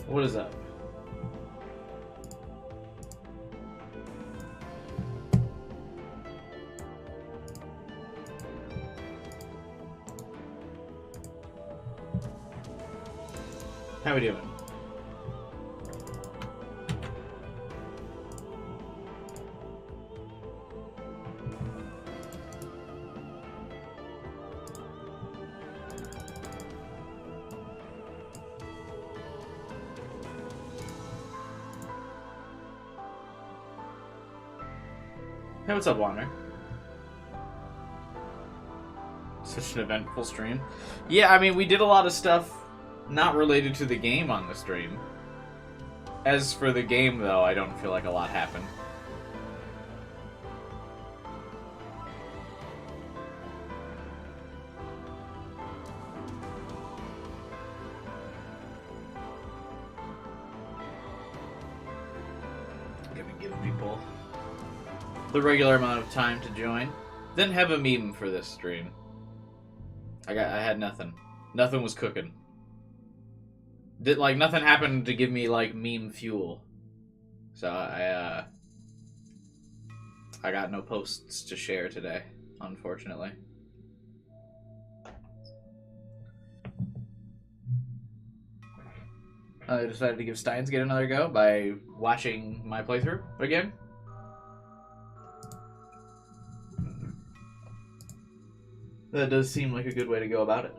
What is up? How we doing? Hey, what's up, Wander? Such an eventful stream. Yeah, I mean, we did a lot of stuff not related to the game on the stream. As for the game, though, I don't feel like a lot happened. I'm gonna give people the regular amount of time to join. Didn't have a meme for this stream. I had nothing. Nothing was cooking. Nothing happened to give me like meme fuel. So I got no posts to share today, unfortunately. I decided to give Steins Gate another go by watching my playthrough again. That does seem like a good way to go about it.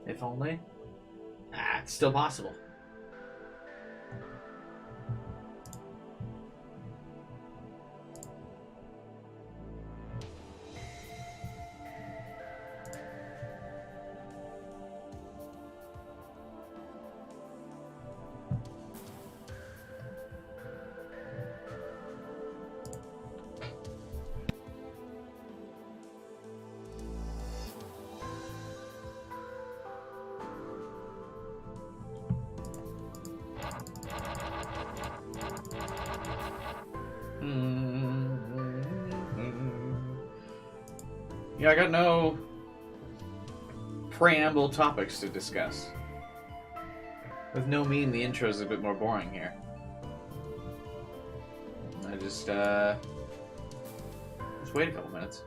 If only. It's still possible. Yeah, I got no preamble topics to discuss. With no meme, the intro is a bit more boring here. I just wait a couple minutes.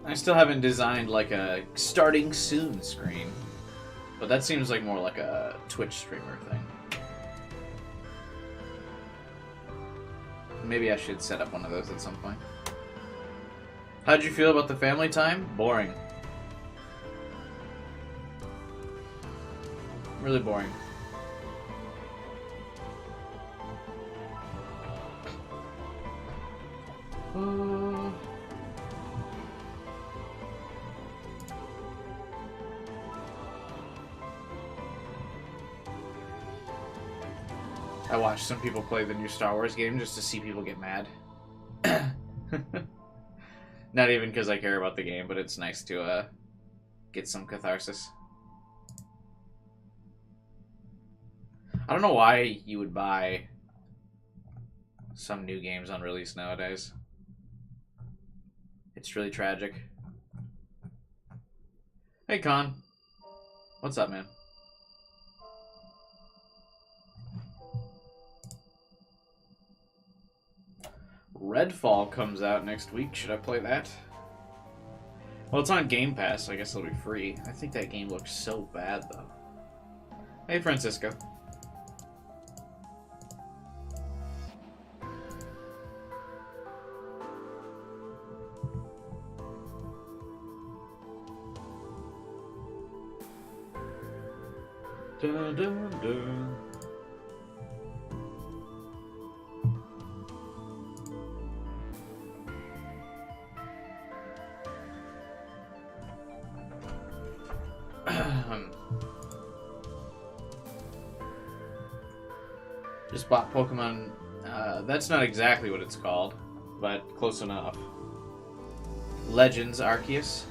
I still haven't designed like a starting soon screen, but that seems like more like a Twitch streamer thing. Maybe I should set up one of those at some point. How'd you feel about the family time? Boring. Really boring. I watched some people play the new Star Wars game just to see people get mad. Not even because I care about the game, but it's nice to get some catharsis. I don't know why you would buy some new games on release nowadays. It's really tragic. Hey, Con. What's up, man? Redfall comes out next week. Should I play that? Well, it's on Game Pass, so I guess it'll be free. I think that game looks so bad, though. Hey, Francisco. Dun, dun, dun. Just bought Pokemon. That's not exactly what it's called, but close enough. Legends Arceus.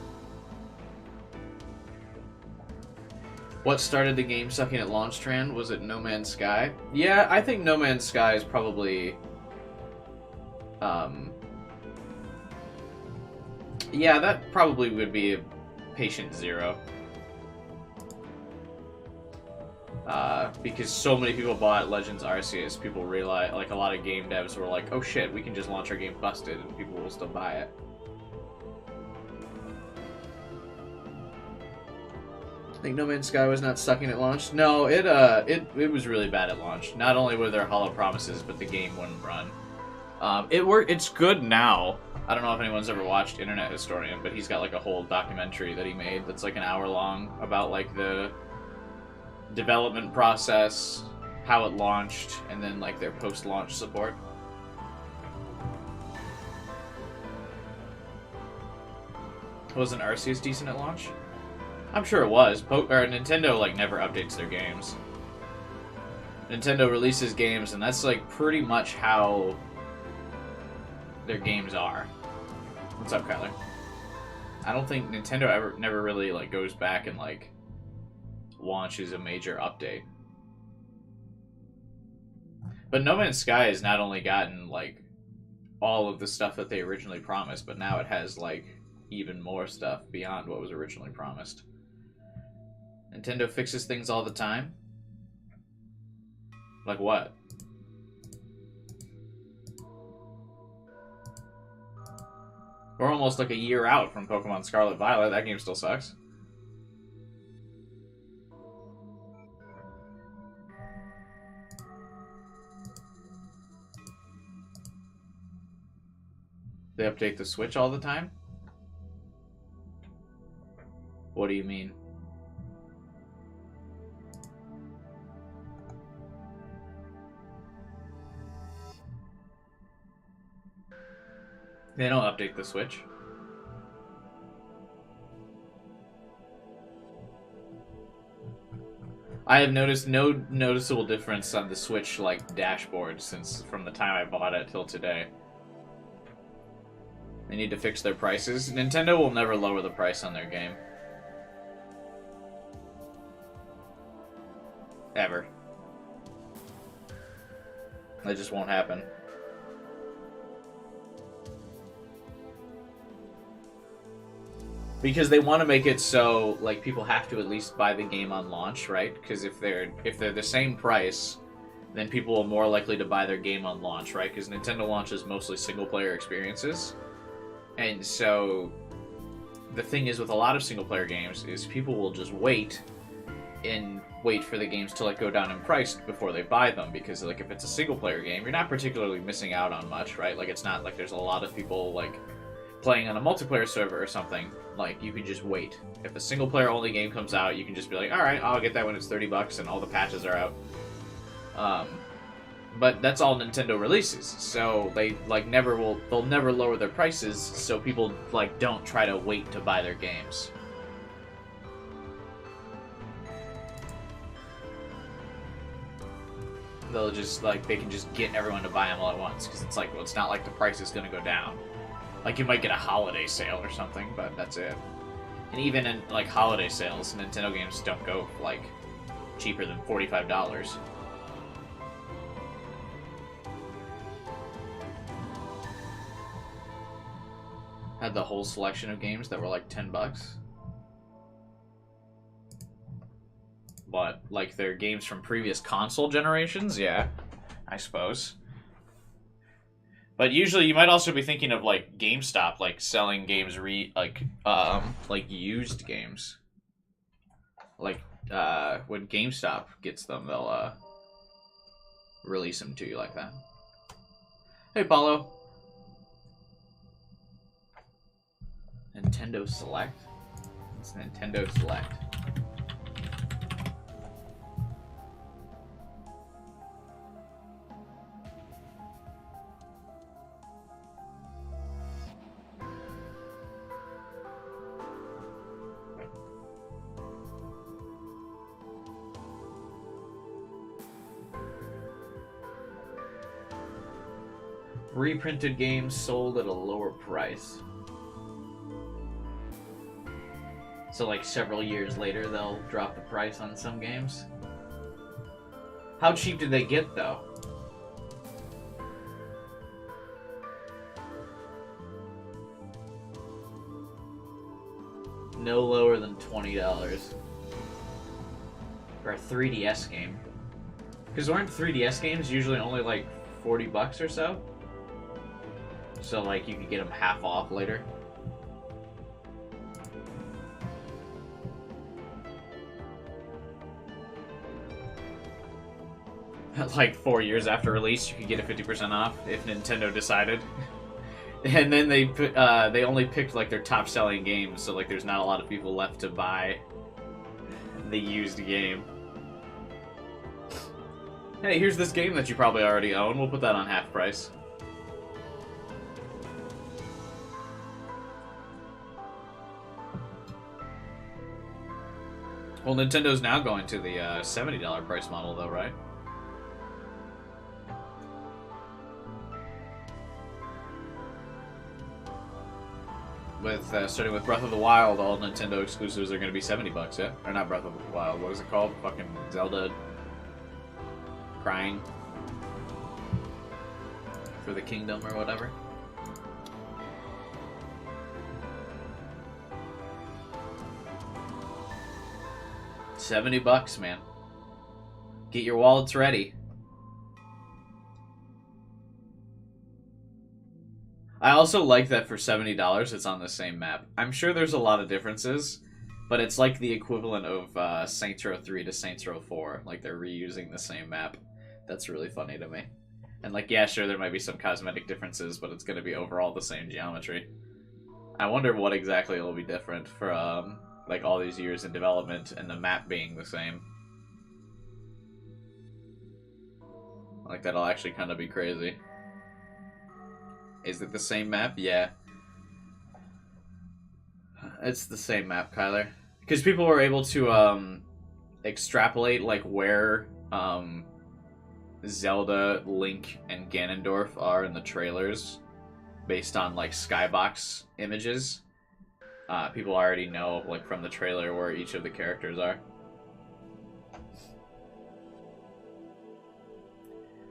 What started the game sucking at launch trend? Was it No Man's Sky? Yeah, I think No Man's Sky is probably... yeah, that probably would be a patient zero. Because so many people bought Legends Arceus, people realize, like, a lot of game devs were like, oh shit, we can just launch our game busted, and people will still buy it. I think No Man's Sky was not sucking at launch. No, it was really bad at launch. Not only were there hollow promises, but the game wouldn't run. It's good now. I don't know if anyone's ever watched Internet Historian, but he's got like a whole documentary that he made that's like an hour long about like the development process, how it launched, and then like their post-launch support. Wasn't Arceus decent at launch? I'm sure it was. Nintendo like never updates their games. Nintendo releases games, and that's like pretty much how their games are. What's up, Kyler? I don't think Nintendo never really like goes back and like launches a major update. But No Man's Sky has not only gotten like all of the stuff that they originally promised, but now it has like even more stuff beyond what was originally promised. Nintendo fixes things all the time. Like what? We're almost like a year out from Pokemon Scarlet Violet. That game still sucks. They update the Switch all the time? What do you mean? They don't update the Switch. I have noticed no noticeable difference on the Switch like dashboard since from the time I bought it till today. They need to fix their prices. Nintendo will never lower the price on their game. Ever. That just won't happen. Because they want to make it so like people have to at least buy the game on launch, right? Because if they're the same price, then people are more likely to buy their game on launch, right? Because Nintendo launches mostly single player experiences, and so the thing is with a lot of single player games is people will just wait for the games to like go down in price before they buy them, because like if it's a single player game, you're not particularly missing out on much, right? Like it's not like there's a lot of people like playing on a multiplayer server or something. Like you can just wait. If a single player only game comes out, you can just be like, all right, I'll get that when it's $30 and all the patches are out. But that's all Nintendo releases, so they like they'll never lower their prices, so people like don't try to wait to buy their games. They'll just like they can just get everyone to buy them all at once, because it's like, well, it's not like the price is going to go down. Like, you might get a holiday sale or something, but that's it. And even in, like, holiday sales, Nintendo games don't go, like, cheaper than $45. Had the whole selection of games that were, like, $10. But, like, they're games from previous console generations? Yeah, I suppose. But usually, you might also be thinking of like GameStop, like selling games like used games. Like when GameStop gets them, they'll release them to you like that. Hey, Paulo. Nintendo Select. It's Nintendo Select. Reprinted games sold at a lower price. So like several years later, they'll drop the price on some games. How cheap did they get though? No lower than $20 for a 3DS game. Because aren't 3DS games usually only like $40 or so? So like you could get them half off later. Like 4 years after release, you could get a 50% off if Nintendo decided. And then they only picked like their top selling games, so like there's not a lot of people left to buy the used game. Hey, here's this game that you probably already own. We'll put that on half price. Well, Nintendo's now going to the $70 price model, though, right? With starting with Breath of the Wild, all Nintendo exclusives are going to be $70, yeah? Or not Breath of the Wild, what is it called? Fucking Zelda Crying for the Kingdom or whatever. $70, man. Get your wallets ready. I also like that for $70 it's on the same map. I'm sure there's a lot of differences, but it's like the equivalent of Saints Row 3 to Saints Row 4. Like they're reusing the same map. That's really funny to me. And like, yeah, sure, there might be some cosmetic differences, but it's going to be overall the same geometry. I wonder what exactly will be different for like all these years in development and the map being the same. Like that'll actually kind of be crazy. Is it the same map? Yeah. It's the same map, Kyler. Because people were able to extrapolate like where Zelda, Link, and Ganondorf are in the trailers based on like skybox images. People already know like from the trailer where each of the characters are.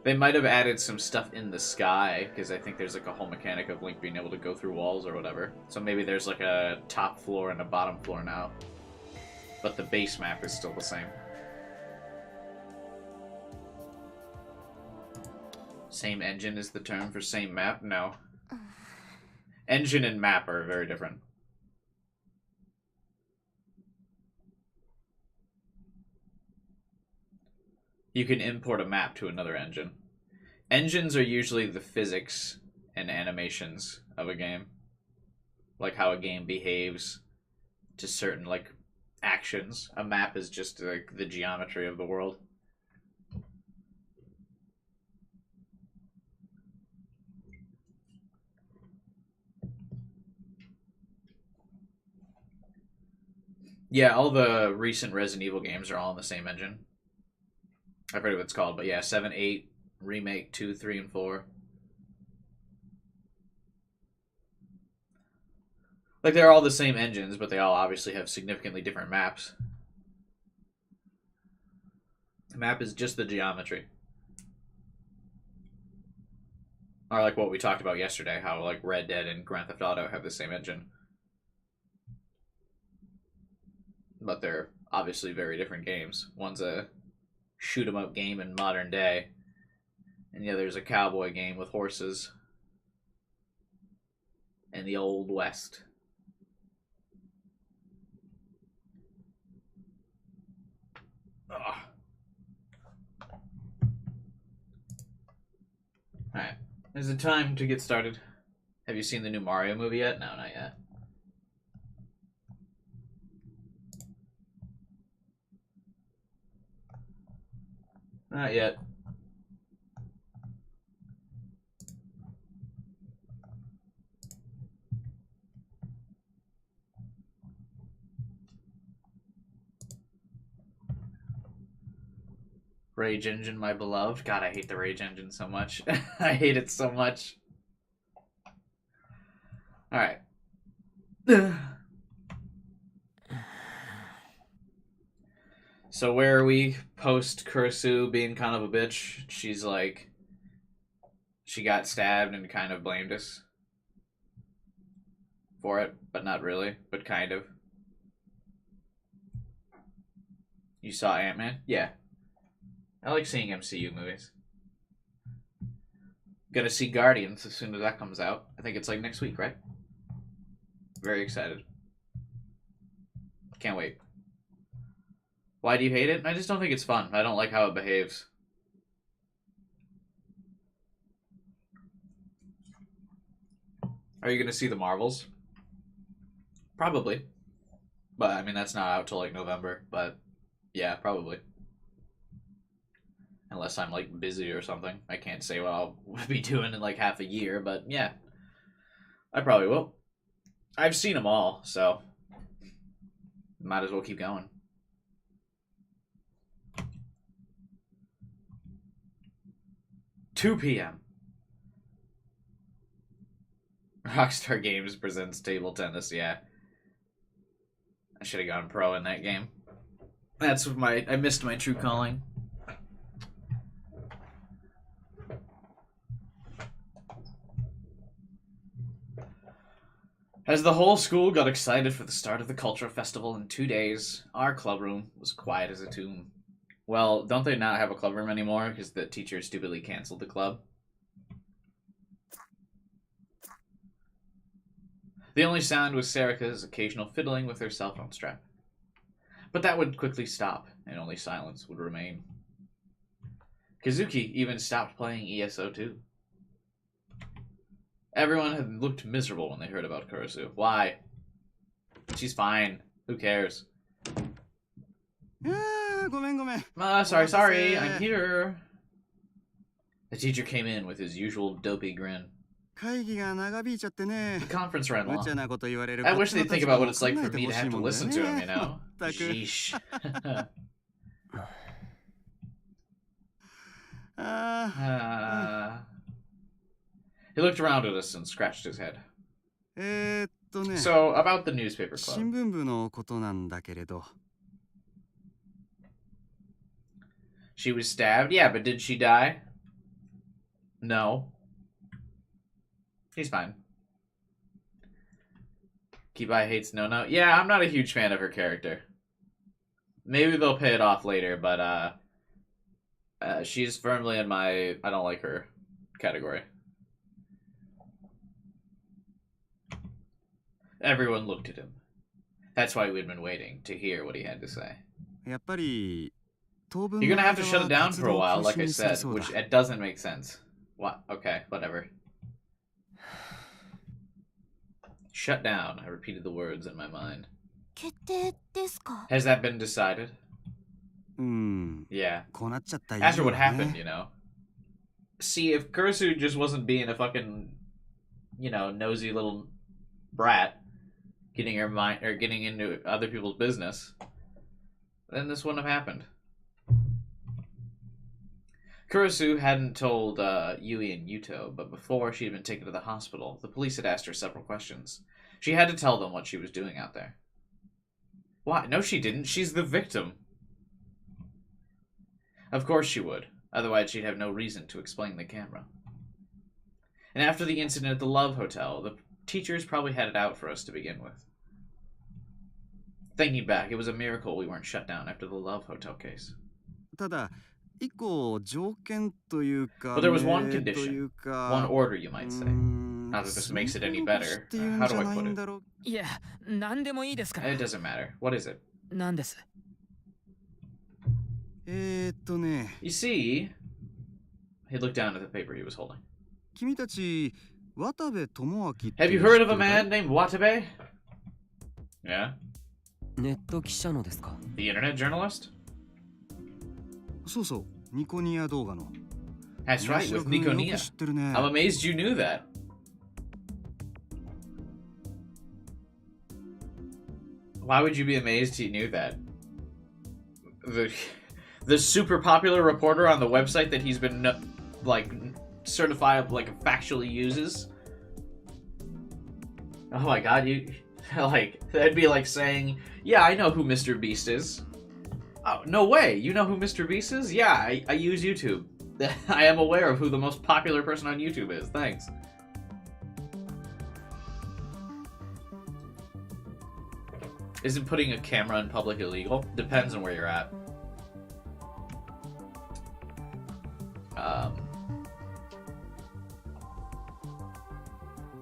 They might have added some stuff in the sky, because I think there's like a whole mechanic of Link being able to go through walls or whatever. So maybe there's like a top floor and a bottom floor now. But the base map is still the same. Same engine is the term for same map? No. Engine and map are very different. You can import a map to another engine. Engines are usually the physics and animations of a game. Like how a game behaves to certain like actions. A map is just like the geometry of the world. Yeah, all the recent Resident Evil games are all in the same engine. I forget what it's called, but yeah, 7, 8, Remake, 2, 3, and 4. Like, they're all the same engines, but they all obviously have significantly different maps. The map is just the geometry. Or like what we talked about yesterday, how like Red Dead and Grand Theft Auto have the same engine. But they're obviously very different games. One's a shoot 'em up game in modern day, and the other's a cowboy game with horses in the old west. Ugh. Alright. Is it time to get started? Have you seen the new Mario movie yet? No, not yet. Not yet. Rage Engine, my beloved. God, I hate the Rage Engine so much. I hate it so much. Alright. So where are we post Kurisu being kind of a bitch? She's like, she got stabbed and kind of blamed us for it, but not really, but kind of. You saw Ant-Man? Yeah. I like seeing MCU movies. Gonna see Guardians as soon as that comes out. I think it's like next week, right? Very excited. Can't wait. Why do you hate it? I just don't think it's fun. I don't like how it behaves. Are you gonna see the Marvels? Probably. But, I mean, that's not out till, like, November. But, yeah, probably. Unless I'm, like, busy or something. I can't say what I'll be doing in, like, half a year. But, yeah. I probably will. I've seen them all, so... might as well keep going. $2 p.m. Rockstar Games presents table tennis, yeah. I should have gone pro in that game. That's my... I missed my true calling. As the whole school got excited for the start of the Culture Festival in 2 days, our clubroom was quiet as a tomb. Well, don't they not have a clubroom anymore because the teacher stupidly canceled the club? The only sound was Serica's occasional fiddling with her cell phone strap. But that would quickly stop, and only silence would remain. Kazuki even stopped playing ESO too. Everyone had looked miserable when they heard about Kurisu. Why? She's fine. Who cares? Sorry, I'm here. The teacher came in with his usual dopey grin. The conference ran long. I wish they'd think about what it's like for me to have to listen to him, you know? Sheesh. He looked around at us and scratched his head. So, about the newspaper club. She was stabbed? Yeah, but did she die? No. He's fine. Kibai hates No-No. Yeah, I'm not a huge fan of her character. Maybe they'll pay it off later, but she's firmly in my I don't like her category. Everyone looked at him. That's why we'd been waiting to hear what he had to say. You're gonna have to shut it down for a while, like I said, which it doesn't make sense. What? Okay, whatever. Shut down. I repeated the words in my mind. Has that been decided? Yeah. After what happened, you know. See, if Kurisu just wasn't being a fucking, you know, nosy little brat, getting her mind or getting into other people's business, then this wouldn't have happened. Kurisu hadn't told Yui and Yuto, but before she had been taken to the hospital, the police had asked her several questions. She had to tell them what she was doing out there. Why? No, she didn't. She's the victim. Of course she would. Otherwise, she'd have no reason to explain the camera. And after the incident at the Love Hotel, the teachers probably had it out for us to begin with. Thinking back, it was a miracle we weren't shut down after the Love Hotel case. But there was one condition, one order, you might say. Not that this makes it any better. How do I put it? It doesn't matter. What is it? You see, he looked down at the paper he was holding. Have you heard of a man named Watabe? Yeah? The internet journalist? That's right, with Nikonia. I'm amazed you knew that. Why would you be amazed he knew that? The super popular reporter on the website that he's been, like, certified, like, factually uses? Oh my god, you... Like, that'd be like saying, yeah, I know who Mr. Beast is. Oh, no way! You know who Mr. Beast is? Yeah, I use YouTube. I am aware of who the most popular person on YouTube is. Thanks. Isn't putting a camera in public illegal? Depends on where you're at.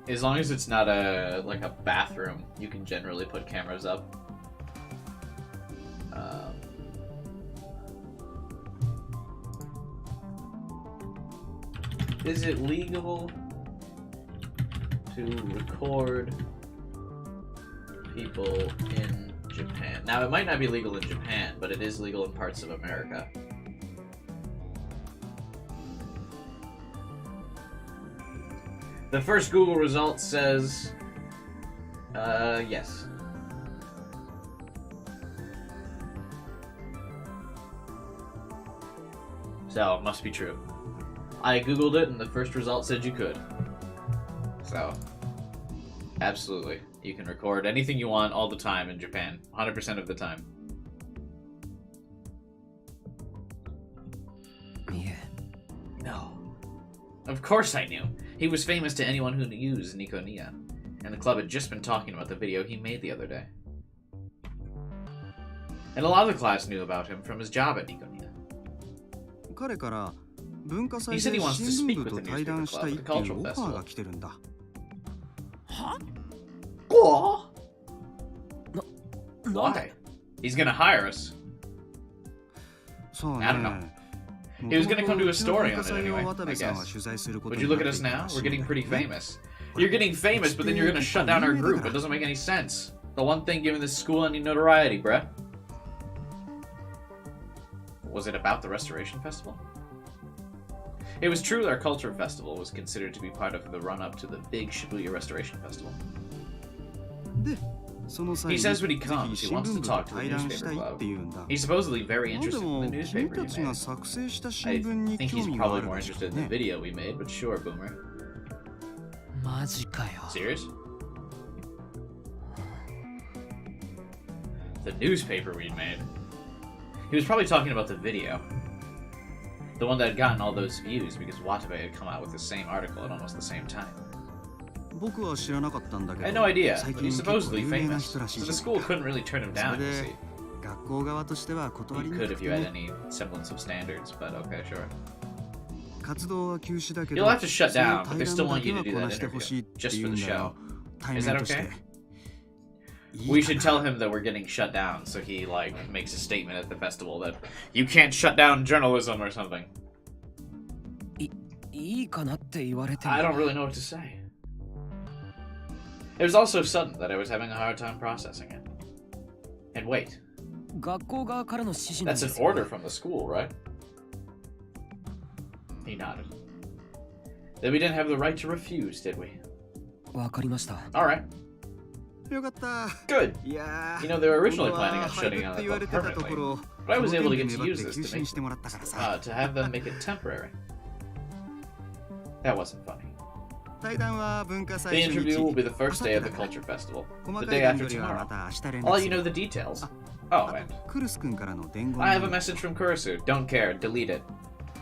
As long as it's not like a bathroom, you can generally put cameras up. Is it legal to record people in Japan? Now, it might not be legal in Japan, but it is legal in parts of America. The first Google result says, yes. So, it must be true. I Googled it, and the first result said you could. So, absolutely. You can record anything you want all the time in Japan. 100% of the time. Yeah. No. Of course I knew. He was famous to anyone who used Nikonia. And the club had just been talking about the video he made the other day. And a lot of the class knew about him from his job at Nikonia. He said he wants to speak with the newspaper club at the cultural festival. Huh? Why? He's gonna hire us. I don't know. He was gonna come to a story on it anyway, I guess. Would you look at us now? We're getting pretty famous. You're getting famous, but then you're gonna shut down our group. It doesn't make any sense. The one thing giving this school any notoriety, bruh. Was it about the Restoration Festival? It was true that our Culture Festival was considered to be part of the run-up to the big Shibuya Restoration Festival. He says when he comes, he wants to talk to the newspaper club. He's supposedly very interested in the newspaper you made. I think he's probably more interested in the video we made, but sure, Boomer. Serious? The newspaper we made? He was probably talking about the video. The one that had gotten all those views because Watabe had come out with the same article at almost the same time. I had no idea, but he's supposedly famous, so the school couldn't really turn him down, you see. You could if you had any semblance of standards, but okay, sure. You'll have to shut down, but they still want you to do that interview, just for the show. Is that okay? We should tell him that we're getting shut down, so he, like, makes a statement at the festival that you can't shut down journalism or something. I don't really know what to say. It was all so sudden that I was having a hard time processing it. And wait. That's an order from the school, right? He nodded. Then we didn't have the right to refuse, did we? Alright. Good. You know, they were originally planning on shutting down the club permanently, but I was able to get to use this to have them make it temporary. That wasn't funny. The interview will be the first day of the Culture Festival, the day after tomorrow. I'll let you know the details. Oh, and I have a message from Kurisu. Don't care. Delete it.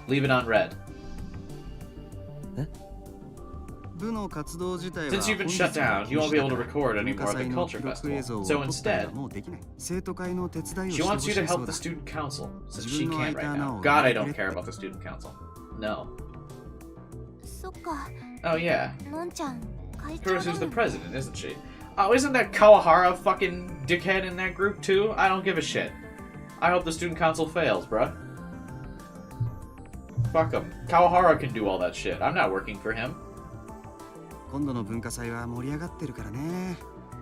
Leave it on red. Since you've been shut down, you won't be able to record any more at the Culture Festival. So instead, she wants you to help the student council, since she can't right now. God, I don't care about the student council. No. Oh yeah. Kurisu's the president, isn't she? Oh, isn't that Kawahara fucking dickhead in that group too? I don't give a shit. I hope the student council fails, bruh. Fuck him. Kawahara can do all that shit. I'm not working for him.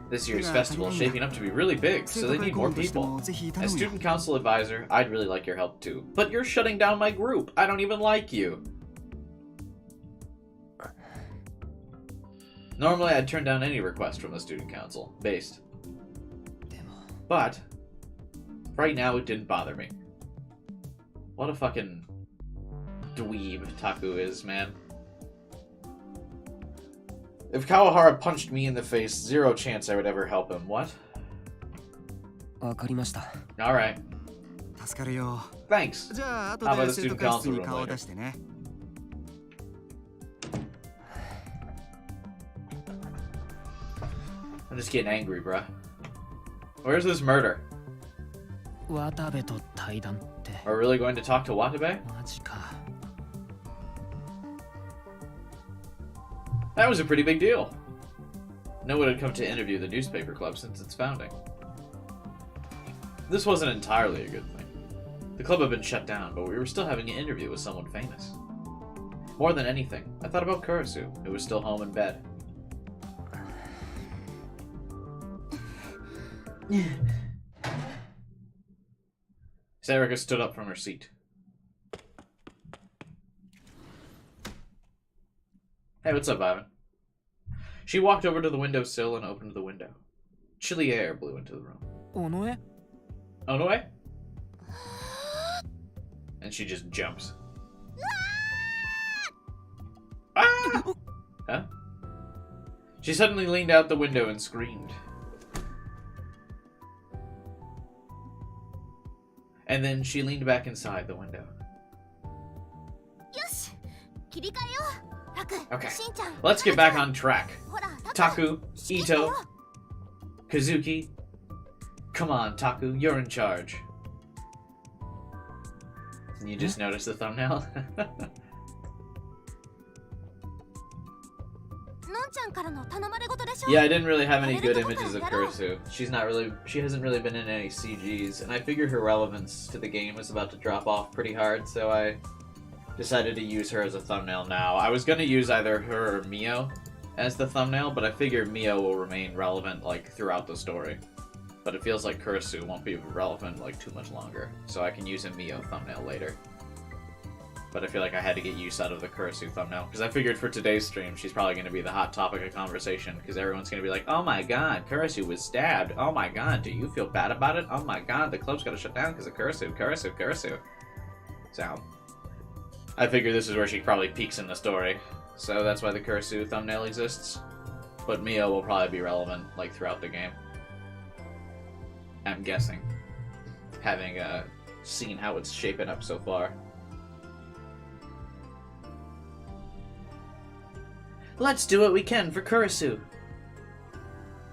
This year's festival is shaping up to be really big, so they need more people. As student council advisor, I'd really like your help too. But you're shutting down my group. I don't even like you. Normally, I'd turn down any request from the student council. Based. But, right now, it didn't bother me. What a fucking dweeb Taku is, man. If Kawahara punched me in the face, zero chance I would ever help him. What? わかりました。 Alright. 助かるよ。 Thanks. じゃあ後 How about で the 生徒 student 会 council 室に room 顔を later? 出してね。I'm just getting angry, bruh. Where's this murder? 渡部と対談って。 Are we really going to talk to Watabe? マジか。 That was a pretty big deal. No one had come to interview the newspaper club since its founding. This wasn't entirely a good thing. The club had been shut down, but we were still having an interview with someone famous. More than anything, I thought about Kurisu, who was still home in bed. Sarika stood up from her seat. Hey, what's up, Ivan? She walked over to the windowsill and opened the window. Chilly air blew into the room. Onoe? Onoe? And she just jumps. Ah! Huh? She suddenly leaned out the window and screamed. And then she leaned back inside the window. Okay, let's get back on track. Taku, Ito, Kazuki. Come on, Taku, you're in charge. You just noticed the thumbnail? Yeah, I didn't really have any good images of Kurisu. She hasn't really been in any CGs, and I figured her relevance to the game was about to drop off pretty hard, so I decided to use her as a thumbnail now. I was gonna use either her or Mio as the thumbnail, but I figure Mio will remain relevant, like, throughout the story. But it feels like Kurisu won't be relevant, like, too much longer, so I can use a Mio thumbnail later. But I feel like I had to get use out of the Kurisu thumbnail, because I figured for today's stream, she's probably going to be the hot topic of conversation, because everyone's going to be like, oh my god, Kurisu was stabbed. Oh my god, do you feel bad about it? Oh my god, the club's got to shut down because of Kurisu, Kurisu, Kurisu. So, I figure this is where she probably peaks in the story. So that's why the Kurisu thumbnail exists. But Mio will probably be relevant, like, throughout the game. I'm guessing. Having seen how it's shaping up so far. Let's do what we can for Kurisu.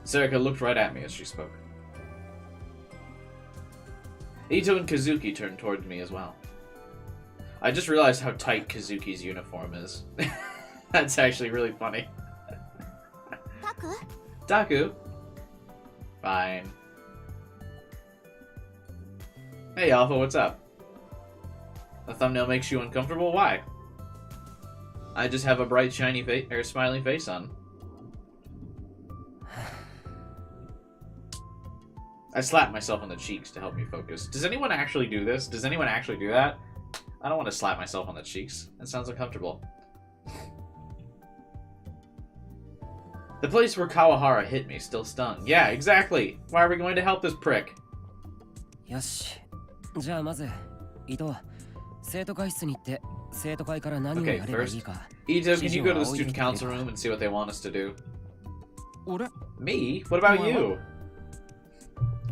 Sarika looked right at me as she spoke. Ito and Kazuki turned towards me as well. I just realized how tight Kazuki's uniform is. That's actually really funny. Taku? Taku? Fine. Hey Alpha, what's up? The thumbnail makes you uncomfortable? Why? I just have a bright, shiny face or smiling face on. I slapped myself on the cheeks to help me focus. Does anyone actually do this? Does anyone actually do that? I don't want to slap myself on the cheeks. That sounds uncomfortable. The place where Kawahara hit me still stung. Yeah, exactly. Why are we going to help this prick? よし。じゃあまず、伊藤、生徒会室に行って生徒会から何をやればいいか。Ito, can you go to the student council room and see what they want us to do? 俺? Me? What about you?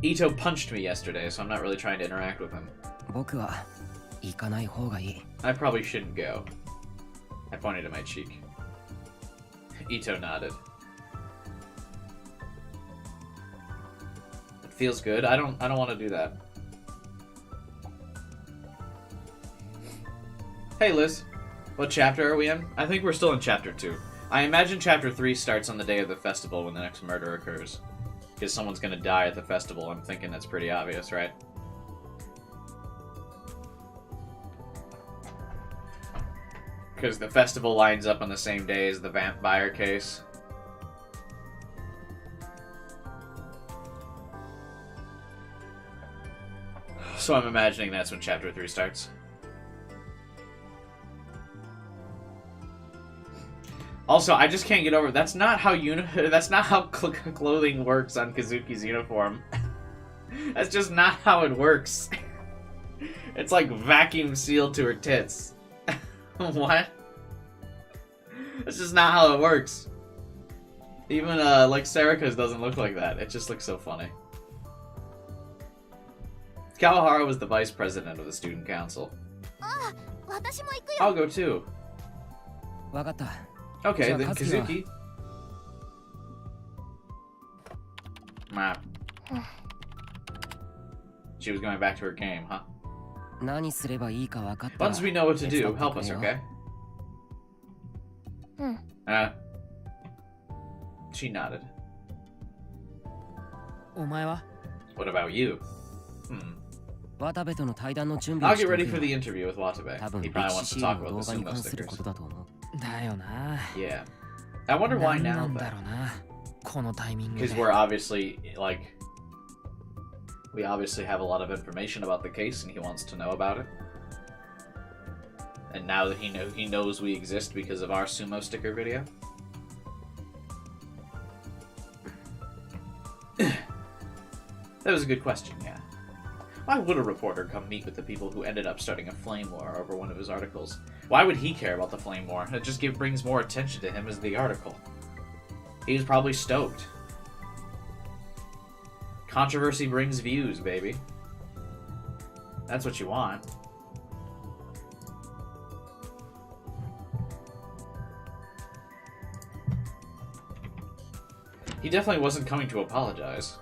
Ito punched me yesterday, so I'm not really trying to interact with him. 僕は行かない方がいい。I probably shouldn't go. I pointed at my cheek. Ito nodded. It feels good. I don't want to do that. Hey Liz, what chapter are we in? I think we're still in chapter 2. I imagine chapter 3 starts on the day of the festival when the next murder occurs. Because someone's gonna die at the festival. I'm thinking that's pretty obvious, right? Because the festival lines up on the same day as the vampire case. So I'm imagining that's when chapter 3 starts. Also, I just can't get over. That's not how clothing works on Kazuki's uniform. That's just not how it works. It's like vacuum sealed to her tits. What? That's just not how it works. Even, like, Serica's doesn't look like that. It just looks so funny. Kawahara was the vice president of the student council. I'll go too. Okay, then Kazuki. She was going back to her game, huh? Once we know what to do, help us, okay? She nodded. What about you? I'll get ready for the interview with Watabe. He probably wants to talk about the sumo stickers. Yeah. I wonder why now, because we're obviously, like... We obviously have a lot of information about the case, and he wants to know about it. And now that he knows we exist because of our sumo sticker video. That was a good question, yeah. Why would a reporter come meet with the people who ended up starting a flame war over one of his articles? Why would he care about the flame war? It just brings more attention to him as the article. He was probably stoked. Controversy brings views, baby. That's what you want. He definitely wasn't coming to apologize.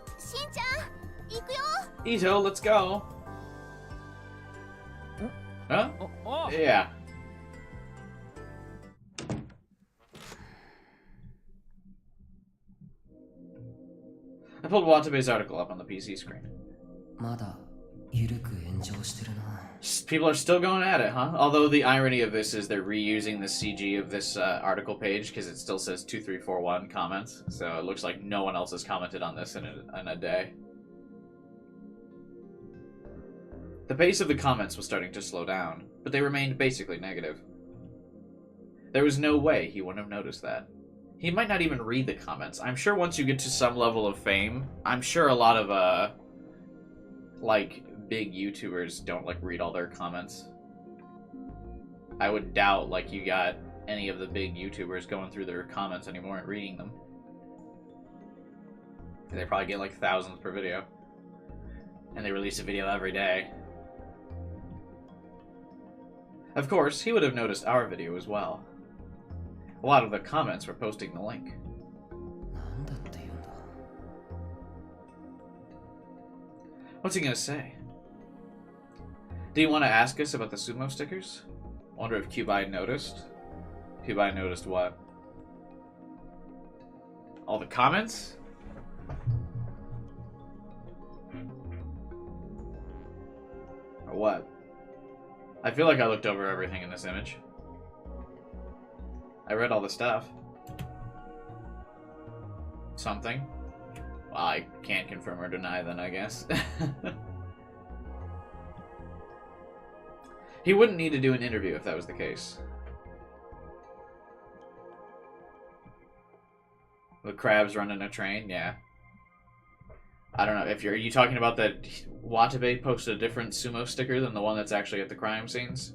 Ito, let's go. Huh? Yeah. I pulled Watabe's article up on the PC screen. People are still going at it, huh? Although the irony of this is they're reusing the CG of this article page because it still says 2341 comments, so it looks like no one else has commented on this in a day. The pace of the comments was starting to slow down, but they remained basically negative. There was no way he wouldn't have noticed that. He might not even read the comments. I'm sure once you get to some level of fame, I'm sure a lot of, like, big YouTubers don't, like, read all their comments. I would doubt, like, you got any of the big YouTubers going through their comments anymore and reading them. They probably get, like, thousands per video. And they release a video every day. Of course, he would have noticed our video as well. A lot of the comments were posting the link. What's he gonna say? Do you want to ask us about the sumo stickers? Wonder if Cubai noticed. Cubai noticed what? All the comments? Or what? I feel like I looked over everything in this image. I read all the stuff. Something. Well, I can't confirm or deny then, I guess. He wouldn't need to do an interview if that was the case. The crabs running a train, yeah. I don't know, are you talking about that Watabe posted a different sumo sticker than the one that's actually at the crime scenes?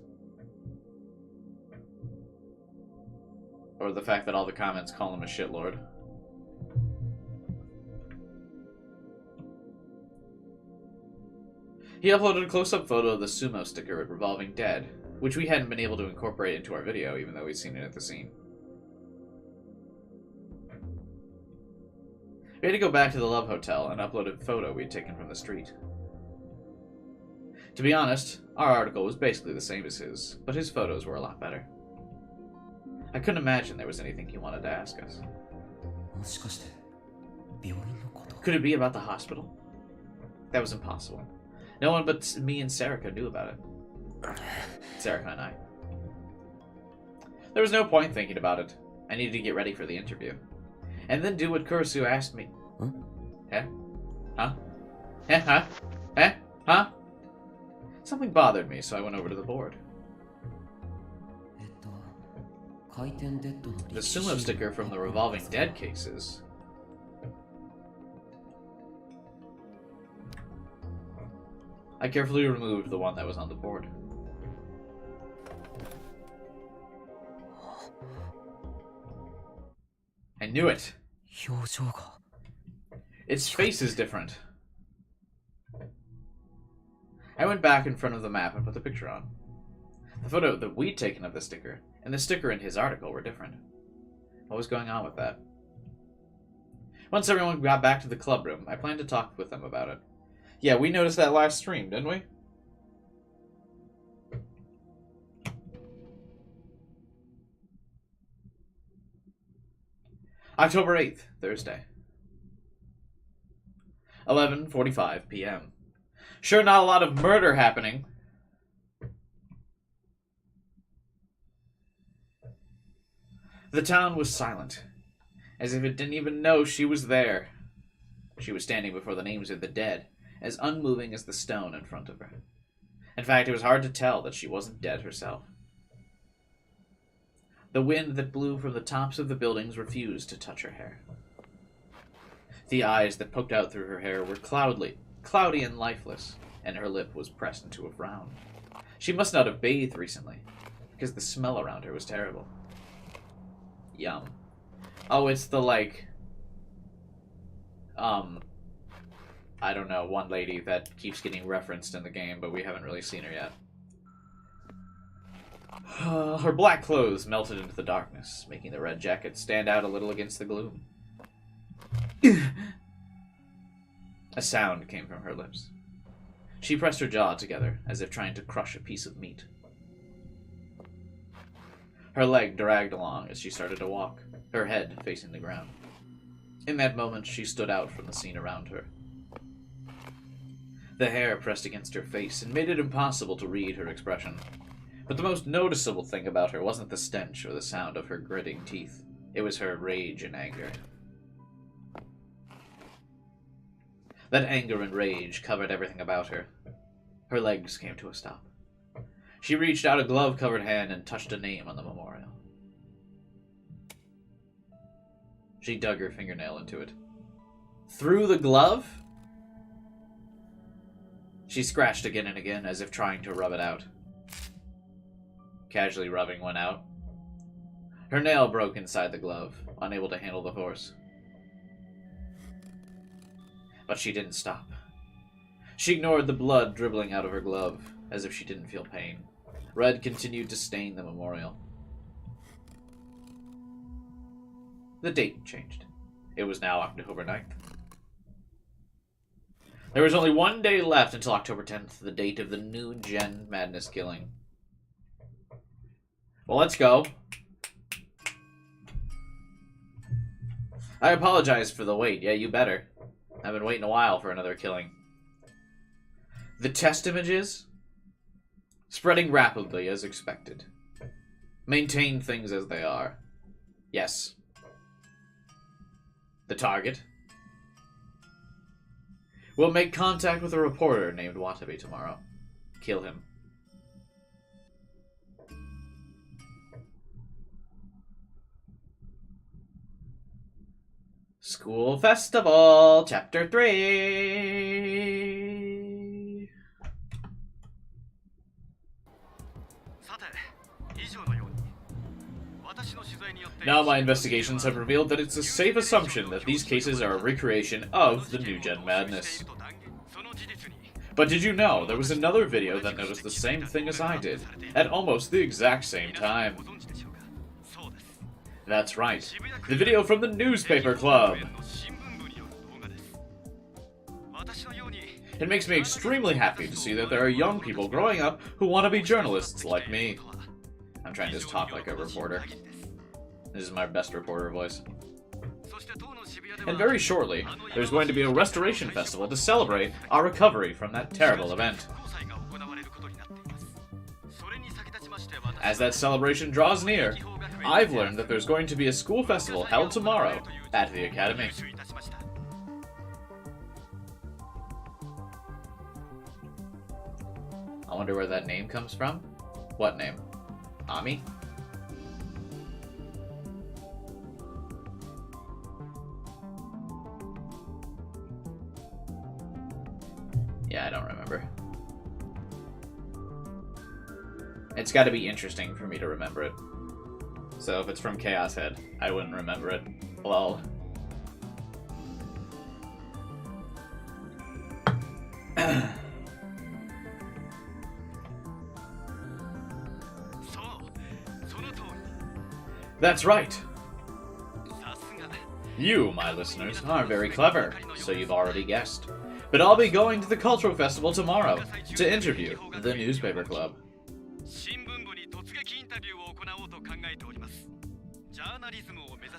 Or the fact that all the comments call him a shitlord? He uploaded a close-up photo of the sumo sticker at Revolving Dead, which we hadn't been able to incorporate into our video, even though we'd seen it at the scene. We had to go back to the Love Hotel and upload a photo we'd taken from the street. To be honest, our article was basically the same as his, but his photos were a lot better. I couldn't imagine there was anything he wanted to ask us. Could it be about the hospital? That was impossible. No one but me and Serica knew about it. Serica and I. There was no point thinking about it. I needed to get ready for the interview. And then do what Kurisu asked me. Huh? Huh? Huh? Huh? Huh? Something bothered me, so I went over to the board. The sumo sticker from the Revolving Dead cases. I carefully removed the one that was on the board. I knew it! 表情が Its face is different. I went back in front of the map and put the picture on. The photo that we'd taken of the sticker and the sticker in his article were different. What was going on with that? Once everyone got back to the club room, I planned to talk with them about it. Yeah, we noticed that last stream, didn't we? October 8th, Thursday. 11:45 p.m. Sure, not a lot of murder happening. The town was silent, as if it didn't even know she was there. She was standing before the names of the dead, as unmoving as the stone in front of her. In fact, it was hard to tell that she wasn't dead herself. The wind that blew from the tops of the buildings refused to touch her hair. The eyes that poked out through her hair were cloudy and lifeless, and her lip was pressed into a frown. She must not have bathed recently, because the smell around her was terrible. Yum. Oh, it's the, I don't know, one lady that keeps getting referenced in the game, but we haven't really seen her yet. Her black clothes melted into the darkness, making the red jacket stand out a little against the gloom. A sound came from her lips. She pressed her jaw together, as if trying to crush a piece of meat. Her leg dragged along as she started to walk, her head facing the ground. In that moment, she stood out from the scene around her. The hair pressed against her face and made it impossible to read her expression. But the most noticeable thing about her wasn't the stench or the sound of her gritting teeth. It was her rage and anger. That anger and rage covered everything about her. Her legs came to a stop. She reached out a glove-covered hand and touched a name on the memorial. She dug her fingernail into it. Through the glove? She scratched again and again, as if trying to rub it out. Casually rubbing one out. Her nail broke inside the glove, unable to handle the force. But she didn't stop. She ignored the blood dribbling out of her glove, as if she didn't feel pain. Red continued to stain the memorial. The date changed. It was now October 9th. There was only one day left until October 10th, the date of the new Gen Madness killing. Well, let's go. I apologize for the wait. Yeah, you better. I've been waiting a while for another killing. The test images? Spreading rapidly as expected. Maintain things as they are. Yes. The target? We'll make contact with a reporter named Watabe tomorrow. Kill him. School Festival, Chapter 3. Now my investigations have revealed that it's a safe assumption that these cases are a recreation of the New Gen Madness. But did you know there was another video that noticed the same thing as I did, at almost the exact same time? That's right, the video from the newspaper club. It makes me extremely happy to see that there are young people growing up who want to be journalists like me. I'm trying to just talk like a reporter. This is my best reporter voice. And very shortly, there's going to be a restoration festival to celebrate our recovery from that terrible event. As that celebration draws near, I've learned that there's going to be a school festival held tomorrow at the Academy. I wonder where that name comes from. What name? Ami? Yeah, I don't remember. It's got to be interesting for me to remember it. So if it's from Chaos Head, I wouldn't remember it. Lol. That's right. You, my listeners, are very clever, so you've already guessed. But I'll be going to the cultural festival tomorrow to interview the newspaper club.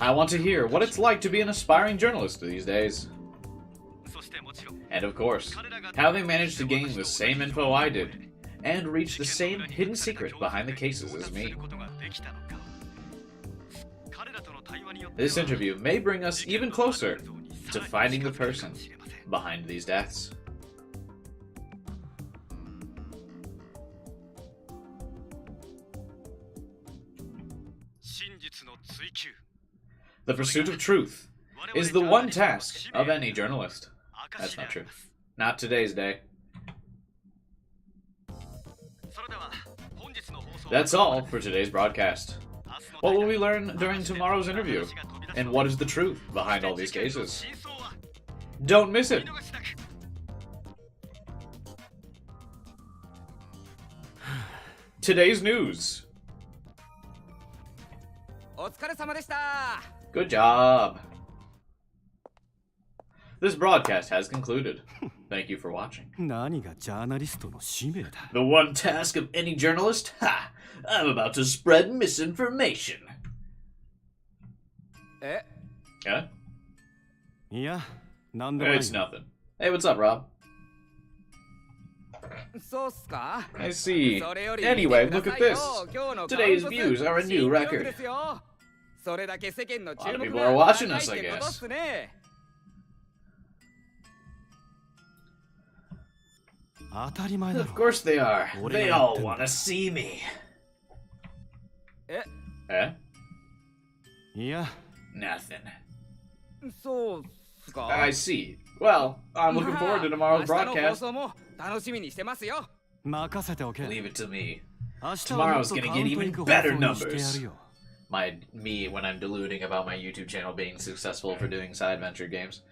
I want to hear what it's like to be an aspiring journalist these days. And of course, how they managed to gain the same info I did, and reach the same hidden secret behind the cases as me. This interview may bring us even closer to finding the person behind these deaths. The pursuit of truth is the one task of any journalist. That's not true. Not today's day. That's all for today's broadcast. What will we learn during tomorrow's interview? And what is the truth behind all these cases? Don't miss it! Today's news. Good job. This broadcast has concluded. Thank you for watching. The one task of any journalist? Ha! I'm about to spread misinformation. Yeah? It's nothing. Hey, what's up, Rob? I see. Anyway, look at this. Today's views are a new record. A lot of people are watching us, I guess. Of course they are. They all want to see me. Eh? Nothing. I see. Well, I'm looking forward to tomorrow's broadcast. Leave it to me. Tomorrow's gonna get even better numbers. Me when I'm deluding about my YouTube channel being successful for doing side venture games.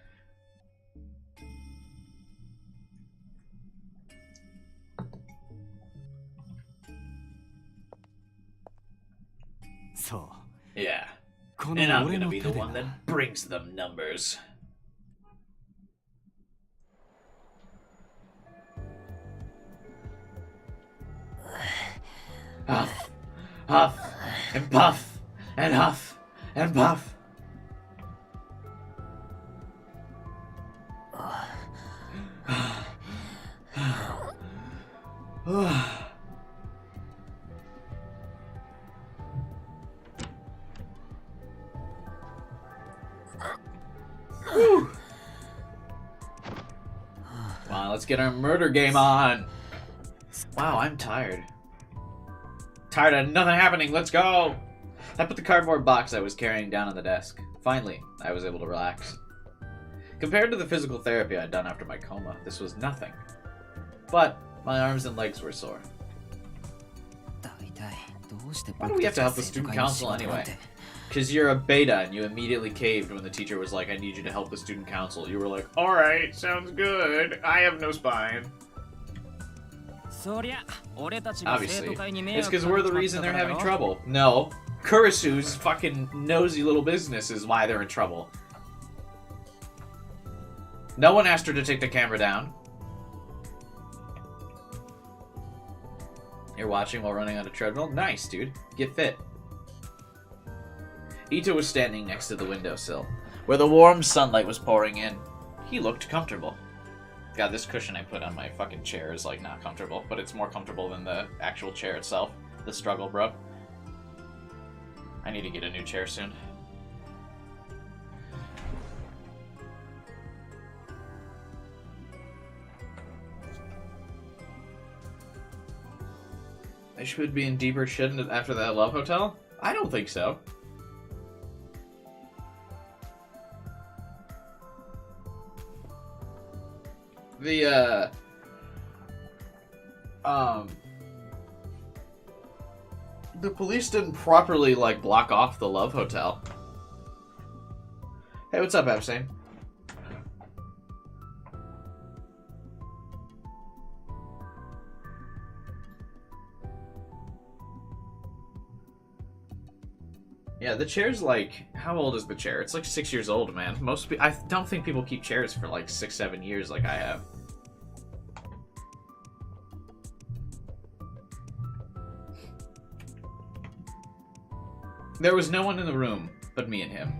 Yeah. And I'm gonna be the one that brings them numbers. Huff, huff, and puff, and huff, and puff. Come on, let's get our murder game on. Wow, I'm tired. Tired of nothing happening, let's go! I put the cardboard box I was carrying down on the desk. Finally, I was able to relax. Compared to the physical therapy I'd done after my coma, this was nothing. But my arms and legs were sore. Why do we have to help the student council anyway? Because you're a beta and you immediately caved when the teacher was like, I need you to help the student council. You were like, alright, sounds good. I have no spine. Obviously, it's because we're the reason they're having trouble. No, Kurisu's fucking nosy little business is why they're in trouble. No one asked her to take the camera down. You're watching while running on a treadmill? Nice, dude. Get fit. Ito was standing next to the windowsill, where the warm sunlight was pouring in. He looked comfortable. God, this cushion I put on my fucking chair is, like, not comfortable, but it's more comfortable than the actual chair itself. The struggle, bro. I need to get a new chair soon. I should be in deeper shit after that love hotel? I don't think so. The police didn't properly, like, block off the love hotel. Hey, what's up, Epstein? Yeah, the chair's like... How old is the chair? It's like 6 years old, man. I don't think people keep chairs for like 6-7 years like I have. There was no one in the room but me and him.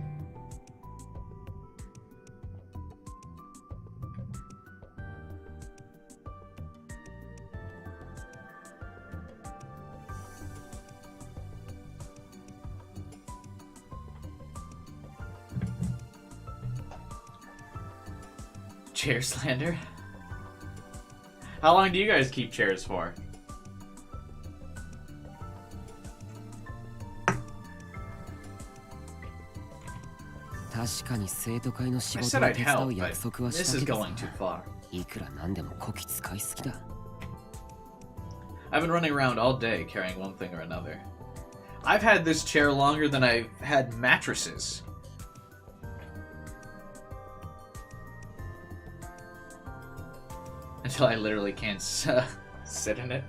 Chair slander? How long do you guys keep chairs for? I said I'd help, but this is going too far. I've been running around all day carrying one thing or another. I've had this chair longer than I've had mattresses. Until I literally can't sit in it.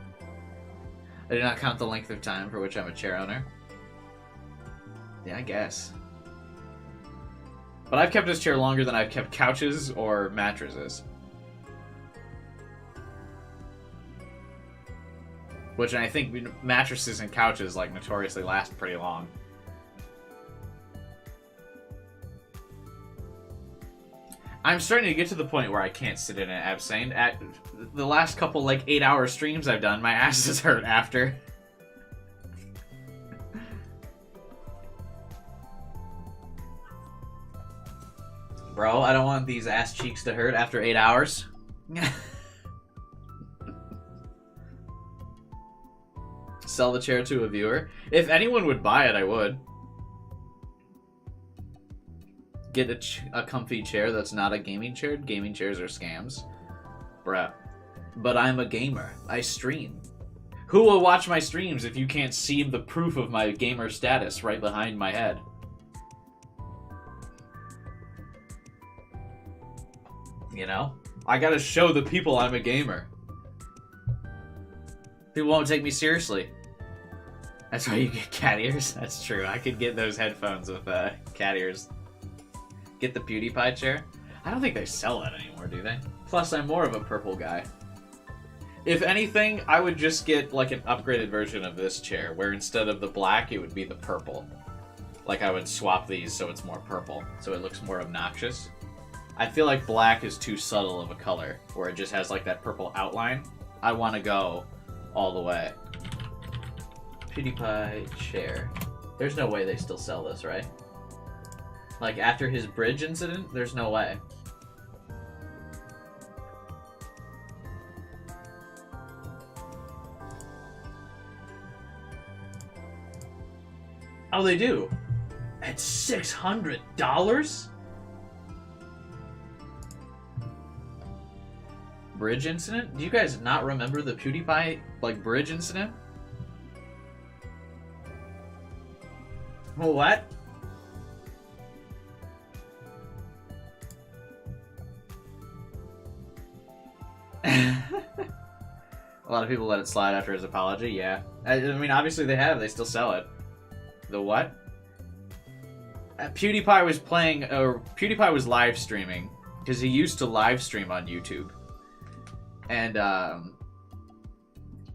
I do not count the length of time for which I'm a chair owner. Yeah, I guess. But I've kept this chair longer than I've kept couches or mattresses. Which I think mattresses and couches like notoriously last pretty long. I'm starting to get to the point where I can't sit in it, Absane. At the last couple, like, 8-hour streams I've done, my ass is hurt after. Bro, I don't want these ass cheeks to hurt after 8 hours. Sell the chair to a viewer. If anyone would buy it, I would. Get a comfy chair that's not a gaming chair. Gaming chairs are scams. Bruh. But I'm a gamer. I stream. Who will watch my streams if you can't see the proof of my gamer status right behind my head? You know? I gotta show the people I'm a gamer. People won't take me seriously. That's why you get cat ears? That's true. I could get those headphones with cat ears. Get the PewDiePie chair? I don't think they sell that anymore, do they? Plus, I'm more of a purple guy. If anything, I would just get like an upgraded version of this chair, where instead of the black, it would be the purple. Like I would swap these so it's more purple, so it looks more obnoxious. I feel like black is too subtle of a color, where it just has like that purple outline. I want to go all the way. PewDiePie chair. There's no way they still sell this, right? Like, after his bridge incident, there's no way. Oh, they do? At $600? Bridge incident? Do you guys not remember the PewDiePie, like, bridge incident? What? A lot of people let it slide after his apology, yeah. I mean, obviously they have. They still sell it. The what? PewDiePie was playing, or PewDiePie was live streaming, because he used to live stream on YouTube. And,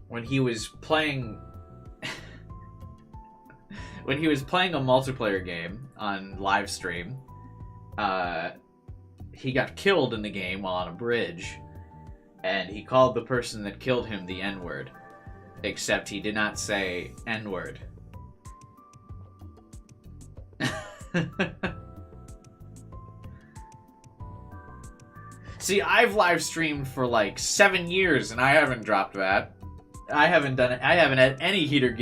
when he was playing... when he was playing a multiplayer game on live stream, he got killed in the game while on a bridge. And he called the person that killed him the N-word. Except he did not say N-word. See, I've live streamed for like 7 years and I haven't dropped that. I haven't done it. I haven't had any heated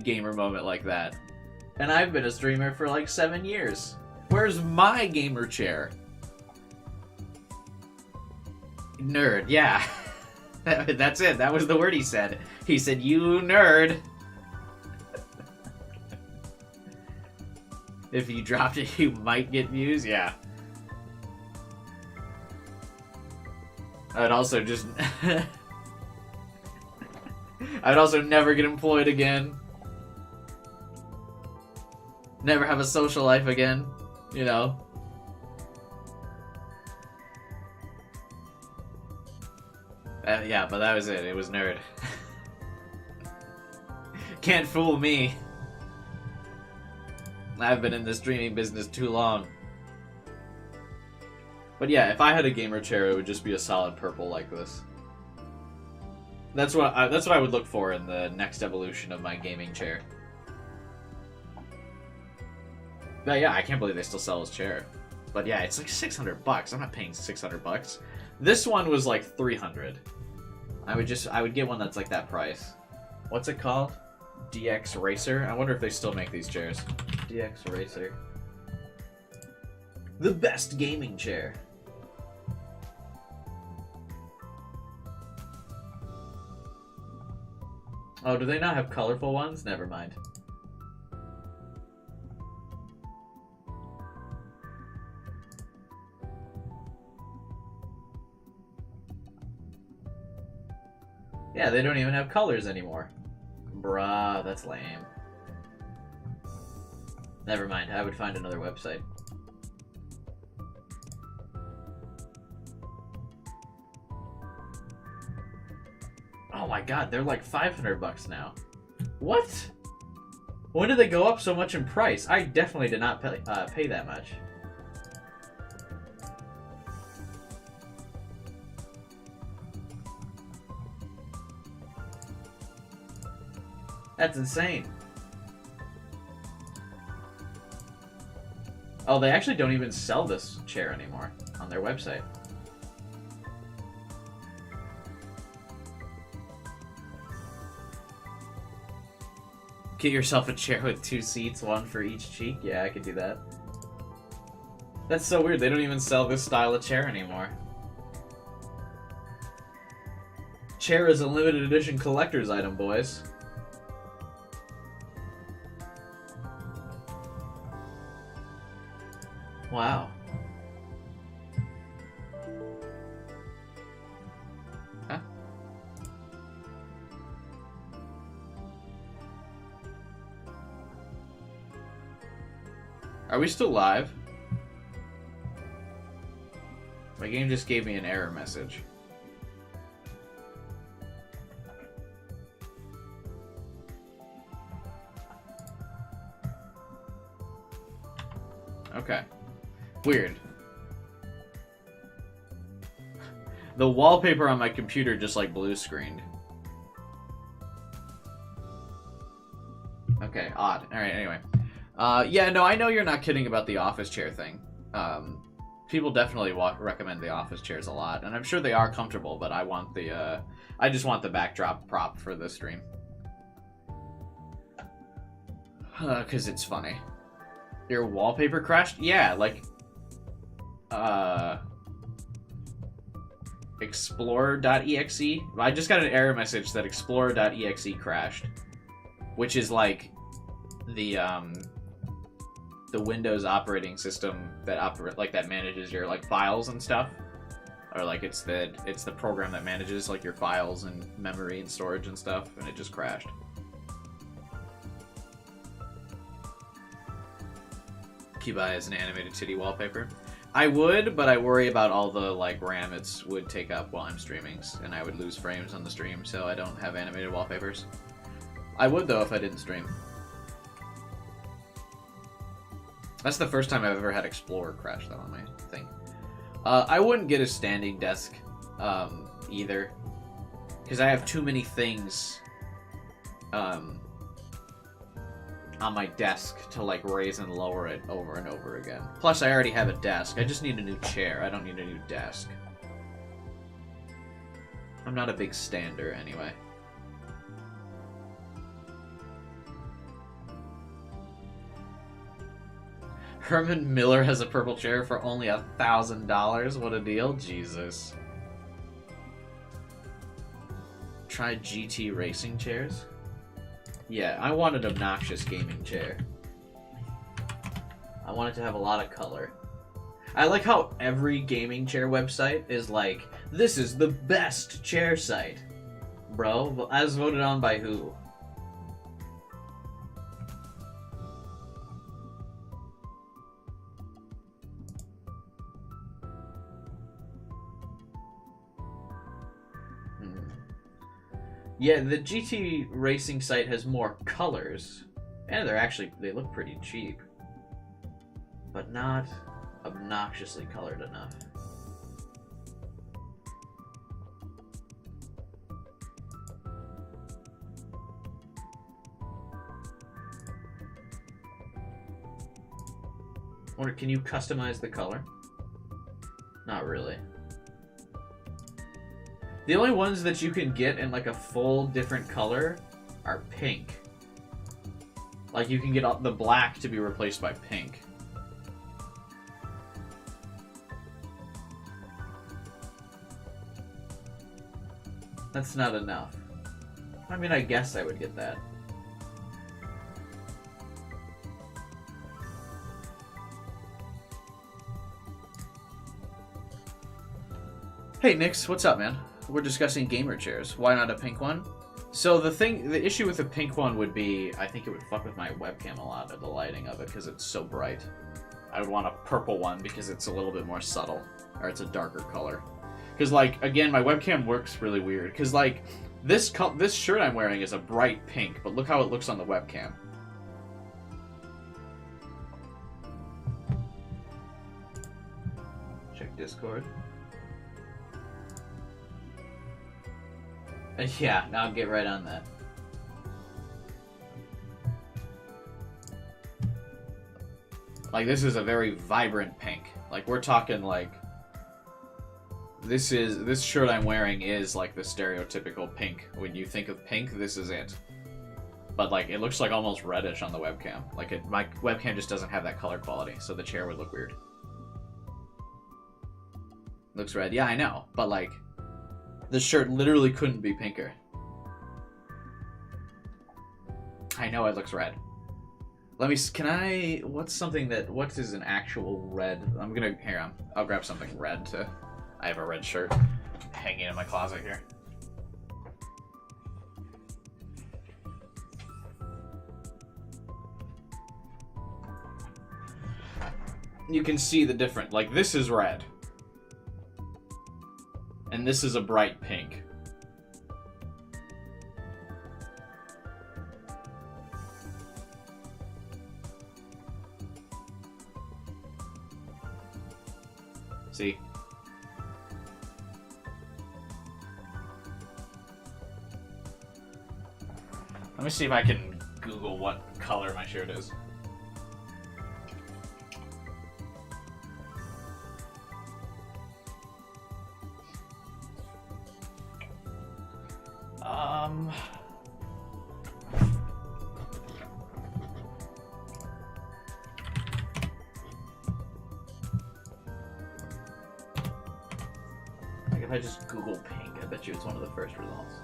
gamer moment like that. And I've been a streamer for like 7 years. Where's my gamer chair? Nerd, yeah. That's it. That was the word he said. He said, "You nerd." If you dropped it, you might get views. Yeah. I'd also just... I'd also never get employed again. Never have a social life again, you know. Yeah, but that was it. It was nerd. Can't fool me. I've been in the streaming business too long. But yeah, if I had a gamer chair, it would just be a solid purple like this. That's what I would look for in the next evolution of my gaming chair. But yeah, I can't believe they still sell this chair. But yeah, it's like $600. I'm not paying $600. This one was like $300. I would get one that's like that price. What's it called? DX Racer? I wonder if they still make these chairs. DX Racer. The best gaming chair. Oh, do they not have colorful ones? Never mind. Yeah, they don't even have colors anymore. Bruh, that's lame. Never mind, I would find another website. Oh my god, they're like $500 now. What? When did they go up so much in price? I definitely did not pay that much. That's insane. Oh, they actually don't even sell this chair anymore on their website. Get yourself a chair with 2 seats, one for each cheek. Yeah, I could do that. That's so weird. They don't even sell this style of chair anymore. Chair is a limited edition collector's item, boys. Wow. Huh? Are we still live? My game just gave me an error message. Okay. Weird. The wallpaper on my computer just like blue screened. Okay, odd. Alright, anyway. Yeah, no, I know you're not kidding about the office chair thing. People definitely recommend the office chairs a lot, and I'm sure they are comfortable, but I want the, I just want the backdrop prop for the stream. 'Cause it's funny. Your wallpaper crashed? Yeah, like, Explorer.exe? I just got an error message that Explorer.exe crashed. Which is like the Windows operating system that manages your like files and stuff. Or like it's the program that manages like your files and memory and storage and stuff, and it just crashed. Buy as an animated titty wallpaper. I would, but I worry about all the like RAM it would take up while I'm streaming, and I would lose frames on the stream, so I don't have animated wallpapers. I would though if I didn't stream. That's the first time I've ever had Explorer crash though on my thing. I wouldn't get a standing desk either, because I have too many things on my desk to like raise and lower it over and over again. Plus I already have a desk. I just need a new chair. I don't need a new desk. I'm not a big stander anyway. Herman Miller has a purple chair for only $1,000. What a deal. Jesus. Try GT racing chairs? Yeah, I want an obnoxious gaming chair. I want it to have a lot of color. I like how every gaming chair website is like, this is the best chair site. Bro, as voted on by who? Yeah, the GT racing site has more colors, and they look pretty cheap, but not obnoxiously colored enough. Or can you customize the color? Not really. The only ones that you can get in like a full different color are pink. Like you can get the black to be replaced by pink. That's not enough. I mean, I guess I would get that. Hey Nix, what's up, man? We're discussing gamer chairs. Why not a pink one? So the issue with the pink one would be, I think it would fuck with my webcam a lot, of the lighting of it, because it's so bright. I would want a purple one because it's a little bit more subtle, or it's a darker color. Because, like, again, my webcam works really weird. Because, like, this shirt I'm wearing is a bright pink, but look how it looks on the webcam. Check Discord. Yeah, I'll get right on that. Like, this is a very vibrant pink. Like, we're talking, like... This shirt I'm wearing is, like, the stereotypical pink. When you think of pink, this is it. But, like, it looks like almost reddish on the webcam. Like, my webcam just doesn't have that color quality, so the chair would look weird. Looks red. Yeah, I know. But, like... This shirt literally couldn't be pinker. I know it looks red. Let me, what is an actual red? I'll grab something red I have a red shirt hanging in my closet here. You can see the difference, like this is red. And this is a bright pink. See? Let me see if I can Google what color my shirt is. Like if I just Google pink, I bet you it's one of the first results.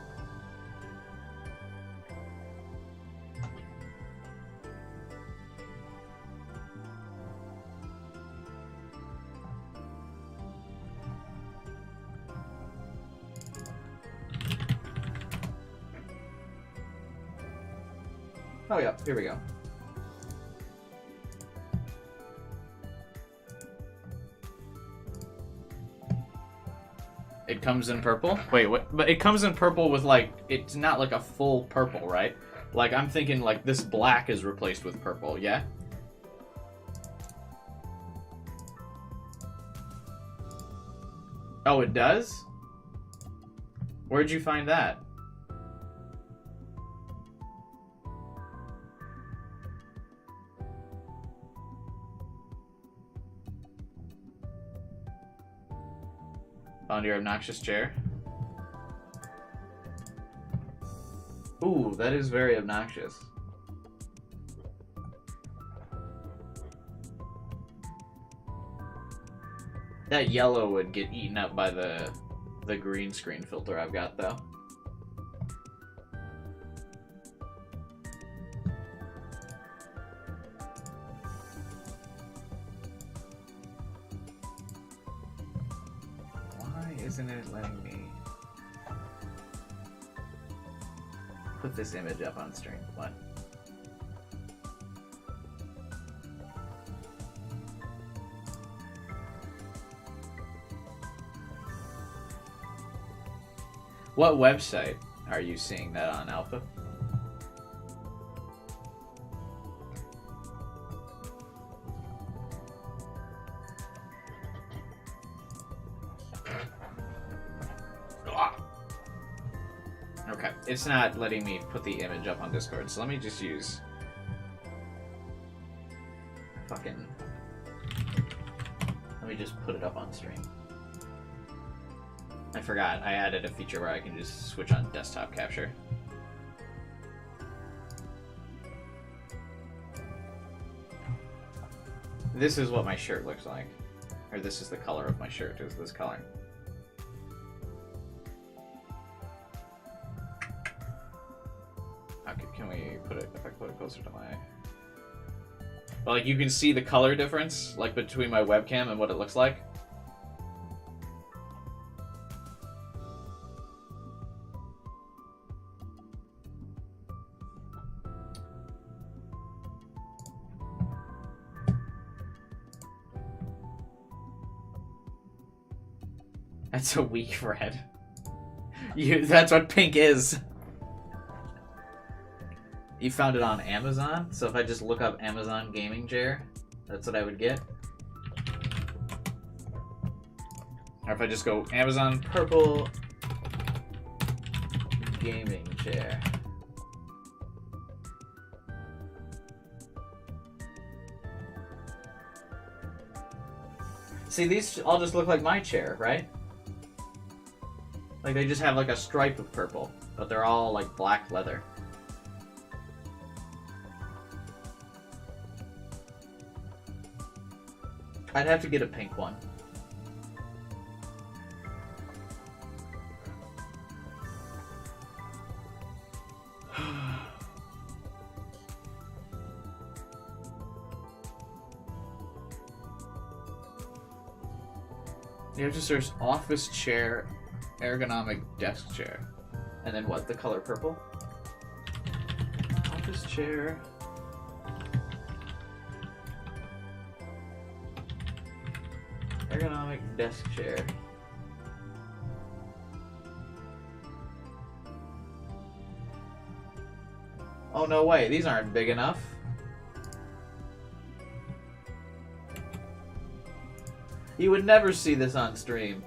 Oh yeah, here we go. It comes in purple? Wait, what? But it comes in purple with like, it's not like a full purple, right? Like I'm thinking like this black is replaced with purple, yeah? Oh, it does? Where'd you find that? Found your obnoxious chair. Ooh, that is very obnoxious. That yellow would get eaten up by the green screen filter I've got, though. Isn't it letting me put this image up on stream? What? What website? Are you seeing that on alpha? Okay, it's not letting me put the image up on Discord, so let me just use fucking... Let me just put it up on stream. I forgot, I added a feature where I can just switch on desktop capture. This is what my shirt looks like. Or this is the color of my shirt, is this color. Okay, can we put it, if I put it closer to my... Well, like, you can see the color difference, like, between my webcam and what it looks like. That's a weak red. That's what pink is. You found it on Amazon, so if I just look up Amazon gaming chair, that's what I would get. Or if I just go Amazon purple gaming chair. See, these all just look like my chair, right? Like, they just have like a stripe of purple, but they're all like black leather. I'd have to get a pink one. You have to search office chair, ergonomic desk chair. And then what? The color purple? Office chair. Ergonomic desk chair. Oh, no way. These aren't big enough. You would never see this on stream.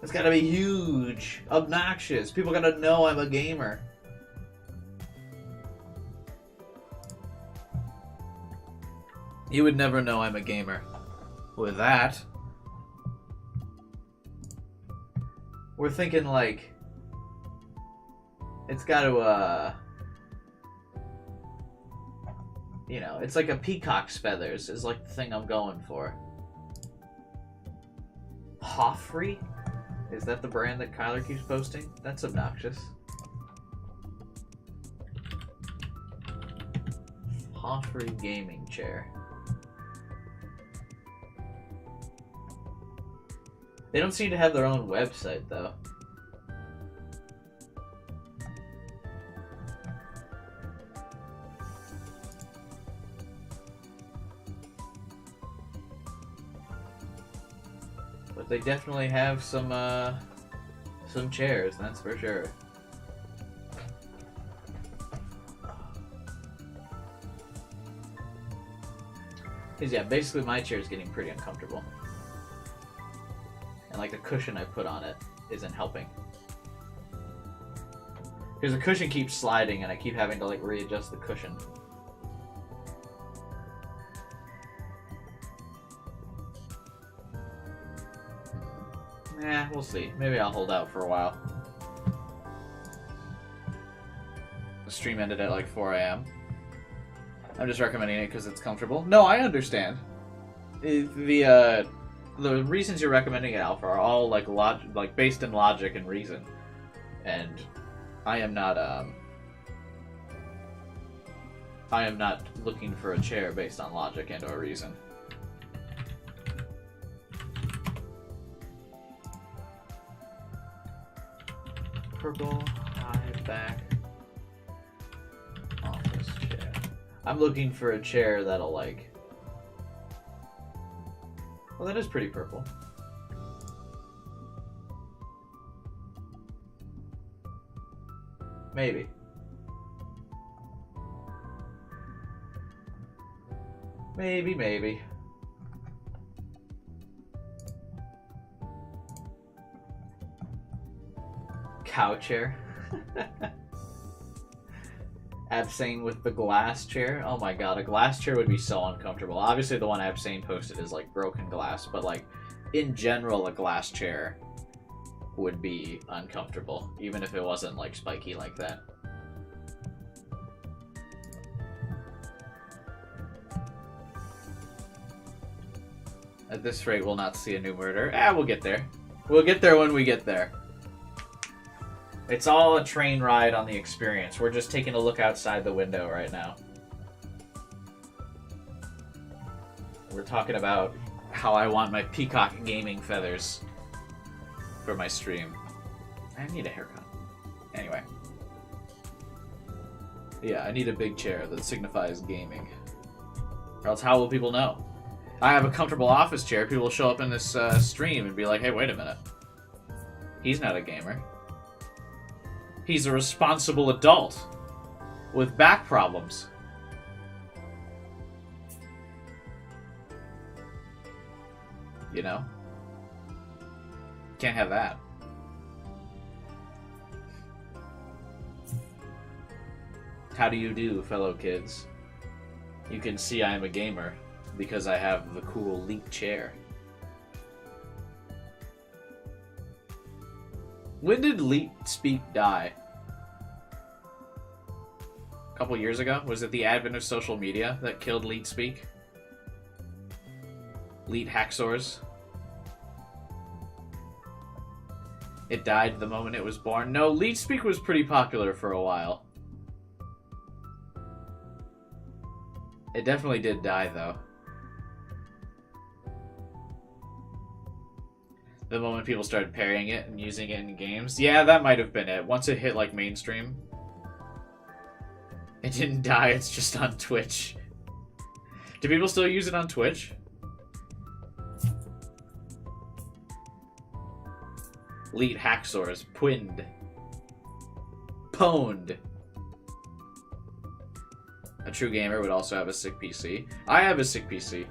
It's gotta be huge, obnoxious. People gotta know I'm a gamer. You would never know I'm a gamer with that. We're thinking like, it's got to, you know, it's like a peacock's feathers is like the thing I'm going for. Hoffrey? Is that the brand that Kyler keeps posting? That's obnoxious. Hoffrey gaming chair. They don't seem to have their own website, though. But they definitely have some chairs, that's for sure. Because, yeah, basically my chair is getting pretty uncomfortable. And, like, the cushion I put on it isn't helping. Because the cushion keeps sliding and I keep having to, like, readjust the cushion. We'll see. Maybe I'll hold out for a while. The stream ended at, like, 4 a.m. I'm just recommending it because it's comfortable. No, I understand. The reasons you're recommending it, Alpha, are all like based in logic and reason, and I am not looking for a chair based on logic and or reason. Purple high back office chair. I'm looking for a chair that'll like Well, that is pretty purple. Maybe. Maybe. Cow chair. Abstain with the glass chair. Oh my god, a glass chair would be so uncomfortable. Obviously the one Abstain posted is like broken glass, but like in general a glass chair would be uncomfortable, even if it wasn't like spiky like that. At this rate, we'll not see a new murder. We'll get there. We'll get there when we get there. It's all a train ride on the experience. We're just taking a look outside the window right now. We're talking about how I want my peacock gaming feathers for my stream. I need a haircut. Anyway. Yeah, I need a big chair that signifies gaming. Or else how will people know? I have a comfortable office chair. People will show up in this stream and be like, hey, wait a minute. He's not a gamer. He's a responsible adult with back problems. You know? Can't have that. How do you do, fellow kids? You can see I am a gamer because I have the cool Leap chair. When did Leap Speak die? A couple years ago? Was it the advent of social media that killed Leap Speak? Leap Hacksaws? It died the moment it was born. No, Leap Speak was pretty popular for a while. It definitely did die, though. The moment people started parrying it and using it in games. Yeah, that might have been it. Once it hit, like, mainstream. It didn't die, it's just on Twitch. Do people still use it on Twitch? Lead Hacksaws. Pwind. Pwned. A true gamer would also have a sick PC. I have a sick PC.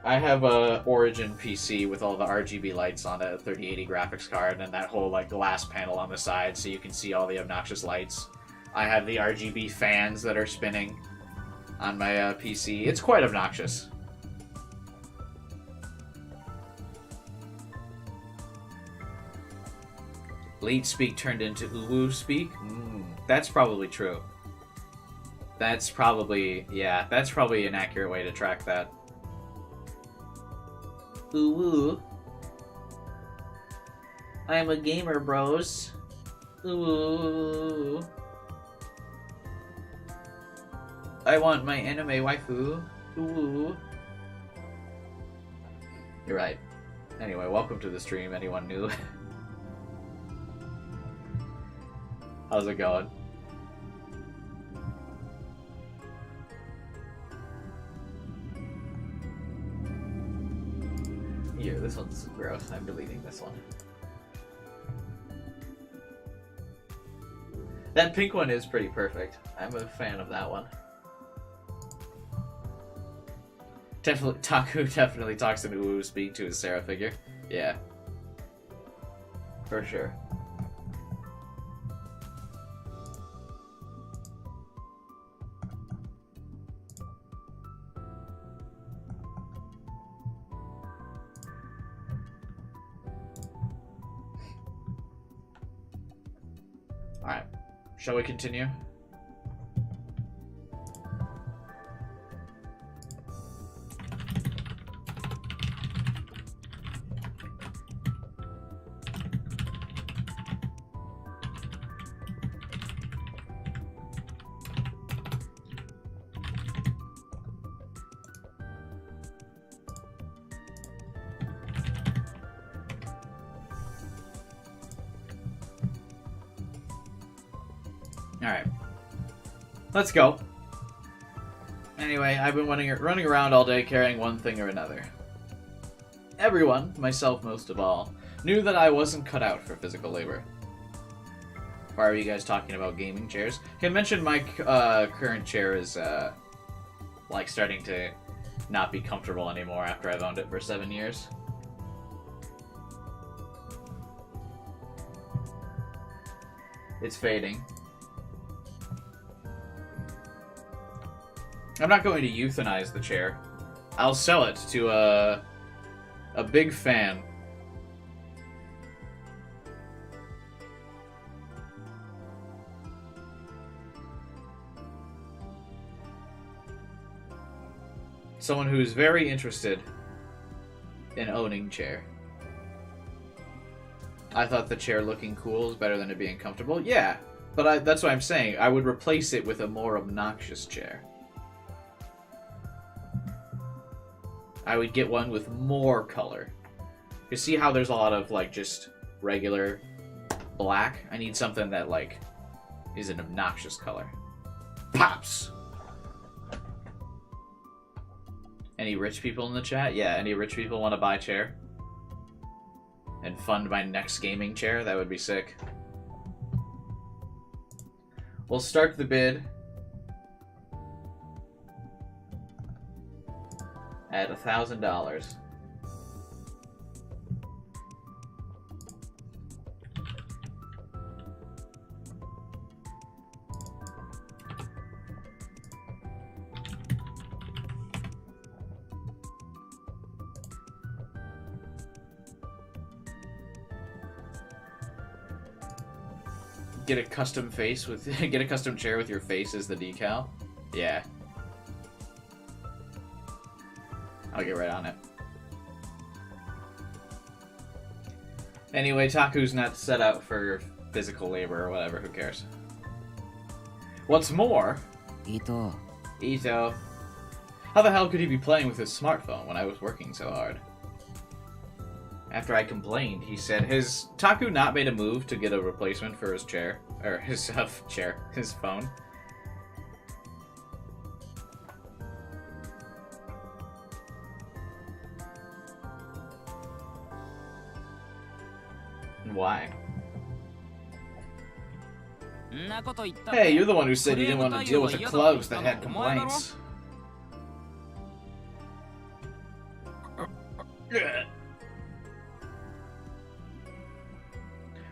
I have a Origin PC with all the RGB lights on it, a 3080 graphics card, and that whole like glass panel on the side so you can see all the obnoxious lights. I have the RGB fans that are spinning on my PC. It's quite obnoxious. Lead Speak turned into Uwu Speak? That's probably true. That's probably, yeah, that's probably an accurate way to track that. Ooh. I'm a gamer, bros. Ooh. I want my anime waifu. Ooh. You're right. Anyway, welcome to the stream, anyone new. How's it going? Here, this one's gross. I'm deleting this one. That pink one is pretty perfect. I'm a fan of that one. Definitely, Taku definitely talks in Uwu Speak to his Sarah figure. Yeah. For sure. Alright. Shall we continue? Alright. Let's go. Anyway, I've been running around all day carrying one thing or another. Everyone, myself most of all, knew that I wasn't cut out for physical labor. Why are you guys talking about gaming chairs? I mentioned my current chair is like starting to not be comfortable anymore after I've owned it for 7 years. It's fading. I'm not going to euthanize the chair. I'll sell it to a big fan. Someone who's very interested in owning chair. I thought the chair looking cool is better than it being comfortable. Yeah, but that's what I'm saying. I would replace it with a more obnoxious chair. I would get one with more color. You see how there's a lot of, like, just regular black? I need something that, like, is an obnoxious color. Pops! Any rich people in the chat? Yeah, any rich people want to buy a chair? And fund my next gaming chair? That would be sick. We'll start the bid at $1,000. Get a custom face with get a custom chair with your face as the decal. Yeah. I'll get right on it. Anyway, Taku's not set out for physical labor or whatever, who cares? What's more, Ito. How the hell could he be playing with his smartphone when I was working so hard? After I complained, he said, has Taku not made a move to get a replacement for his chair? Or his his phone? Why? Hey, you're the one who said you didn't want to deal with the clubs that had complaints.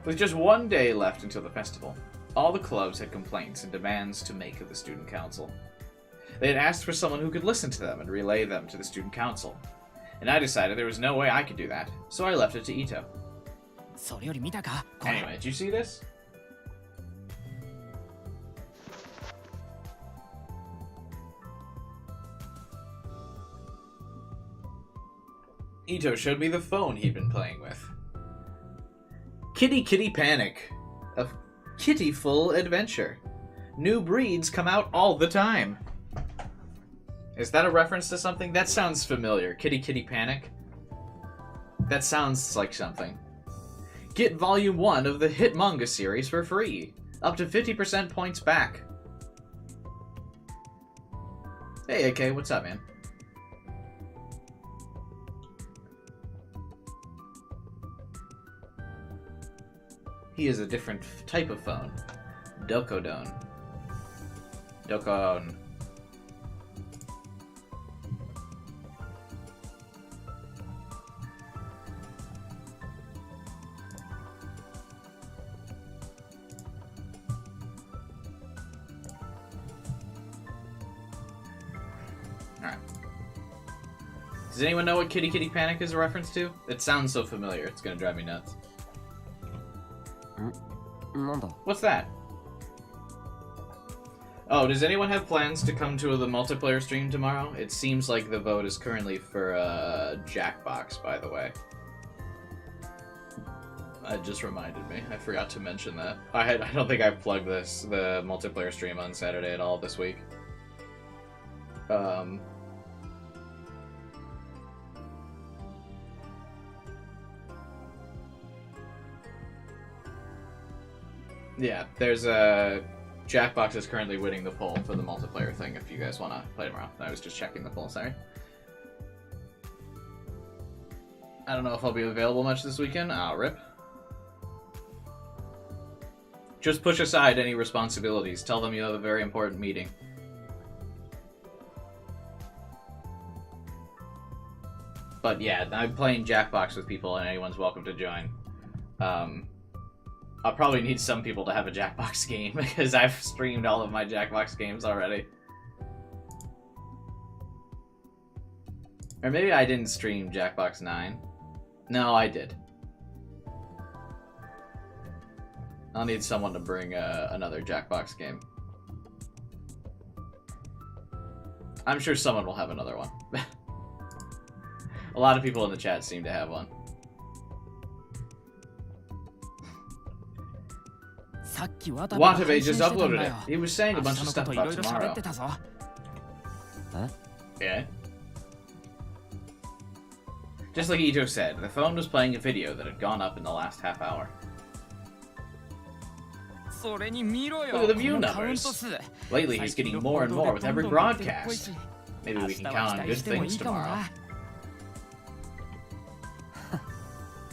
With just one day left until the festival, all the clubs had complaints and demands to make of the student council. They had asked for someone who could listen to them and relay them to the student council. And I decided there was no way I could do that, so I left it to Ito. Anyway, did you see this? Ito showed me the phone he'd been playing with. Kitty Kitty Panic. A kitty-full adventure. New breeds come out all the time. Is that a reference to something? That sounds familiar. Kitty Kitty Panic? That sounds like something. Get Volume 1 of the hit manga series for free. Up to 50% points back. Hey, AK, what's up, man? He is a different type of phone. Dokodon. Dokon. Alright. Does anyone know what Kitty Kitty Panic is a reference to? It sounds so familiar, it's gonna drive me nuts. What's that? Oh, does anyone have plans to come to the multiplayer stream tomorrow? It seems like the vote is currently for Jackbox, by the way. It just reminded me. I forgot to mention that. I don't think I've plugged the multiplayer stream on Saturday at all this week. Yeah, there's a... Jackbox is currently winning the poll for the multiplayer thing if you guys want to play tomorrow. I was just checking the poll, sorry. I don't know if I'll be available much this weekend. Ah, rip. Just push aside any responsibilities. Tell them you have a very important meeting. But yeah, I'm playing Jackbox with people, and anyone's welcome to join. I'll probably need some people to have a Jackbox game, because I've streamed all of my Jackbox games already. Or maybe I didn't stream Jackbox 9. No, I did. I'll need someone to bring another Jackbox game. I'm sure someone will have another one. A lot of people in the chat seem to have one. Watabe just uploaded it. He was saying a bunch of stuff about tomorrow. Huh? Yeah. Just like Ito said, the phone was playing a video that had gone up in the last half hour. Look at the view numbers. Lately, he's getting more and more with every broadcast. Maybe we can count on good things tomorrow.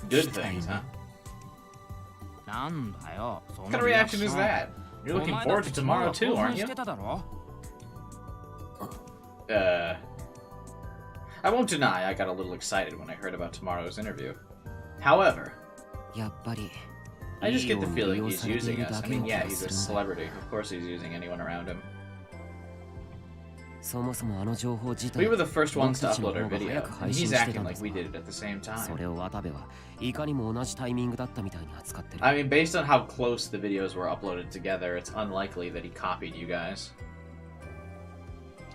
Good things, huh? What kind of reaction is that? You're looking forward to tomorrow too, aren't you? I won't deny I got a little excited when I heard about tomorrow's interview. However, I just get the feeling he's using us. I mean, yeah, he's a celebrity. Of course he's using anyone around him. We were the first ones to upload our video, and he's acting like we did it at the same time. I mean, based on how close the videos were uploaded together, it's unlikely that he copied you guys.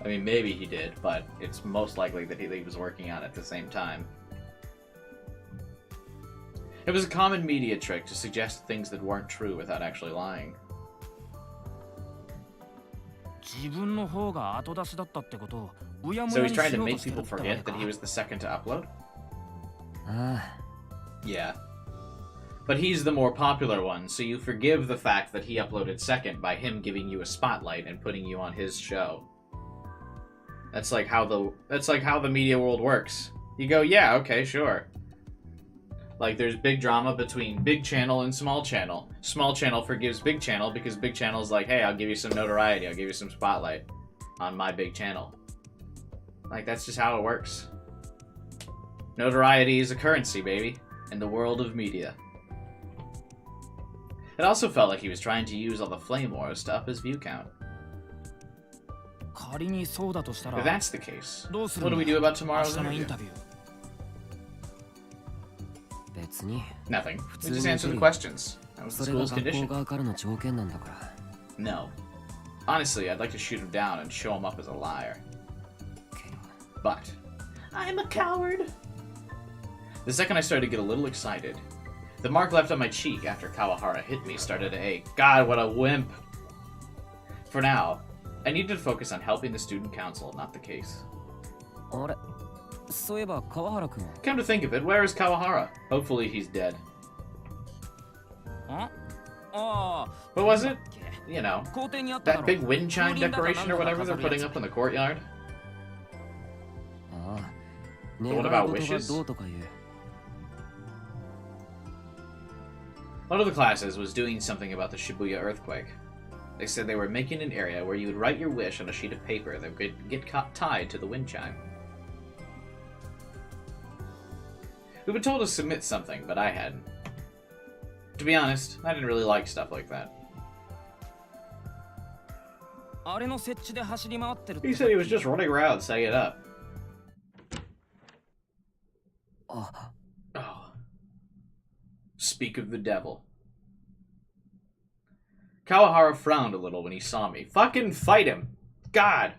I mean, maybe he did, but it's most likely that he was working on it at the same time. It was a common media trick to suggest things that weren't true without actually lying. So he's trying to make people forget that he was the second to upload? Yeah. But he's the more popular one, so you forgive the fact that he uploaded second by him giving you a spotlight and putting you on his show. That's like how the media world works. You go, yeah, okay, sure. Like, there's big drama between big channel and small channel. Small channel forgives big channel because big channel's like, hey, I'll give you some notoriety, I'll give you some spotlight on my big channel. Like, that's just how it works. Notoriety is a currency, baby, in the world of media. It also felt like he was trying to use all the flame wars to up his view count. If that's the case, what do we do about tomorrow's interview? Nothing. We just answer the questions. That was the school's condition. No. Honestly, I'd like to shoot him down and show him up as a liar. But I'm a coward. The second I started to get a little excited, the mark left on my cheek after Kawahara hit me started to ache. God, what a wimp. For now, I needed to focus on helping the student council, not the case. Come to think of it, where is Kawahara? Hopefully he's dead. What was it? You know, that big wind chime decoration or whatever they're putting up in the courtyard? But what about wishes? One of the classes was doing something about the Shibuya earthquake. They said they were making an area where you would write your wish on a sheet of paper that would get tied to the wind chime. We've been told to submit something, but I hadn't. To be honest, I didn't really like stuff like that. He said he was just running around setting it up. Oh. Speak of the devil. Kawahara frowned a little when he saw me. Fucking fight him! God!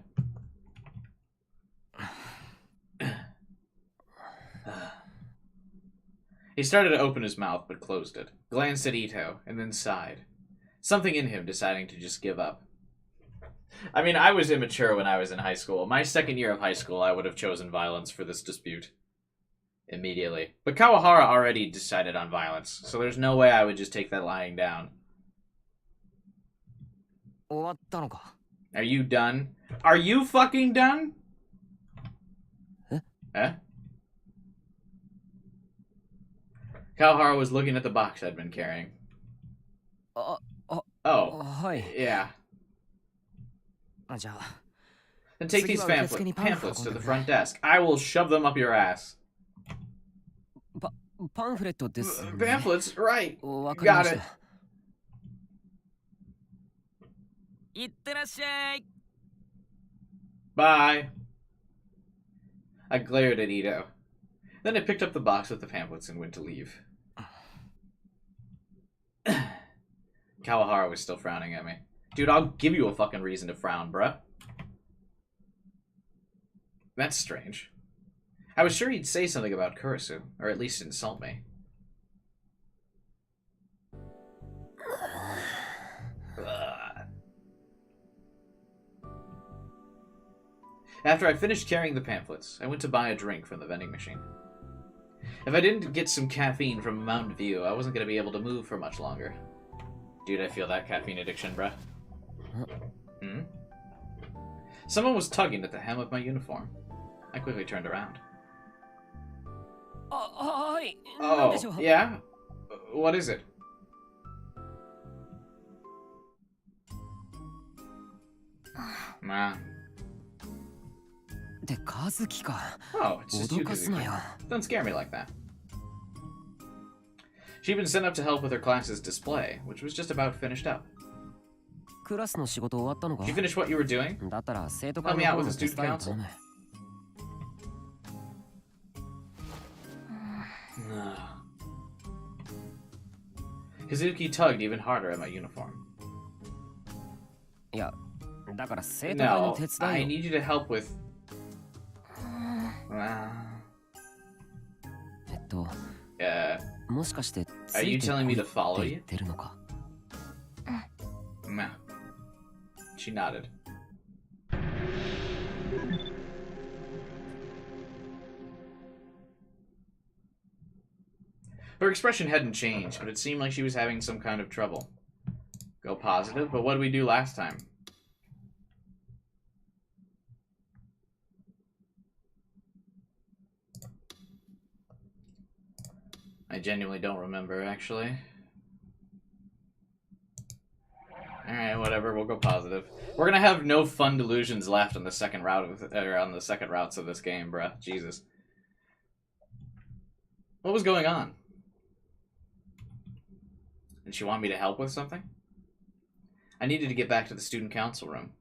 He started to open his mouth, but closed it. Glanced at Ito, and then sighed. Something in him deciding to just give up. I mean, I was immature when I was in high school. My second year of high school, I would have chosen violence for this dispute. Immediately. But Kawahara already decided on violence, so there's no way I would just take that lying down. Are you done? Are you fucking done? Huh? Kawahara was looking at the box I'd been carrying. Oh, Hi. yeah. Then take these pamphlets to the front desk. I will shove them up your ass. Pamphlets, right. Got it. Bye. I glared at Ito. Then I picked up the box with the pamphlets and went to leave. Kawahara was still frowning at me. Dude, I'll give you a fucking reason to frown, bruh. That's strange. I was sure he'd say something about Kurisu, or at least insult me. After I finished carrying the pamphlets, I went to buy a drink from the vending machine. If I didn't get some caffeine from Mountain View, I wasn't going to be able to move for much longer. Dude, I feel that caffeine addiction, bruh. Hmm? Someone was tugging at the hem of my uniform. I quickly turned around. Oh, yeah? What is it? Nah. Oh, it's just you, Kazuki. Don't scare me like that. She'd been sent up to help with her class's display, which was just about finished up. Did you finish what you were doing? Help me out with the student council. Kazuki tugged even harder at my uniform. No, I need you to help with... Are you telling me to follow you? Nah. She nodded. Her expression hadn't changed, but it seemed like she was having some kind of trouble. Go positive, but what did we do last time? I genuinely don't remember, actually. Alright, whatever, we'll go positive. We're gonna have no fun delusions left on the second route on the second routes of this game, bruh. Jesus. What was going on? Did she want me to help with something? I needed to get back to the student council room.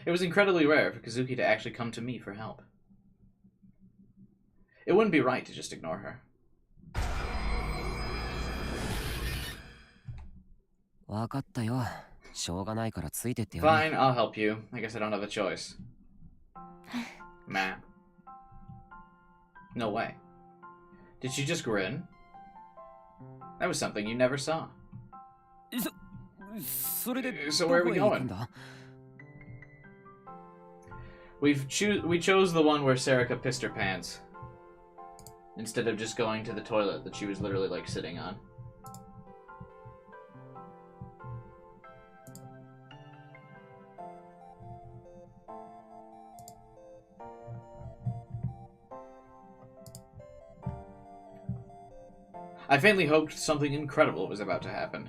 It was incredibly rare for Kazuki to actually come to me for help. It wouldn't be right to just ignore her. Fine, I'll help you. I guess I don't have a choice. No way. Did she just grin? That was something you never saw. So where are we going? We chose the one where Sarika pissed her pants. Instead of just going to the toilet that she was literally, like, sitting on. I faintly hoped something incredible was about to happen.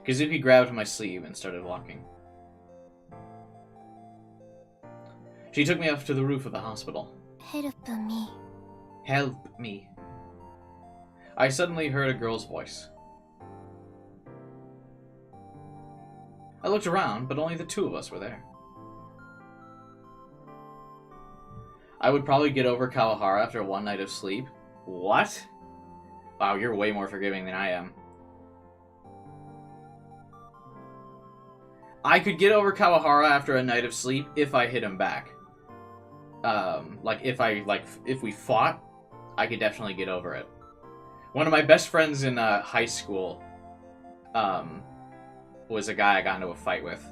Kazuki grabbed my sleeve and started walking. She took me up to the roof of the hospital. Help me. Help me. I suddenly heard a girl's voice. I looked around, but only the two of us were there. I would probably get over Kawahara after one night of sleep. What? Wow, you're way more forgiving than I am. I could get over Kawahara after a night of sleep if I hit him back. If we fought, I could definitely get over it. One of my best friends in high school was a guy I got into a fight with.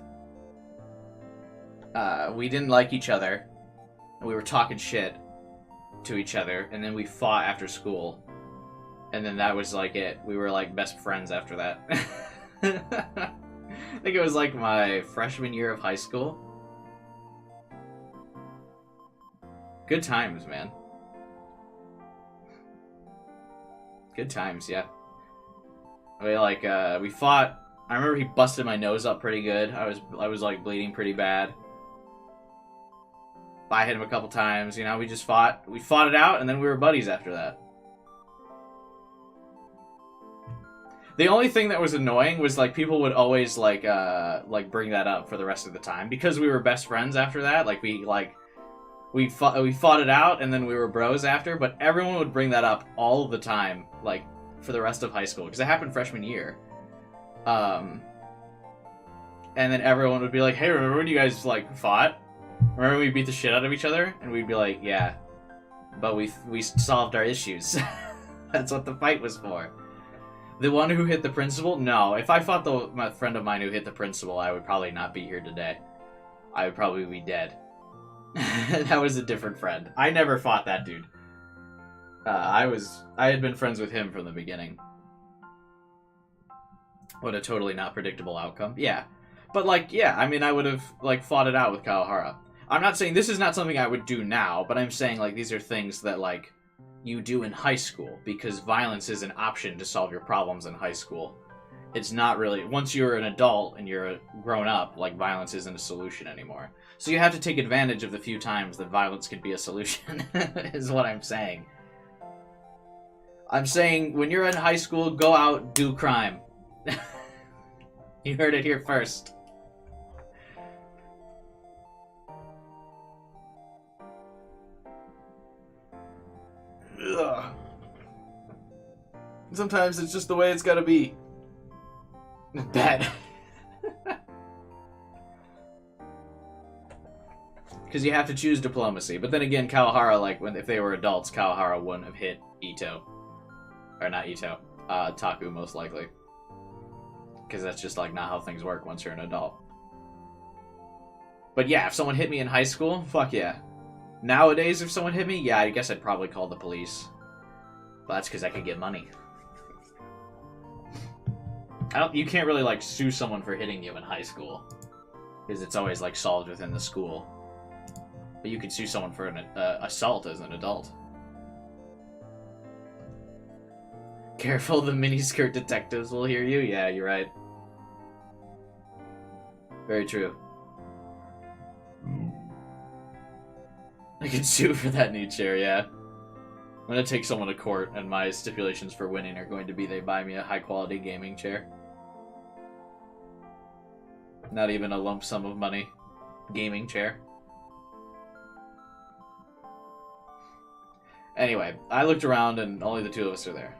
We didn't like each other, and we were talking shit to each other, and then we fought after school, and then that was like it. We were like best friends after that. I think it was like my freshman year of high school. Good times, man. Good times, yeah. We fought. I remember he busted my nose up pretty good. I was like bleeding pretty bad. I hit him a couple times, you know, we just fought. We fought it out, and then we were buddies after that. The only thing that was annoying was, like, people would always, like bring that up for the rest of the time. Because we were best friends after that, like, we fought it out, and then we were bros after, but everyone would bring that up all the time, like, for the rest of high school, because it happened freshman year. And then everyone would be like, hey, remember when you guys, like, fought? Remember we beat the shit out of each other? And we'd be like, yeah, but we solved our issues. That's what the fight was for. The one who hit the principal? No. If I fought my friend of mine who hit the principal, I would probably not be here today. I would probably be dead. That was a different friend. I never fought that dude. I had been friends with him from the beginning. What a totally not predictable outcome. Yeah. But, like, yeah, I mean, I would have, like, fought it out with Kawahara. I'm not saying this is not something I would do now, but I'm saying, like, these are things that, like, you do in high school, because violence is an option to solve your problems in high school. It's not really... Once you're an adult and you're grown up, like, violence isn't a solution anymore. So you have to take advantage of the few times that violence can be a solution, is what I'm saying. I'm saying, when you're in high school, go out, do crime. You heard it here first. Ugh. Sometimes it's just the way it's gotta be. Bad. Because you have to choose diplomacy. But then again, Kawahara, like, if they were adults, Kawahara wouldn't have hit Ito. Or not Ito. Taku, most likely. Because that's just, like, not how things work once you're an adult. But yeah, if someone hit me in high school, fuck yeah. Nowadays, if someone hit me, yeah, I guess I'd probably call the police. But that's because I could get money. You can't really, like, sue someone for hitting you in high school. Because it's always, like, solved within the school. But you could sue someone for an assault as an adult. Careful, the miniskirt detectives will hear you. Yeah, you're right. Very true. I could sue for that new chair, yeah. I'm gonna take someone to court, and my stipulations for winning are going to be they buy me a high-quality gaming chair. Not even a lump sum of money. Gaming chair. Anyway, I looked around, and only the two of us are there.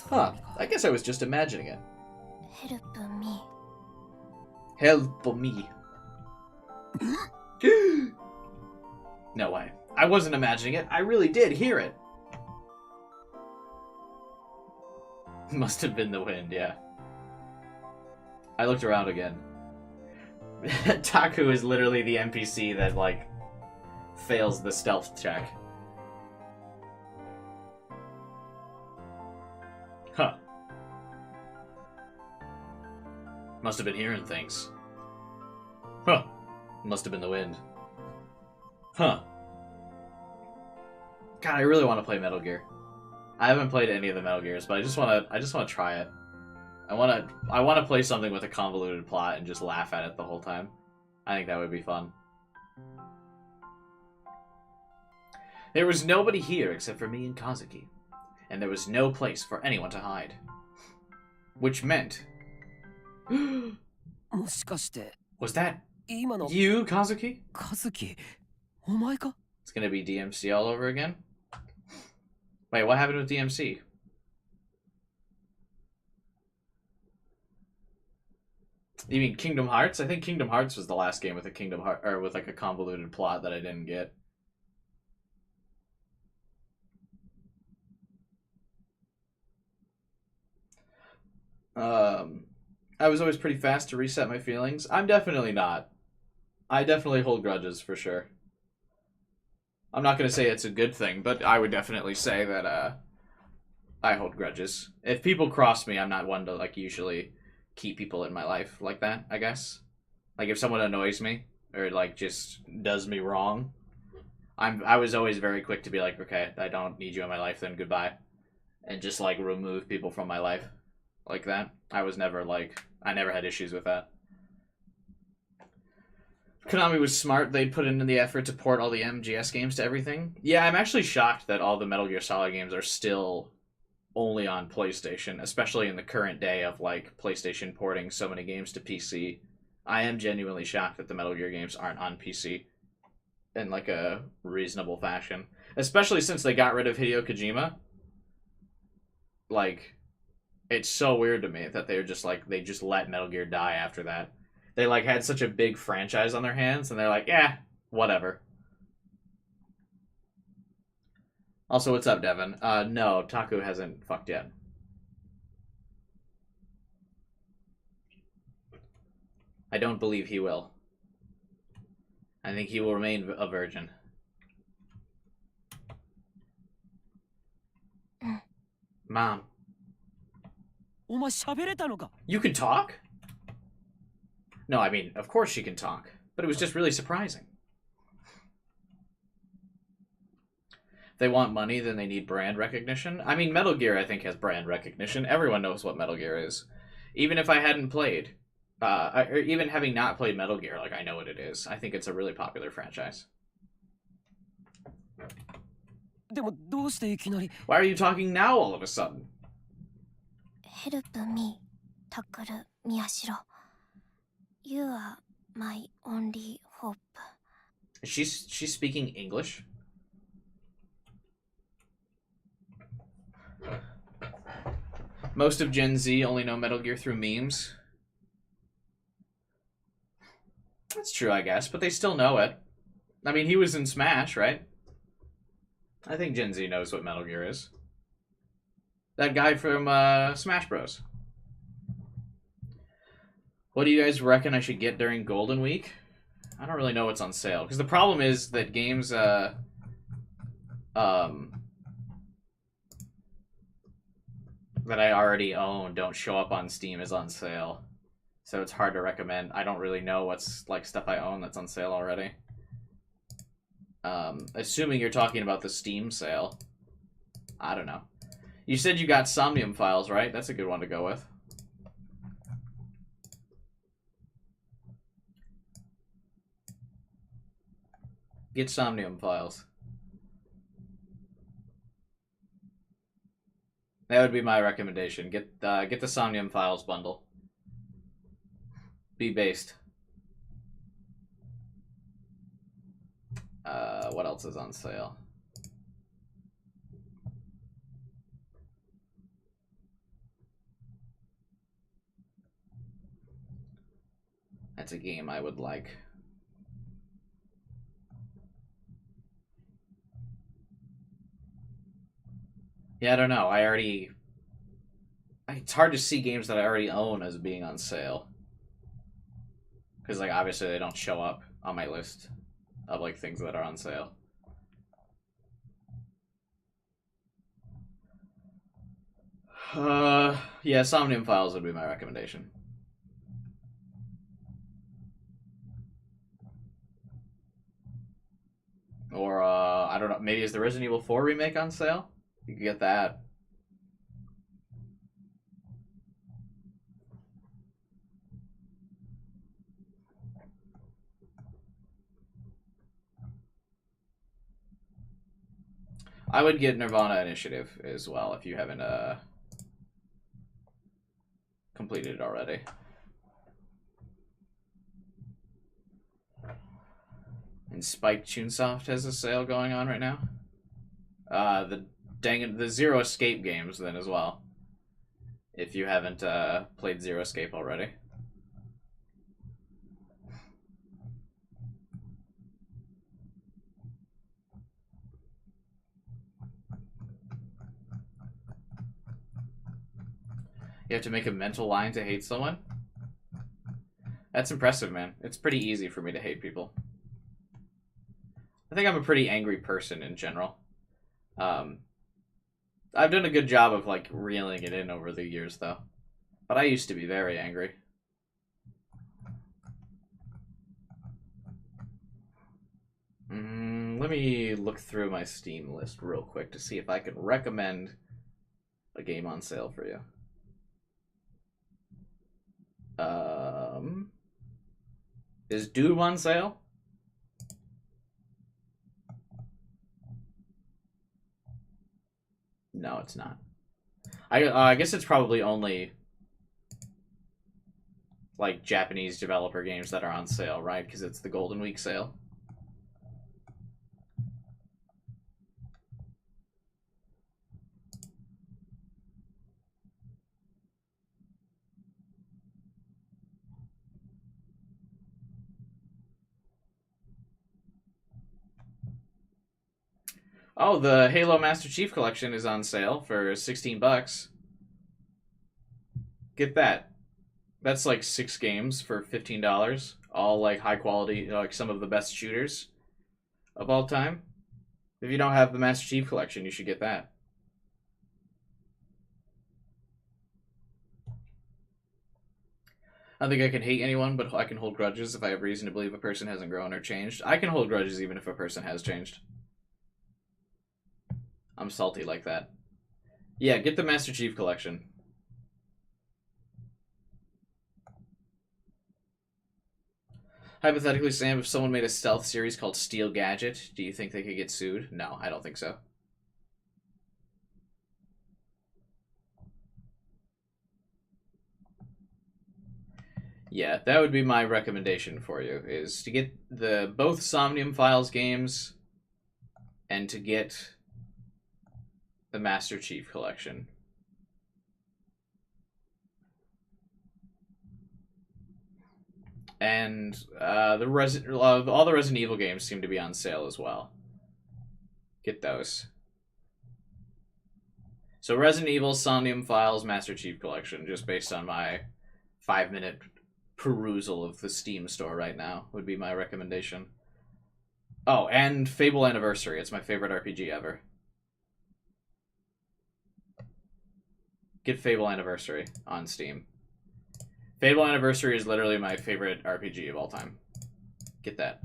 Huh, I guess I was just imagining it. Help me. Help me. No way. I wasn't imagining it. I really did hear it. Must have been the wind, yeah. I looked around again. Taku is literally the NPC that, like, fails the stealth check. Huh. Must have been hearing things. Huh. Must have been the wind. Huh. God, I really want to play Metal Gear. I haven't played any of the Metal Gears, but I just want to try it. I want to play something with a convoluted plot and just laugh at it the whole time. I think that would be fun. There was nobody here except for me and Kazuki, and there was no place for anyone to hide. Which meant... Was that you, Kazuki? Kazuki? お前か? It's gonna be DMC all over again? Wait, what happened with DMC? You mean Kingdom Hearts? I think Kingdom Hearts was the last game with a Kingdom Heart or with like a convoluted plot that I didn't get. I was always pretty fast to reset my feelings. I'm definitely not. I definitely hold grudges for sure. I'm not gonna say it's a good thing, but I would definitely say that I hold grudges. If people cross me, I'm not one to like usually keep people in my life like that, I guess. Like if someone annoys me or like just does me wrong, I was always very quick to be like, okay, I don't need you in my life, then goodbye, and just like remove people from my life like that. I never had issues with that. Konami was smart. They put in the effort to port all the MGS games to everything. Yeah, I'm actually shocked that all the Metal Gear Solid games are still only on PlayStation, especially in the current day of like PlayStation porting so many games to PC. I am genuinely shocked that the Metal Gear games aren't on PC in like a reasonable fashion, especially since they got rid of Hideo Kojima. Like, it's so weird to me that they just let Metal Gear die after that. They like had such a big franchise on their hands, and they're like, yeah, whatever. Also, what's up, Devin? No, Taku hasn't fucked yet. I don't believe he will. I think he will remain a virgin. Mom. You can talk? No, I mean, of course she can talk. But it was just really surprising. If they want money, then they need brand recognition. I mean, Metal Gear, I think, has brand recognition. Everyone knows what Metal Gear is. Even if I hadn't played, or even having not played Metal Gear, like, I know what it is. I think it's a really popular franchise. Why are you talking now all of a sudden? Help me, Takeru Miyashiro. You are my only hope. She's speaking English? Most of Gen Z only know Metal Gear through memes. That's true, I guess, but they still know it. I mean, he was in Smash, right? I think Gen Z knows what Metal Gear is. That guy from Smash Bros. What do you guys reckon I should get during Golden Week? I don't really know what's on sale. Because the problem is that games that I already own don't show up on Steam as on sale. So it's hard to recommend. I don't really know what's like stuff I own that's on sale already. Assuming you're talking about the Steam sale. I don't know. You said you got Somnium Files, right? That's a good one to go with. Get Somnium Files. That would be my recommendation. Get the Somnium Files bundle. Be based. What else is on sale? That's a game I would like. Yeah, I don't know. It's hard to see games that I already own as being on sale. Because, like, obviously they don't show up on my list of, like, things that are on sale. Yeah, Somnium Files would be my recommendation. Or, I don't know, maybe is the Resident Evil 4 remake on sale? You can get that. I would get Nirvana Initiative as well if you haven't completed it already. And Spike Chunsoft has a sale going on right now. The Zero Escape games then as well. If you haven't played Zero Escape already. You have to make a mental line to hate someone? That's impressive, man. It's pretty easy for me to hate people. I think I'm a pretty angry person in general. I've done a good job of, like, reeling it in over the years, though. But I used to be very angry. Let me look through my Steam list real quick to see if I can recommend a game on sale for you. Is Doom on sale? No, it's not. I guess it's probably only like Japanese developer games that are on sale, right? Because it's the Golden Week sale. Oh, the Halo Master Chief Collection is on sale for $16. Get that. That's like 6 games for $15. All like high quality, like some of the best shooters of all time. If you don't have the Master Chief Collection, you should get that. I don't think I can hate anyone, but I can hold grudges if I have reason to believe a person hasn't grown or changed. I can hold grudges even if a person has changed. I'm salty like that. Yeah, get the Master Chief Collection. Hypothetically, Sam, if someone made a stealth series called Steel Gadget, do you think they could get sued? No, I don't think so. Yeah, that would be my recommendation for you, is to get the both Somnium Files games and to get the Master Chief Collection. And all the Resident Evil games seem to be on sale as well. Get those. So Resident Evil, Somnium Files, Master Chief Collection, just based on my 5-minute perusal of the Steam store right now, would be my recommendation. Oh, and Fable Anniversary. It's my favorite RPG ever. Get Fable Anniversary on Steam. Fable Anniversary is literally my favorite RPG of all time. Get that.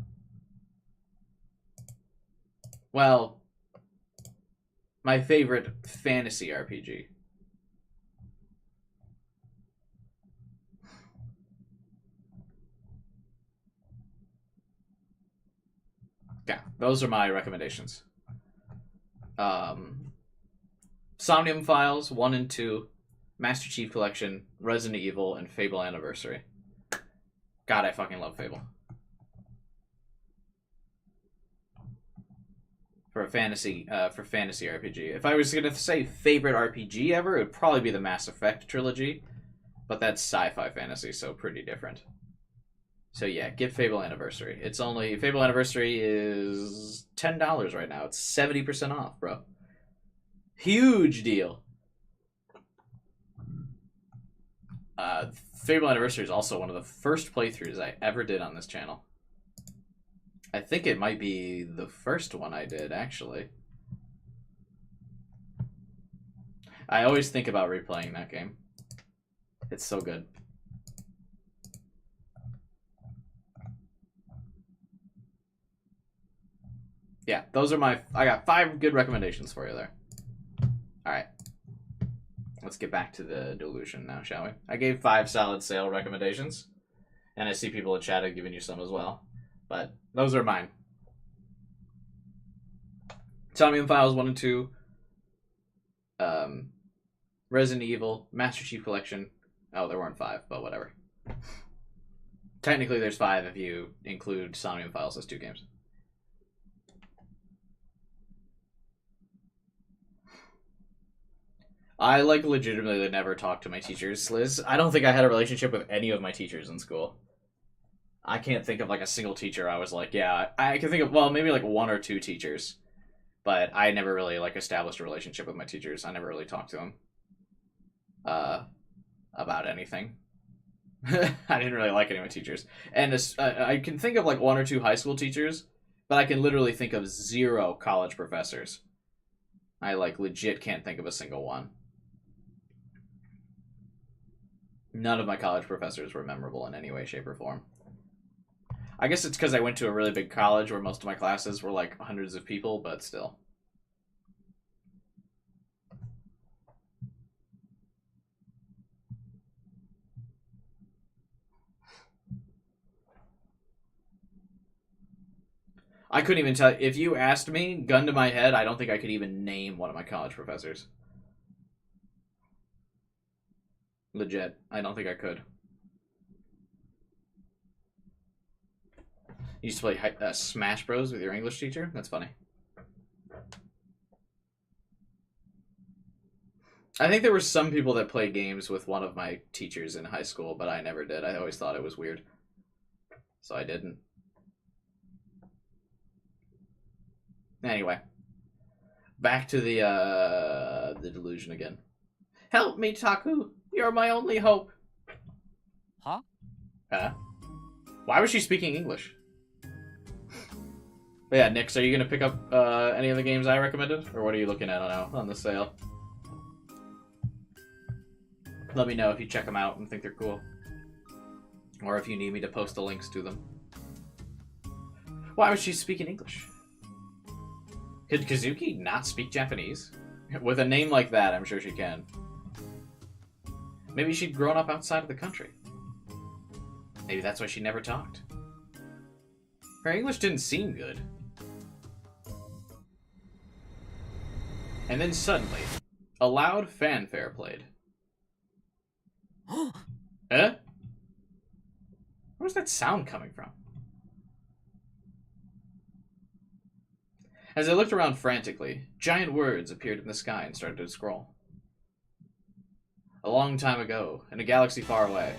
Well, my favorite fantasy RPG. Yeah, those are my recommendations. Somnium Files 1 and 2, Master Chief Collection, Resident Evil, and Fable Anniversary. God, I fucking love Fable. For a fantasy RPG. If I was gonna say favorite RPG ever, it would probably be the Mass Effect trilogy, but that's sci-fi fantasy, so pretty different. So yeah, get Fable Anniversary. It's only Fable Anniversary is $10 right now. It's 70% off, bro. Huge deal. Fable Anniversary is also one of the first playthroughs I ever did on this channel. I think it might be the first one I did, actually. I always think about replaying that game. It's so good. Yeah, those are I got 5 good recommendations for you there. Alright. Let's get back to the delusion now, shall we? I gave 5 solid sale recommendations. And I see people in chat have given you some as well. But those are mine. Somnium Files 1 and 2. Resident Evil. Master Chief Collection. Oh, there weren't 5, but whatever. Technically there's 5 if you include Somnium Files as 2 games. I legitimately never talked to my teachers, Liz. I don't think I had a relationship with any of my teachers in school. I can't think of a single teacher I was like, yeah, I can think of, well, maybe 1 or 2 teachers, but I never really established a relationship with my teachers. I never really talked to them about anything. I didn't really like any of my teachers, and I can think of 1 or 2 high school teachers, but I can literally think of 0 college professors. I legit can't think of a single one. None of my college professors were memorable in any way, shape, or form. I guess it's because I went to a really big college where most of my classes were like hundreds of people, but still. I couldn't even tell. If you asked me, gun to my head, I don't think I could even name one of my college professors. Legit. I don't think I could. You used to play Smash Bros with your English teacher? That's funny. I think there were some people that played games with one of my teachers in high school, but I never did. I always thought it was weird. So I didn't. Anyway. Back to the delusion again. Help me, Taku! You're my only hope! Huh? Huh? Why was she speaking English? But yeah, Nix, are you gonna pick up any of the games I recommended? Or what are you looking at on the sale? Let me know if you check them out and think they're cool. Or if you need me to post the links to them. Why was she speaking English? Could Kazuki not speak Japanese? With a name like that, I'm sure she can. Maybe she'd grown up outside of the country. Maybe that's why she never talked. Her English didn't seem good. And then suddenly, a loud fanfare played. Eh? Where's that sound coming from? As I looked around frantically, giant words appeared in the sky and started to scroll. A long time ago, in a galaxy far away.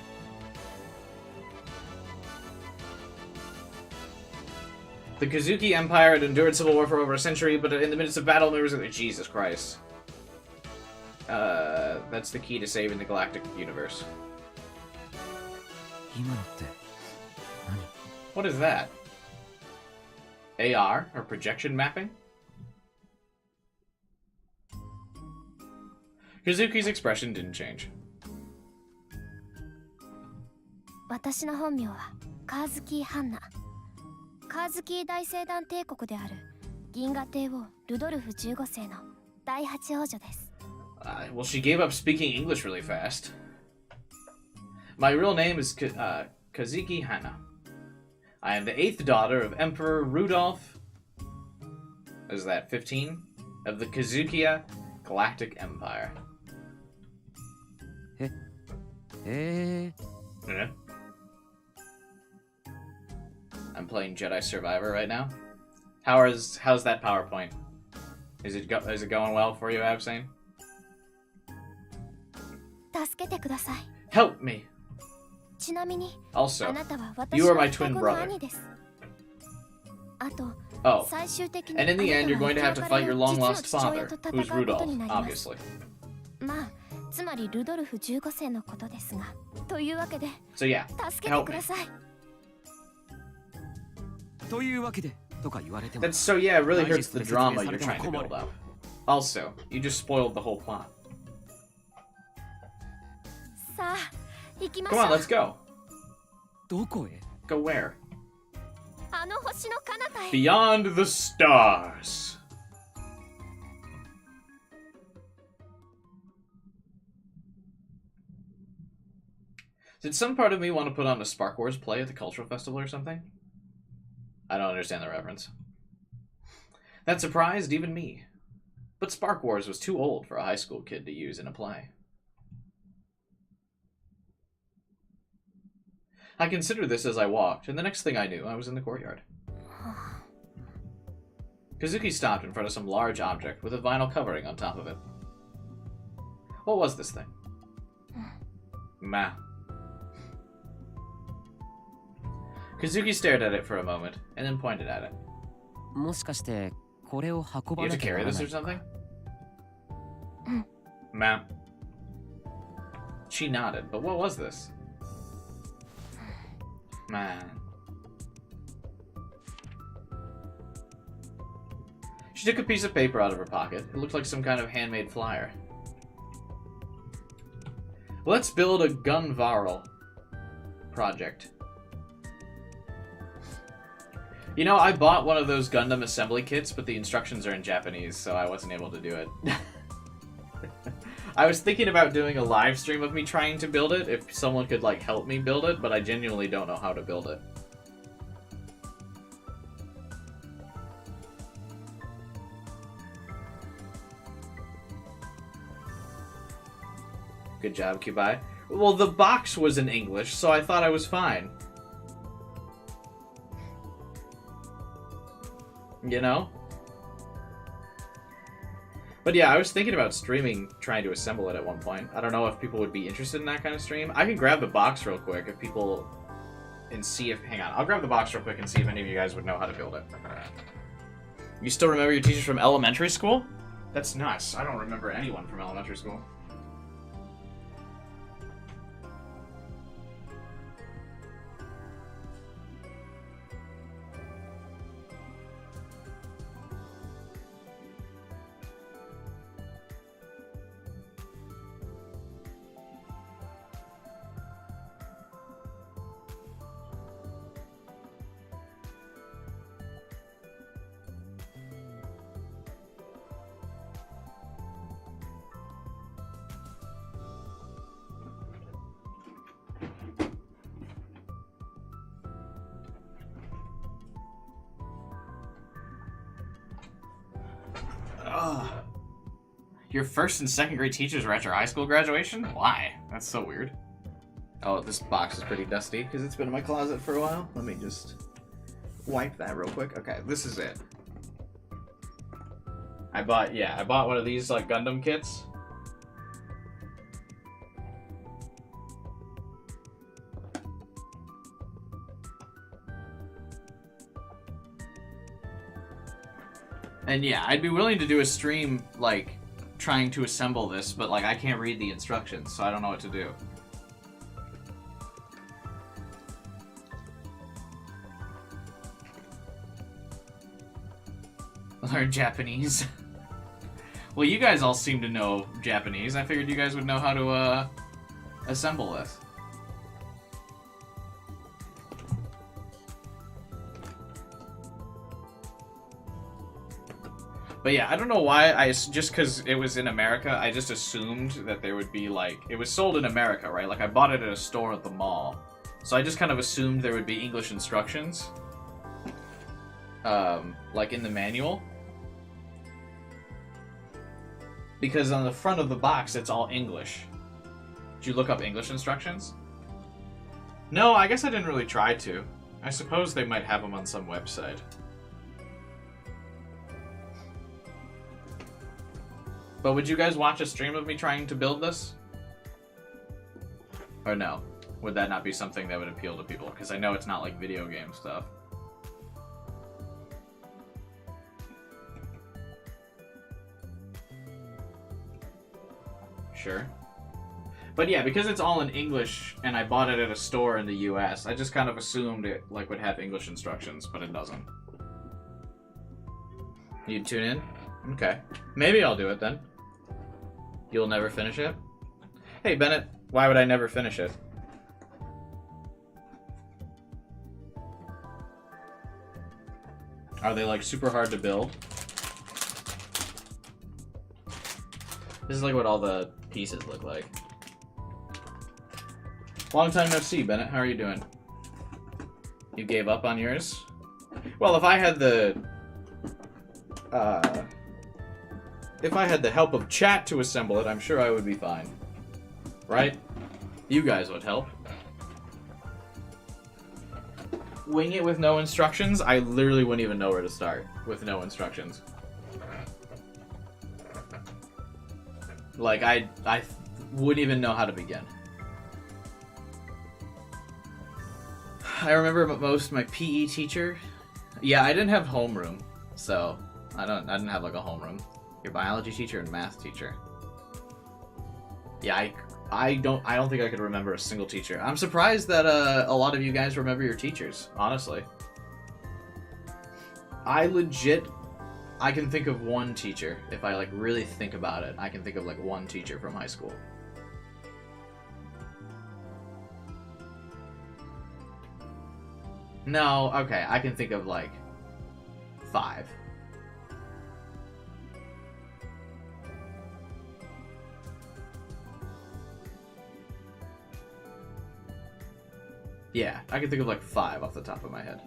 The Kazuki Empire had endured civil war for over a century, but in the midst of battle, members of Jesus Christ. That's the key to saving the galactic universe. What is that? AR, or projection mapping? Kazuki's expression didn't change. 私の本名はカーズキー・ハンナ。カーズキー大聖団帝国である銀河帝王ルドルフ15世の第八王女です。Well, she gave up speaking English really fast. My real name is Kazuki Hana. I am the 8th daughter of Emperor Rudolph. Is that 15? Of the Kazukiya Galactic Empire. Yeah. I'm playing Jedi Survivor right now. How's that PowerPoint? Is it going well for you, Absane? 助けてください。 Help me. ちなみに、 Also, あなたは you 私 are の my 双 twin 子の brother. 兄です。あと、 Oh, 最終的に and in the end, you're going to have to fight your long lost 実の父親 father, と who's 戦うことに Rudolph, なります。 obviously. まあ、つまりルドルフ15世のことですが、というわけで、 So yeah, 助けてください。というわけでとか言われても that's so yeah, it really hurts the drama you're trying to build up. Also, you just spoiled the whole plot. さあ、行きまし Come ょ on, う。 let's go. どこへ Go where? あの星の彼方へ。 Beyond the stars. Did some part of me want to put on a Spark Wars play at the Cultural Festival or something? I don't understand the reference. That surprised even me. But Spark Wars was too old for a high school kid to use in a play. I considered this as I walked, and the next thing I knew, I was in the courtyard. Kazuki stopped in front of some large object with a vinyl covering on top of it. What was this thing? Meh. Kazuki stared at it for a moment, and then pointed at it. もしかしてこれを運 You ば have な to きゃな carry ら this な or い something? Meh. She nodded, but what was this? Man. She took a piece of paper out of her pocket. It looked like some kind of handmade flyer. Let's build a Gunvarl project. You know, I bought one of those Gundam assembly kits, but the instructions are in Japanese, so I wasn't able to do it. I was thinking about doing a live stream of me trying to build it, if someone could, like, help me build it, but I genuinely don't know how to build it. Good job, Kubai. Well, the box was in English, so I thought I was fine. You know? But yeah, I was thinking about streaming, trying to assemble it at one point. I don't know if people would be interested in that kind of stream. I can grab the box real quick if people... and see if... Hang on, I'll grab the box real quick and see if any of you guys would know how to build it. You still remember your teachers from elementary school? That's nuts. I don't remember anyone from elementary school. Ugh. Your first and second grade teachers were at your high school graduation? Why? That's so weird. Oh, this box is pretty dusty because it's been in my closet for a while. Let me just wipe that real quick. Okay, this is it. I bought one of these like Gundam kits. And yeah, I'd be willing to do a stream, like, trying to assemble this, but, like, I can't read the instructions, so I don't know what to do. Learn Japanese. Well, you guys all seem to know Japanese. I figured you guys would know how to, assemble this. But yeah, I don't know why, just because it was in America, I just assumed that there would be, like, it was sold in America, right? Like, I bought it at a store at the mall. So I just kind of assumed there would be English instructions. Like in the manual. Because on the front of the box, it's all English. Did you look up English instructions? No, I guess I didn't really try to. I suppose they might have them on some website. But would you guys watch a stream of me trying to build this? Or no? Would that not be something that would appeal to people? Because I know it's not like video game stuff. Sure. But yeah, because it's all in English and I bought it at a store in the US, I just kind of assumed it like would have English instructions, but it doesn't. You'd tune in? Okay. Maybe I'll do it then. You'll never finish it? Hey, Bennett, why would I never finish it? Are they, like, super hard to build? This is, like, what all the pieces look like. Long time no see, Bennett. How are you doing? You gave up on yours? Well, if I had the... if I had the help of chat to assemble it, I'm sure I would be fine. Right? You guys would help. Wing it with no instructions? I literally wouldn't even know where to start with no instructions. Like, I wouldn't even know how to begin. I remember most my PE teacher. Yeah, I didn't have homeroom, so I didn't have like a homeroom. Your biology teacher and math teacher. Yeah, I don't think I could remember a single teacher. I'm surprised that a lot of you guys remember your teachers, honestly. I can think of one teacher. If I like really think about it, I can think of like one teacher from high school. No, okay, I can think of like 5. Yeah, I can think of like 5 off the top of my head.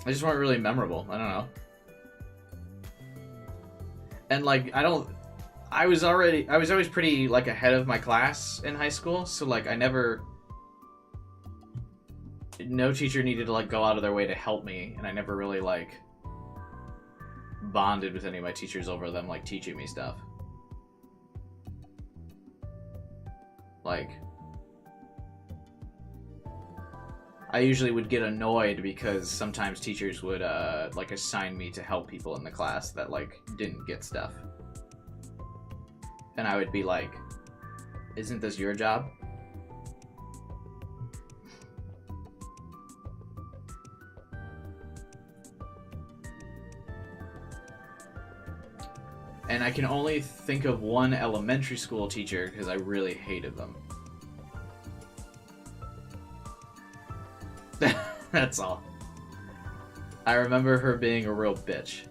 They just weren't really memorable. I don't know. And like, I was always pretty like ahead of my class in high school, so like no teacher needed to like go out of their way to help me, and I never really like bonded with any of my teachers over them like teaching me stuff. Like, I usually would get annoyed because sometimes teachers would like assign me to help people in the class that like didn't get stuff. And I would be like, isn't this your job? And I can only think of one elementary school teacher because I really hated them. That's all. I remember her being a real bitch.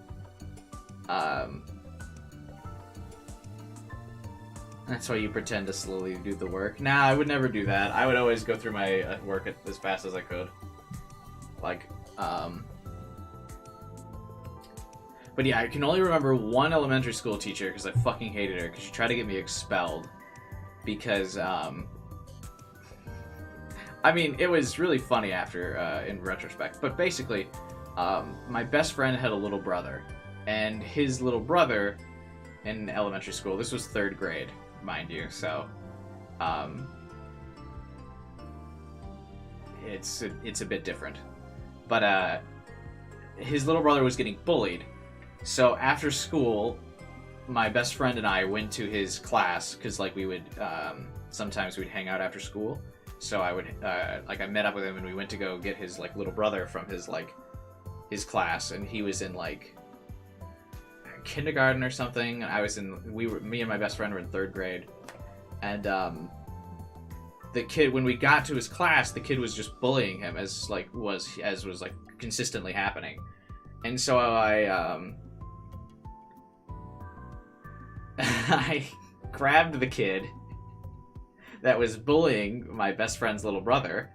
That's why you pretend to slowly do the work. Nah, I would never do that. I would always go through my work as fast as I could. Like, But yeah, I can only remember one elementary school teacher because I fucking hated her because she tried to get me expelled. Because, I mean, it was really funny after, in retrospect. But basically, my best friend had a little brother. And his little brother in elementary school, this was 3rd grade, mind you, so, it's a bit different. But, his little brother was getting bullied. So after school, my best friend and I went to his class, because, like, we would, sometimes we'd hang out after school. So I would, like, I met up with him and we went to go get his, like, little brother from his, like, his class, and he was in, like, kindergarten or something. Me and my best friend were in 3rd grade. And, the kid, when we got to his class, the kid was just bullying him, as was like, consistently happening. And so I grabbed the kid that was bullying my best friend's little brother,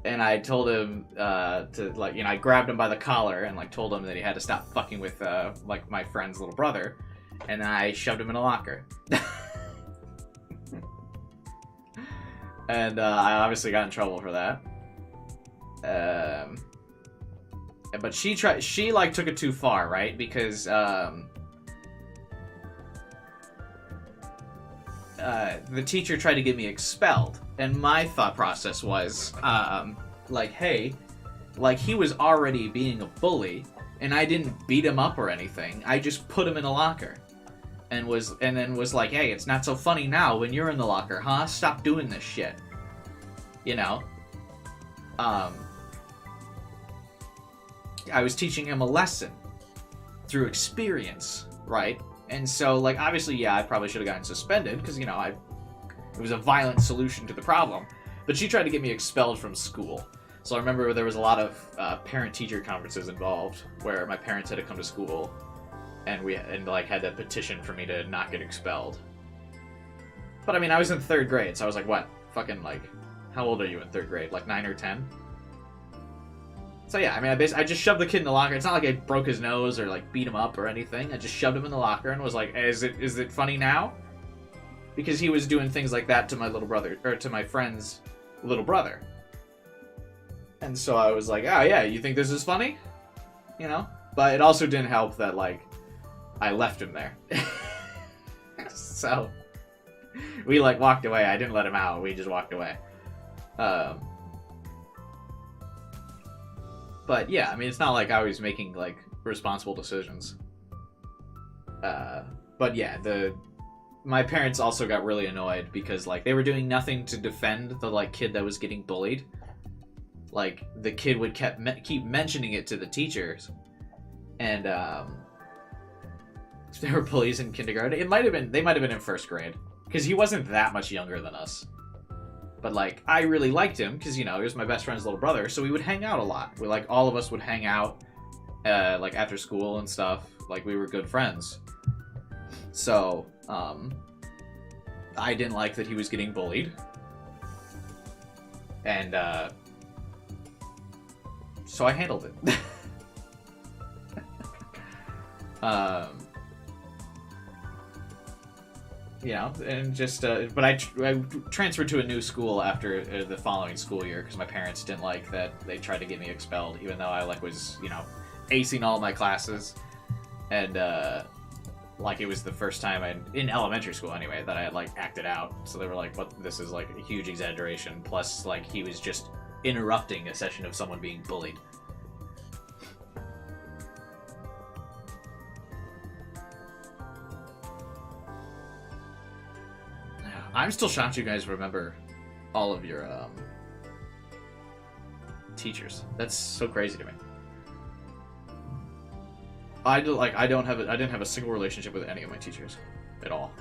and I told him to, like, you know, I grabbed him by the collar and, like, told him that he had to stop fucking with, like, my friend's little brother, and then I shoved him in a locker. And I obviously got in trouble for that. But she like took it too far, right? Because the teacher tried to get me expelled, and my thought process was, like, hey, like, he was already being a bully, and I didn't beat him up or anything. I just put him in a locker, and then was like, hey, it's not so funny now when you're in the locker, huh? Stop doing this shit. You know? I was teaching him a lesson through experience, right? And so, like, obviously, yeah, I probably should have gotten suspended because, you know, it was a violent solution to the problem. But she tried to get me expelled from school. So I remember there was a lot of parent-teacher conferences involved where my parents had to come to school and had to petition for me to not get expelled. But I mean, I was in 3rd grade, so I was like, what? Fucking, like, how old are you in 3rd grade? Like 9 or 10? So yeah, I mean, I just shoved the kid in the locker. It's not like I broke his nose or, like, beat him up or anything. I just shoved him in the locker and was like, hey, is it funny now? Because he was doing things like that to my little brother, or to my friend's little brother. And so I was like, oh yeah, you think this is funny? You know? But it also didn't help that, like, I left him there. So we, like, walked away. I didn't let him out. We just walked away. But yeah, I mean, it's not like I was making, like, responsible decisions. But yeah, my parents also got really annoyed because, like, they were doing nothing to defend the, like, kid that was getting bullied. Like, the kid would keep mentioning it to the teachers. And, there were bullies in kindergarten. They might have been in 1st grade. Because he wasn't that much younger than us. But, like, I really liked him because, you know, he was my best friend's little brother, so we would hang out a lot. We, like, all of us would hang out, like, after school and stuff. Like, we were good friends. So, I didn't like that he was getting bullied. And, so I handled it. You know, and just, but I transferred to a new school after the following school year because my parents didn't like that they tried to get me expelled, even though I, like, was, you know, acing all my classes. And, like, it was the first time in elementary school anyway, that I had, like, acted out. So they were like, what, this is, like, a huge exaggeration. Plus, like, he was just interrupting a session of someone being bullied. I'm still shocked you guys remember all of your teachers. That's so crazy to me. I didn't have a single relationship with any of my teachers at all.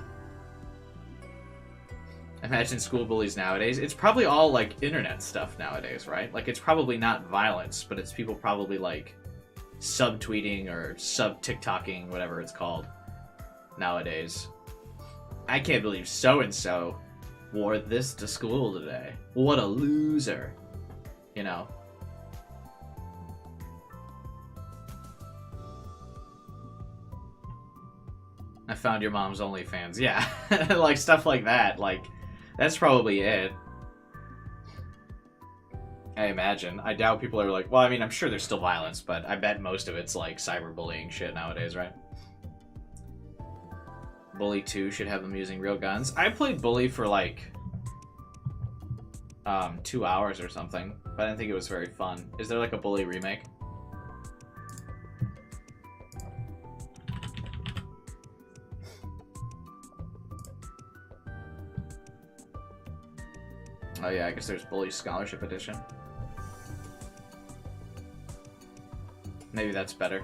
Imagine school bullies nowadays. It's probably all, like, internet stuff nowadays, right? Like, it's probably not violence, but it's people probably, like, subtweeting or sub-TikToking, whatever it's called nowadays. I can't believe so-and-so wore this to school today. What a loser. You know? I found your mom's OnlyFans. Yeah. Like, stuff like that. Like, that's probably it. I imagine. I doubt people are like, well, I mean, I'm sure there's still violence, but I bet most of it's, like, cyberbullying shit nowadays, right? Bully 2 should have them using real guns. I played Bully for, like, 2 hours or something, but I didn't think it was very fun. Is there, like, a Bully remake? Oh yeah, I guess there's Bully Scholarship Edition. Maybe that's better.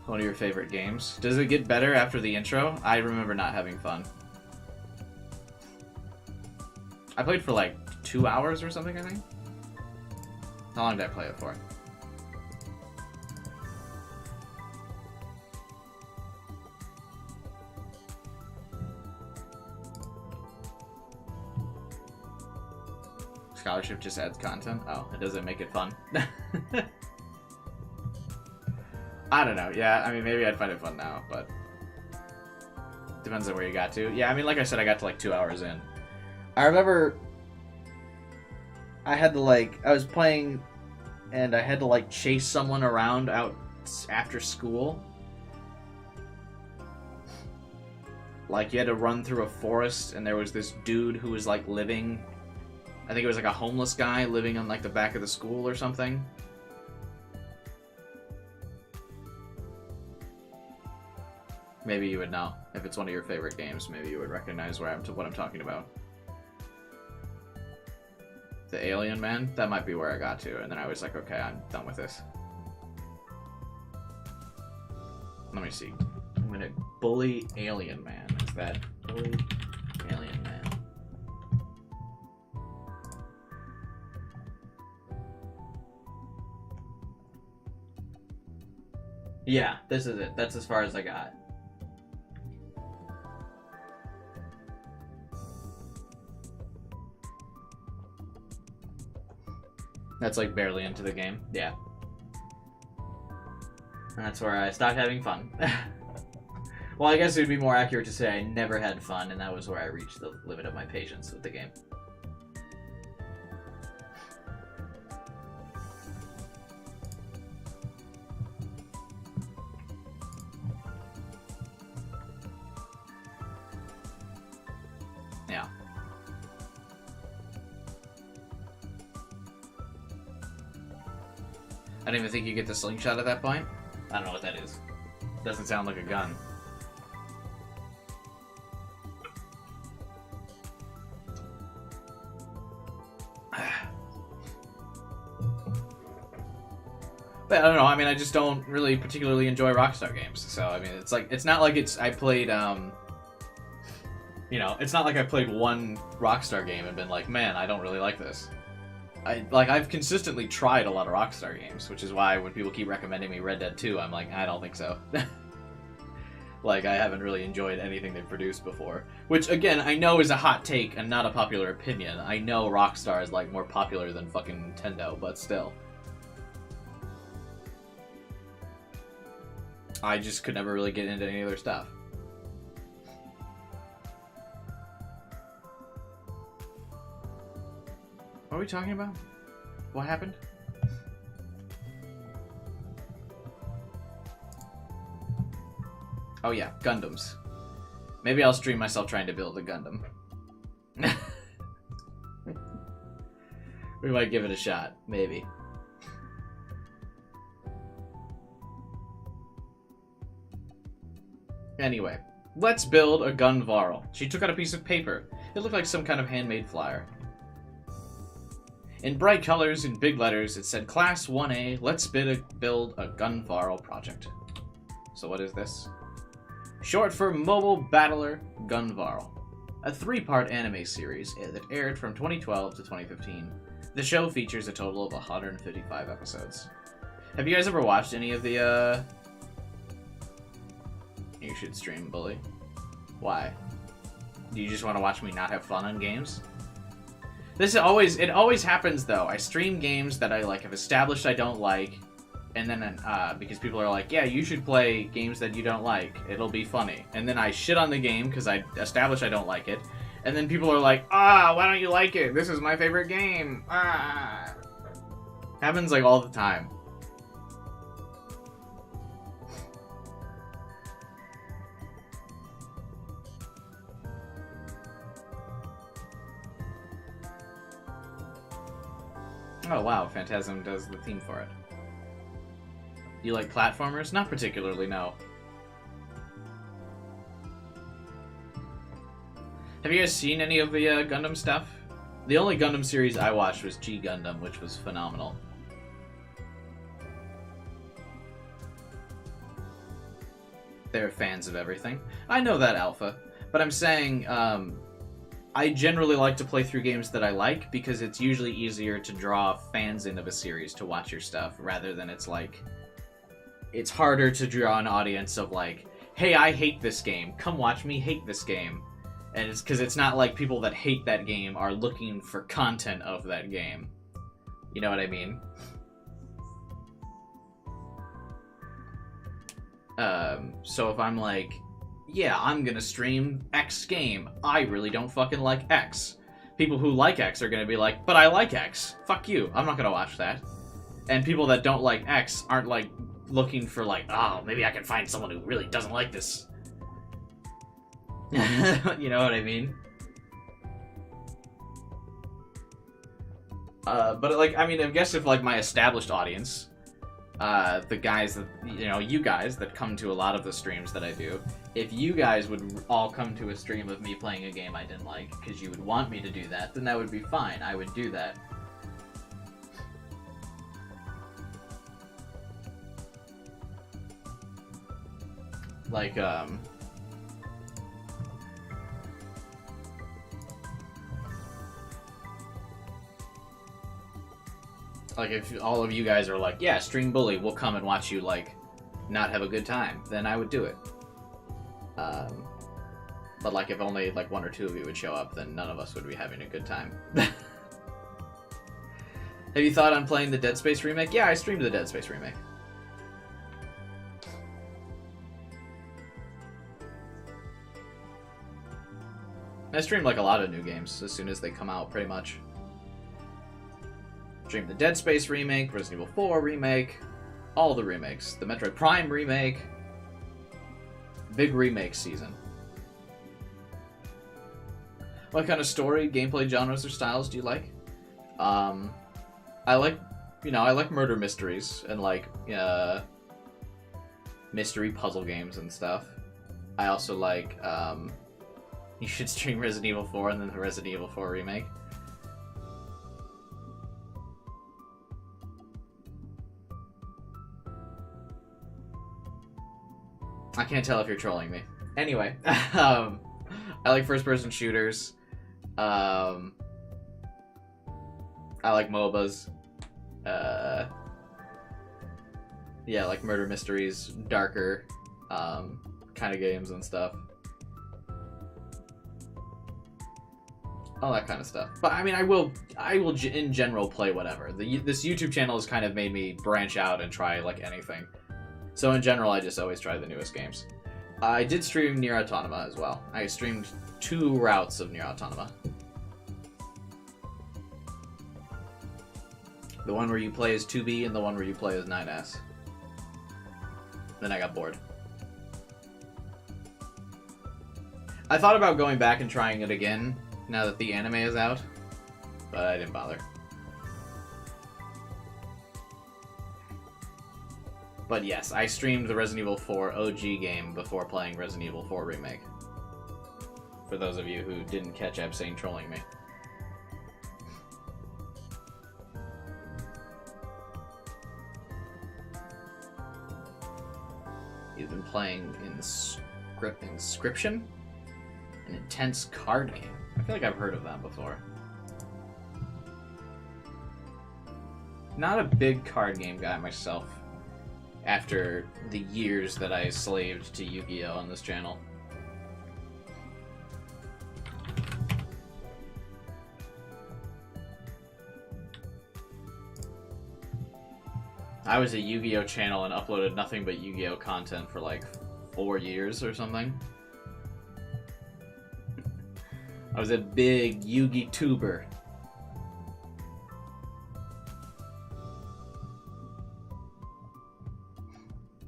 One of your favorite games. Does it get better after the intro? I remember not having fun. I played for like 2 hours or something, I think. How long did I play it for? Scholarship just adds content? Oh, it doesn't make it fun. I don't know. Yeah, I mean, maybe I'd find it fun now, but depends on where you got to. Yeah, I mean, like I said, I got to like 2 hours in. I remember I had to I was playing and I had to like chase someone around out after school. Like, you had to run through a forest and there was this dude who was like living, I think it was like a homeless guy living on like the back of the school or something. Maybe you would know. If it's one of your favorite games, maybe you would recognize what I'm talking about. The Alien Man? That might be where I got to, and then I was like, okay, I'm done with this. Let me see. I'm gonna Bully Alien Man. Is that Bully Alien Man? Yeah, this is it. That's as far as I got. That's like barely into the game. Yeah. That's where I stopped having fun. Well, I guess it would be more accurate to say I never had fun, and that was where I reached the limit of my patience with the game. Yeah. I don't even think you get the slingshot at that point. I don't know what that is. Doesn't sound like a gun. But I don't know, I mean, I just don't really particularly enjoy Rockstar games. So, I mean, it's like, it's not like I played, You know, it's not like I played one Rockstar game and been like, man, I don't really like this. I've consistently tried a lot of Rockstar games, which is why when people keep recommending me Red Dead 2, I'm like, I don't think so. Like, I haven't really enjoyed anything they've produced before. Which, again, I know is a hot take and not a popular opinion. I know Rockstar is, like, more popular than fucking Nintendo, but still. I just could never really get into any of their stuff. What are we talking about? What happened? Oh yeah, Gundams. Maybe I'll stream myself trying to build a Gundam. We might give it a shot. Maybe. Anyway, let's build a Gunvarl. She took out a piece of paper. It looked like some kind of handmade flyer. In bright colors and big letters, it said Class 1A, let's build a Gunvarl project. So what is this? Short for Mobile Battler Gunvarl. A 3-part anime series that aired from 2012 to 2015. The show features a total of 155 episodes. Have you guys ever watched any of the, You should stream, Bully. Why? Do you just want to watch me not have fun on games? It always happens though. I stream games that I have established I don't like, and then because people are like, yeah, you should play games that you don't like. It'll be funny. And then I shit on the game because I established I don't like it, and then people are like, why don't you like it? This is my favorite game. Happens all the time. Oh wow, Phantasm does the theme for it. You like platformers? Not particularly, no. Have you guys seen any of the Gundam stuff? The only Gundam series I watched was G Gundam, which was phenomenal. They're fans of everything. I know that, Alpha. But I'm saying, I generally like to play through games that I like because it's usually easier to draw fans into a series to watch your stuff rather than it's harder to draw an audience of hey, I hate this game, come watch me hate this game. And it's because it's not like people that hate that game are looking for content of that game. You know what I mean? So if I'm like, yeah, I'm gonna stream X game. I really don't fucking like X. People who like X are gonna be like, but I like X. Fuck you. I'm not gonna watch that. And people that don't like X aren't looking for oh, maybe I can find someone who really doesn't like this. You know what I mean? But I guess if my established audience, the guys that, you guys that come to a lot of the streams that I do, if you guys would all come to a stream of me playing a game I didn't like because you would want me to do that, then that would be fine. I would do that. If all of you guys are like, yeah, stream Bully, we'll come and watch you, not have a good time, then I would do it. But, if only, 1 or 2 of you would show up, then none of us would be having a good time. Have you thought on playing the Dead Space remake? Yeah, I streamed the Dead Space remake. I stream, a lot of new games as soon as they come out, pretty much. Stream the Dead Space remake, Resident Evil 4 remake, all the remakes. The Metroid Prime remake. Big remake season. What kind of story, gameplay genres, or styles do you like? I like murder mysteries and mystery puzzle games and stuff. I also like, you should stream Resident Evil 4 and then the Resident Evil 4 remake. I can't tell if you're trolling me. Anyway, I like first-person shooters. I like MOBAs. Yeah, like murder mysteries, darker kind of games and stuff. All that kind of stuff. But I mean, I will in general play whatever. This YouTube channel has kind of made me branch out and try like anything. So in general, I just always try the newest games. I did stream Nier Automata as well. I streamed 2 routes of Nier Automata. The one where you play as 2B and the one where you play as 9S. Then I got bored. I thought about going back and trying it again now that the anime is out, but I didn't bother. But yes, I streamed the Resident Evil 4 OG game before playing Resident Evil 4 Remake. For those of you who didn't catch Absane trolling me. He's been playing Inscription? An intense card game. I feel like I've heard of that before. Not a big card game guy myself, after the years that I slaved to Yu-Gi-Oh! On this channel. I was a Yu-Gi-Oh! Channel and uploaded nothing but Yu-Gi-Oh! Content for like 4 years or something. I was a big Yu-Gi tuber.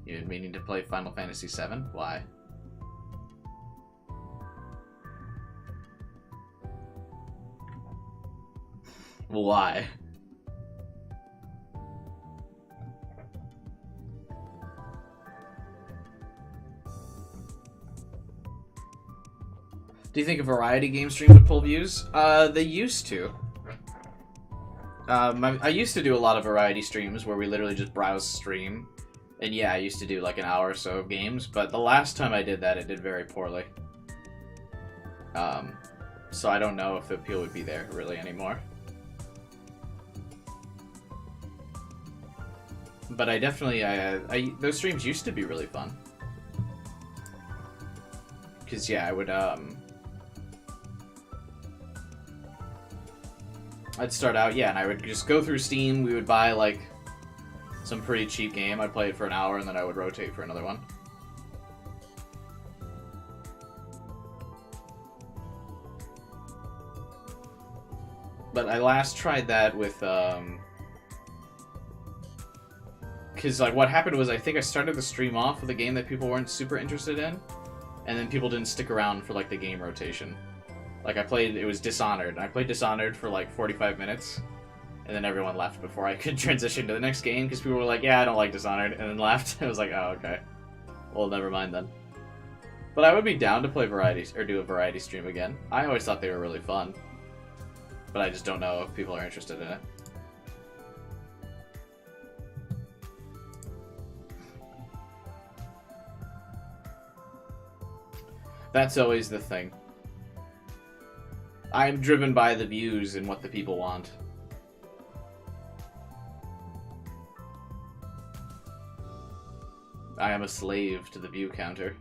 You've been meaning to play Final Fantasy VII? Why? Why? Do you think a variety game stream would pull views? They used to. I used to do a lot of variety streams where we literally just browse stream. And yeah, I used to do like an hour or so of games, but the last time I did that, it did very poorly. So I don't know if the appeal would be there really anymore. But I definitely, those streams used to be really fun. Cause yeah, I would, I'd start out, yeah, and I would just go through Steam, we would buy, like, some pretty cheap game, I'd play it for an hour, and then I would rotate for another one. But I last tried that with, because, like, what happened was I think I started the stream off with a game that people weren't super interested in, and then people didn't stick around for, like, the game rotation. Like, it was Dishonored. I played Dishonored for, like, 45 minutes, and then everyone left before I could transition to the next game, because people were like, yeah, I don't like Dishonored, and then left. I was like, oh, okay. Well, never mind then. But I would be down to play do a variety stream again. I always thought they were really fun. But I just don't know if people are interested in it. That's always the thing. I'm driven by the views and what the people want. I am a slave to the view counter.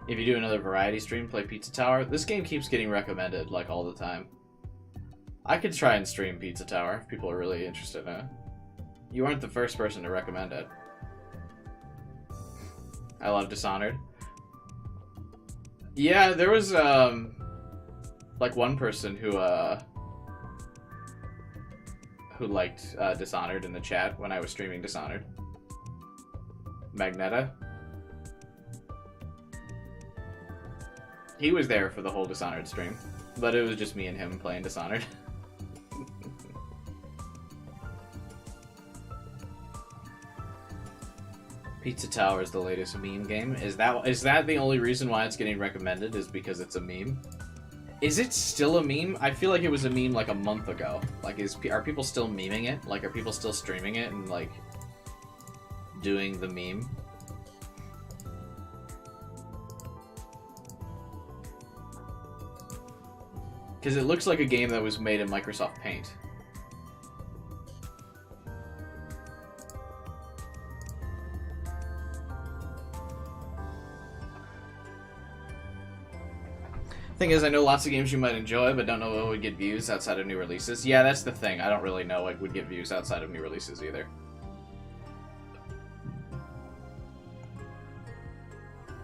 If you do another variety stream, play Pizza Tower. This game keeps getting recommended, like, all the time. I could try and stream Pizza Tower if people are really interested in it. You aren't the first person to recommend it. I love Dishonored. Yeah, there was, like, one person who liked, Dishonored in the chat when I was streaming Dishonored. Magneta. He was there for the whole Dishonored stream, but it was just me and him playing Dishonored. Pizza Tower is the latest meme game. Is that the only reason why it's getting recommended, is because it's a meme? Is it still a meme? I feel like it was a meme like a month ago. Like, are people still memeing it? Like, are people still streaming it and, like, doing the meme? Because it looks like a game that was made in Microsoft Paint. Thing is, I know lots of games you might enjoy, but don't know what would get views outside of new releases. Yeah, that's the thing. I don't really know what would get views outside of new releases either.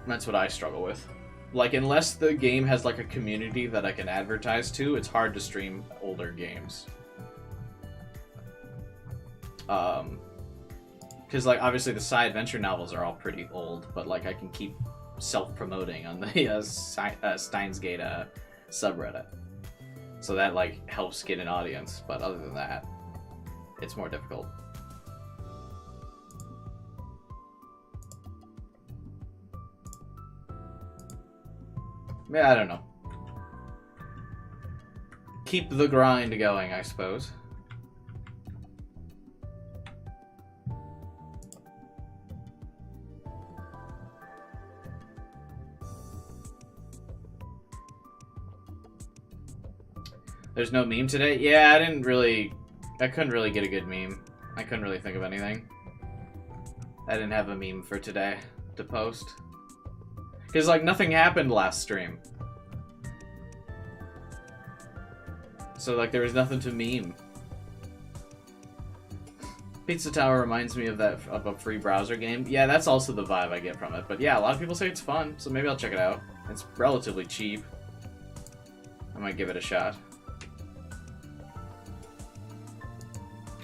That's what I struggle with. Like, unless the game has, like, a community that I can advertise to, it's hard to stream older games. Because, like, obviously the side adventure novels are all pretty old, but, like, I can keep self-promoting on the Steins Gate subreddit. So that, like, helps get an audience, but other than that, it's more difficult. Yeah, I don't know. Keep the grind going, I suppose. There's no meme today? Yeah, I couldn't really get a good meme. I couldn't really think of anything. I didn't have a meme for today to post. Because, like, nothing happened last stream. So, like, there was nothing to meme. Pizza Tower reminds me of a free browser game. Yeah, that's also the vibe I get from it. But yeah, a lot of people say it's fun, so maybe I'll check it out. It's relatively cheap. I might give it a shot.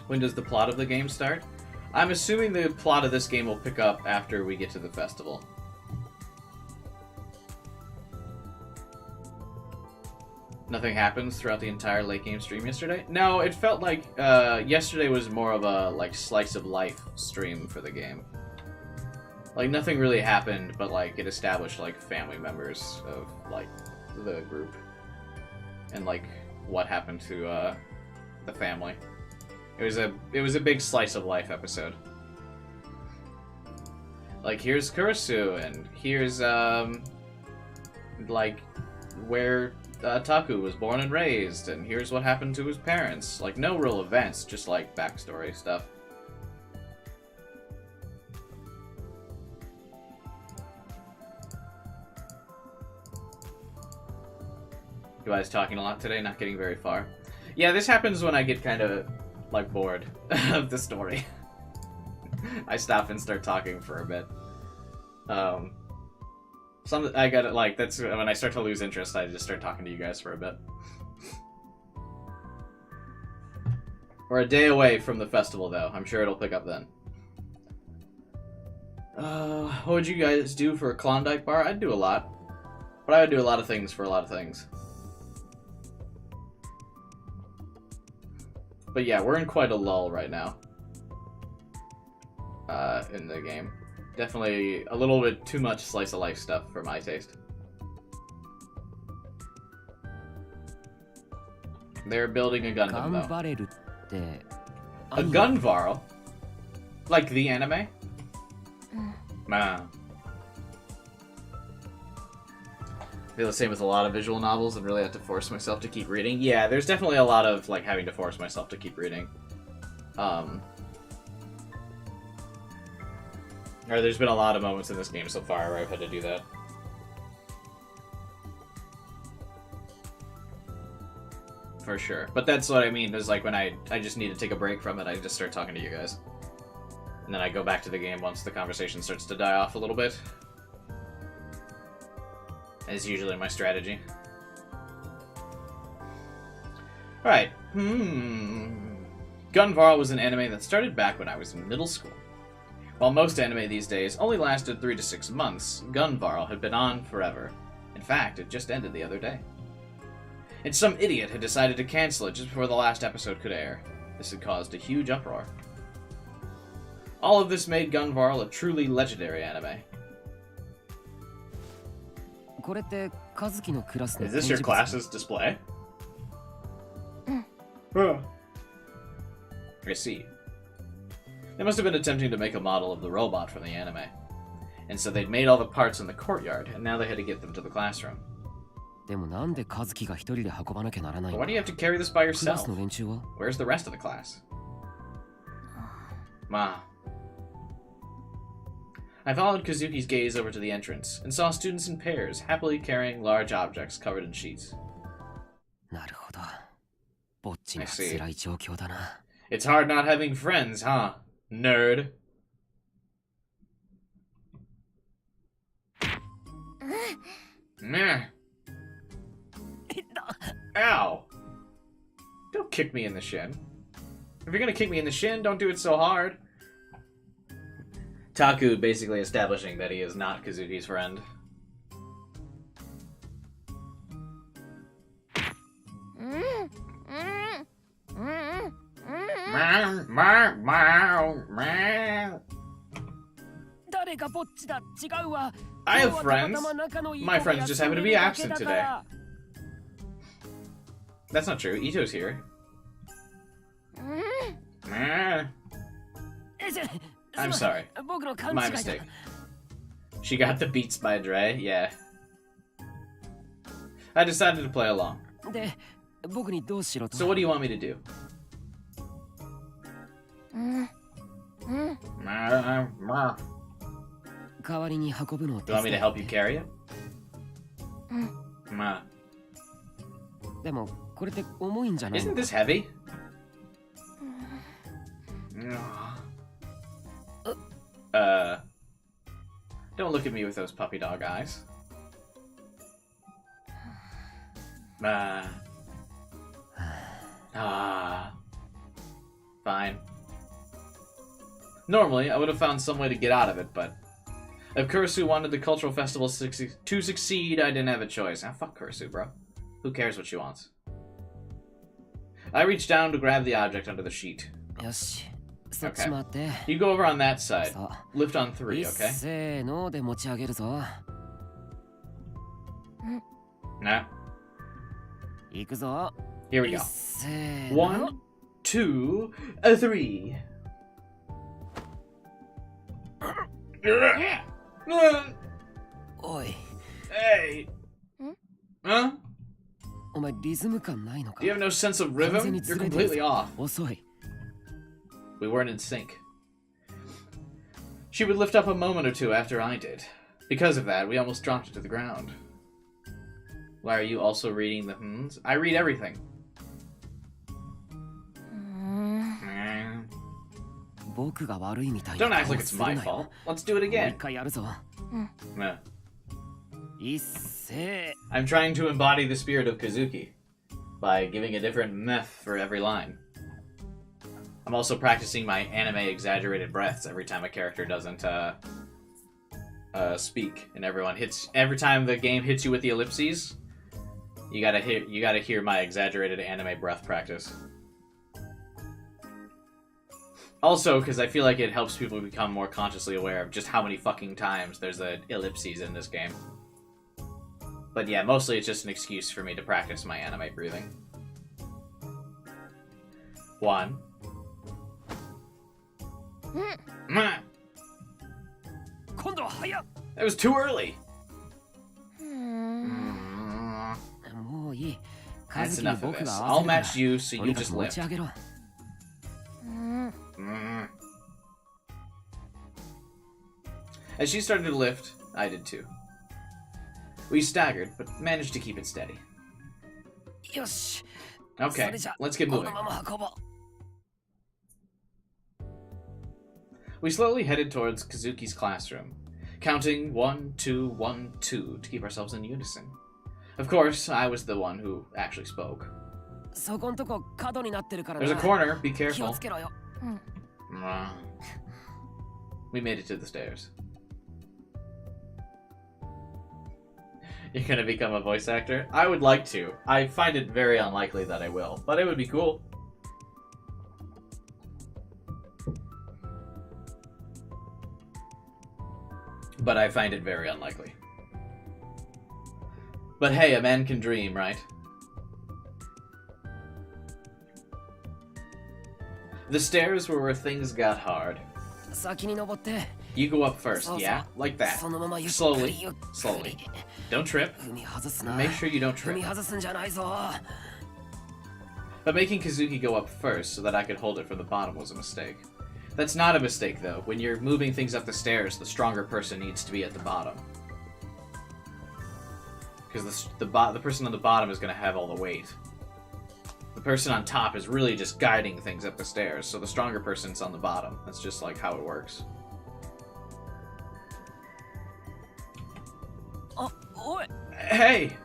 When does the plot of the game start? I'm assuming the plot of this game will pick up after we get to the festival. Nothing happens throughout the entire late game stream yesterday? No, it felt like yesterday was more of a like slice of life stream for the game. Like nothing really happened, but like it established like family members of like the group and like what happened to the family. It was a big slice of life episode. Like here's Kurisu and here's like where Taku was born and raised, and here's what happened to his parents. Like, no real events, just, like, backstory stuff. You guys talking a lot today, not getting very far. Yeah, this happens when I get kind of, like, bored of the story. I stop and start talking for a bit. I got it, like, that's when I start to lose interest, I just start talking to you guys for a bit. We're a day away from the festival, though. I'm sure it'll pick up then. What would you guys do for a Klondike bar? I'd do a lot. But I would do a lot of things for a lot of things. But yeah, we're in quite a lull right now. In the game. Definitely a little bit too much slice of life stuff for my taste. They're building a Gundam, though. A Gunvarl? Like the anime? I feel the same with a lot of visual novels and really have to force myself to keep reading. Yeah, there's definitely a lot of like having to force myself to keep reading. Or there's been a lot of moments in this game so far where I've had to do that. For sure. But that's what I mean, is like when I just need to take a break from it, I just start talking to you guys. And then I go back to the game once the conversation starts to die off a little bit. Is usually my strategy. Alright. Gunvarl was an anime that started back when I was in middle school. While most anime these days only lasted 3 to 6 months, Gunvarl had been on forever. In fact, it just ended the other day. And some idiot had decided to cancel it just before the last episode could air. This had caused a huge uproar. All of this made Gunvarl a truly legendary anime. Is this your class's display? I see. They must have been attempting to make a model of the robot from the anime. And so they'd made all the parts in the courtyard, and now they had to get them to the classroom. でもなんで和樹が一人で運ばなきゃならない But の why do you have to carry this by クラス yourself? の連中は Where's the rest of the class? Ma. I followed Kazuki's gaze over to the entrance and saw students in pairs, happily carrying large objects covered in sheets. なるほどぼっちには辛い状況だな It's hard not having friends, huh? Nerd. Meh. Ow. Don't kick me in the shin. If you're gonna kick me in the shin, don't do it so hard. Taku basically establishing that he is not Kazuki's friend. I have friends. My friends just happen to be absent today. That's not true. Ito's here. I'm sorry. My mistake. She got the beats by Dre, yeah. I decided to play along. So what do you want me to do? Do you want me to help you carry it? Isn't this heavy? Don't look at me with those puppy dog eyes. Fine. Normally, I would have found some way to get out of it, but if Kurisu wanted the cultural festival to succeed, I didn't have a choice. Ah, fuck Kurisu, bro. Who cares what she wants? I reached down to grab the object under the sheet. Okay. You go over on that side. Lift on 3, okay? Nah. Here we go. 1, 2, 3. Hey. Huh? You have no sense of rhythm? You're completely off. We weren't in sync. She would lift up a moment or two after I did. Because of that, we almost dropped it to the ground. Why are you also reading the hymns? I read everything. Don't act like it's my fault. Let's do it again. I'm trying to embody the spirit of Kazuki by giving a different meth for every line. I'm also practicing my anime exaggerated breaths every time a character doesn't speak, and every time the game hits you with the ellipses, you gotta hear my exaggerated anime breath practice. Also, because I feel like it helps people become more consciously aware of just how many fucking times there's the ellipses in this game. But yeah, mostly it's just an excuse for me to practice my anime breathing. 1. That was too early! That's enough of this. I'll match you, so you just lift. As she started to lift, I did too. We staggered, but managed to keep it steady. Okay, let's get moving. We slowly headed towards Kazuki's classroom, counting 1, 2, 1, 2 to keep ourselves in unison. Of course, I was the one who actually spoke. There's a corner, be careful. We made it to the stairs. You're gonna become a voice actor? I would like to. I find it very unlikely that I will, but it would be cool. But I find it very unlikely. But hey, a man can dream, right? The stairs were where things got hard. You go up first, yeah? Like that. Slowly. Slowly. Don't trip. Make sure you don't trip. But making Kazuki go up first so that I could hold it from the bottom was a mistake. That's not a mistake, though. When you're moving things up the stairs, the stronger person needs to be at the bottom. Because the person on the bottom is going to have all the weight. The person on top is really just guiding things up the stairs, so the stronger person's on the bottom. That's just like how it works. Hey!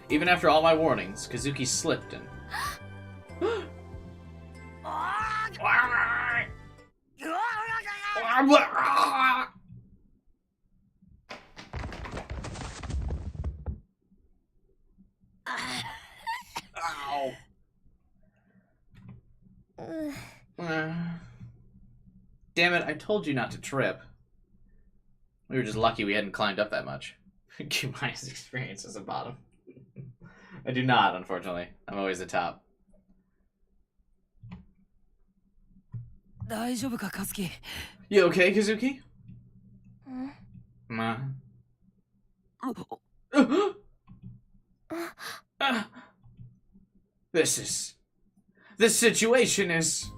Even after all my warnings, Kazuki slipped and... Damn it, I told you not to trip. We were just lucky we hadn't climbed up that much. Kimaya's experience as a bottom. I do not, unfortunately. I'm always the top. You okay, Kazuki? This situation is...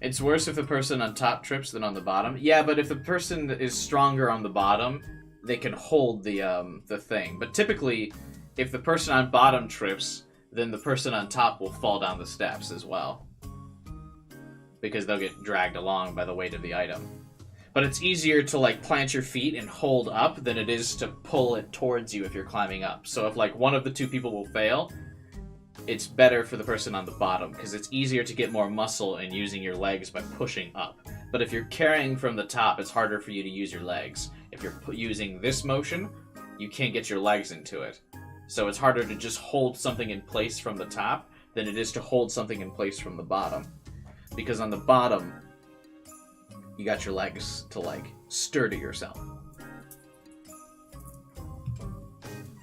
It's worse if the person on top trips than on the bottom. Yeah, but if the person is stronger on the bottom, they can hold the thing. But typically, if the person on bottom trips, then the person on top will fall down the steps as well. Because they'll get dragged along by the weight of the item. But it's easier to, like, plant your feet and hold up than it is to pull it towards you if you're climbing up. So if, like, one of the two people will fail, it's better for the person on the bottom, because it's easier to get more muscle in using your legs by pushing up. But if you're carrying from the top, it's harder for you to use your legs. If you're using this motion, you can't get your legs into it. So it's harder to just hold something in place from the top than it is to hold something in place from the bottom. Because on the bottom, you got your legs to, like, sturdy yourself.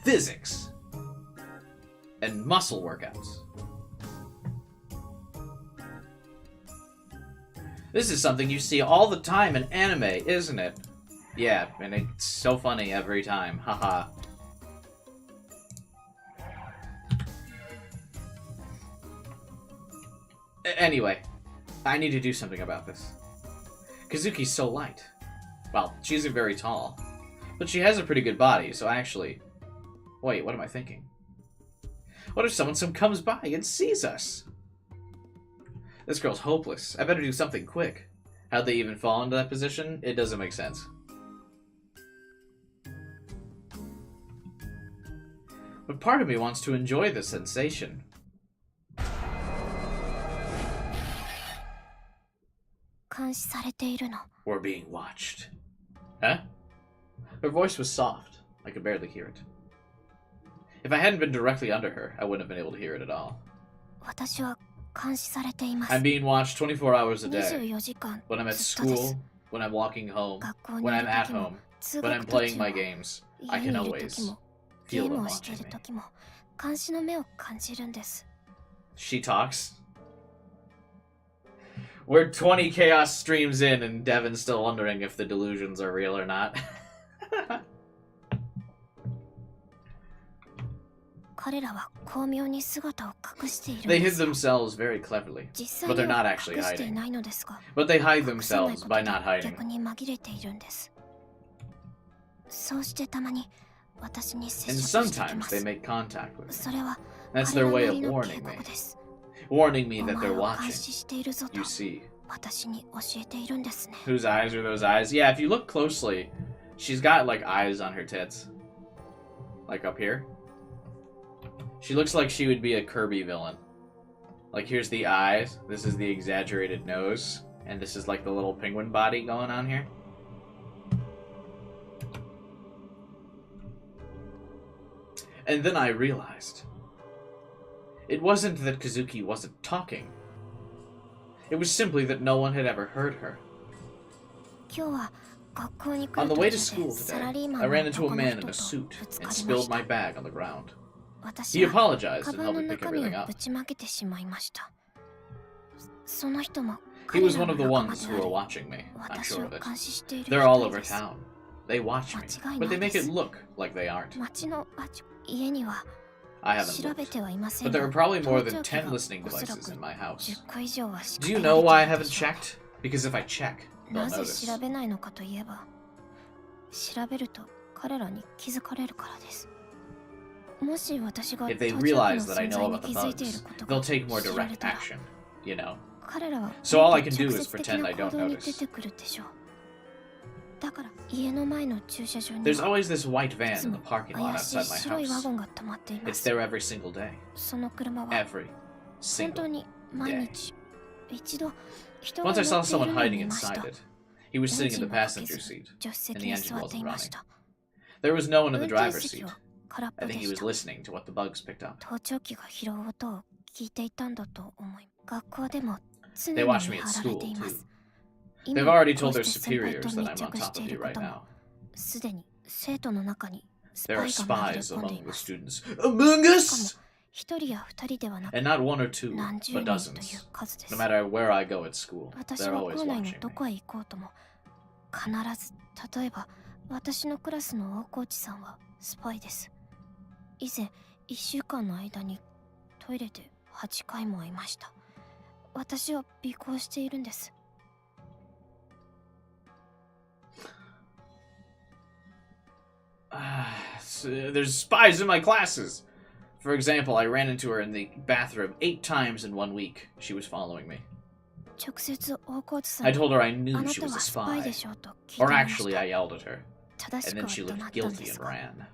Physics. And muscle workouts. This is something you see all the time in anime, isn't it? Yeah, and it's so funny every time. Haha. Anyway, I need to do something about this. Kazuki's so light. Well, she isn't very tall. But she has a pretty good body, so actually... Wait, what am I thinking? What if someone comes by and sees us? This girl's hopeless. I better do something quick. How'd they even fall into that position? It doesn't make sense. But part of me wants to enjoy the sensation. We're being watched. Huh? Her voice was soft. I could barely hear it. If I hadn't been directly under her, I wouldn't have been able to hear it at all. I'm being watched 24 hours a day. When I'm at school, when I'm walking home, when I'm at home, when I'm playing my games, I can always feel them watching me. She talks. We're 20 Chaos streams in, and Devin's still wondering if the delusions are real or not. They hid themselves very cleverly, but they're not actually hiding. But they hide themselves by not hiding. And sometimes they make contact with me. That's their way of warning me. Warning me that they're watching. You see. Whose eyes are those eyes? Yeah, if you look closely, she's got, like, eyes on her tits. Like up here. She looks like she would be a Kirby villain. Like, here's the eyes, this is the exaggerated nose, and this is like the little penguin body going on here. And then I realized. It wasn't that Kazuki wasn't talking. It was simply that no one had ever heard her. On the way to school today, I ran into a man in a suit and spilled my bag on the ground. He apologized and helped me pick everything up. He was one of the ones who were watching me, I'm sure of it. They're all over town. They watch me, but they make it look like they aren't. I haven't looked, but there are probably more than 10 listening devices in my house. Do you know why I haven't checked? Because if I check, they'll notice. If they realize that I know about the bugs, they'll take more direct action, you know? So all I can do is pretend I don't notice. There's always this white van in the parking lot outside my house. It's there every single day. Every single day. Once I saw someone hiding inside it. He was sitting in the passenger seat, and the engine wasn't running. There was no one in the driver's seat. I think he was listening to what the bugs picked up. They watch me at school, too. They've already told their superiors that I'm on top of you right now. There are spies among the students. Among us! And not one or two, but dozens. No matter where I go at school, they're always watching me. 以前1週間の間にトイレで8回も会いました。私は尾行しているんです。There's spies in my classes. For example, I ran into her in the bathroom 8 times in 1 week. She was following me. I told her I knew she was a spy. Or actually, I yelled at her. And then she looked guilty and ran.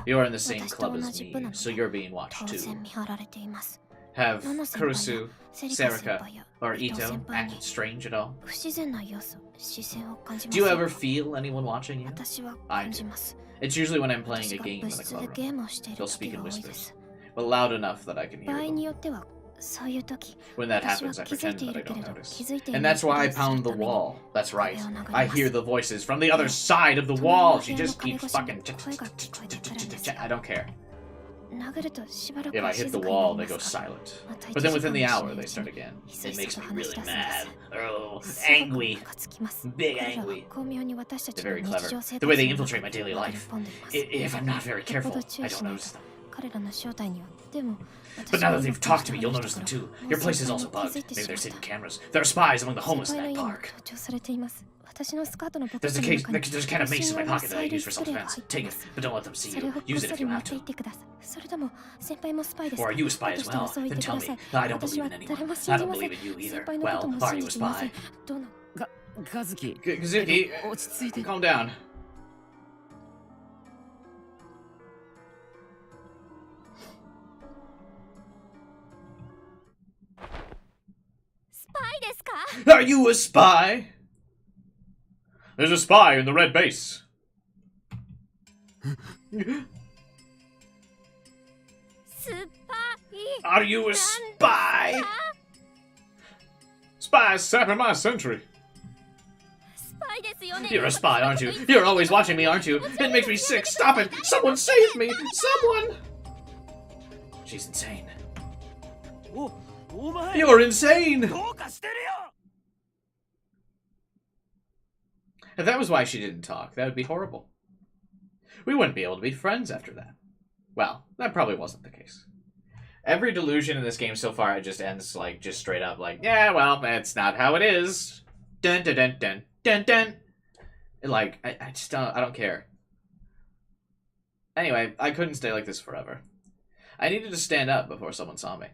You're in the same club as me, so you're being watched too. Have Kurusu, Serika, or Ito acted strange at all? Do you ever feel anyone watching you? I do. It's usually when I'm playing a game in the clubroom. They'll speak in whispers, but loud enough that I can hear them. When that happens, I pretend that I don't notice. And that's why I pound the wall. That's right. I hear the voices from the other side of the wall. She just keeps fucking... I don't care. If I hit the wall, they go silent. But then within the hour, they start again. It makes me really mad. Oh, angry. Big angry. They're very clever. The way they infiltrate my daily life. If I'm not very careful, I don't notice them. But now that they've talked to me, you'll notice them too. Your place is also bugged. Maybe there's hidden cameras. There are spies among the homeless in that park. There's a can of mace in my pocket that I use for self-defense. Take it, but don't let them see you. Use it if you have to. Or are you a spy as well? Then tell me. I don't believe in anyone. I don't believe in you either. Well, are you a spy? Kazuki, calm down. Are you a spy? There's a spy in the red base. Are you a spy? Spies sapping my century. You're a spy, aren't you? You're always watching me, aren't you? It makes me sick. Stop it! Someone save me! Someone! She's insane. You're insane! If that was why she didn't talk, that would be horrible. We wouldn't be able to be friends after that. Well, that probably wasn't the case. Every delusion in this game so far, it just ends like, just straight up like, yeah, well, that's not how it is. Dun dun dun dun dun dun. Like, I just don't, I don't care. Anyway, I couldn't stay like this forever. I needed to stand up before someone saw me.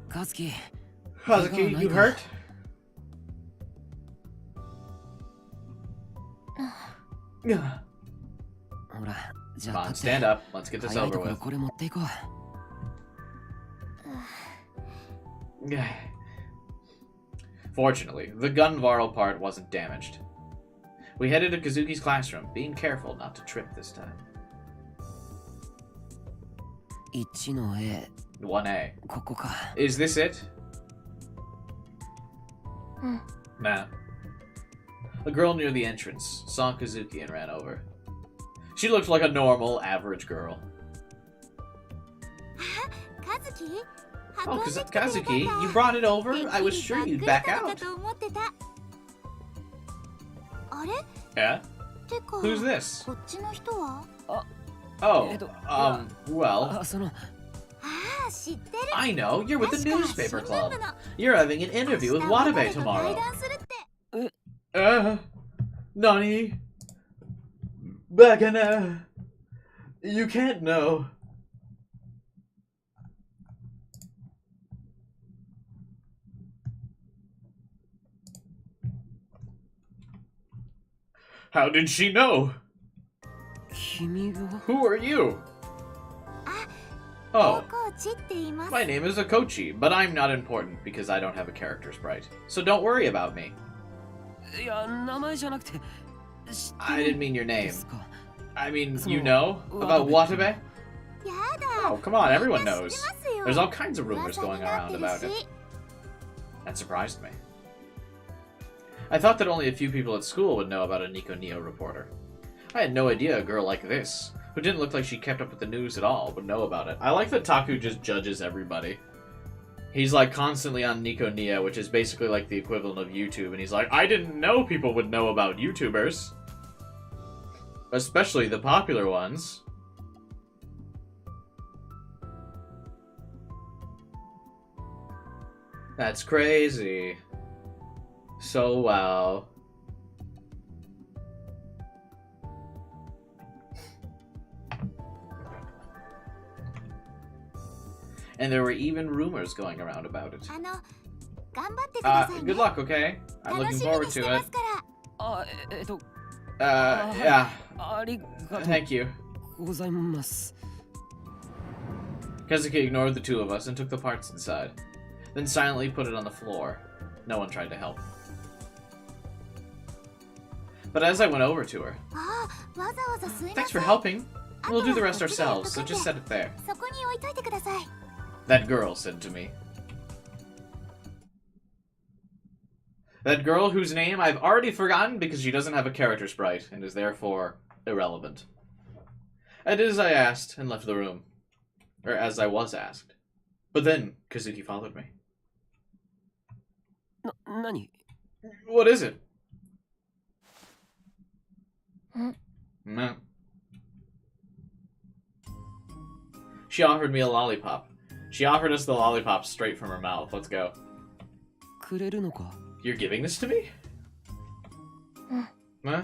Kazuki, you hurt? Come on, stand up. Let's get this over with. Fortunately, the gun viral part wasn't damaged. We headed to Kazuki's classroom, being careful not to trip this time. 1A. Is this it? Nah. A girl near the entrance saw Kazuki and ran over. She looked like a normal, average girl. Oh, Kazuki, you brought it over? I was sure you'd back out. Yeah? Who's this? Oh, well... I know, you're with the newspaper club. You're having an interview with Watabe tomorrow. Nani? Bakana. You can't know. How did she know? Who are you? Oh, my name is Akochi, but I'm not important because I don't have a character sprite. So don't worry about me. I didn't mean your name. I mean, you know about Watabe? Oh, come on, everyone knows. There's all kinds of rumors going around about it. That surprised me. I thought that only a few people at school would know about a Nico Neo reporter. I had no idea a girl like this, who didn't look like she kept up with the news at all, would know about it. I like that Taku just judges everybody. He's like constantly on Nico Neo, which is basically like the equivalent of YouTube, and he's like, I didn't know people would know about YouTubers. Especially the popular ones. That's crazy. So wow. And there were even rumors going around about it. Good luck, okay? I'm looking forward to it. Yeah. Thank you. Kazuki ignored the two of us and took the parts inside, then silently put it on the floor. No one tried to help. But as I went over to her, thanks for helping. We'll do the rest ourselves, so just set it there. That girl said to me. That girl whose name I've already forgotten because she doesn't have a character sprite and is therefore irrelevant. I did as I asked and left the room. Or as I was asked. But then Kazuki followed me. Nani? What is it? No. She offered me a lollipop. She offered us the lollipop straight from her mouth. Let's go. You're giving this to me? Huh?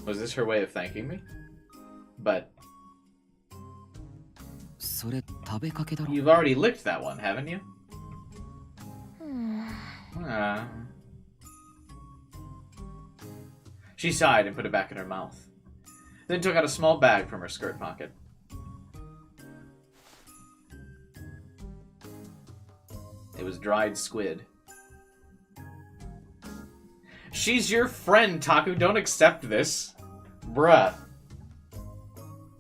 Was this her way of thanking me? But... You've already licked that one, haven't you? She sighed and put it back in her mouth. Then took out a small bag from her skirt pocket. It was dried squid. She's your friend, Taku. Don't accept this. Bruh.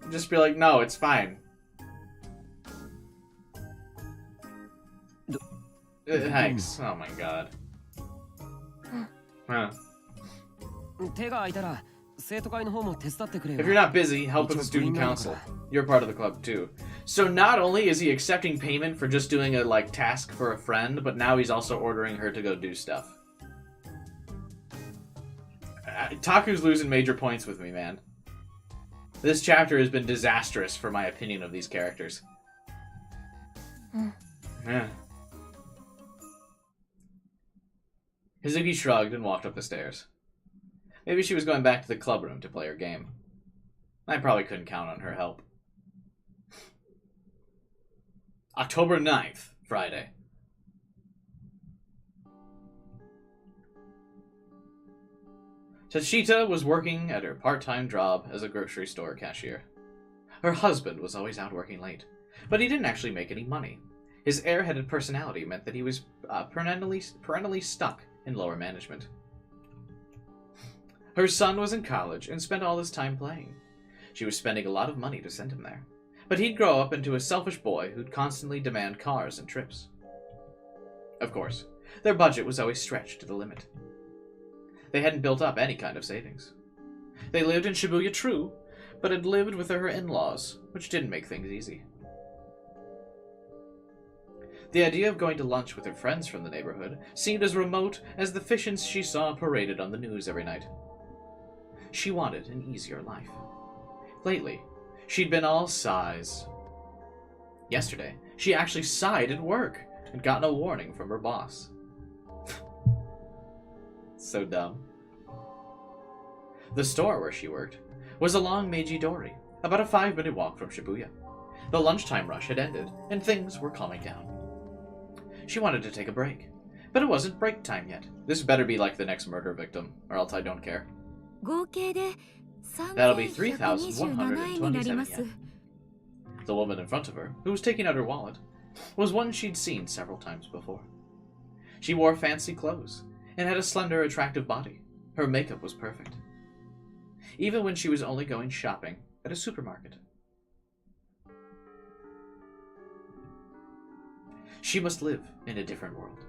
Just be like, no, it's fine. Thanks. Oh my god. Huh. If you're not busy, help with the student council. You're part of the club too. So not only is he accepting payment for just doing a like task for a friend, but now he's also ordering her to go do stuff. Taku's losing major points with me, man. This chapter has been disastrous for my opinion of these characters. Yeah. Kazuki shrugged and walked up the stairs. Maybe she was going back to the club room to play her game. I probably couldn't count on her help. October 9th, Friday. Tachita was working at her part-time job as a grocery store cashier. Her husband was always out working late, but he didn't actually make any money. His airheaded personality meant that he was perennially stuck in lower management. Her son was in college and spent all his time playing. She was spending a lot of money to send him there, but he'd grow up into a selfish boy who'd constantly demand cars and trips. Of course, their budget was always stretched to the limit. They hadn't built up any kind of savings. They lived in Shibuya, true, but had lived with her in-laws, which didn't make things easy. The idea of going to lunch with her friends from the neighborhood seemed as remote as the fishes she saw paraded on the news every night. She wanted an easier life. Lately, she'd been all sighs. Yesterday, she actually sighed at work and gotten a warning from her boss. So dumb. The store where she worked was along Meiji-dori, about a 5-minute walk from Shibuya. The lunchtime rush had ended, and things were calming down. She wanted to take a break, but it wasn't break time yet. This better be like the next murder victim, or else I don't care. That'll be 3,127 yen. The woman in front of her, who was taking out her wallet, was one she'd seen several times before. She wore fancy clothes, and had a slender, attractive body. Her makeup was perfect. Even when she was only going shopping at a supermarket. She must live in a different world.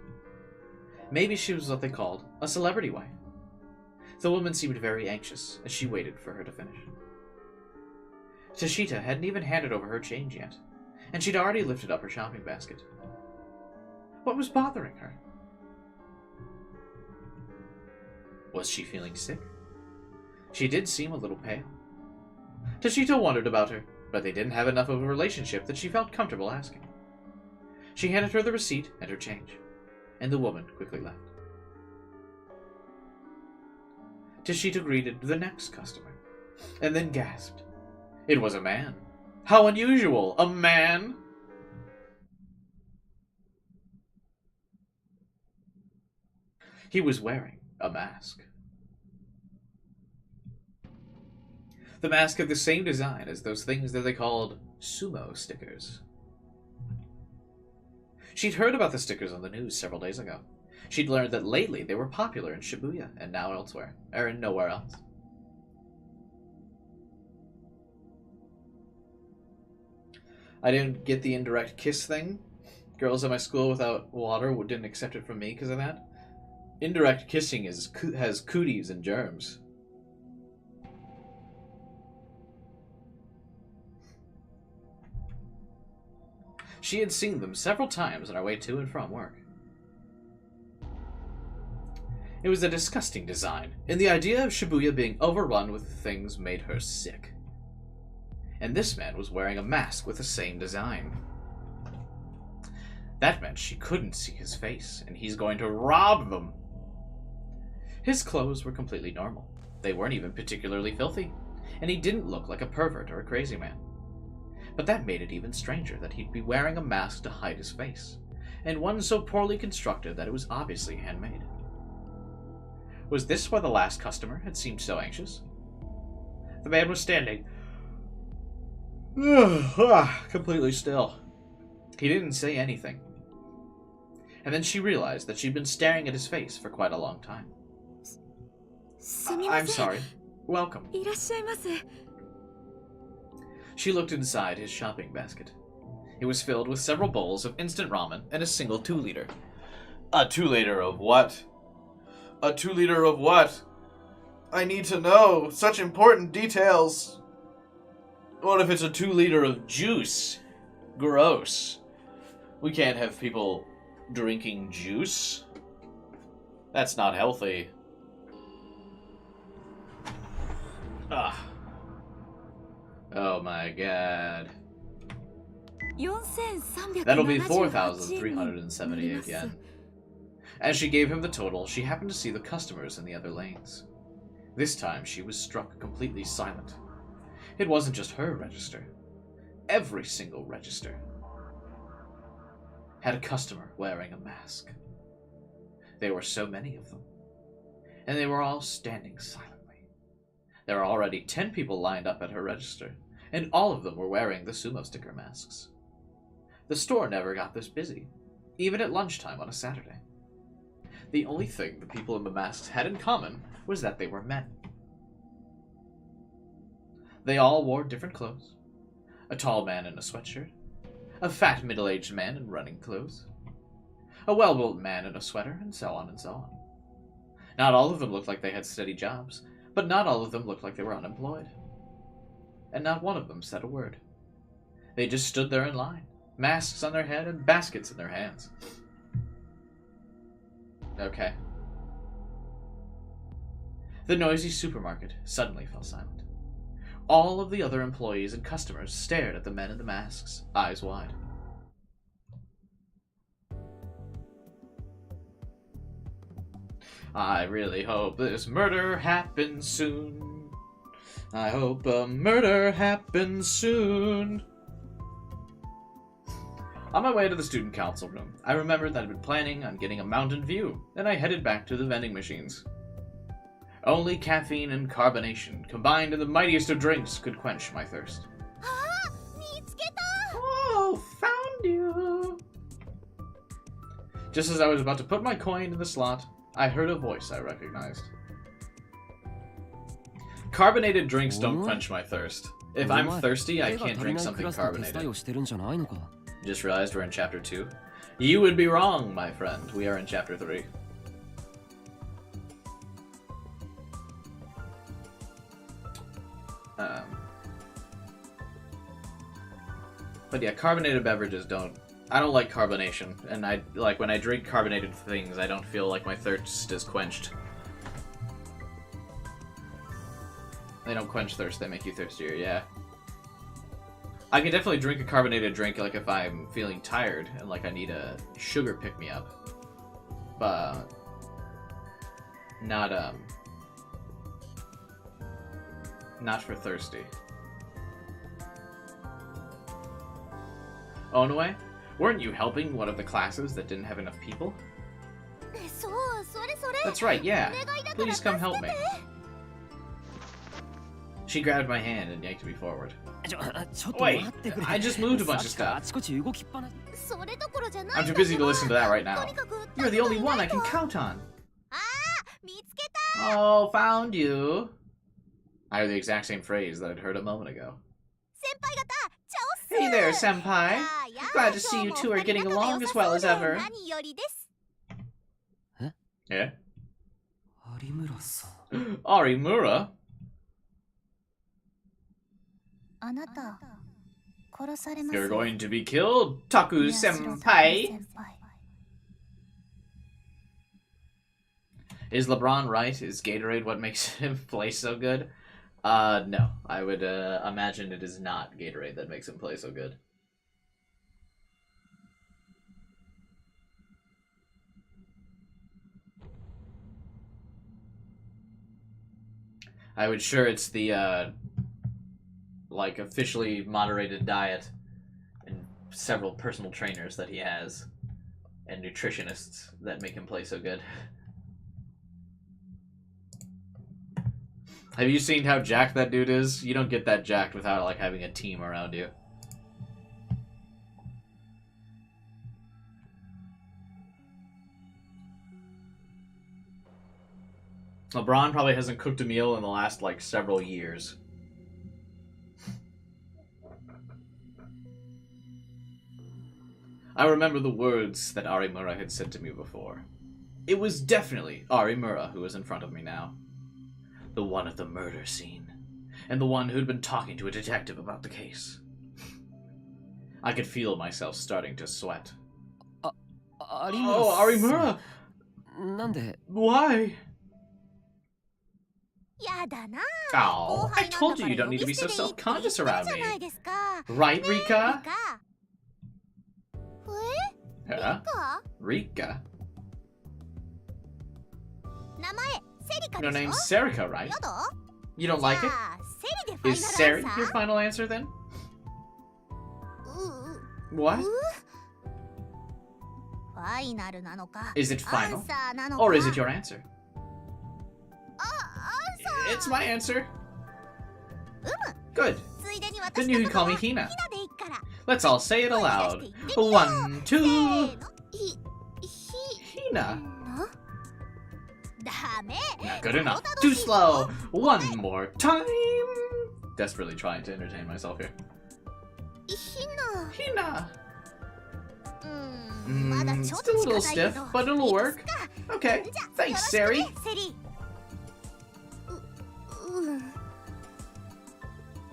Maybe she was what they called a celebrity wife. The woman seemed very anxious as she waited for her to finish. Tashita hadn't even handed over her change yet, and she'd already lifted up her shopping basket. What was bothering her? Was she feeling sick? She did seem a little pale. Tashita wondered about her, but they didn't have enough of a relationship that she felt comfortable asking. She handed her the receipt and her change, and the woman quickly left. Tashita greeted the next customer, and then gasped. It was a man. How unusual! A man! He was wearing a mask. The mask had the same design as those things that they called sumo stickers. She'd heard about the stickers on the news several days ago. She'd learned that lately they were popular in Shibuya and now elsewhere, or in nowhere else. I didn't get the indirect kiss thing. Girls at my school without water didn't accept it from me because of that. Indirect kissing has cooties and germs. She had seen them several times on our way to and from work. It was a disgusting design, and the idea of Shibuya being overrun with things made her sick. And this man was wearing a mask with the same design. That meant she couldn't see his face, and he's going to rob them. His clothes were completely normal. They weren't even particularly filthy, and he didn't look like a pervert or a crazy man. But that made it even stranger that he'd be wearing a mask to hide his face, and one so poorly constructed that it was obviously handmade. Was this why the last customer had seemed so anxious? The man was standing completely still. He didn't say anything. And then she realized that she'd been staring at his face for quite a long time. I'm sorry. Welcome. She looked inside his shopping basket. It was filled with several bowls of instant ramen and a single 2-liter. A 2-liter of what? A 2-liter of what? I need to know. Such important details. What if it's a 2-liter of juice? Gross. We can't have people drinking juice. That's not healthy. Ah. Oh my god. That'll be 4,378 yen. As she gave him the total, she happened to see the customers in the other lanes. This time, she was struck completely silent. It wasn't just her register. Every single register had a customer wearing a mask. There were so many of them, and they were all standing silently. There were already 10 people lined up at her register, and all of them were wearing the sumo sticker masks. The store never got this busy, even at lunchtime on a Saturday. The only thing the people in the masks had in common was that they were men. They all wore different clothes. A tall man in a sweatshirt. A fat middle-aged man in running clothes. a well-built man in a sweater, and so on and so on. Not all of them looked like they had steady jobs, but not all of them looked like they were unemployed. And not one of them said a word. They just stood there in line, masks on their head and baskets in their hands. Okay. The noisy supermarket suddenly fell silent. All of the other employees and customers stared at the men in the masks, eyes wide. I really hope this murder happens soon. I hope a murder happens soon. On my way to the student council room, I remembered that I'd been planning on getting a mountain view, and I headed back to the vending machines. Only caffeine and carbonation, combined in the mightiest of drinks, could quench my thirst. Oh, found you! Just as I was about to put my coin in the slot, I heard a voice I recognized. Carbonated drinks don't quench my thirst. If I'm thirsty, I can't drink something carbonated. Just realized we're in Chapter 2. You would be wrong, my friend. We are in Chapter 3. But yeah, carbonated beverages don't... I don't like carbonation, and when I drink carbonated things, I don't feel like my thirst is quenched. They don't quench thirst, they make you thirstier, yeah. I can definitely drink a carbonated drink, like, if I'm feeling tired, and, like, I need a sugar pick-me-up. But... not for thirsty. Onue, weren't you helping one of the classes that didn't have enough people? That's right, yeah. Please come help me. She grabbed my hand and yanked me forward. Wait, I just moved a bunch of stuff. I'm too busy to listen to that right now. You're the only one I can count on. Oh, found you. I heard the exact same phrase that I'd heard a moment ago. Hey there, senpai. Glad to see you two are getting along as well as ever. Yeah? Arimura? You're going to be killed, Taku-senpai. Is LeBron right? Is Gatorade what makes him play so good? No. I would imagine it is not Gatorade that makes him play so good. I would sure it's the, like, officially moderated diet and several personal trainers that he has and nutritionists that make him play so good. Have you seen how jacked that dude is? You don't get that jacked without, like, having a team around you. LeBron probably hasn't cooked a meal in the last, like, several years. I remember the words that Arimura had said to me before. It was definitely Arimura who was in front of me now. The one at the murder scene, and the one who'd been talking to a detective about the case. I could feel myself starting to sweat. Oh, Arimura! Why? Oh, I told you don't need to be so self-conscious around me. Right, Rika? Huh? Rika? Your name's Serika, right? You don't like it? Is Seri your final answer, then? What? Is it final? Or is it your answer? It's my answer. Good. Then you can call me Hina. Let's all say it aloud. 1, 2... Hina. Not good enough. Too slow. One more time. Desperately trying to entertain myself here. Hina. Still a little stiff, but it'll work. Okay, thanks, Sari.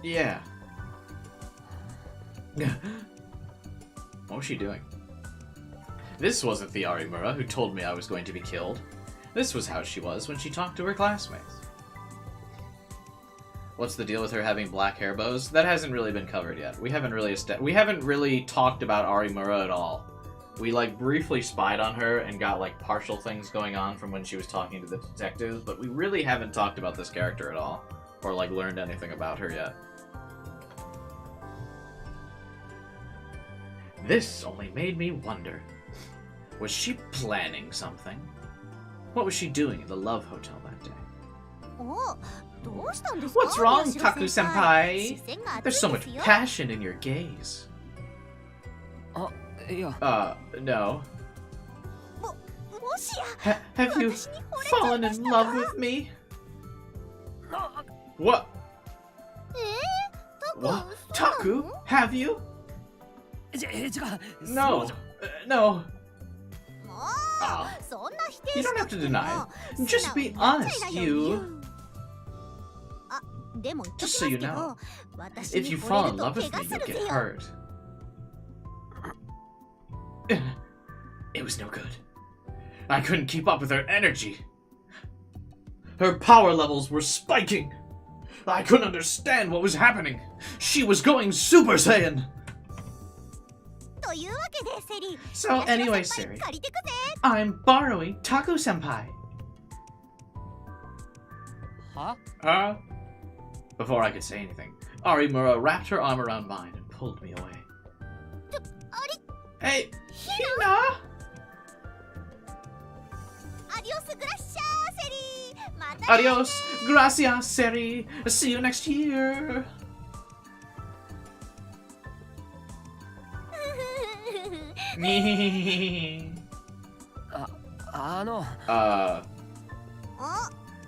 Yeah. What was she doing? This wasn't the Arimura who told me I was going to be killed. This was how she was when she talked to her classmates. What's the deal with her having black hair bows? That hasn't really been covered yet. We haven't really talked about Arimura at all. We like briefly spied on her and got like partial things going on from when she was talking to the detectives, but we really haven't talked about this character at all, or like learned anything about her yet. This only made me wonder. Was she planning something? What was she doing in the Love Hotel that day? What's wrong, Taku-senpai? There's so much passion in your gaze. No. Have you fallen in love with me? What? What? Taku? Have you? No. No. You don't have to deny it. Just be honest, you. Just so you know, if you fall in love with me, you'll get hurt. It was no good. I couldn't keep up with her energy. Her power levels were spiking. I couldn't understand what was happening. She was going Super Saiyan. So anyway, Sari, I'm borrowing Taku-senpai. Huh? Before I could say anything, Arimura wrapped her arm around mine and pulled me away. Hey, Hina! Adios, gracias, Sari. See you next year.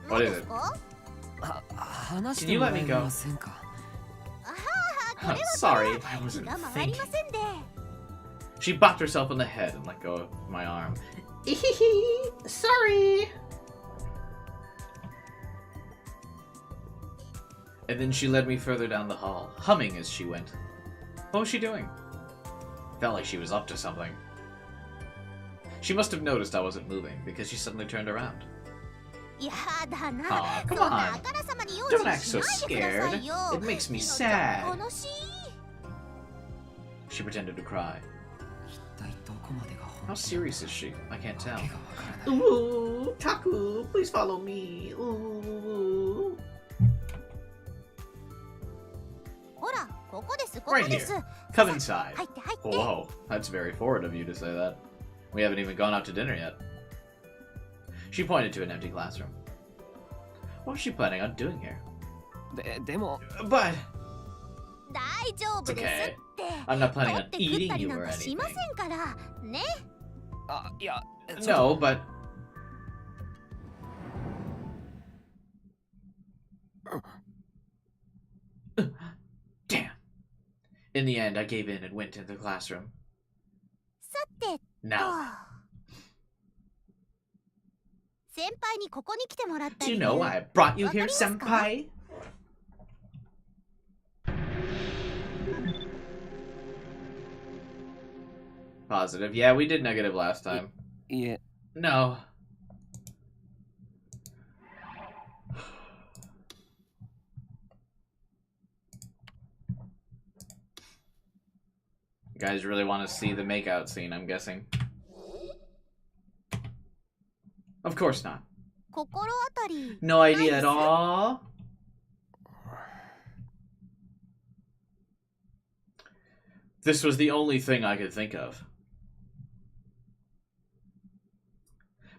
What is it? Can you let me go? Sorry, I wasn't thinking. She bopped herself on the head and let go of my arm. Sorry! And then she led me further down the hall, humming as she went. What was she doing? Felt like she was up to something. She must have noticed I wasn't moving, because she suddenly turned around. Aw, come on. Don't act so scared. It makes me sad. She pretended to cry. How serious is she? I can't tell. Ooh, Taku, please follow me. Ooh. Right here. Come inside. Whoa, that's very forward of you to say that. We haven't even gone out to dinner yet. She pointed to an empty classroom. What was she planning on doing here? But... It's okay. I'm not planning on eating you or anything. No, but... Damn. In the end, I gave in and went into the classroom. Now. Do you know why I brought you here, senpai? Positive. Yeah, we did negative last time. Yeah. No. You guys really want to see the makeout scene, I'm guessing. Of course not. No idea at all. This was the only thing I could think of.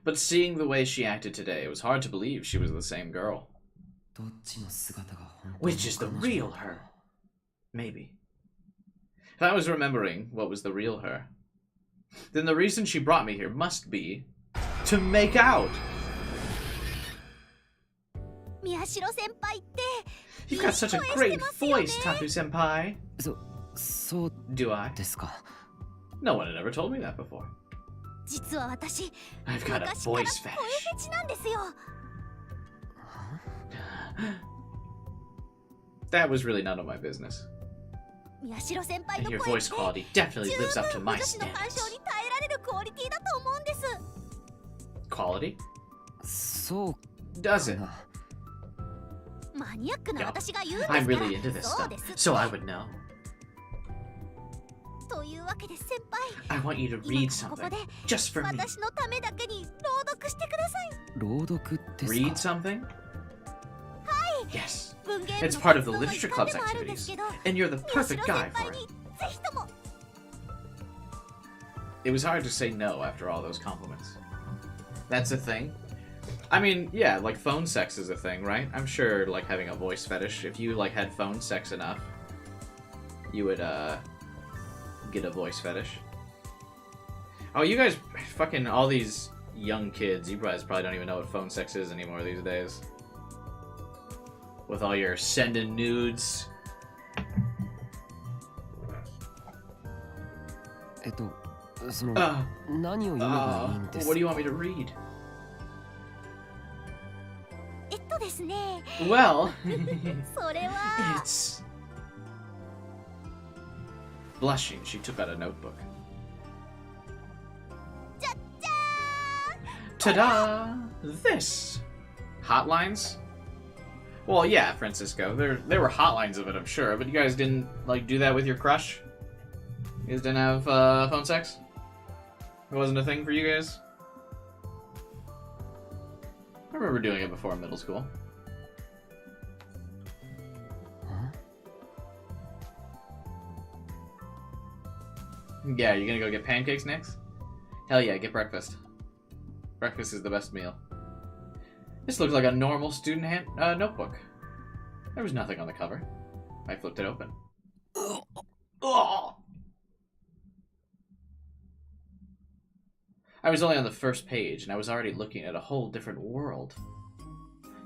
But seeing the way she acted today, it was hard to believe she was the same girl. Which is the real her? Maybe. If I was remembering what was the real her, then the reason she brought me here must be to make out. You've got such a great voice, Taku-senpai. So do I? No one had ever told me that before. 実は私 I've got a 昔から voice 声 fetish. フェチなんですよ That was really none of my business. 宮代先輩 And の your 声っ voice て quality definitely 十 lives up to 分 my 女子の干渉 standards. に耐えられるクオリティだと思うんです Quality? そう Does it? マニアックな私が言うんですか I'm ら really into this そう stuff, です so I would know. というわけで先輩 I want you to 今 read ここ something で just for me. 私のためだけに朗読してください朗読ですか Read something? Yes. 文芸部 It's の part of the 活動の literature 一環 club's でもあるんです activities, けど and you're the 宮代 perfect 先 guy 輩 for に it. ぜひとも It was hard to say no after all those compliments. That's a thing. I mean, yeah, like phone sex is a thing, right? I'm sure, like, having a voice fetish, if you, like, had phone sex enough, you would, get a voice fetish. Oh, you guys, fucking, all these young kids, you guys probably don't even know what phone sex is anymore these days. With all your sending nudes. その Uh, 何を読めばいいんです what do you want me to read? ですね Well, それは it's... Blushing, she took out a notebook. じゃじゃ Ta-da! This! Hotlines? Well, yeah, Francisco. There were hotlines of it, I'm sure, but you guys didn't, like, do that with your crush? You guys didn't have, phone sex? It wasn't a thing for you guys? I remember doing it before middle school. Yeah, you gonna go get pancakes next? Hell yeah, get breakfast. Breakfast is the best meal. This looks like a normal student notebook. There was nothing on the cover. I flipped it open. Oh! I was only on the first page, and I was already looking at a whole different world.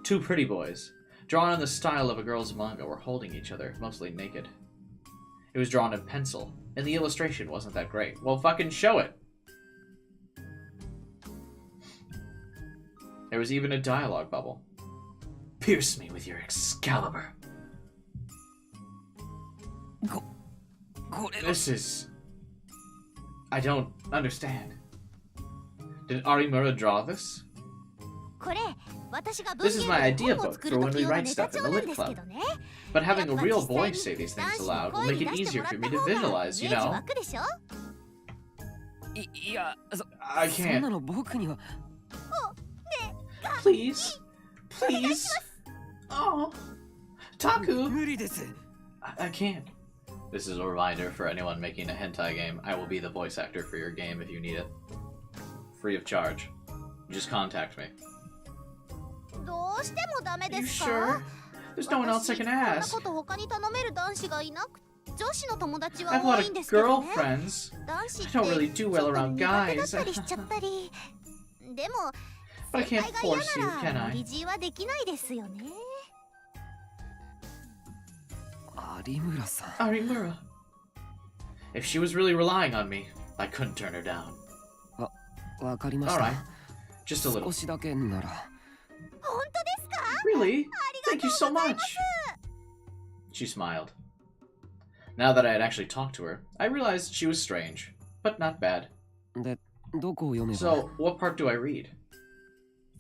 Two pretty boys, drawn in the style of a girl's manga, were holding each other, mostly naked. It was drawn in pencil, and the illustration wasn't that great. Well, fucking show it! There was even a dialogue bubble. Pierce me with your Excalibur. This is... I don't understand. Did Arimura draw this? これ私が This is my 文芸 idea 部で本を book 作 for る when 時 we 用の write ネタ stuff in 帳 the なん Lit ですけ Club. どね But having a やっぱ real 実際 boy に say these things 男子 aloud に will 声 make に it 出しても easier らっ for た me to 方が visualize, イ you メージ know? 湧くでしょいやI そんな can't. の僕には Please? Please? Oh. Taku? 無理です I can't. This is a reminder for anyone making a hentai game. I will be the voice actor for your game if you need it. Free of charge. Just contact me. どうしてもダメ Are で you すか sure? There's no one else I 私 can こんな ask. こと他に頼める男子がいなく女子の友達 I は have a 多 lot いん of ですけどね girlfriends. 男子っ I て don't really ち do ょっ well と around 苦手だっ guys. たりしちゃったりでも But I 先 can't 輩が嫌 force you, なら can 無 I? 理強いはできないですよね有村さん Arimura. If she was really relying on me, I couldn't turn her down. わかりまし Alright. た Just a little. 少しだけなら本当ですか Really? Thank you so much. She smiled. Now that I had actually talked to her, I realized she was strange, but not bad. でどこを読めば So, what part do I read?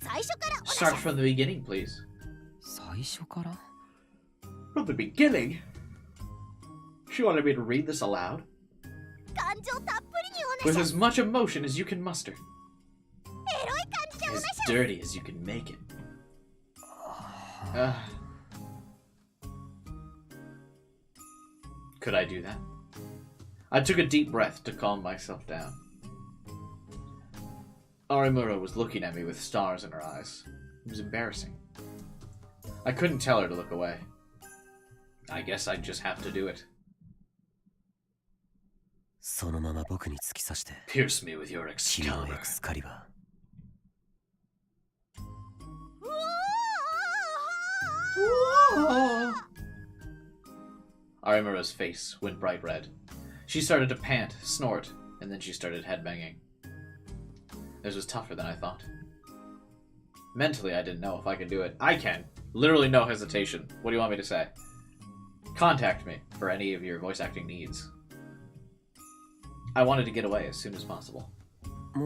最初からお願いし Start ます from the beginning, please. 最初から From the beginning? She wanted me to read this aloud? 感情たっぷりにお願い With しま as す much emotion as you can muster. エロい感じでお願い As します dirty as you can make it. Could I do that? I took a deep breath to calm myself down. Arimura was looking at me with stars in her eyes. It was embarrassing. I couldn't tell her to look away. I guess I'd just have to do it. そのまま僕に突き刺して Pierce me with your 君のエ Excalibur. クスカリバ うわ Arimura's face went bright red. She started to pant, snort, and And then she started headbanging. This was tougher than I thought. Mentally, I didn't know if I could do it. I can. Literally no hesitation. What do you want me to say? Contact me for any of your voice acting needs. I wanted to get away as soon as possible.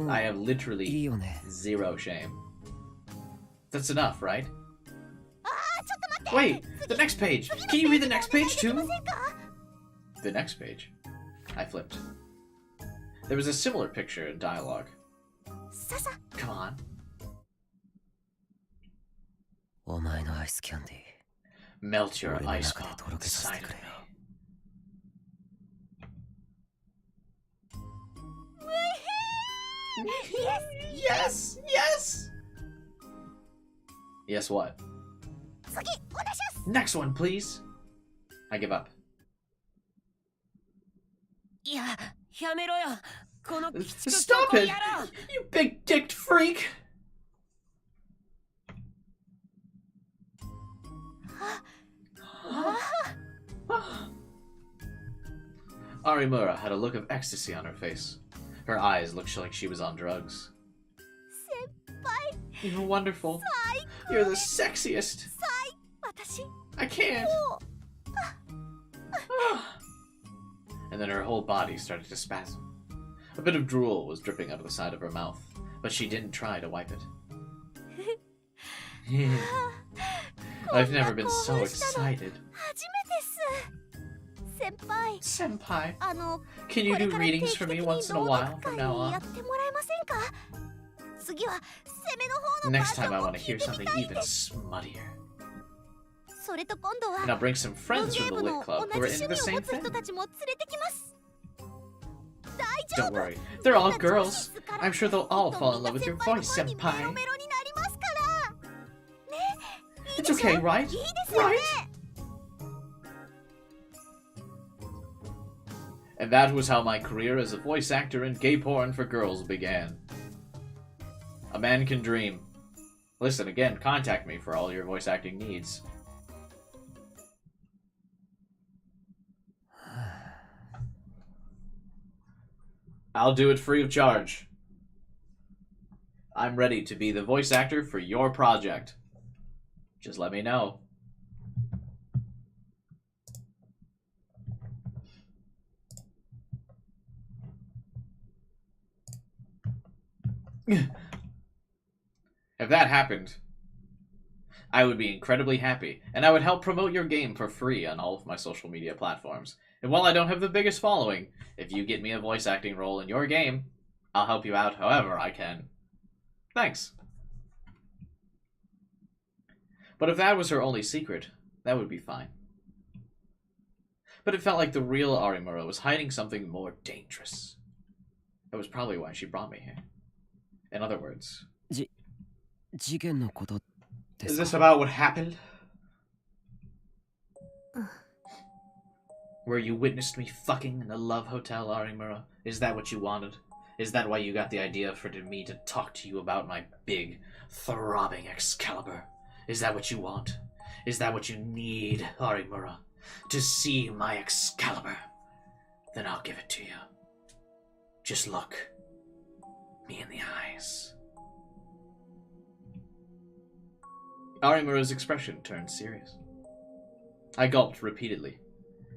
I have literally zero shame. That's enough, right? Wait! The next page! Can you read the next page too? The next page? I flipped. There was a similar picture and dialogue. Come on. Melt your ice pop inside of me. Yes! Yes! Yes! Yes what? Next one, please! I give up. Stop it! You big-dicked freak! Arimura had a look of ecstasy on her face. Her eyes looked like she was on drugs. You're wonderful. You're the sexiest. I can't. And then her whole body started to spasm. A bit of drool was dripping out of the side of her mouth, but she didn't try to wipe it. I've never been so excited. Senpai, can you do readings for me once in a while from now on? Next time I want to hear something even smuttier. And I'll bring some friends from the Lit Club who are into the same thing. Don't worry, they're all girls. I'm sure they'll all fall in love with your voice, Senpai. It's okay, right? Right? And that was how my career as a voice actor in gay porn for girls began. A man can dream. Listen, again, contact me for all your voice acting needs. I'll do it free of charge. I'm ready to be the voice actor for your project. Just let me know. If that happened, I would be incredibly happy, and I would help promote your game for free on all of my social media platforms. And while I don't have the biggest following, if you get me a voice acting role in your game, I'll help you out however I can. Thanks. But if that was her only secret, that would be fine. But it felt like the real Arimura was hiding something more dangerous. That was probably why she brought me here. In other words, is this about what happened? Where you witnessed me fucking in the love hotel, Arimura? Is that what you wanted? Is that why you got the idea for me to talk to you about my big, throbbing Excalibur? Is that what you want? Is that what you need, Arimura? To see my Excalibur? Then I'll give it to you. Just look me in the eyes. Arimura's expression turned serious. I gulped repeatedly,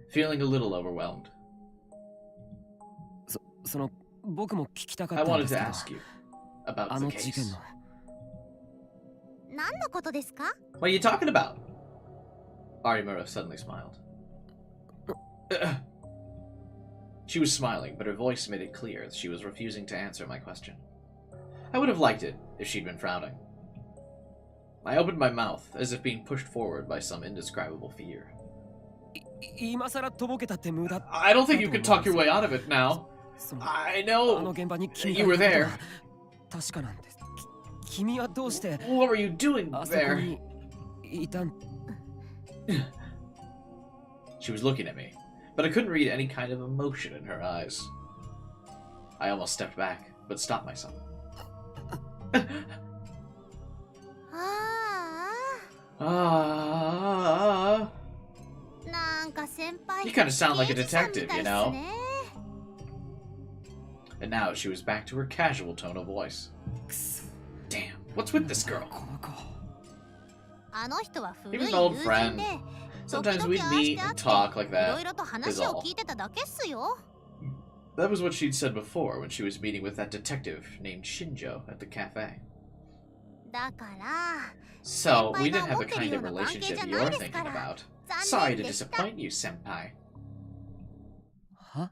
feeling a little overwhelmed. I wanted to ask you about the case. What are you talking about? Arimura suddenly smiled. She was smiling, but her voice made it clear that she was refusing to answer my question. I would have liked it if she'd been frowning. I opened my mouth, as if being pushed forward by some indescribable fear. I don't think you can talk your way out of it now. I know you were there. What were you doing there? She was looking at me, but I couldn't read any kind of emotion in her eyes. I almost stepped back, but stopped myself. You kind of sound like a detective, you know? now she was back to her casual tone of voice. Damn, what's with this girl? He was an old friend. Sometimes we'd meet and talk like that, is all. That was what she'd said before when she was meeting with that detective named Shinjo at the cafe. So, we didn't have the kind of relationship you're thinking about. Sorry to disappoint you, senpai. Huh?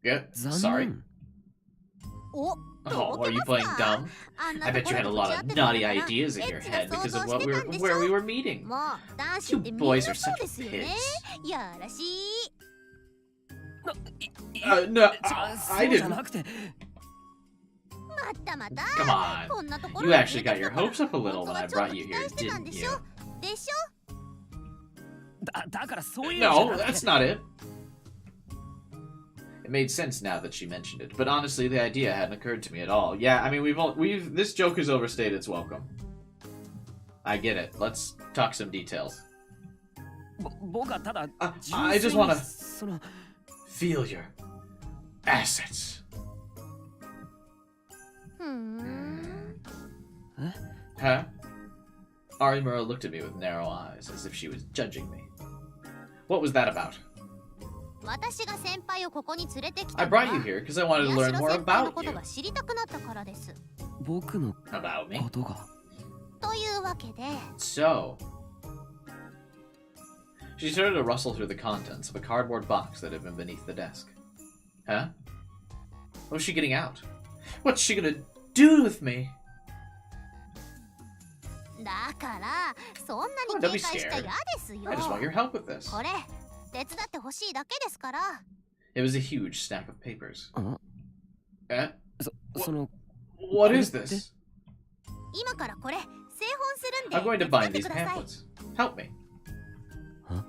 Yeah, sorry. Oh, are you playing dumb? I bet you had a lot of naughty ideas in your head because of where we were meeting. You boys are such pigs. No, I didn't. Come on. You actually got your hopes up a little when I brought you here, didn't you? No, that's not it. It made sense now that she mentioned it, but honestly, the idea hadn't occurred to me at all. Yeah, I mean, this joke has overstayed its welcome. I get it. Let's talk some details. I just want to feel your assets. Huh? Arimura looked at me with narrow eyes, as if she was judging me. What was that about? I brought you here because I wanted to learn more about you. About me? So... She started to rustle through the contents of a cardboard box that had been beneath the desk. Huh? What was she getting out? What's she gonna do with me? Oh, don't be scared. I just want your help with this. It was a huge stack of papers. What is this? I'm going to bind these pamphlets. Help me. Huh?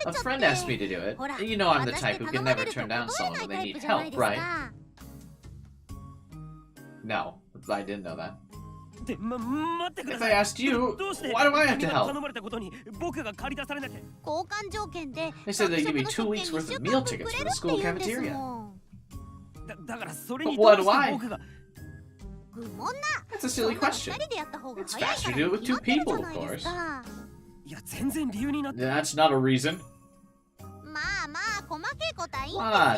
A friend asked me to do it. You know I'm the type who can never turn down someone when they need help, right? No, I didn't know that. If I asked you, why do I have to help? They said they'd give me 2 weeks worth of meal tickets for the school cafeteria. But what do I? That's a silly question. It's faster to do it with 2 people, of course. That's not a reason.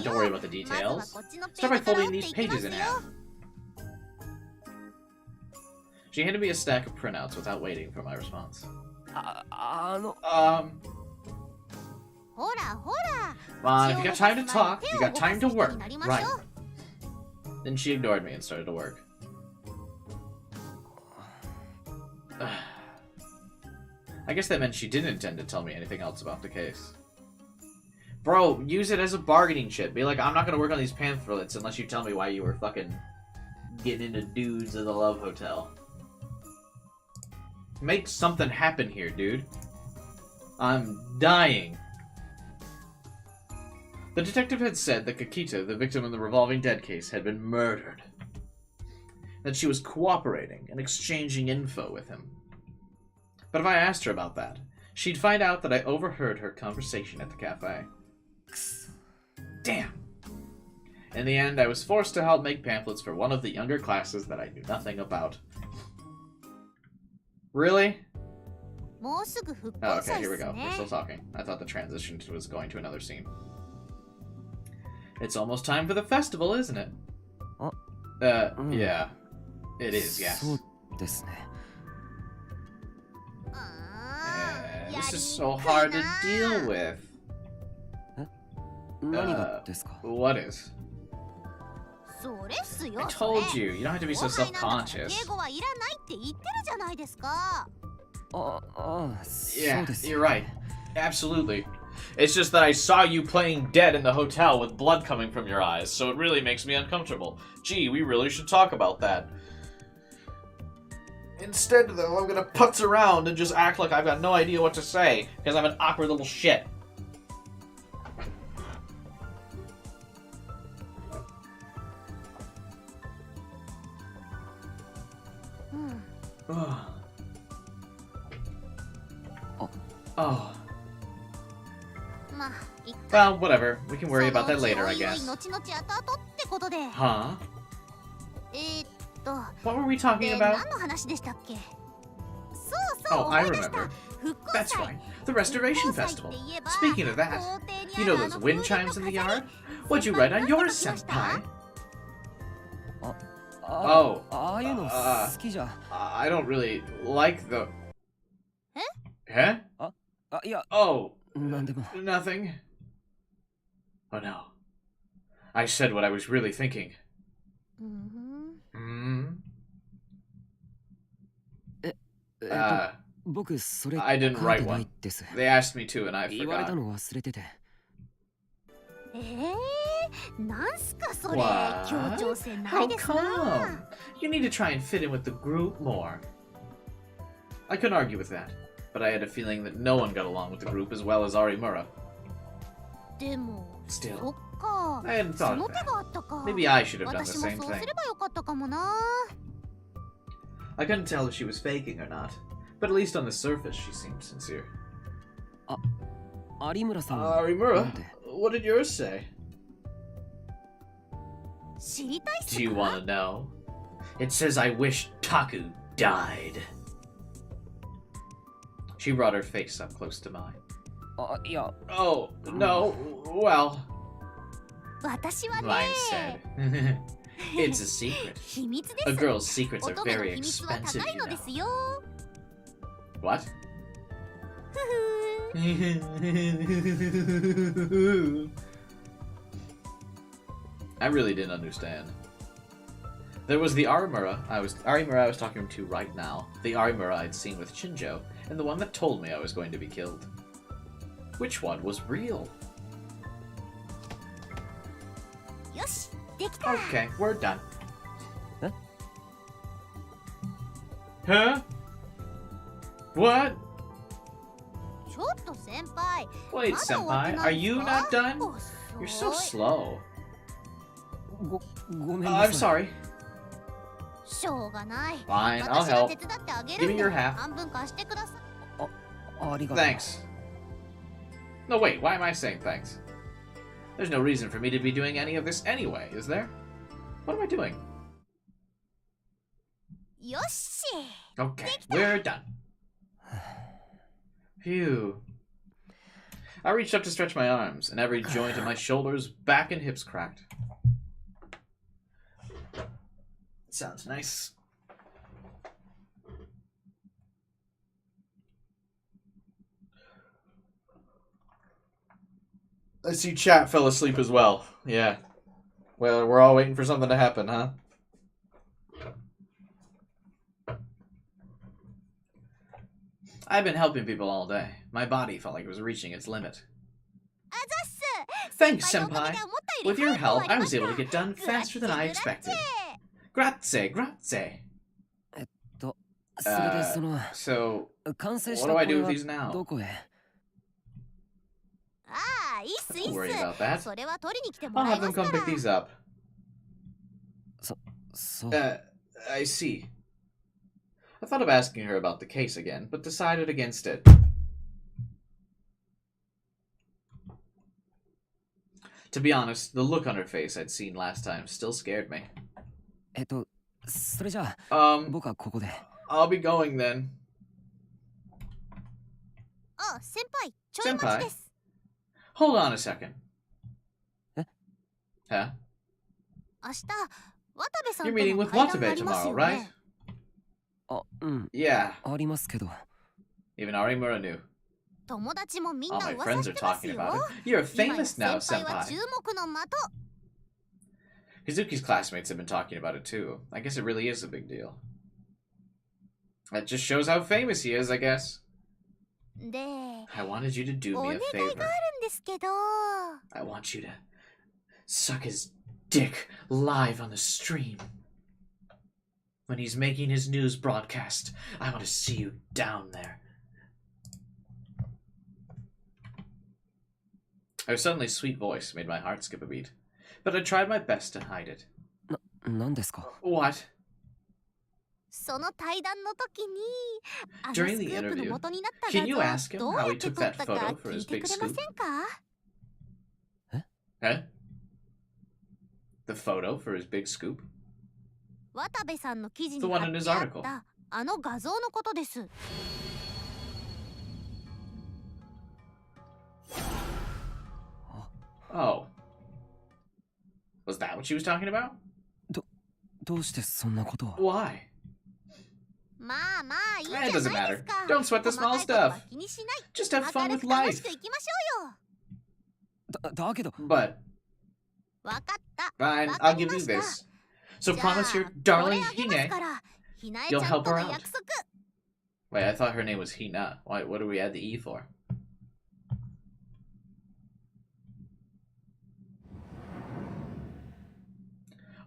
Don't worry about the details. Start by folding these pages in half. She handed me a stack of printouts without waiting for my response. Come on, if you got time to talk, you got time to work, right? Then she ignored me and started to work. I guess that meant she didn't intend to tell me anything else about the case. Bro, use it as a bargaining chip. Be like, I'm not gonna work on these pamphlets unless you tell me why you were fucking getting into dudes in the Love Hotel. Make something happen here, dude. I'm dying. The detective had said that Kakita, the victim in the revolving dead case, had been murdered. That she was cooperating and exchanging info with him. But if I asked her about that, she'd find out that I overheard her conversation at the cafe. Damn. In the end, I was forced to help make pamphlets for one of the younger classes that I knew nothing about. Really? Oh, okay, here we go. We're still talking. I thought the transition was going to another scene. It's almost time for the festival, isn't it? Yeah. It is, yes. This is so hard to deal with. What is? I told you, you don't have to be so self-conscious. Yeah, you're right. Absolutely. It's just that I saw you playing dead in the hotel with blood coming from your eyes, so it really makes me uncomfortable. Gee, we really should talk about that. Instead, though, I'm gonna putz around and just act like I've got no idea what to say, because I'm an awkward little shit. Oh. Well, whatever. We can worry about that later, I guess. 後々後々ってことで。 Huh? と What were we talking about? 何の話でしたっけ？そうそう、 Oh, I 思い出した。 remember. 復興 That's 祭。 right. The Restoration Festival. Speaking of that, you know those wind chimes in the yard? What'd you write on yours, senpai? Oh. ああいうの好きじゃ。I don't really like the... え？ Huh? いや、 Oh. なんでも。 Nothing. Oh no. I said what I was really thinking. Uh, 僕それ I didn't 書い write てない one. です。 They asked me to, and I 言われた forgot. の忘れてて。なんすかそれ。 What? 協調性ない How ですな。 come? You need to try and fit in with the group more. I couldn't argue with that, but I had a feeling that no one got along with the group as well as Arimura. でも、 Still, そっか。 I hadn't そ thought の of 手 that. があったか。 Maybe I should have done the 私も same そう thing. すればよかったかもな。 I couldn't tell if she was faking or not, but at least on the surface she seemed sincere. 有村さんは Arimura, なんて what did yours say? 知りたいっす Do you want to know? It says I wish Taku died. She brought her face up close to mine. いや、 Oh, no. Well, 私はね。 mine said. It's a secret. 秘密で A す。 girl's secrets 乙 are 女の very 秘密は expensive, 高い you ので know. すよ。 What? ふふ。 I really didn't understand. There was the Arimura I was talking to right now, the Arimura I'd seen with Shinjo, and the one that told me I was going to be killed. Which one was real? よし、できた。 Okay, we're done. Huh? Huh? What? ちょっと先輩。 Wait, まだ終わって senpai, ない are んです you か？ not done? 遅 You're so い slow. ごめんな I'm さい。 sorry. しょうがない。 Fine, I'll 私が help. 手伝ってあげ Give る me んで your half. 半分貸してください。ありがとう。 Thanks. No, wait, why am I saying thanks? There's no reason for me to be doing any of this anyway, is there? What am I doing? よし。 Okay, we're done. Phew. I reached up to stretch my arms, and every joint in my shoulders, back, and hips cracked. Sounds nice. I see chat fell asleep as well. Yeah. Well, we're all waiting for something to happen, huh? I've been helping people all day. My body felt like it was reaching its limit. あざっす。 Thanks, 先輩のおか senpai. げで思ったより With your 早く終わ help, り I ま was した。 able to get done faster than I expected. Grazie, grazie. それでその So, 完成し what た do I これ do with は these now? どこへ？ああ、いいっすいい Don't worry っ about す。 that. それは取りに来ても I'll らい have ま them すか come ら pick。these up. そう。 I see. I thought of asking her about the case again, but decided against it. To be honest, the look on her face I'd seen last time still scared me. それじゃあ Um, 僕はここで。 I'll be going then. あ、先輩、ちょい待ちです。 Hold on a second. え？ Huh? 明日、渡部さん You're と meeting の with 会談があ Watabe ります tomorrow, よ right? ね。あ、うん、 Yeah, ありますけど。 even Arimura knew. 友達もみん All な my 噂 friends し are てます talking よ。 about it. You're 今や famous now, 先輩は senpai. 注目の的。 Kazuki's classmates have been talking about it too. I guess it really is a big deal. That just shows how famous he is, I guess. で、 I wanted you to do お me 願 a いがあ favor. るんですけど。 I want you to suck his dick live on the stream. When he's making his news broadcast, I want to see you down there. Her suddenly sweet voice made my heart skip a beat, but I tried my best to hide it. なんですか？ What? その対談の時に、あのス During ク the ープの interview, 元になった can you 画 ask 像 him どう how や he って took 撮っ that たか photo for 聞 his いて big くれま scoop? せんか？ Huh? The photo for his big scoop? 渡部さんの記事 The に one 貼っ in his てあっ article. たあの画像のことです。Oh. Was that what she was talking about? どうしてそんなことを Why? まあまあいいじゃない It で doesn't す matter. か。 Don't sweat the 細 small かいことは stuff. 気にしない。 Just have 明 fun る with く楽し life. くいきましょうよ。だけど But わかった。 fine, わか I'll り give ま you した。 this. So じゃあ promise your こ darling れあげます Hine から。ひなえ you'll ちゃん help と her の out. 約束。 Wait, I thought her name was Hina. What do we add the E for?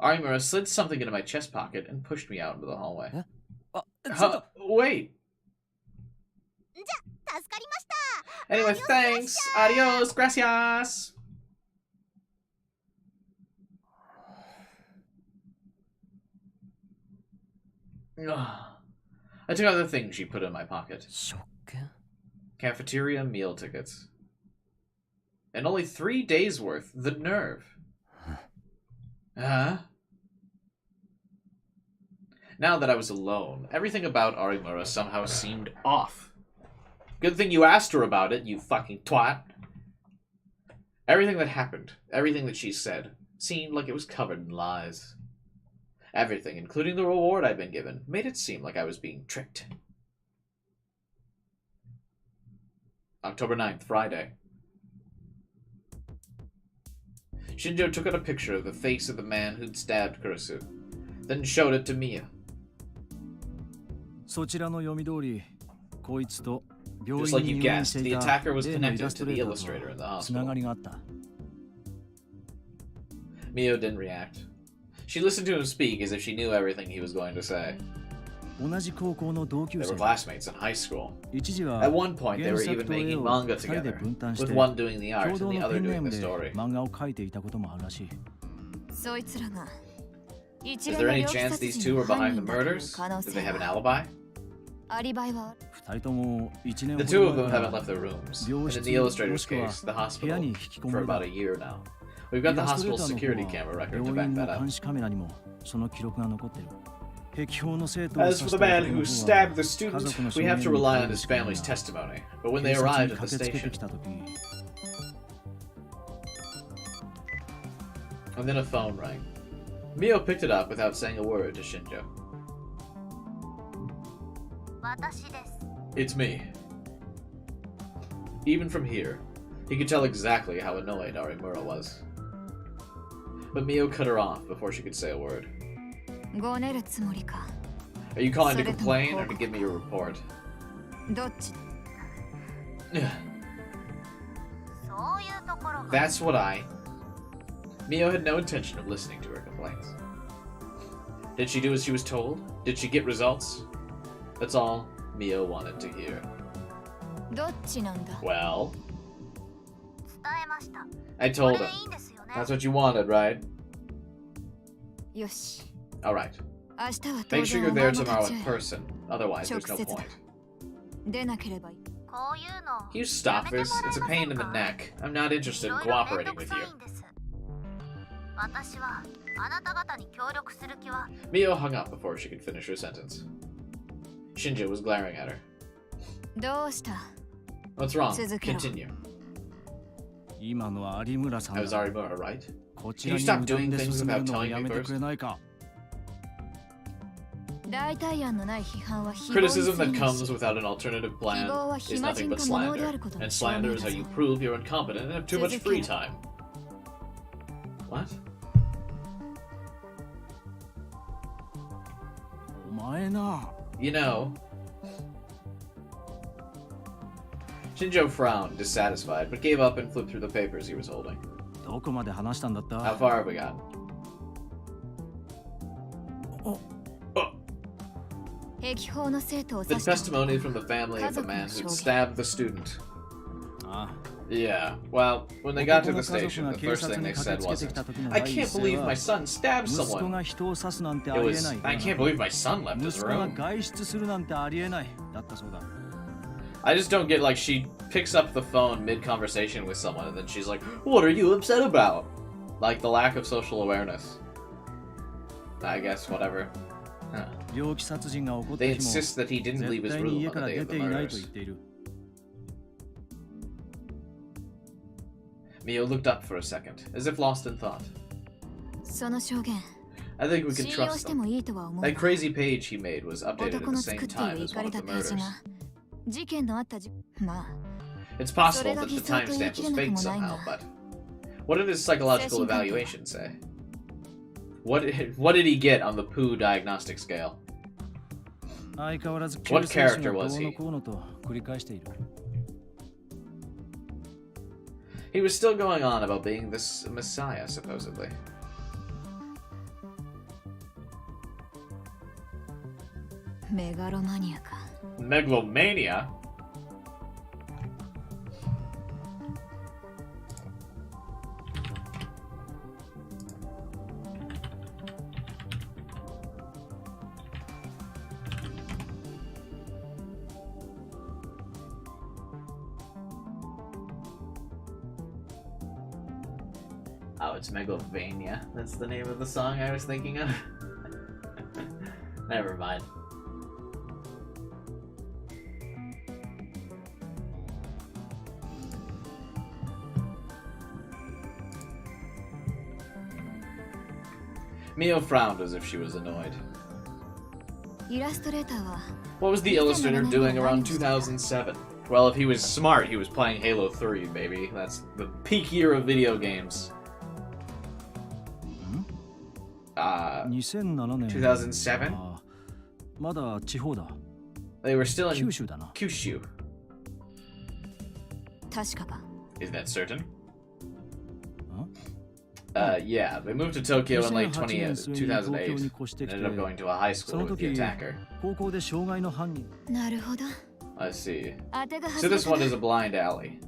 Arimura slid something into my chest pocket and pushed me out into the hallway. あちょっと Wait. じゃ助かりました。 Anyway, thanks. Adios. Gracias. I took out the things she put in my pocket. 食券 Cafeteria meal tickets. And only 3 days worth. The nerve. Huh? Now that I was alone, everything about Arimura somehow seemed off. Good thing you asked her about it, you fucking twat. Everything that happened, everything that she said, seemed like it was covered in lies. Everything, including the reward I'd been given, made it seem like I was being tricked. October 9th, Friday. Shinjo took out a picture of the face of the man who'd stabbed Kurusu, then showed it to Mia. そちらの読み通り、こいつと病 Just 院 like に you 入院して guessed, い the た attacker was 例のイ connected ラス to ト the レータ illustrator in the ーとつなが hospital. りがあった。 Mio didn't react. She listened to him speak as if she knew everything he was going to say. 同じ高校の同級 They 生 were classmates in high school. 一時は At one point, they 原 were 作 even と絵 making を manga 2人で together, 分担し with て one doing the art 共 and 同 the の other ペンネー doing ム the で story. 漫画を描いていたこともあるらしい。そいつらが Is there any chance these two were behind the murders? Did they have an alibi? アリバイは2人とも1年 The ほ two ど of them 前か haven't ら left their rooms, 病 and in 室 the も illustrator's しくは case, the 部屋 hospital, に引きこも for りだ。 about a year now. We've イ got the ラストレー hospital's ターの security 方 camera は record to 病 back 院の that up. 監視カメラにもその記録が残ってる。壁標の生徒を刺 As for し the た man 男 who の方 stabbed は the student, 家族の証 we 言 have に to rely 頼 on る his しかない family's が testimony. But when 警 they 察に arrived at 駆 the けつけて station, きた時 and then a phone rang. Mio picked it up without saying a word to Shinjo. 私です。 It's me. Even from here, he could tell exactly how annoyed Arimura was. But Mio cut her off before she could say a word. ごねるつもりか。 Are you calling to complain or to give me your report? どっちだ。そういうところが。 That's what I... Mio had no intention of listening to her complaints. Did she do as she was told? Did she get results? That's all Mio wanted to hear. どっちなんだ。 Well, 伝えました。 I これ told で him. いいんですよね。 That's what you wanted, right? よし。 Alright. 明日は Make 当 sure 然 you're お there 前も tomorrow 立ち in 会え。 person. Otherwise, there's no 直接だ。 point. 出なければいい。こういうの。 Can you stop this? It's a pain in the neck. I'm not interested in cooperating with you. 私はあなた方に協力する気は。 Mio hung up before she could finish her sentence. Shinjo was glaring at her. どうした。 What's wrong? 続けろ。 Continue. 今のは有村さん I was だ。 Arimura, right? こちら Can に you stop 無断 doing で things 進め without るのを telling や me めて first? くれないか。代替案のない批判は誹謗に Criticism 過 that ぎない comes without an alternative plan is nothing but slander. And slander is how you prove you're incompetent and have too much free time. What? お前な。 You know... Shinjo frowned, dissatisfied, but gave up and flipped through the papers he was holding. どこまで話したんだっ How た。 far have we got? 壁法の生徒を The 指した testimony from the family of the man who stabbed the student. ああ Yeah, well, when they got to 男の the 家族 station, が the 警 first 察 thing に they 駆 said けつけてき wasn't, た時の I 第 can't 一声 believe は my son stabbed 息子 someone. が人を刺すなんてあ It りえ was, ない。 I can't believe my son left his 息子が room. 外出するなんてありえない。だったそうだ。I just don't get, like, she picks up the phone mid-conversation with someone and then she's like, what are you upset about? Like, the lack of social awareness. I guess, whatever. Huh. They insist that he didn't leave his room on the day of the murders. Mio looked up for a second, as if lost in thought. I think we can trust them. That crazy page he made was updated at the same time as one of the murders. It's possible that the timestamp was faked somehow, but... What did his psychological evaluation say? What did he get on the poo diagnostic scale? What character was he? He was still going on about being this messiah, supposedly. Megalomania? Oh, it's Megalovania. That's the name of the song I was thinking of. Never mind. Mio frowned as if she was annoyed. What was the illustrator doing around 2007? Well, if he was smart, he was playing Halo 3, baby. That's the peak year of video games. 2007? They were still in Kyushu. Is that certain? Yeah, they moved to Tokyo in late 2008 and ended up going to a high school with the attacker. I see. So this one is a blind alley.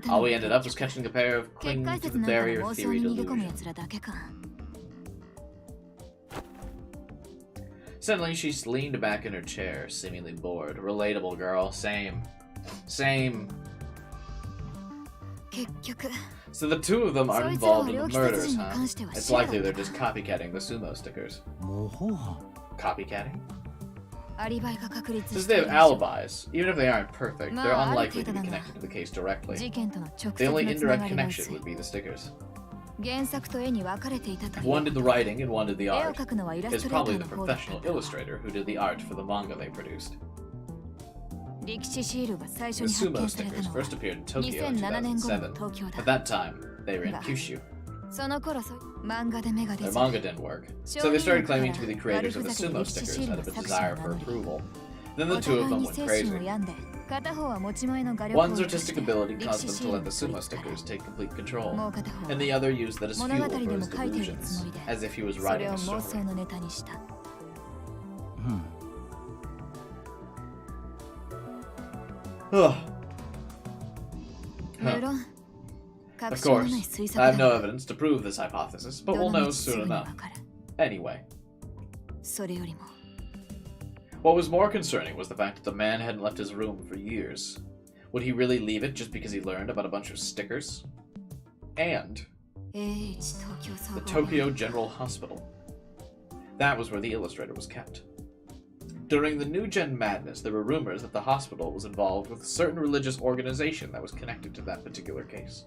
All we ended up was catching a pair of clinging to the barrier theory delusions. Suddenly, she leaned back in her chair, seemingly bored. Relatable, girl. Same. Same. So the two of them aren't involved in the murders, huh? It's likely they're just copycatting the sumo stickers. Copycatting? Since they have alibis, even if they aren't perfect, they're unlikely to be connected to the case directly. The only indirect connection would be the stickers. If one did the writing and one did the art, it's probably the professional illustrator who did the art for the manga they produced. The sumo stickers first appeared in Tokyo in 2007. At that time, they were in Kyushu. Their manga didn't work, so they started claiming to be the creators of the sumo stickers out of a desire for approval. Then the two of them went crazy. One's artistic ability caused them to let the sumo stickers take complete control, and the other used that as fuel for his delusions, as if he was writing a story. Huh. Of course, I have no evidence to prove this hypothesis, but we'll know soon enough. Anyway. What was more concerning was the fact that the man hadn't left his room for years. Would he really leave it just because he learned about a bunch of stickers? And the Tokyo General Hospital. That was where the illustrator was kept. During the New Gen madness, there were rumors that the hospital was involved with a certain religious organization that was connected to that particular case.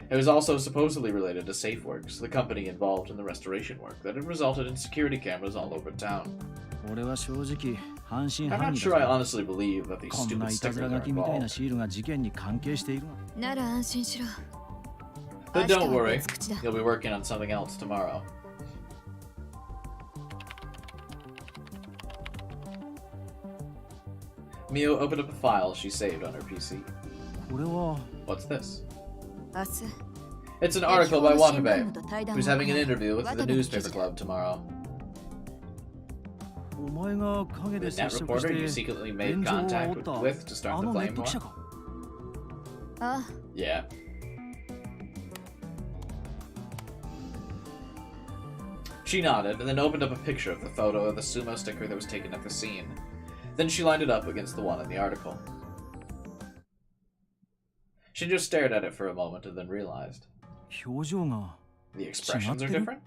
It was also supposedly related to SafeWorks, the company involved in the restoration work that had resulted in security cameras all over town. I'm not sure I honestly believe that these stupid stickers are involved. But don't worry, you'll be working on something else tomorrow. Mio opened up a file she saved on her PC. What's this? It's an article by Watabe, who's having an interview with the newspaper club tomorrow. The net reporter you secretly made contact with to start the flame war? Yeah. She nodded and then opened up a picture of the photo of the sumo sticker that was taken at the scene. Then she lined it up against the one in the article. She just stared at it for a moment and then realized. 表情が The expressions are 違ってる? different?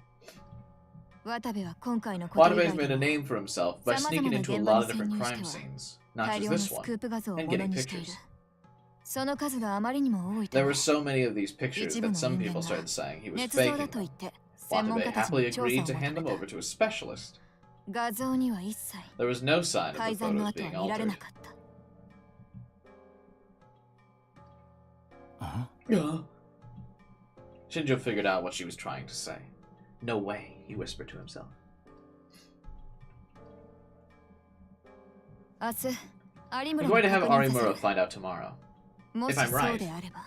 渡部は今回のこと以 Watabe's 外 made で a も name for himself by 様 sneaking 々な into a 現場 lot に of 潜 different 入 crime しては scenes, not 大 just 量の this ス one, クープ画像を and もの getting にしている pictures. その数があまりにも多いた There め were so many of these pictures 一部 that の some 人 people 間が started saying he was 捏造 faking だと them. 言って専門 Watabe 家たち happily に調 agreed 査 to を hand 求 them め over た to a specialist. 画像には一切 There was no sign of 改 the ざんの photos 跡 being は見られ altered. なかった Shinjo figured out what she was trying to say. No way, he whispered to himself. 明日有 I'm 村 going に to have 確認させ Arimura る find out tomorrow. もし if I'm そう right. であれば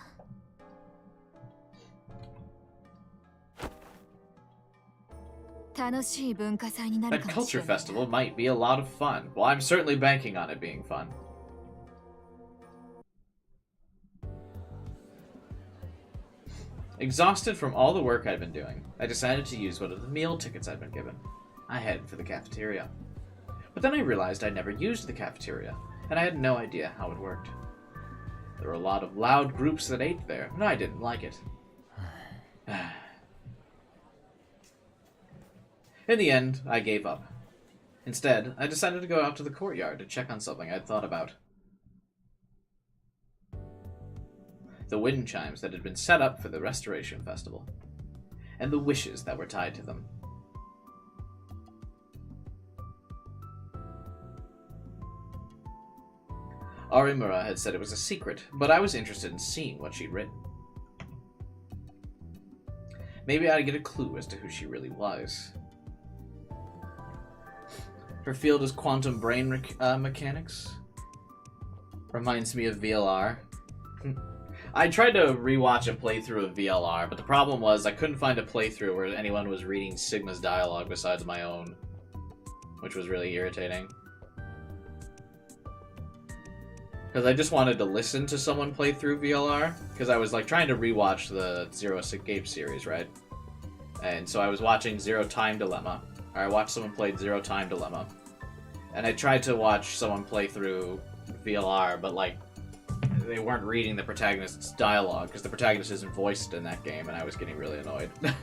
楽しい文化祭になる That かもし culture れないな festival might be a lot of fun. Well, I'm certainly banking on it being fun. Exhausted from all the work I'd been doing, I decided to use one of the meal tickets I'd been given. I headed for the cafeteria. But then I realized I'd never used the cafeteria, and I had no idea how it worked. There were a lot of loud groups that ate there, and I didn't like it. In the end, I gave up. Instead, I decided to go out to the courtyard to check on something I'd thought about. The wind chimes that had been set up for the Restoration Festival, and the wishes that were tied to them. Arimura had said it was a secret, but I was interested in seeing what she'd written. Maybe I'd get a clue as to who she really was. Her field is quantum brain mechanics. Reminds me of VLR. I tried to rewatch a playthrough of VLR, but the problem was I couldn't find a playthrough where anyone was reading Sigma's dialogue besides my own, which was really irritating. Because I just wanted to listen to someone play through VLR, because I was like trying to rewatch the Zero Escape series, right? And so I was watching Zero Time Dilemma, or I watched someone play Zero Time Dilemma, and I tried to watch someone play through VLR, but like they weren't reading the protagonist's dialogue, because the protagonist isn't voiced in that game, and I was getting really annoyed. I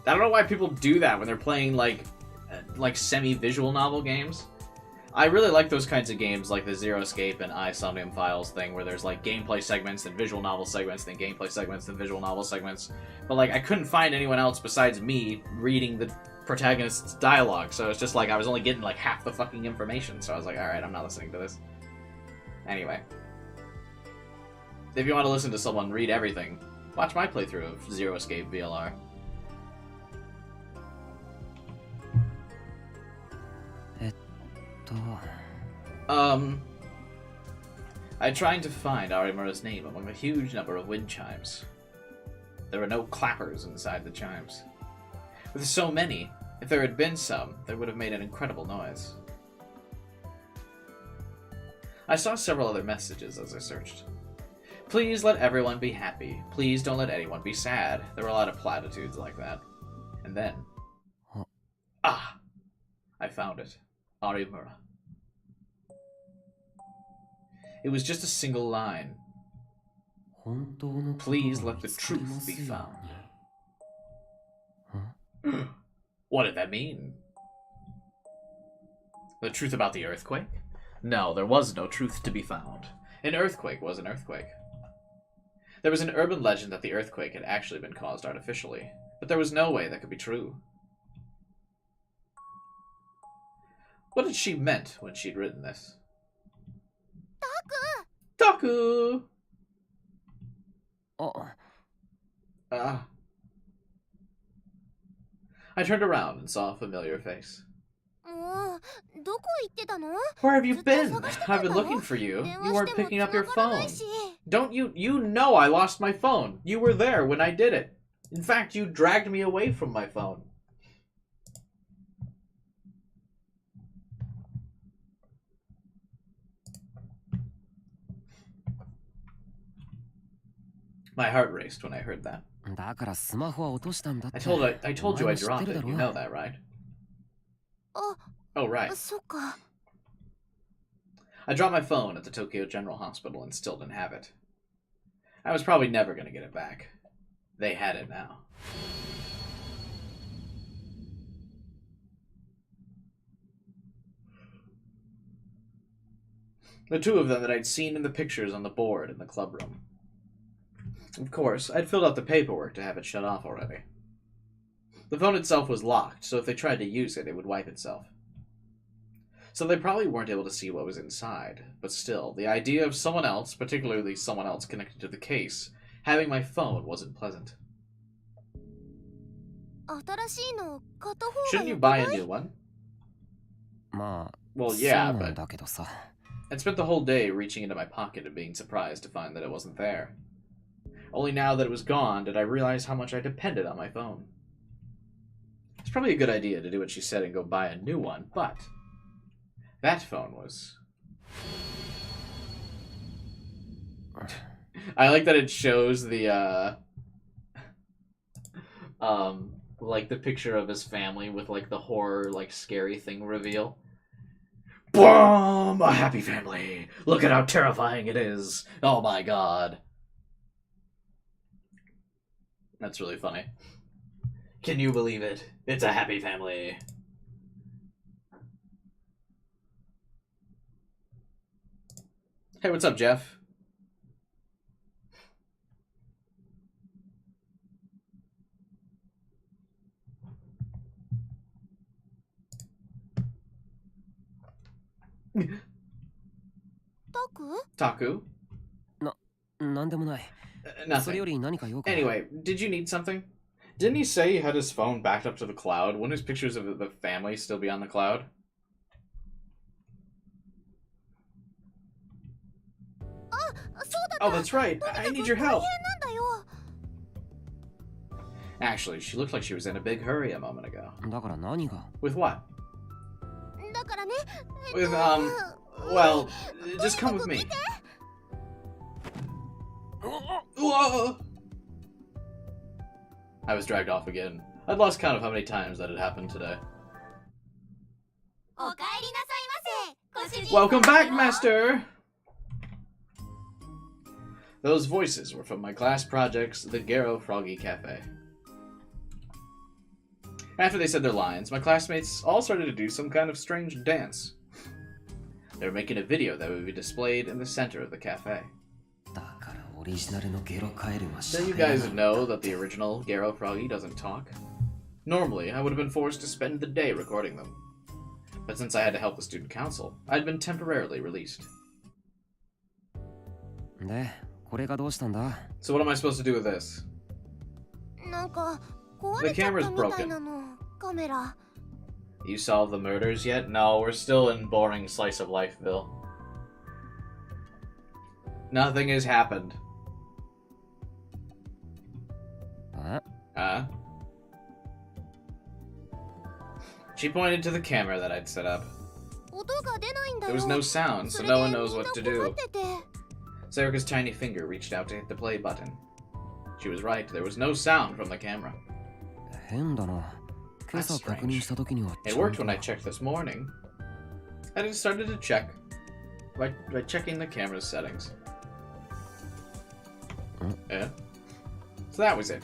don't know why people do that when they're playing like semi-visual novel games. I really like those kinds of games, like the Zero Escape and iSomnium Files thing, where there's like gameplay segments, then visual novel segments, then gameplay segments, then visual novel segments. But like I couldn't find anyone else besides me reading the protagonist's dialogue, so it's just like I was only getting like half the fucking information. So I was like, all right, I'm not listening to this. Anyway, if you want to listen to someone read everything, watch my playthrough of Zero Escape VLR. I tried to find Arimura's name among the huge number of wind chimes. There were no clappers inside the chimes. With so many, if there had been some, they would have made an incredible noise. I saw several other messages as I searched. Please let everyone be happy. Please don't let anyone be sad. There were a lot of platitudes like that. And then... Ah! I found it. Arimura. It was just a single line. Please let the truth be found. What did that mean? The truth about the earthquake? No, there was no truth to be found. An earthquake was an earthquake. There was an urban legend that the earthquake had actually been caused artificially, but there was no way that could be true. What had she meant when she'd written this? Taku! Ah. I turned around and saw a familiar face. Where have you been? I've been looking for you. You weren't picking up your phone. Don't you know I lost my phone. You were there when I did it. In fact, you dragged me away from my phone. My heart raced when I heard that. I told you I dropped it. You know that, right? Oh, right. そっか。 I dropped my phone at the Tokyo General Hospital and still didn't have it. I was probably never going to get it back. They had it now. The two of them that I'd seen in the pictures on the board in the club room. Of course, I'd filled out the paperwork to have it shut off already. The phone itself was locked, so if they tried to use it, it would wipe itself. So they probably weren't able to see what was inside, but still, the idea of someone else, particularly someone else connected to the case, having my phone wasn't pleasant. 新しいの買った方が Shouldn't you よく buy な a い？ new one? まあ、 Well, そう yeah, なん but だけどさ。 I'd spent the whole day reaching into my pocket and being surprised to find that it wasn't there. Only now that it was gone did I realize how much I depended on my phone. It's probably a good idea to do what she said and go buy a new one, but that phone was... I like that it shows the, like the picture of his family with like the horror, like scary thing reveal. Boom! A happy family! Look at how terrifying it is! Oh my god. That's really funny. Can you believe it? It's a happy family. Hey, what's up, Jeff? Taku? なんでもない。それよ Nothing. り何か用か。 Anyway, did you need something? Didn't he say he had his phone backed up to the cloud? Wouldn't his pictures of the family still be on the cloud? Oh, that's right. I need your help. Actually, she looked like she was in a big hurry a moment ago. だから何が？ With what? だからね、With, well, just come with me. Whoa! I was dragged off again. I'd lost count of how many times that had happened today. おかえりなさいませ、ご主人。 Welcome back, Master! Those voices were from my class project's The Garo Froggy Cafe. After they said their lines, my classmates all started to do some kind of strange dance. They were making a video that would be displayed in the center of the cafe. だからオリジナルのゲロカエルは So you guys know that the original Garo Froggy doesn't talk? Normally, I would have been forced to spend the day recording them. But since I had to help the student council, I'd been temporarily released. で、これがどうしたんだ？ So what am I supposed to do with this? なんか壊れちゃったみたいなの、カメラ。 You solved the murders yet? No, we're still in boring slice of lifeville. Nothing has happened. え？ She pointed to the camera that I'd set up. 音が出ないんだ There よ。 was no sound, そ so れ no で one みん knows な what to 困 do. ってて。 Sarika's tiny finger reached out to hit the play button. She was right, there was no sound from the camera. 変だな。今朝確認した時には It worked when I checked this morning. I just started to check by checking the camera's settings. Yeah. So that was it.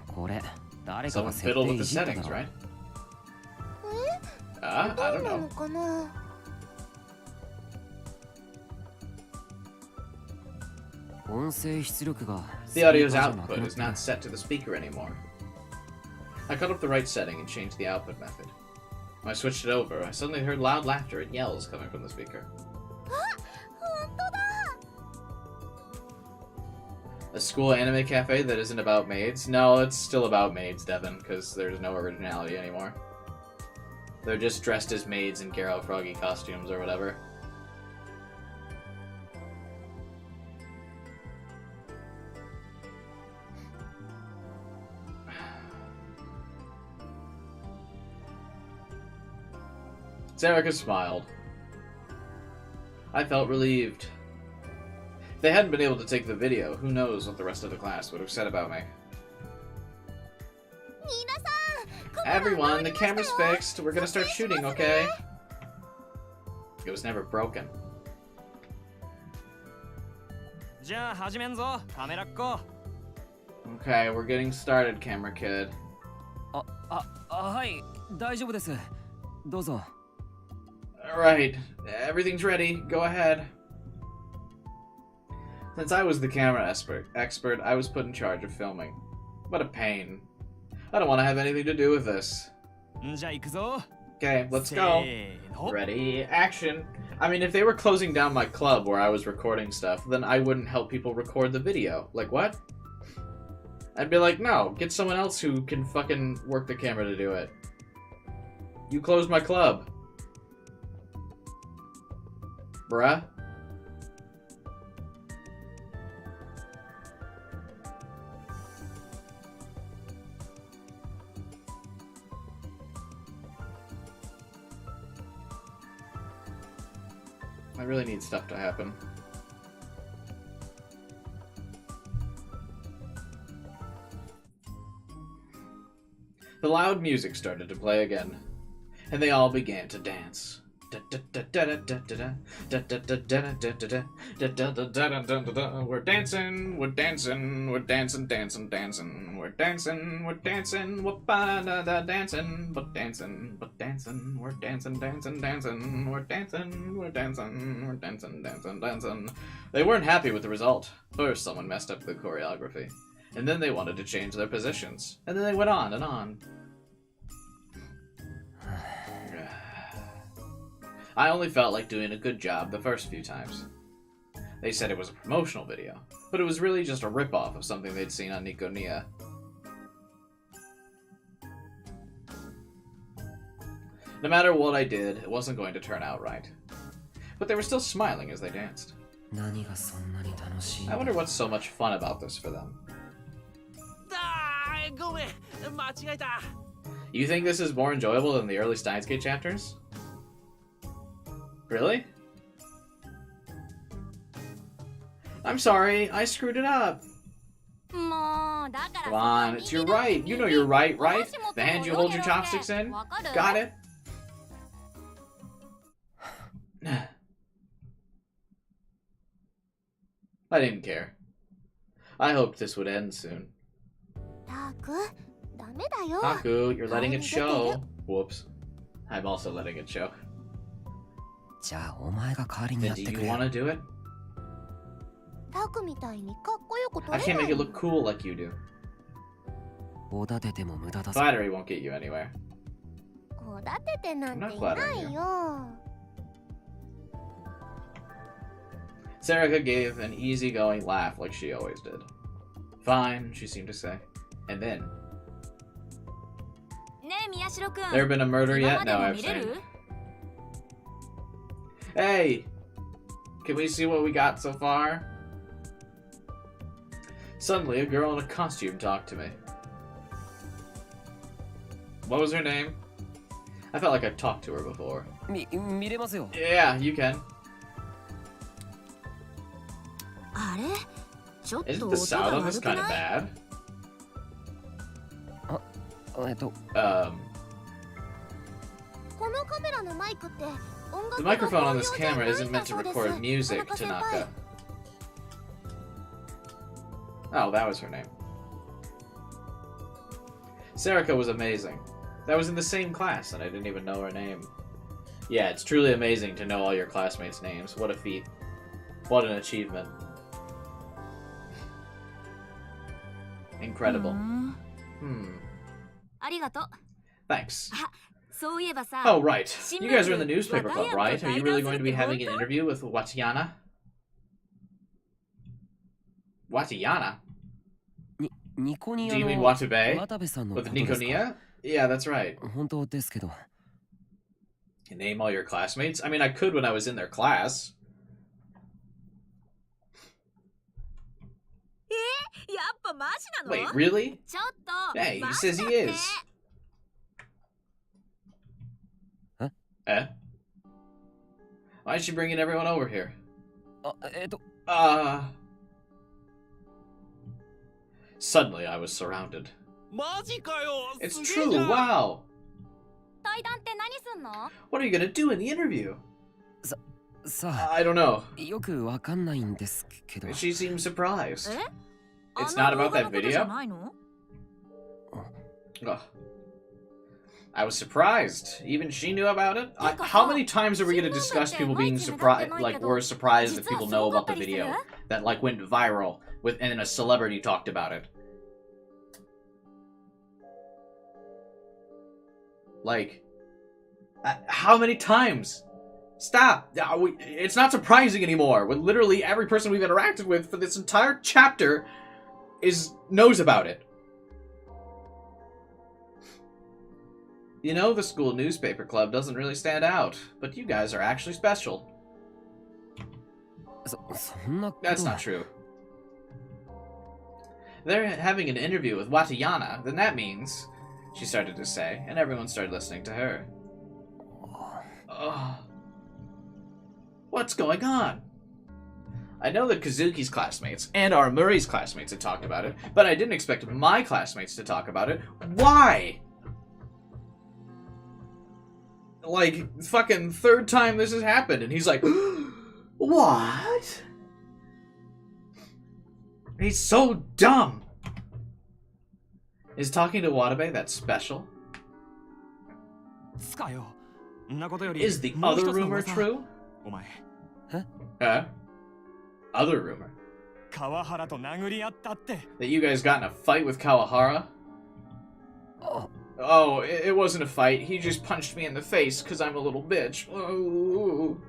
これ誰か Someone が設 fiddled 定 with い the じった settings, だろ。 right? ど I う don't な know. のかな。 音声出力が The audio's スピーカーじゃなく output なっ is て not set to the speaker anymore. I cut up the right setting and changed the output method. When I switched it over, I suddenly heard loud laughter and yells coming from the speaker. 本当だ。 A school anime cafe that isn't about maids? No, it's still about maids, Devin, because there's no originality anymore. They're just dressed as maids in Garo Froggy costumes or whatever. Sarika smiled. I felt relieved. If they hadn't been able to take the video, who knows what the rest of the class would have said about me. 皆さん、Everyone, the camera's fixed. We're gonna start shooting, okay? It was never broken. じゃあ始めんぞカメラっ子 Okay, we're getting started, camera kid. はい大丈夫ですどうぞ Alright, everything's ready. Go ahead. Since I was the camera expert, I was put in charge of filming. What a pain. I don't want to have anything to do with this. じゃあ行くぞ Okay, let's go. Ready, action. I mean, if they were closing down my club where I was recording stuff, then I wouldn't help people record the video. Like, what? I'd be like, no, get someone else who can fucking work the camera to do it. You closed my club. Bruh. I really need stuff to happen. The loud music started to play again, and they all began to dance. We're dancing, we're dancing, we're dancing, dancing, dancing. We're dancing, we're dancing, we're dancing, but dancing, but dancing. We're dancing, dancing, dancing. We're dancing, we're dancing, we're dancing, dancing, dancing. They weren't happy with the result. First, someone messed up the choreography, and then they wanted to change their positions, and then they went on and on. I only felt like doing a good job the first few times. They said it was a promotional video, but it was really just a ripoff of something they'd seen on Nico Nia. No matter what I did, it wasn't going to turn out right. But they were still smiling as they danced. I wonder what's so much fun about this for them. You think this is more enjoyable than the early Steins Gate chapters? Really? I'm sorry, I screwed it up. Come on, it's your right. You know you're right, right? The hand you hold your chopsticks in? Got it? I didn't care. I hoped this would end soon. Haku, you're letting it show. Whoops. I'm also letting it show. Then do you want to do it? I can't make it look cool like you do. Flattery won't get you anywhere. I'm not flattering you. Sarika gave an easygoing laugh like she always did. Fine, she seemed to say. And then... There been a murder yet? No, I've seen. Hey! Can we see what we got so far? Suddenly, a girl in a costume talked to me. What was her name? I felt like I've talked to her before. Yeah, you can. Isn't the sound on this kind of bad? The microphone on this camera isn't meant to record music, Tanaka. Oh, that was her name. Sarika was amazing. That was in the same class, and I didn't even know her name. Yeah, it's truly amazing to know all your classmates' names. What a feat. What an achievement. Incredible. Thanks. Oh, right. You guys are in the newspaper club, right? Are you really going to be having an interview with Watayana? Watayana? Do you mean Watabe? With Nico Nia? Yeah, that's right. Name all your classmates? I mean, I could when I was in their class. Wait, really? Hey, he says he is. Eh? Why is she bringing everyone over here? Suddenly I was surrounded. It's true, wow. 対談って何すんの？ What are you gonna do in the interview? さあ、 I don't know. よくわかんないんですけど。 She seems surprised. え？ It's not about that video? ないの？ Ugh. I was surprised. Even she knew about it? How many times are we gonna discuss people being surprised, like, we're surprised that people know about the video that, like, went viral with, and then a celebrity talked about it? Like, how many times? Stop! It's not surprising anymore. When literally every person we've interacted with for this entire chapter knows about it. You know, the school newspaper club doesn't really stand out, but you guys are actually special. That's not true. They're having an interview with Watayana, then that means, she started to say, and everyone started listening to her. What's going on? I know that Kazuki's classmates and our Murray's classmates had talked about it, but I didn't expect my classmates to talk about it. Why? Like, fucking third time this has happened, and he's like, what? He's so dumb. Is talking to Watabe that special? Is the other rumor true? Huh? Other rumor? That you guys got in a fight with Kawahara? Oh, it wasn't a fight. He just punched me in the face because I'm a little bitch. Ooh.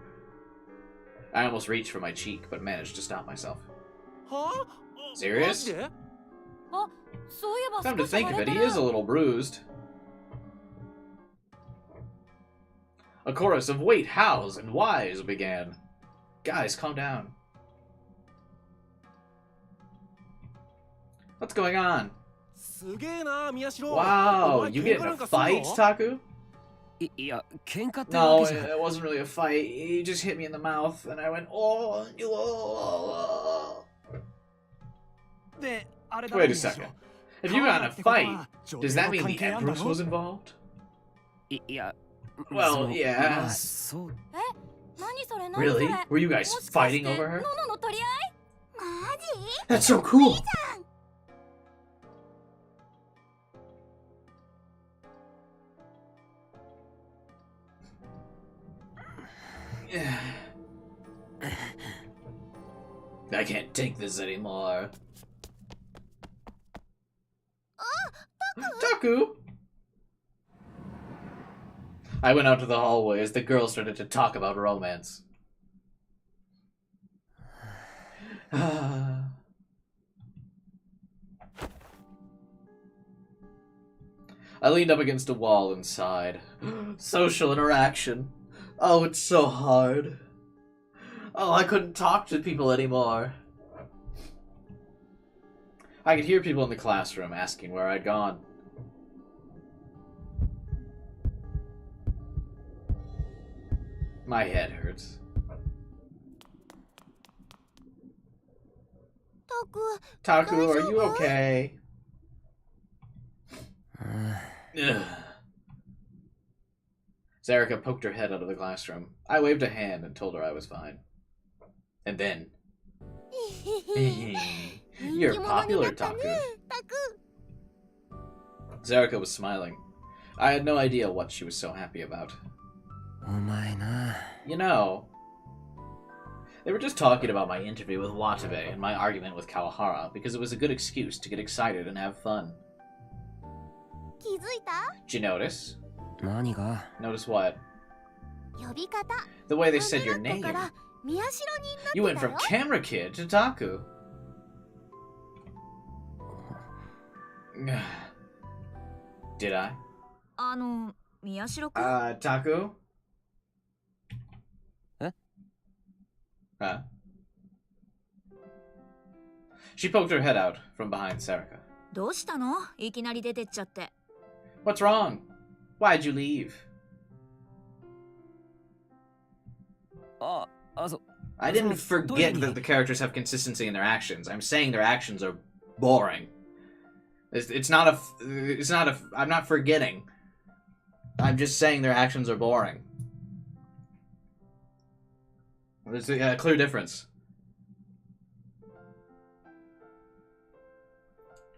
I almost reached for my cheek, but managed to stop myself. Serious? Come to think of it, he is a little bruised. A chorus of wait, hows, and whys began. Guys, calm down. What's going on? Wow, you get in a fight, Taku? No, it wasn't really a fight. He just hit me in the mouth, and I went, oh. Wait a second. If you got in a fight, does that mean the Empress was involved? Well, yeah. Really? Were you guys fighting over her? That's so cool! I can't take this anymore. Taku! I went out to the hallway as the girls started to talk about romance. I leaned up against a wall and sighed. Social interaction. Oh, it's so hard. Oh, I couldn't talk to people anymore. I could hear people in the classroom asking where I'd gone. My head hurts. Taku, are you okay? Ugh. Zarika poked her head out of the classroom. I waved a hand and told her I was fine. And then... You're popular, Taku. Zarika was smiling. I had no idea what she was so happy about. You know, they were just talking about my interview with Watabe and my argument with Kawahara because it was a good excuse to get excited and have fun. Did you notice? Notice what? The way they said your name. You went from camera kid to Taku. Did I? Taku? Huh? She poked her head out from behind Sarika. What's wrong? Why'd you leave? I didn't forget that the characters have consistency in their actions. I'm saying their actions are boring. It's not a. I'm not forgetting. I'm just saying their actions are boring. There's a clear difference.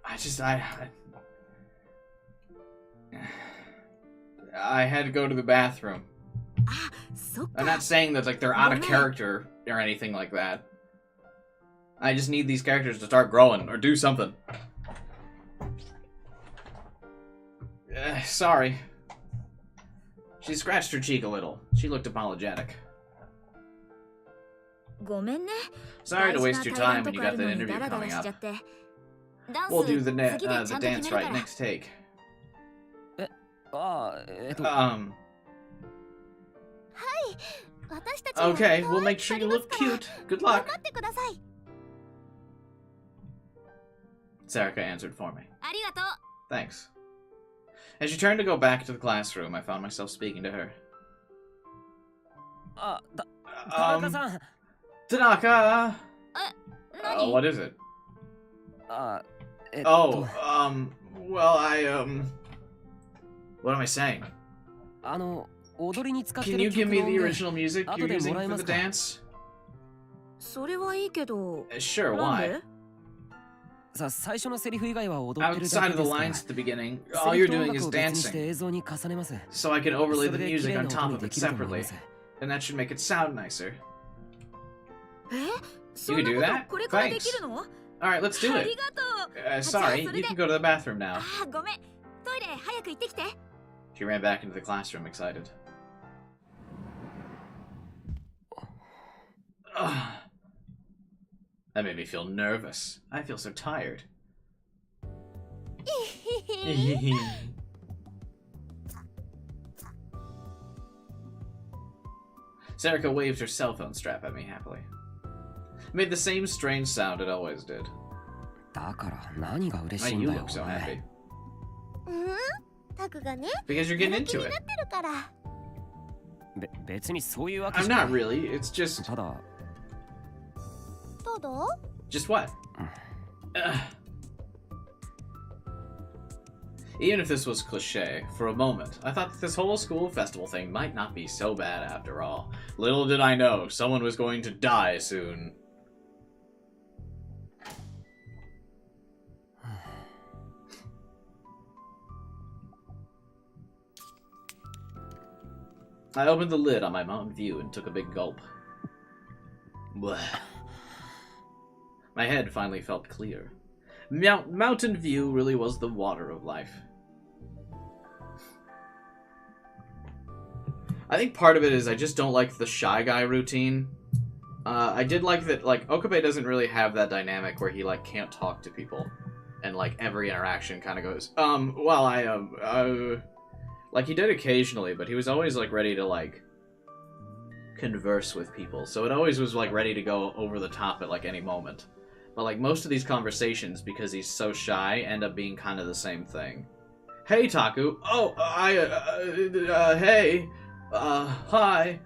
I had to go to the bathroom. I'm not saying that like they're out of character or anything like that. I just need these characters to start growing or do something. Sorry. She scratched her cheek a little. She looked apologetic. Sorry to waste your time when you got that interview coming up. We'll do the dance right next take. Okay, we'll make sure you look cute. Good luck. Sarika answered for me. Thanks. As she turned to go back to the classroom, I found myself speaking to her. Tanaka! What is it? Well, what am I saying? Can you give me the original music you're using for the dance? Sure, why? Outside of the lines at the beginning, all you're doing is dancing. So I can overlay the music on top of it separately. And that should make it sound nicer. You can do that? Thanks. Alright, let's do it. Sorry, you can go to the bathroom now. She ran back into the classroom, excited. That made me feel nervous. I feel so tired. Sarika waved her cell phone strap at me happily. It made the same strange sound it always did. Why you look so happy? Because you're getting into it. I'm not really, it's just... Just what? Even if this was cliché, for a moment, I thought that this whole school festival thing might not be so bad after all. Little did I know, someone was going to die soon. I opened the lid on my Mountain View and took a big gulp. Blech. My head finally felt clear. Mountain View really was the water of life. I think part of it is I just don't like the Shy Guy routine. I did like that, like, Okabe doesn't really have that dynamic where he, like, can't talk to people. And, like, every interaction kind of goes, like, he did occasionally, but he was always, like, ready to, like, converse with people. So it always was, like, ready to go over the top at, like, any moment. But, like, most of these conversations, because he's so shy, end up being kind of the same thing. Hey, Taku. Oh, hey. Hi.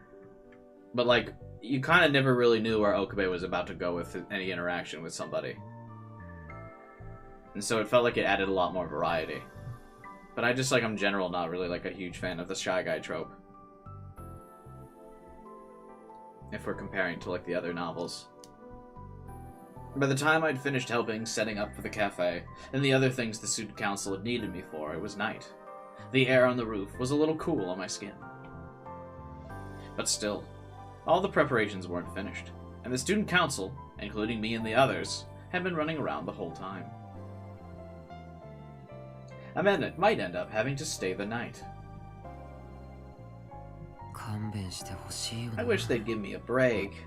But, like, you kind of never really knew where Okabe was about to go with any interaction with somebody. And so it felt like it added a lot more variety. But I just, like, in general, not really, like, a huge fan of the Shy Guy trope. If we're comparing to, like, the other novels. By the time I'd finished helping, setting up for the cafe, and the other things the student council had needed me for, it was night. The air on the roof was a little cool on my skin. But still, all the preparations weren't finished, and the student council, including me and the others, had been running around the whole time. I might end up having to stay the night. I wish they'd give me a break.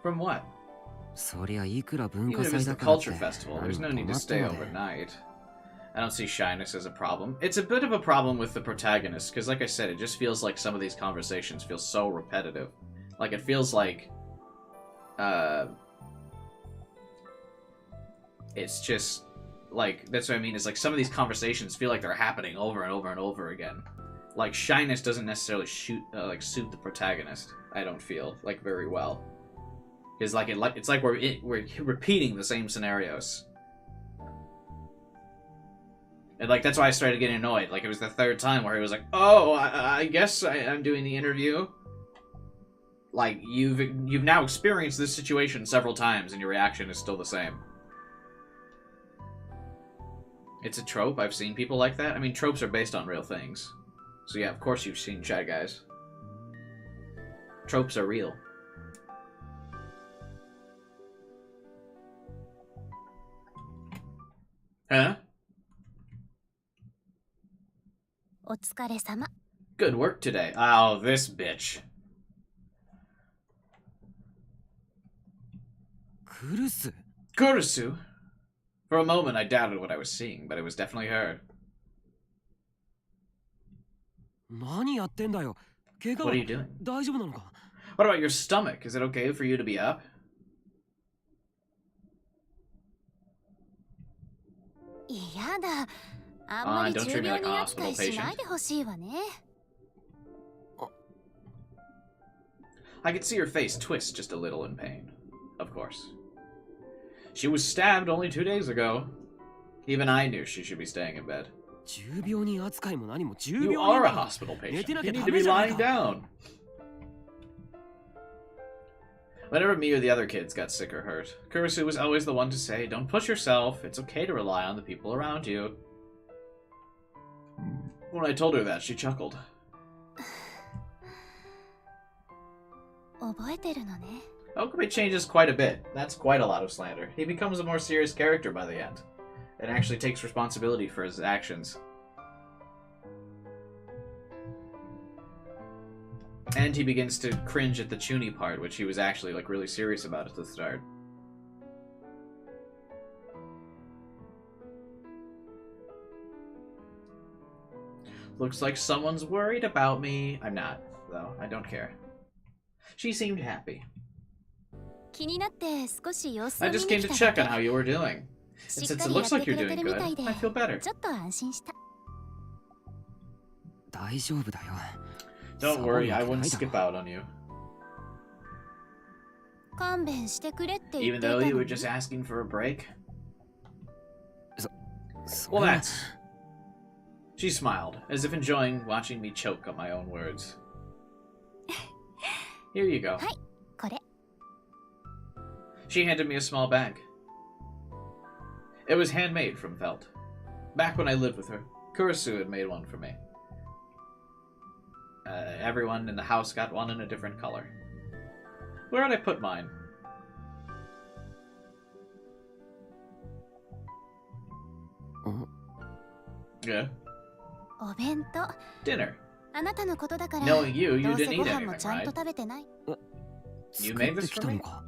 From what? Even if it's the culture festival, there's no need to stay overnight. I don't see shyness as a problem. It's a bit of a problem with the protagonist, because like I said, it just feels like some of these conversations feel so repetitive. Like, it feels like... it's just... like, that's what I mean, is like some of these conversations feel like they're happening over and over and over again. Like, shyness doesn't necessarily suit the protagonist, I don't feel, like, very well. It's like we're repeating the same scenarios. And like that's why I started getting annoyed. Like it was the third time where he was like, "Oh, I guess I'm doing the interview." Like you've now experienced this situation several times, and your reaction is still the same. It's a trope. I've seen people like that. I mean, tropes are based on real things, so yeah, of course you've seen Chat Guys. Tropes are real. Huh? お疲れ様。 Good work today. Oh, this bitch. クルス Kurusu? For a moment, I doubted what I was seeing, but it was definitely her. 何やってんだよ怪我 What are you doing? 大丈夫なのか What about your stomach? Is it okay for you to be up? いやだ。あんまり don't 重 treat me 病 like に a 扱 hospital いしないでほしいわね。 I could see her face twist just a little in pain. Of course. She was stabbed only 2 days ago. Even I knew she should be staying in bed. 重病人扱いも何も重病 You 人 are a だ hospital patient. 寝てなき You ゃ need ダ to メ be じゃない lying か down. Whenever me or the other kids got sick or hurt, Kurisu was always the one to say, "Don't push yourself. It's okay to rely on the people around you." When I told her that, she chuckled. 覚えてるのね。 Okume changes quite a bit. That's quite a lot of slander. He becomes a more serious character by the end, and actually takes responsibility for his actions. And he begins to cringe at the Chuni part, which he was actually like really serious about at the start. Looks like someone's worried about me. I'm not, though. I don't care. She seemed happy. 気になって少し様子を I 見に just 来 came た to だ check け。 on how you were doing. し And っか since it りやっ looks て like く you're れて doing るみ good, たいで、 I feel better. ちょっと安心した。 大丈夫だよ Don't worry, I wouldn't skip out on you. 勘弁してくれって言 Even っていた though の you were に。 just asking for a break? そ Well, れは that's... She smiled, as if enjoying watching me choke on my own words. Here you go. はい、これ。 She handed me a small bag. It was handmade from felt. Back when I lived with her, Kurisu had made one for me. Everyone in the house got one in a different color. Where did I put mine? Yeah. お弁当。 Dinner. あなたのことだから。 Knowing you, ど you うせ didn't ご eat 飯も anything, ちゃんと right? 食べてない。 You 作 made っ this てき for た me? のか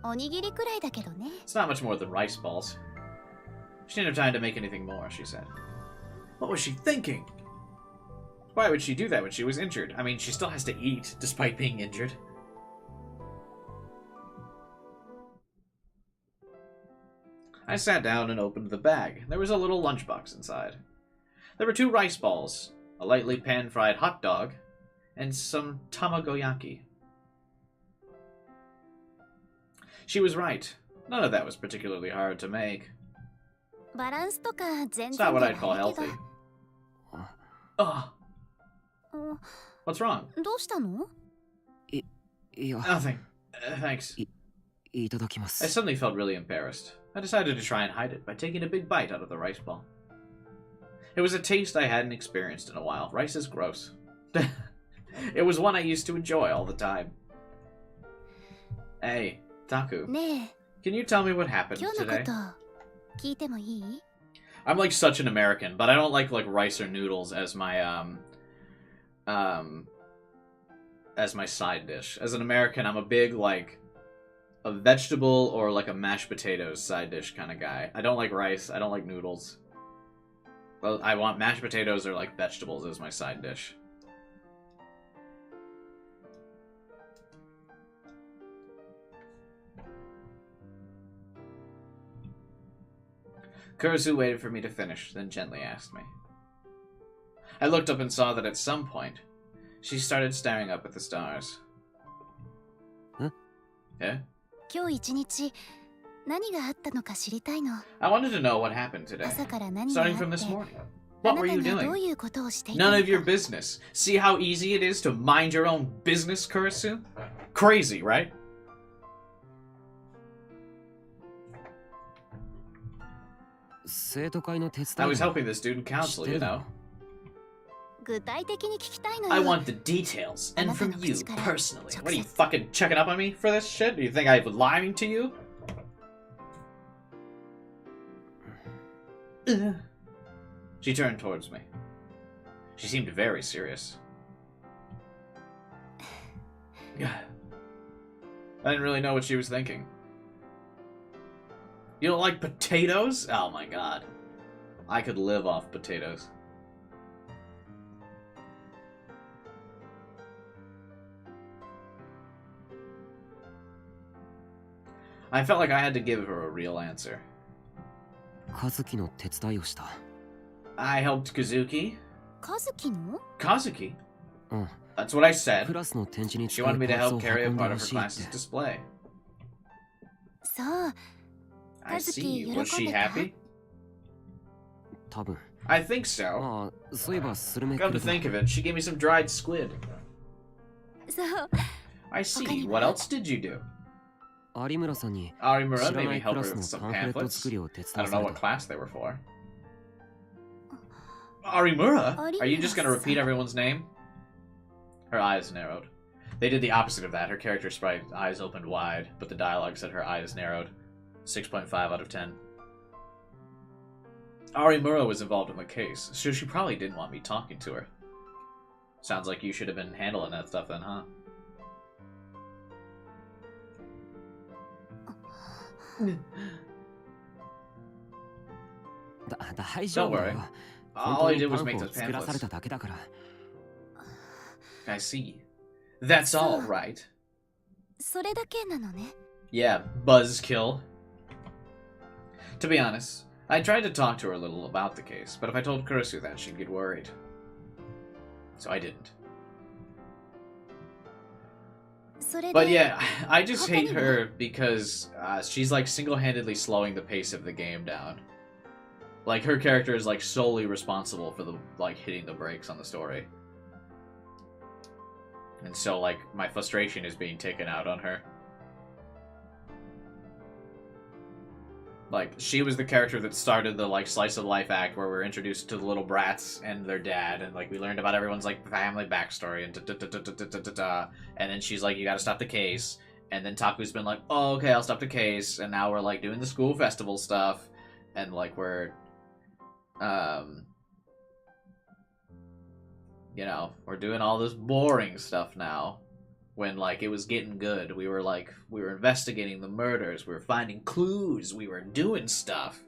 おにぎりくらいだけどね。 It's not much more than rice balls. She didn't have time to make anything more, she said. What was she thinking? Why would she do that when she was injured? I mean, she still has to eat, despite being injured. I sat down and opened the bag. There was a little lunchbox inside. There were 2 rice balls, a lightly pan-fried hot dog, and some tamagoyaki. She was right. None of that was particularly hard to make. バランスとか全然 It's じゃ not な what い I'd け call ど。 healthy. Ugh. うん What's wrong? どうしたの？いや Nothing. Thanks. いただきま I す suddenly felt really embarrassed. I decided to try and hide it by taking a big bite out of the rice ball. It was a taste I hadn't experienced in a while. Rice is gross. It was one I used to enjoy all the time. Hey, Taku, ね can you tell me what え、 happened 今日のこ today? と聞いてもいい？ I'm like such an American, but I don't like rice or noodles as my as my side dish. As an American, I'm a big like a vegetable or like a mashed potatoes side dish kind of guy. I don't like rice. I don't like noodles. Well, I want mashed potatoes or like vegetables as my side dish. Kurisu waited for me to finish, then gently asked me. I looked up and saw that at some point, she started staring up at the stars. Huh? Yeah? 今日一日何があったのか知りたいの。 I wanted to know what happened today. 朝から何があっ Starting て from this morning. あ What な were た you がどう doing? いうことをしていた None の of your か。 business. See how easy it is to mind your own business, Kurisu? Crazy, right? 生徒会の手 I 伝い was は helping the student council, you know. 具体的に聞きたいのよ。 I want the details, and from you, あなたの口から personally. 直接 What are you fucking checking up on me for this shit? Do you think I was lying to you? She turned towards me. She seemed very serious. I didn't really know what she was thinking. You don't like potatoes? Oh my god. I could live off potatoes. I felt like I had to give her a real answer. 和樹の手伝いをした。 I helped Kazuki. 和樹の Kazuki? うん。 That's what I said. クラスの展示に She 使う wanted me to パーツ help を carry a 運んで part ほ of her しいっ class's て。 display. そう I see. Kazuki, Was she 喜んでた？ happy? 多分。 I think so. まあ、そういえばスルメく Come れ to た。 think of it, she gave me some dried squid. そう I see. Okay. What else did you do? 有村さんに Arimura 知ら made な me いク help ラ her ス with の some パンフレット pamphlets. 作りを手伝 I わ don't さ know れ what た。 class they were for. Arimura? Are you just gonna repeat Arimura-san. everyone's name? Her eyes narrowed. They did the opposite of that. Her character sprite eyes opened wide, but the dialogue said her eyes narrowed. 6.5 out of 10. Arimura was involved in the case, so she probably didn't want me talking to her. Sounds like you should have been handling that stuff then, huh? 大丈夫だよ。 All 本 I 当 did にパ was ン make フを those 作らされ pamphlets. ただけだから。I see. That's all, right? それだけなのね。 Yeah, buzzkill. To be honest, I tried to talk to her a little about the case, but if I told Kurisu that, she'd get worried. So I didn't. それで But yeah, I just hate 他にも？ her because she's like single-handedly slowing the pace of the game down. Like her character is like solely responsible for the like hitting the brakes on the story. And so like my frustration is being taken out on her. Like she was the character that started the like slice of life act where we're introduced to the little brats and their dad, and like we learned about everyone's like family backstory and and then she's like, you gotta stop the case. And then Taku's been like, oh, okay, I'll stop the case. And now we're like doing the school festival stuff, and like we're you know, we're doing all this boring stuff now. When like it was getting good, we were investigating the murders, we were finding clues, we were doing stuff.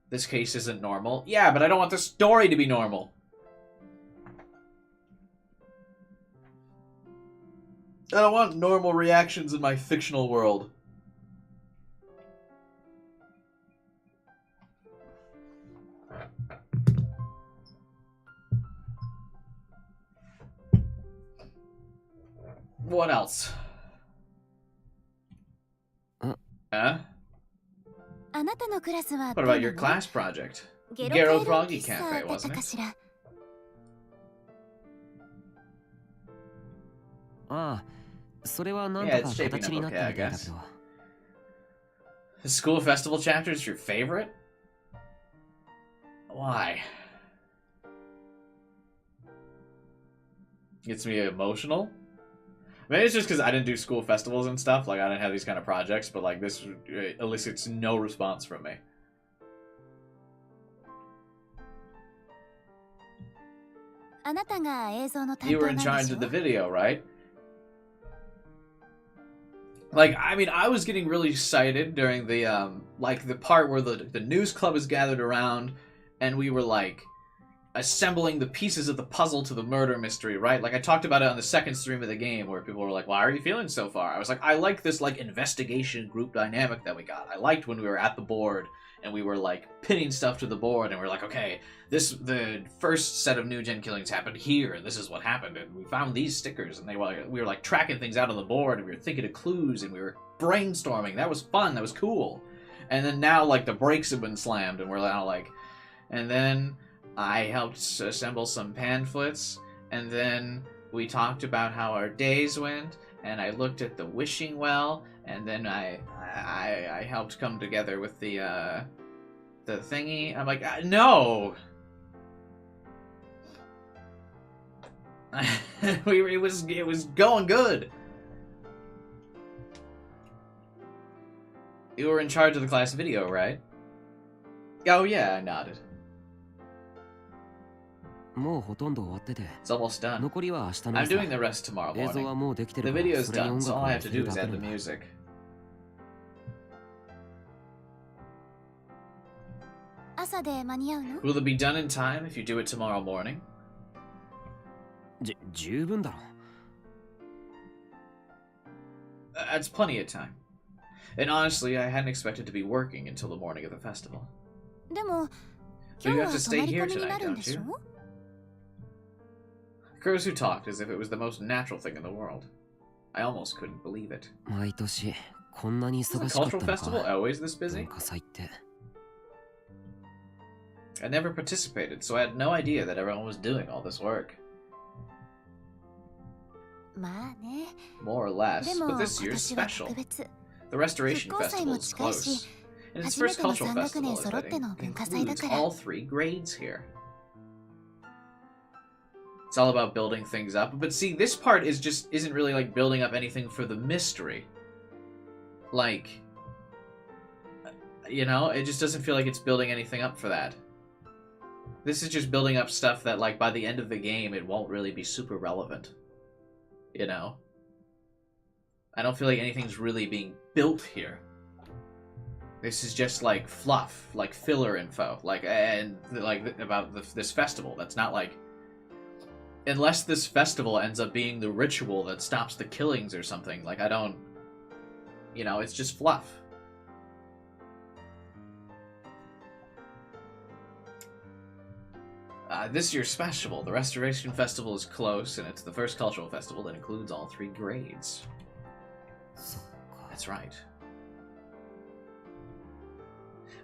This case isn't normal. Yeah, but I don't want the story to be normal. I don't want normal reactions in my fictional world. What else? Huh? あなたのクラスは What about your class project? ゲ Gero ロカエロ Froggy 喫茶 Cafe, だった wasn't か it? しら。ああ、それはなん Yeah, と it's か shaping 形 up になった okay, み I たいだ guess. けど。 The school festival chapter is your favorite? Why? Gets me emotional? Maybe it's just because I didn't do school festivals and stuff. Like, I didn't have these kind of projects, but, like, this elicits no response from me. あなたが映像の担 You 当 were な in んで charge し of the ょ？ video, right? Like, I mean, I was getting really excited during the, like, the part where the news club is gathered around, and we were, like, assembling the pieces of the puzzle to the murder mystery, right? Like, I talked about it on the second stream of the game, where people were like, why are you feeling so far? I was like, I like this, like, investigation group dynamic that we got. I liked when we were at the board, and we were, like, pinning stuff to the board, and we were like, okay, the first set of new gen killings happened here, and this is what happened, and we found these stickers, and we were like tracking things out on the board, and we were thinking of clues, and we were brainstorming. That was fun. That was cool. And then now, like, the brakes have been slammed, and we're now like... And then I helped assemble some pamphlets, and then we talked about how our days went, and I looked at the wishing well, and then I helped come together with the thingy. I'm like, no! it was going good. You were in charge of the class video, right? Oh yeah, I nodded. It's almost done. I'm doing the rest tomorrow morning. The video's done, so all I have to do is add the music. Will it be done in time if you do it tomorrow morning? That's plenty of time. And honestly, I hadn't expected to be working until the morning of the festival. But you have to stay here tonight, don't you? Kurisu talked as if it was the most natural thing in the world. I almost couldn't believe it. Is the cultural festival always this busy? I never participated, so I had no idea that everyone was doing all this work. More or less, but this year's special. The Restoration Festival is close, and its first cultural festival includes all 3 grades here. It's all about building things up, but see, this part isn't really like building up anything for the mystery. Like, you know, it just doesn't feel like it's building anything up for that. This is just building up stuff that, like, by the end of the game, it won't really be super relevant. You know? I don't feel like anything's really being built here. This is just like fluff, like filler info, like about this festival. That's not like, unless this festival ends up being the ritual that stops the killings or something. Like I don't, you know, it's just fluff. This year's festival, the Restoration Festival, is close, and it's the first cultural festival that includes all 3 grades. That's right.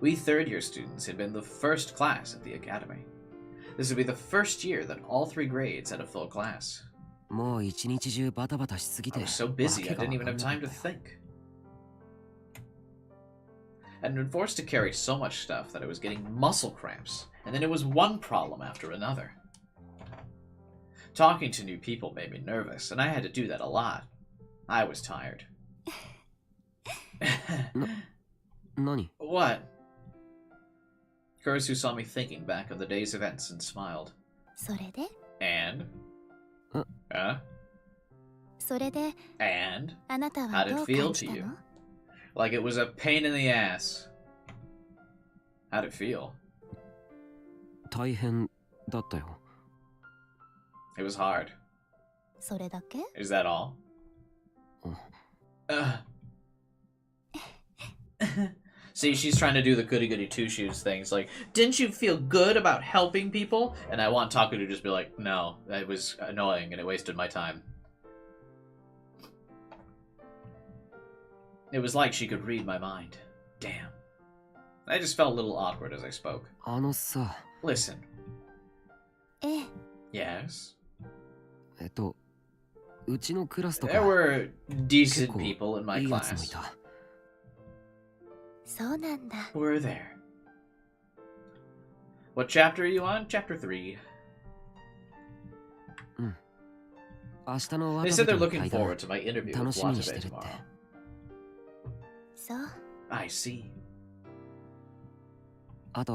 We third-year students had been the first class at the academy. This would be the first year that all 3 grades had a full class. I was so busy I didn't even have time to think. I'd been forced to carry so much stuff that I was getting muscle cramps, and then it was one problem after another. Talking to new people made me nervous, and I had to do that a lot. I was tired. Nani? What? Kurisu saw me thinking back on the day's events and smiled. And? And? How did it feel to you? Like it was a pain in the ass. How'd it feel? It was hard. Is that all? See, she's trying to do the goody-goody two-shoes things. Like, didn't you feel good about helping people? And I want Taku to just be like, no, it was annoying and it wasted my time. It was like she could read my mind. Damn. I just felt a little awkward as I spoke. Listen. Yes? There were decent people in my class. Were there? What chapter are you on? Chapter 3. They said they're looking forward to my interview with Watabe tomorrow. I see. And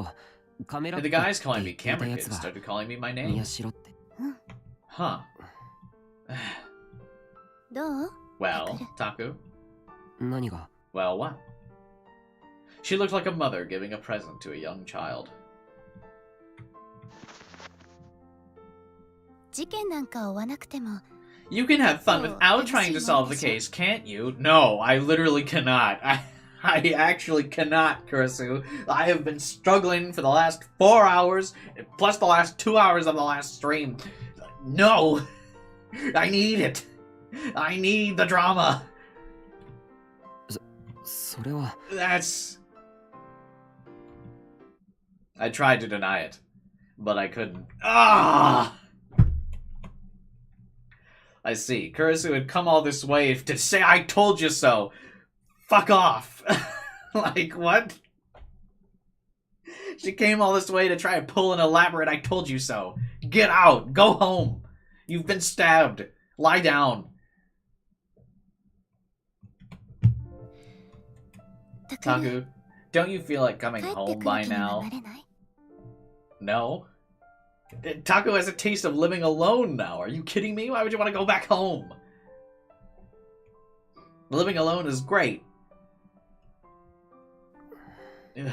the guys calling me Camera Kid started calling me my name. Huh. Well, Taku? Well, what? She looked like a mother giving a present to a young child. You can have fun without trying to solve the case, can't you? No, I literally cannot. I actually cannot, Kurisu. I have been struggling for the last 4 hours, plus the last 2 hours of the last stream. No! I need it! I need the drama! それは That's... I tried to deny it, but I couldn't. Ah! I see. Kurisu had come all this way to say I told you so. Fuck off. Like, what? She came all this way to try and pull an elaborate I told you so. Get out. Go home. You've been stabbed. Lie down. Taku, don't you feel like coming home by now? No? Taku has a taste of living alone now. Are you kidding me? Why would you want to go back home? Living alone is great. Ugh.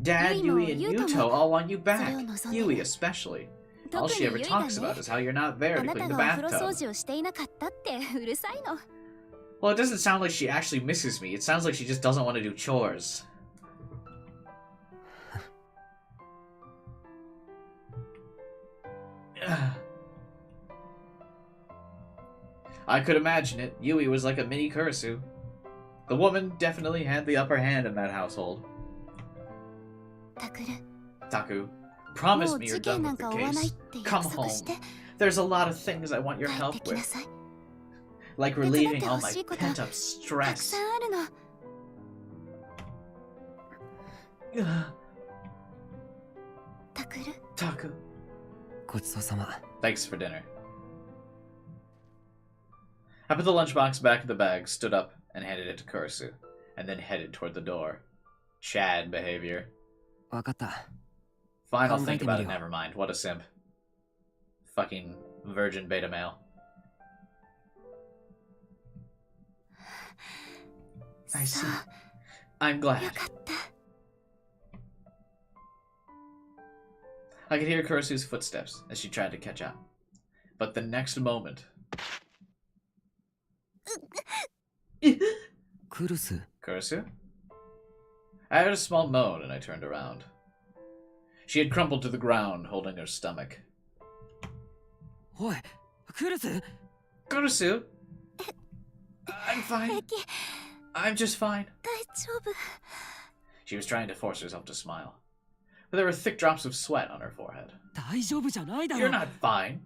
Dad, Yui, and Yuto all want you back. Yui especially. All she ever talks about is how you're not there to clean the bathtub. Well, it doesn't sound like she actually misses me. It sounds like she just doesn't want to do chores. I could imagine it. Yui was like a mini Kurisu. The woman definitely had the upper hand in that household. Taku, promise me you're done with the case. Come home. There's a lot of things I want your help with. Like relieving all my pent-up stress. Taku. Thanks for dinner. I put the lunchbox back in the bag, stood up, and handed it to Kurisu, and then headed toward the door. Chad behavior. Fine, I'll think about it, never mind. What a simp. Fucking virgin beta male. I see. I'm glad. I could hear Kurisu's footsteps as she tried to catch up. But the next moment... Kurisu? I heard a small moan and I turned around. She had crumpled to the ground, holding her stomach. Oi, Kurisu! Kurisu? I'm fine. I'm just fine. She was trying to force herself to smile. But there were thick drops of sweat on her forehead. You're not fine.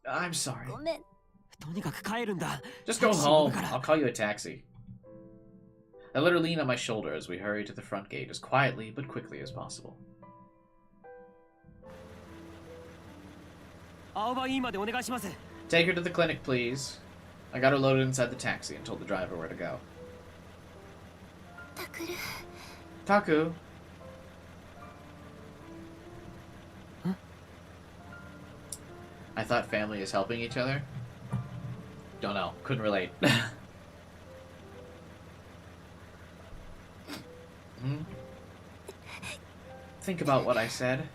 I'm sorry. Just go home. I'll call you a taxi. I let her lean on my shoulder as we hurried to the front gate as quietly but quickly as possible. Take her to the clinic, please. I got her loaded inside the taxi and told the driver where to go. Taku. Huh? I thought family is helping each other. Don't know. Couldn't relate. Think about what I said.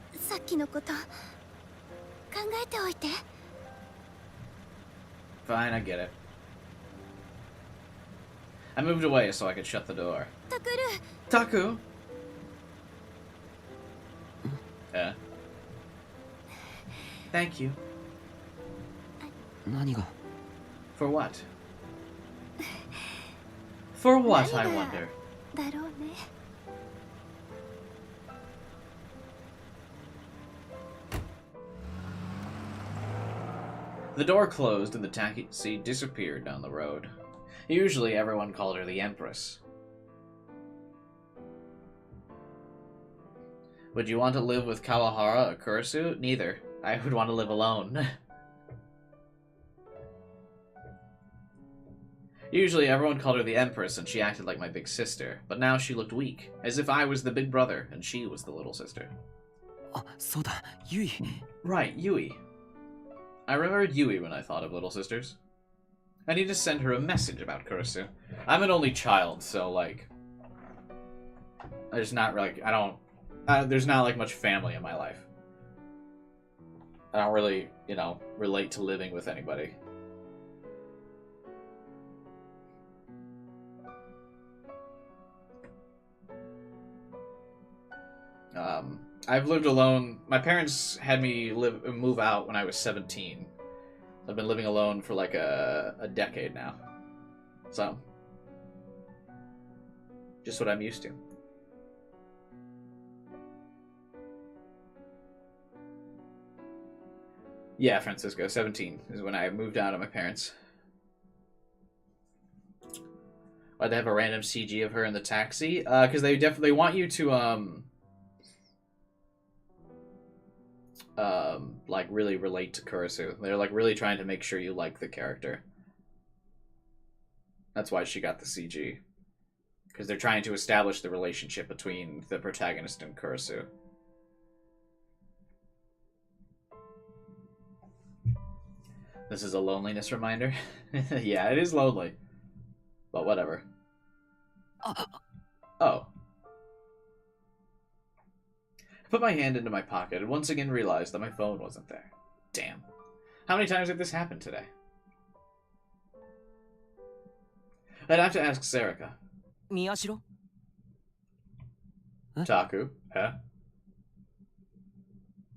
Fine, I get it. I moved away so I could shut the door. Taku! Yeah. Thank you. For what? For what, I wonder? The door closed and the taxi disappeared down the road. Usually everyone called her the Empress. Would you want to live with Kawahara or Kurisu? Neither. I would want to live alone. Usually everyone called her the Empress and she acted like my big sister, but now she looked weak, as if I was the big brother and she was the little sister. Right, Yui. I remembered Yui when I thought of little sisters. I need to send her a message about Kurisu. I'm an only child, so, like... There's not, like, there's not, like, much family in my life. I don't really, you know, relate to living with anybody. I've lived alone. My parents had me move out when I was 17. I've been living alone for like a decade now. So, just what I'm used to. Yeah, Francisco, 17 is when I moved out of my parents. Why'd they have a random CG of her in the taxi? Because they definitely want you to, like, really relate to Kurisu. They're, like, really trying to make sure you like the character. That's why she got the CG. Because they're trying to establish the relationship between the protagonist and Kurisu. This is a loneliness reminder. Yeah, it is lonely. But whatever. Oh. I put my hand into my pocket and once again realized that my phone wasn't there. Damn. How many times did this happen today? I'd have to ask Sarika. Miyashiro? Taku, huh?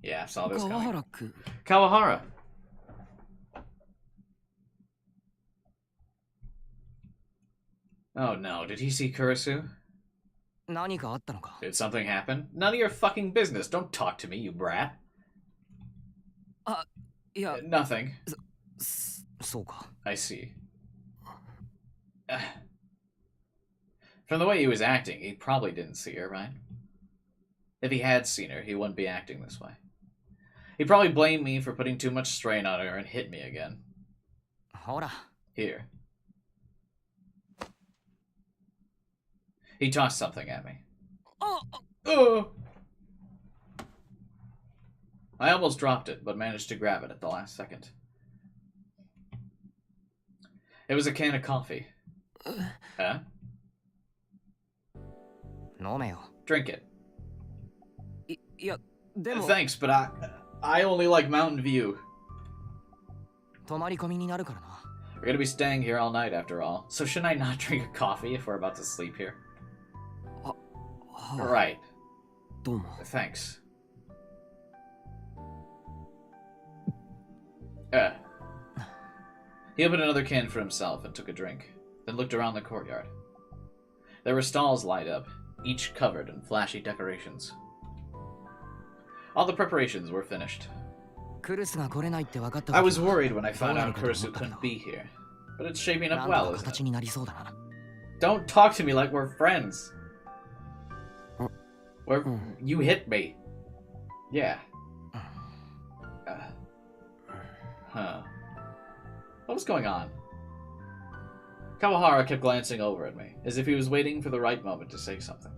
Yeah, I saw this coming. Kawahara-kun. Kawahara. Oh no, did he see Kurisu? Did something happen? None of your fucking business. Don't talk to me, you brat. Nothing. I see. From the way he was acting, he probably didn't see her, right? If he had seen her, he wouldn't be acting this way. He probably blamed me for putting too much strain on her and hit me again. Here. He tossed something at me. Oh! I almost dropped it, but managed to grab it at the last second. It was a can of coffee. Huh? Drink it. Thanks, but I only like Mountain View. We're gonna be staying here all night after all, so shouldn't I not drink a coffee if we're about to sleep here? Right. Thanks. He opened another can for himself and took a drink, then looked around the courtyard. There were stalls lined up, each covered in flashy decorations. All the preparations were finished. I was worried when I found out Kurisu couldn't be here, but it's shaping up well, isn't it? Don't talk to me like we're friends. You hit me. Yeah. What was going on? Kawahara kept glancing over at me, as if he was waiting for the right moment to say something.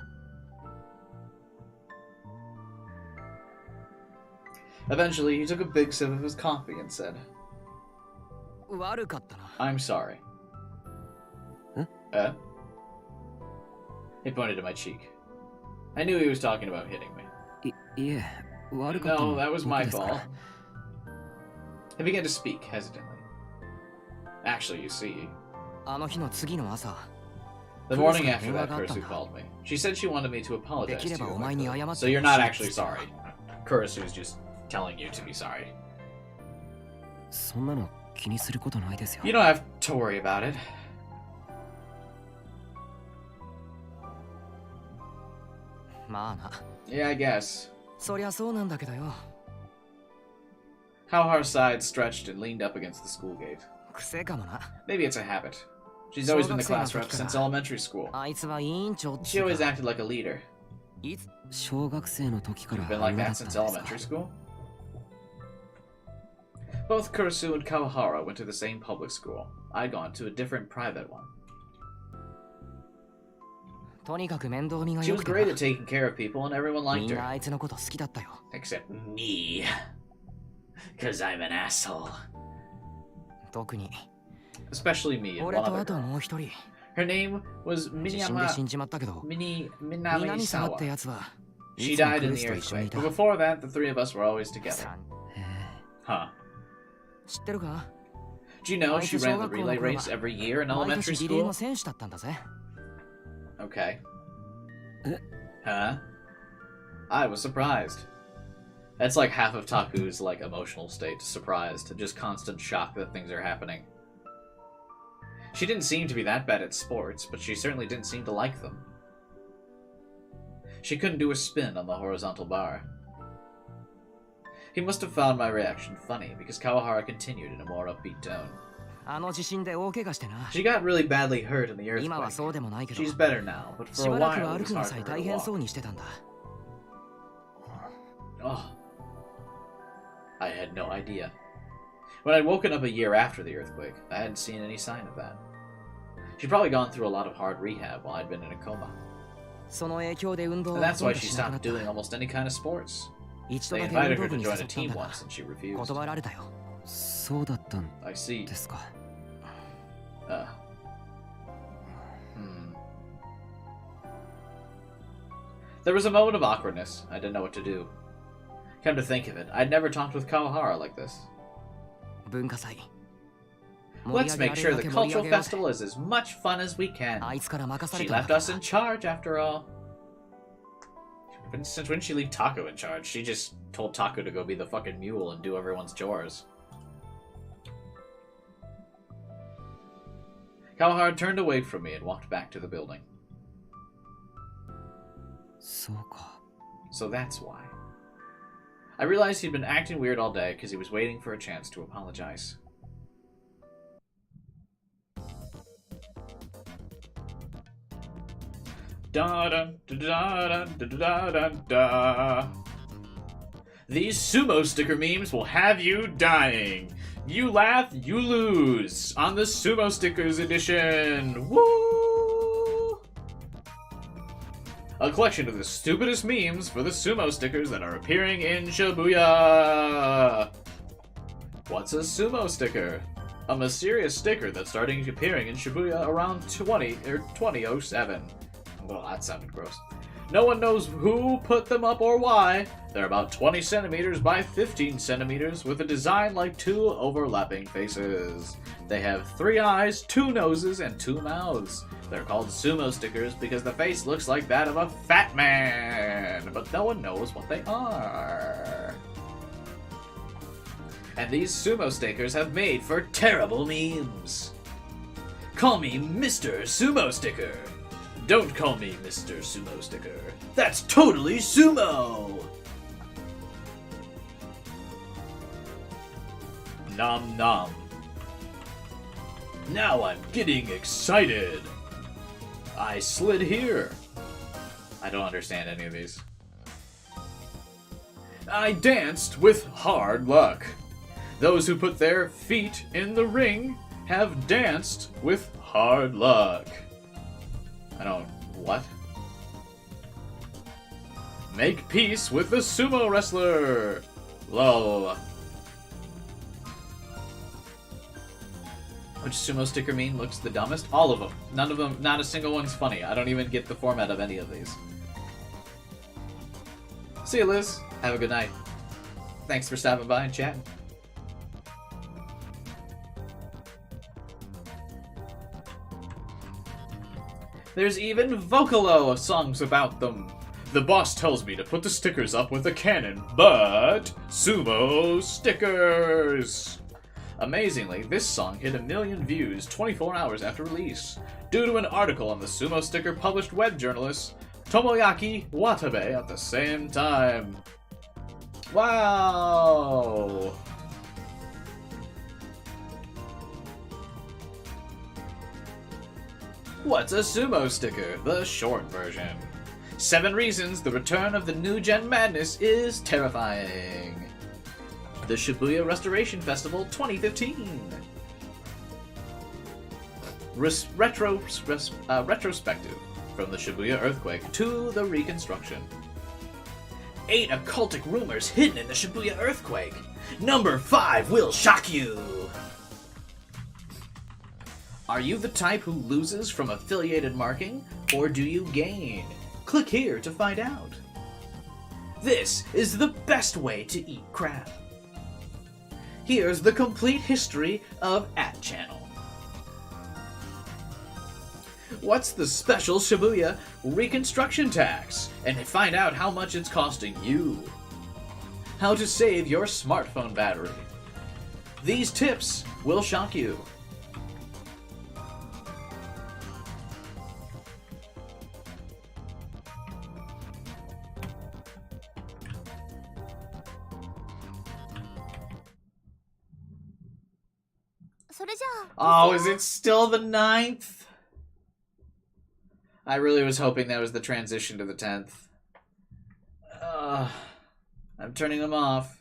Eventually, he took a big sip of his coffee and said, I'm sorry. He pointed to my cheek. I knew he was talking about hitting me. No, that was my fault. He began to speak hesitantly. Actually, you see, the morning after that, Kurisu called me. She said she wanted me to apologize to you. So you're not actually sorry. Kurisu's just telling you to be sorry. You don't have to worry about it. Yeah, I guess. Kawahara's side stretched and leaned up against the school gate. Maybe it's a habit. She's always been the class rep since elementary school. She always acted like a leader. You've been like that since elementary school? Both Kurisu and Kawahara went to the same public school. I'd gone to a different private one. She was great at taking care of people and everyone liked her. Except me. Because I'm an asshole. Especially me and one other girl. Her name was Minamisawa. She died in the earthquake, but before that, the three of us were always together. Huh. Do you know she ran the relay race every year in elementary school? Okay. Huh? I was surprised. That's like half of Taku's like emotional state, surprised, just constant shock that things are happening. She didn't seem to be that bad at sports, but she certainly didn't seem to like them. She couldn't do a spin on the horizontal bar. He must have found my reaction funny, because Kawahara continued in a more upbeat tone. She got really badly hurt in the earthquake. She's better now, but for a while it was hard for her to walk. Oh, I had no idea. When I'd woken up a year after the earthquake, I hadn't seen any sign of that. She'd probably gone through a lot of hard rehab while I'd been in a coma. And that's why she stopped doing almost any kind of sports. They invited her to join a team once, and she refused. I see. There was a moment of awkwardness. I didn't know what to do. Come to think of it, I'd never talked with Kawahara like this. Let's make sure the cultural festival is as much fun as we can. She left us in charge, after all. Since when did she leave Taku in charge? She just told Taku to go be the fucking mule and do everyone's chores. Kawahara turned away from me and walked back to the building. So that's why. I realized he'd been acting weird all day because he was waiting for a chance to apologize. Da da da da da da da da. These sumo sticker memes will have you dying. You laugh, you lose. On the Sumo Stickers edition. Woo! A collection of the stupidest memes for the sumo stickers that are appearing in Shibuya. What's a sumo sticker? A mysterious sticker that's starting appearing in Shibuya around 2007. Well, that sounded gross. No one knows who put them up or why. They're about 20 centimeters by 15 centimeters with a design like two overlapping faces. They have 3 eyes, 2 noses, and 2 mouths. They're called sumo stickers because the face looks like that of a fat man, but no one knows what they are. And these sumo stickers have made for terrible memes. Call me Mr. Sumo Sticker. Don't call me Mr. Sumo Sticker. That's totally sumo! Nom nom. Now I'm getting excited. I slid here. I don't understand any of these. I danced with hard luck. Those who put their feet in the ring have danced with hard luck. What? Make peace with the sumo wrestler! Lol. Which sumo sticker meme looks the dumbest? All of them. None of them, not a single one's funny. I don't even get the format of any of these. See you, Liz. Have a good night. Thanks for stopping by and chatting. There's even Vocalo songs about them. The boss tells me to put the stickers up with a cannon, but sumo stickers! Amazingly, this song hit 1 million views 24 hours after release, due to an article on the sumo sticker published web journalist Tomoyaki Watabe at the same time. Wow! What's a sumo sticker? The short version. 7 reasons the return of the new gen madness is terrifying. The Shibuya Restoration Festival 2015. Retrospective from the Shibuya earthquake to the reconstruction. 8 occultic rumors hidden in the Shibuya earthquake. Number 5 will shock you. Are you the type who loses from affiliated marking, or do you gain? Click here to find out. This is the best way to eat crab. Here's the complete history of @channel. What's the special Shibuya reconstruction tax? And find out how much it's costing you. how to save your smartphone battery. These tips will shock you. Oh, is it still the 9th? I really was hoping that was the transition to the 10th. I'm turning them off.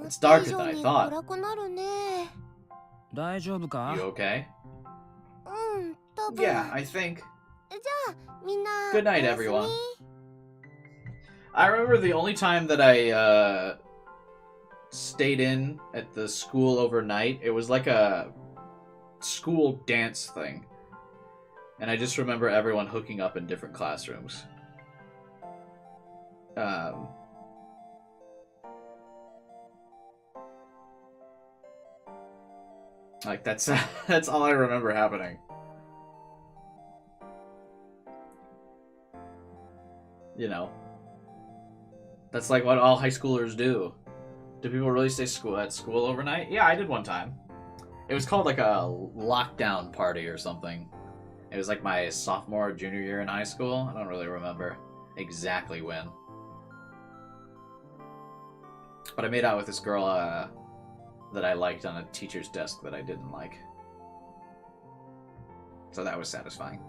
It's darker than I thought. You okay? Yeah, I think. Good night, everyone. I remember the only time that I stayed in at the school overnight, it was like a school dance thing. And I just remember everyone hooking up in different classrooms. Like that's all I remember happening. You know, that's like what all high schoolers do. Do people really stay at school overnight? Yeah, I did one time. It was called like a lockdown party or something. It was like my sophomore or junior year in high school. I don't really remember exactly when. But I made out with this girl that I liked on a teacher's desk that I didn't like. So that was satisfying.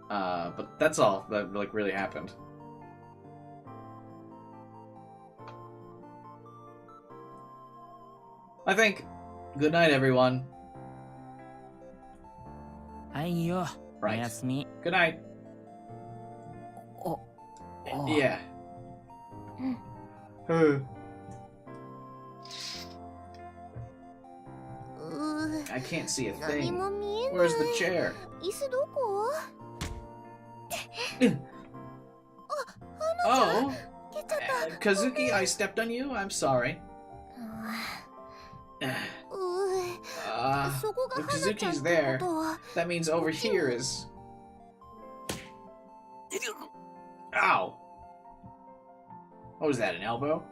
But that's all that like really happened. I think. Good night, everyone. Right. Good night. Yeah. I can't see a thing. Where's the chair? Oh, Kazuki, I stepped on you. I'm sorry. If Kazuki's there, that means over here is... Ow! What was that, an elbow?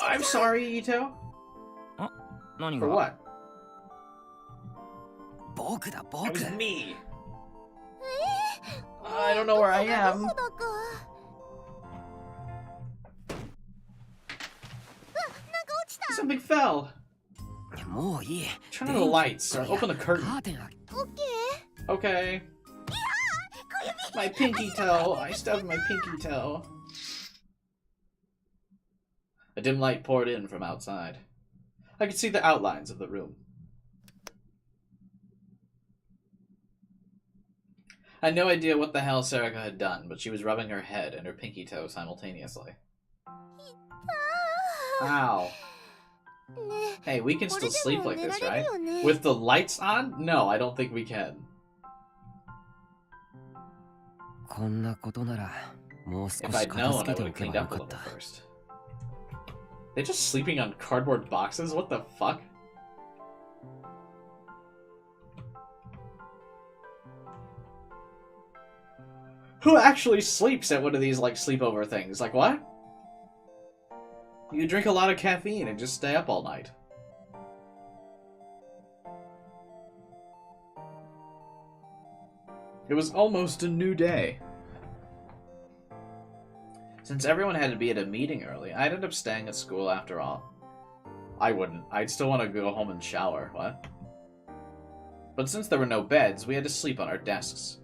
I'm sorry, Ito. For what? It was me. I don't know where I am. Something fell. Turn on the lights or open the curtain. Okay. My pinky toe. I stubbed my pinky toe. A dim light poured in from outside. I could see the outlines of the room. I had no idea what the hell Sarika had done, but she was rubbing her head and her pinky toe simultaneously. Ow. Hey, we can still sleep like this, right? With the lights on? No, I don't think we can. If I'd known, I would have cleaned up a little first. They're just sleeping on cardboard boxes? What the fuck? Who actually sleeps at one of these, like, sleepover things? Like, what? You drink a lot of caffeine and just stay up all night. It was almost a new day. Since everyone had to be at a meeting early, I ended up staying at school after all. I wouldn't. I'd still want to go home and shower. What? But since there were no beds, we had to sleep on our desks.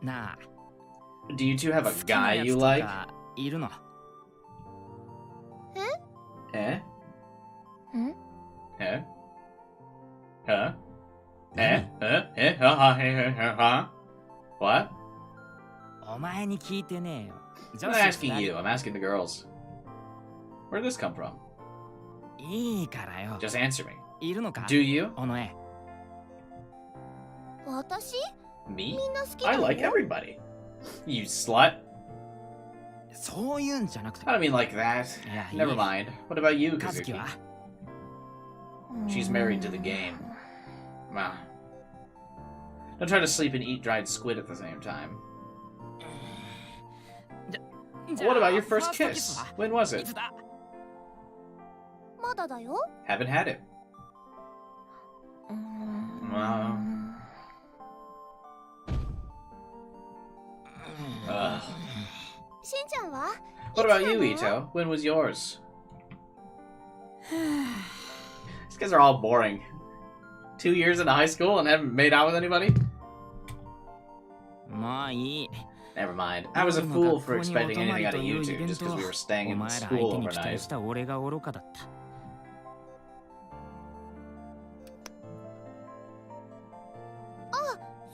Nah. Do you two have a guy you like? Eh? Hmm? Eh? Huh? Eh? Huh? What? I'm not asking you, I'm asking the girls. Where did this come from? Just answer me. Do you? Me? I like everybody. You slut. I don't mean like that. Never mind. What about you, Kazuki? She's married to the game. Don't try to sleep and eat dried squid at the same time. What about your first kiss? When was it? まだだよ。 Haven't had it. Wow. Ugh. しんちゃんは What about you, Ito? When was yours? These guys are all boring. 2 years into high school and haven't made out with anybody? まあいい。 Never mind. I was a fool for expecting anything out of you two just because we were staying in school お前ら相手に期待 overnight. した俺が愚かだった。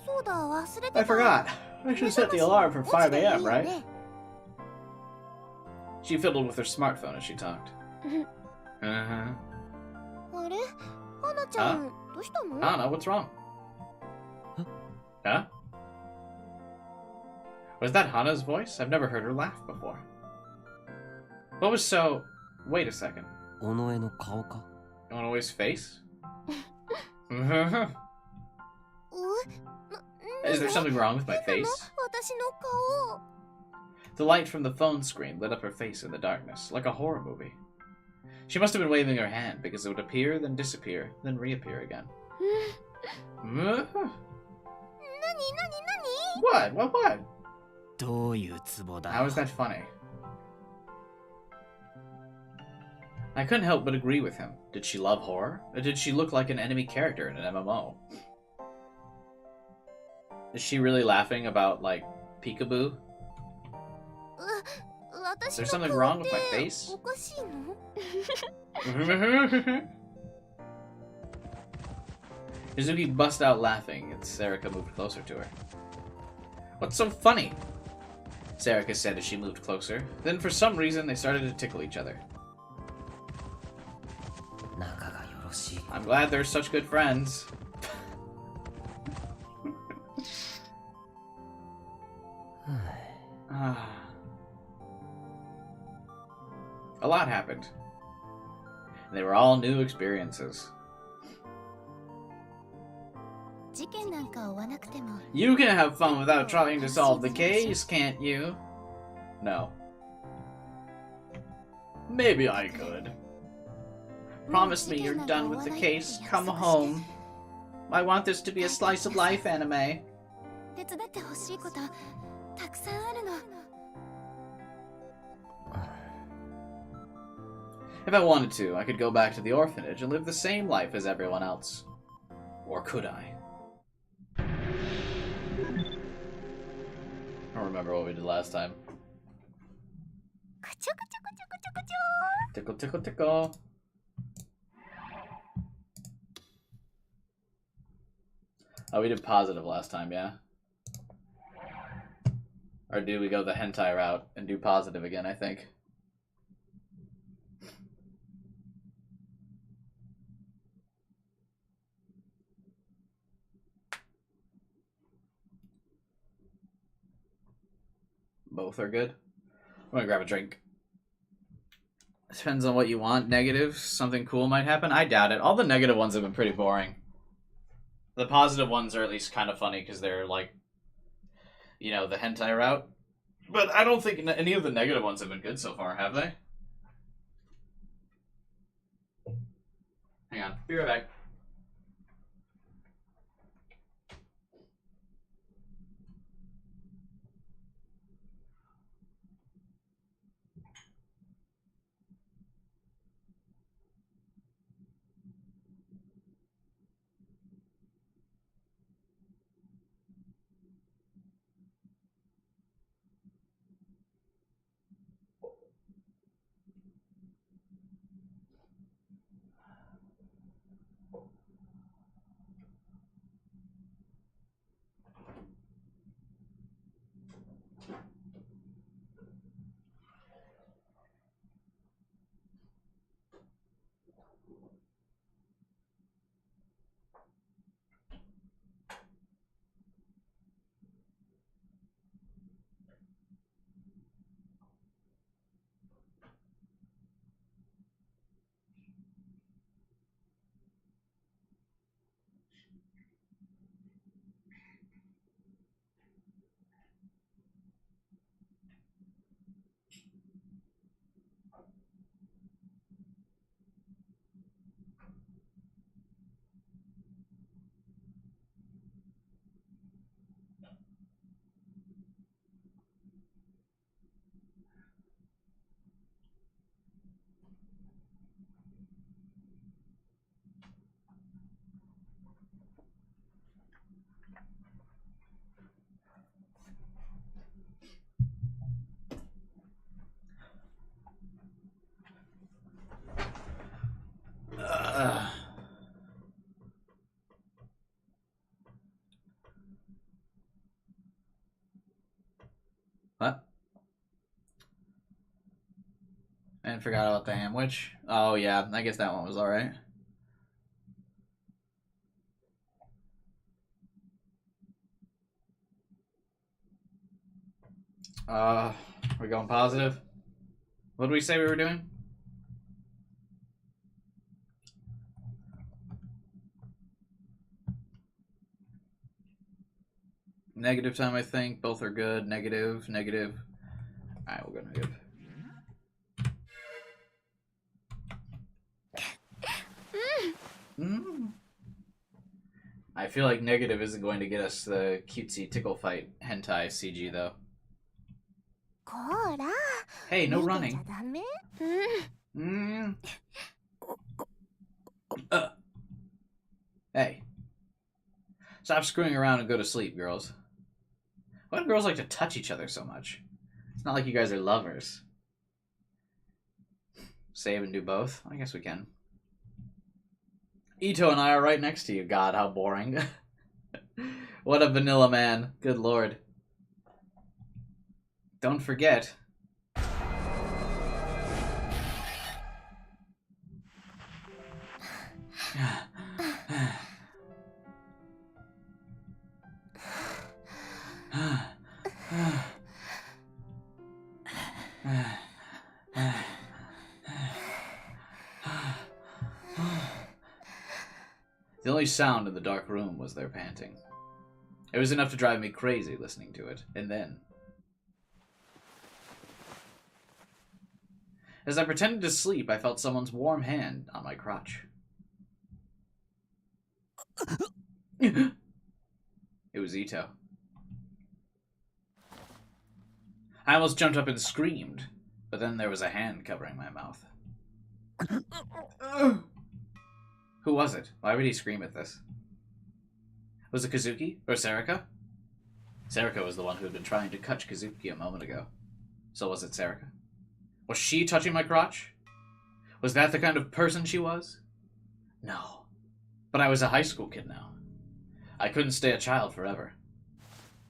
そうだ、忘れてた。 I forgot. I should set the alarm for 5 a.m., right? She fiddled with her smartphone as she talked. Uh-huh. あれ花ちゃん、どうしたの I don't know. What's wrong? Huh? Was that Hana's voice? I've never heard her laugh before. What was so... Wait a second. 尾上の顔か Onoe's face? う Is there something wrong with my 変なの face? 私の顔。 The light from the phone screen lit up her face in the darkness, like a horror movie. She must have been waving her hand because it would appear, then disappear, then reappear again. What? What? どういうツボだ How is that funny? I couldn't help but agree with him. Did she love horror? Or did she look like an enemy character in an MMO? Is she really laughing about, like, peekaboo? Is there something wrong with my face? おかしいの Izuki bust out laughing as Sarika moved closer to her. What's so funny? Sarika said as she moved closer. Then for some reason they started to tickle each other. 仲がよろしい I'm glad they're such good friends. A lot happened. They were all new experiences. 事件なんか追わなくても You can have fun without trying to solve the case, can't you? No. Maybe I could. Promise me you're done with the case. Come home. I want this to be a slice of life anime. 手伝ってほしいことたくさんあるの。 If I wanted to, I could go back to the orphanage and live the same life as everyone else. Or could I? I don't remember what we did last time. くちょくちょくちょくちょくちょ Tickle, tickle, tickle. Oh, we did positive last time, yeah? Or do we go the hentai route and do positive again, I think? Both are good. I'm gonna grab a drink. Depends on what you want. Negative, something cool might happen. I doubt it. All the negative ones have been pretty boring. The positive ones are at least kind of funny because they're like, you know, the hentai route. But I don't think any of the negative ones have been good so far, have they? Hang on. Be right back. and forgot about the Hamwich. Oh yeah, I guess that one was alright. We're going positive. What did we say we were doing? Negative time, I think. Both are good. Negative, negative. Alright, we'll go negative. I feel like negative isn't going to get us the cutesy tickle fight hentai CG though. Hey, no running. Hey. Stop screwing around and go to sleep, girls. Why do girls like to touch each other so much? It's not like you guys are lovers. Save and do both? I guess we can. Ito and I are right next to you. God, how boring. What a vanilla man. Good lord. Don't forget. The only sound in the dark room was their panting. It was enough to drive me crazy listening to it, and then... As I pretended to sleep, I felt someone's warm hand on my crotch. It was Ito. I almost jumped up and screamed, but then there was a hand covering my mouth. Who was it? Why would he scream at this? Was it Kazuki or Sarika? Sarika was the one who had been trying to catch Kazuki a moment ago. So was it Sarika? Was she touching my crotch? Was that the kind of person she was? No. But I was a high school kid now. I couldn't stay a child forever.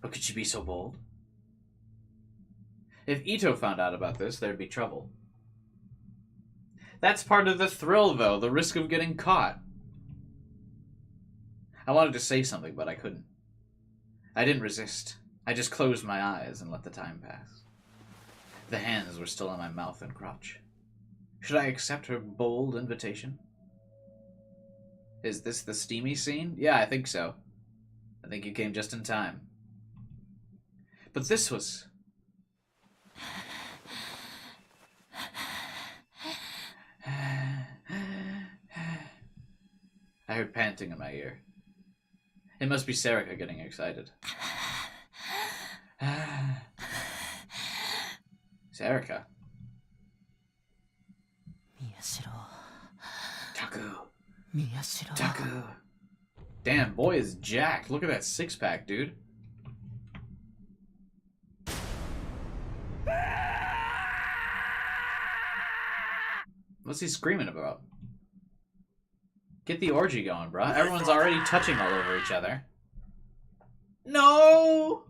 But could she be so bold? If Ito found out about this, there'd be trouble. That's part of the thrill, though, the risk of getting caught. I wanted to say something, but I couldn't. I didn't resist. I just closed my eyes and let the time pass. The hands were still on my mouth and crotch. Should I accept her bold invitation? Is this the steamy scene? Yeah, I think so. I think you came just in time. But this was... I heard panting in my ear. It must be Sarika getting excited. Sarika. Taku. Damn, boy is jacked. Look at that six-pack, dude. What's he screaming about? Get the orgy going, bruh. Everyone's already touching all over each other. No!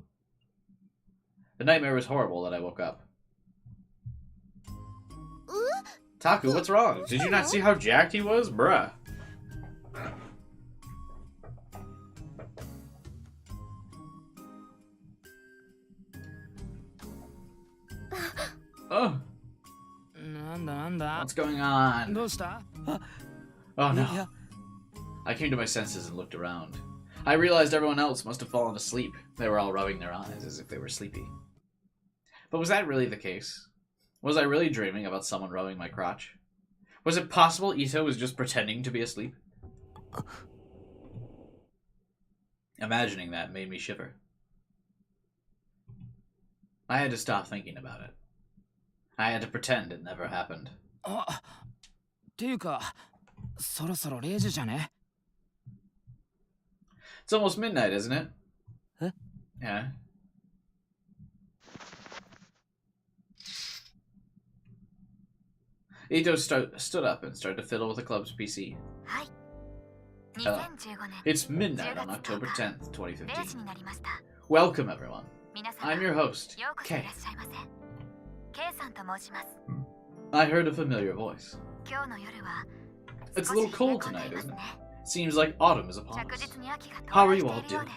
The nightmare was horrible that I woke up. Taku, what's wrong? Did you not see how jacked he was? Bruh. Oh. What's going on? Oh no. I came to my senses and looked around. I realized everyone else must have fallen asleep. They were all rubbing their eyes as if they were sleepy. But was that really the case? Was I really dreaming about someone rubbing my crotch? Was it possible Ito was just pretending to be asleep? Imagining that made me shiver. I had to stop thinking about it. I had to pretend it never happened. It's almost midnight, isn't it? Huh? Yeah. Ito stood up and started to fiddle with the club's PC. It's midnight on October 10th, 2015. Welcome, everyone. I'm your host, Kay. I heard a familiar voice. It's a little cold tonight, isn't it? Seems like autumn is upon us. How are you all doing?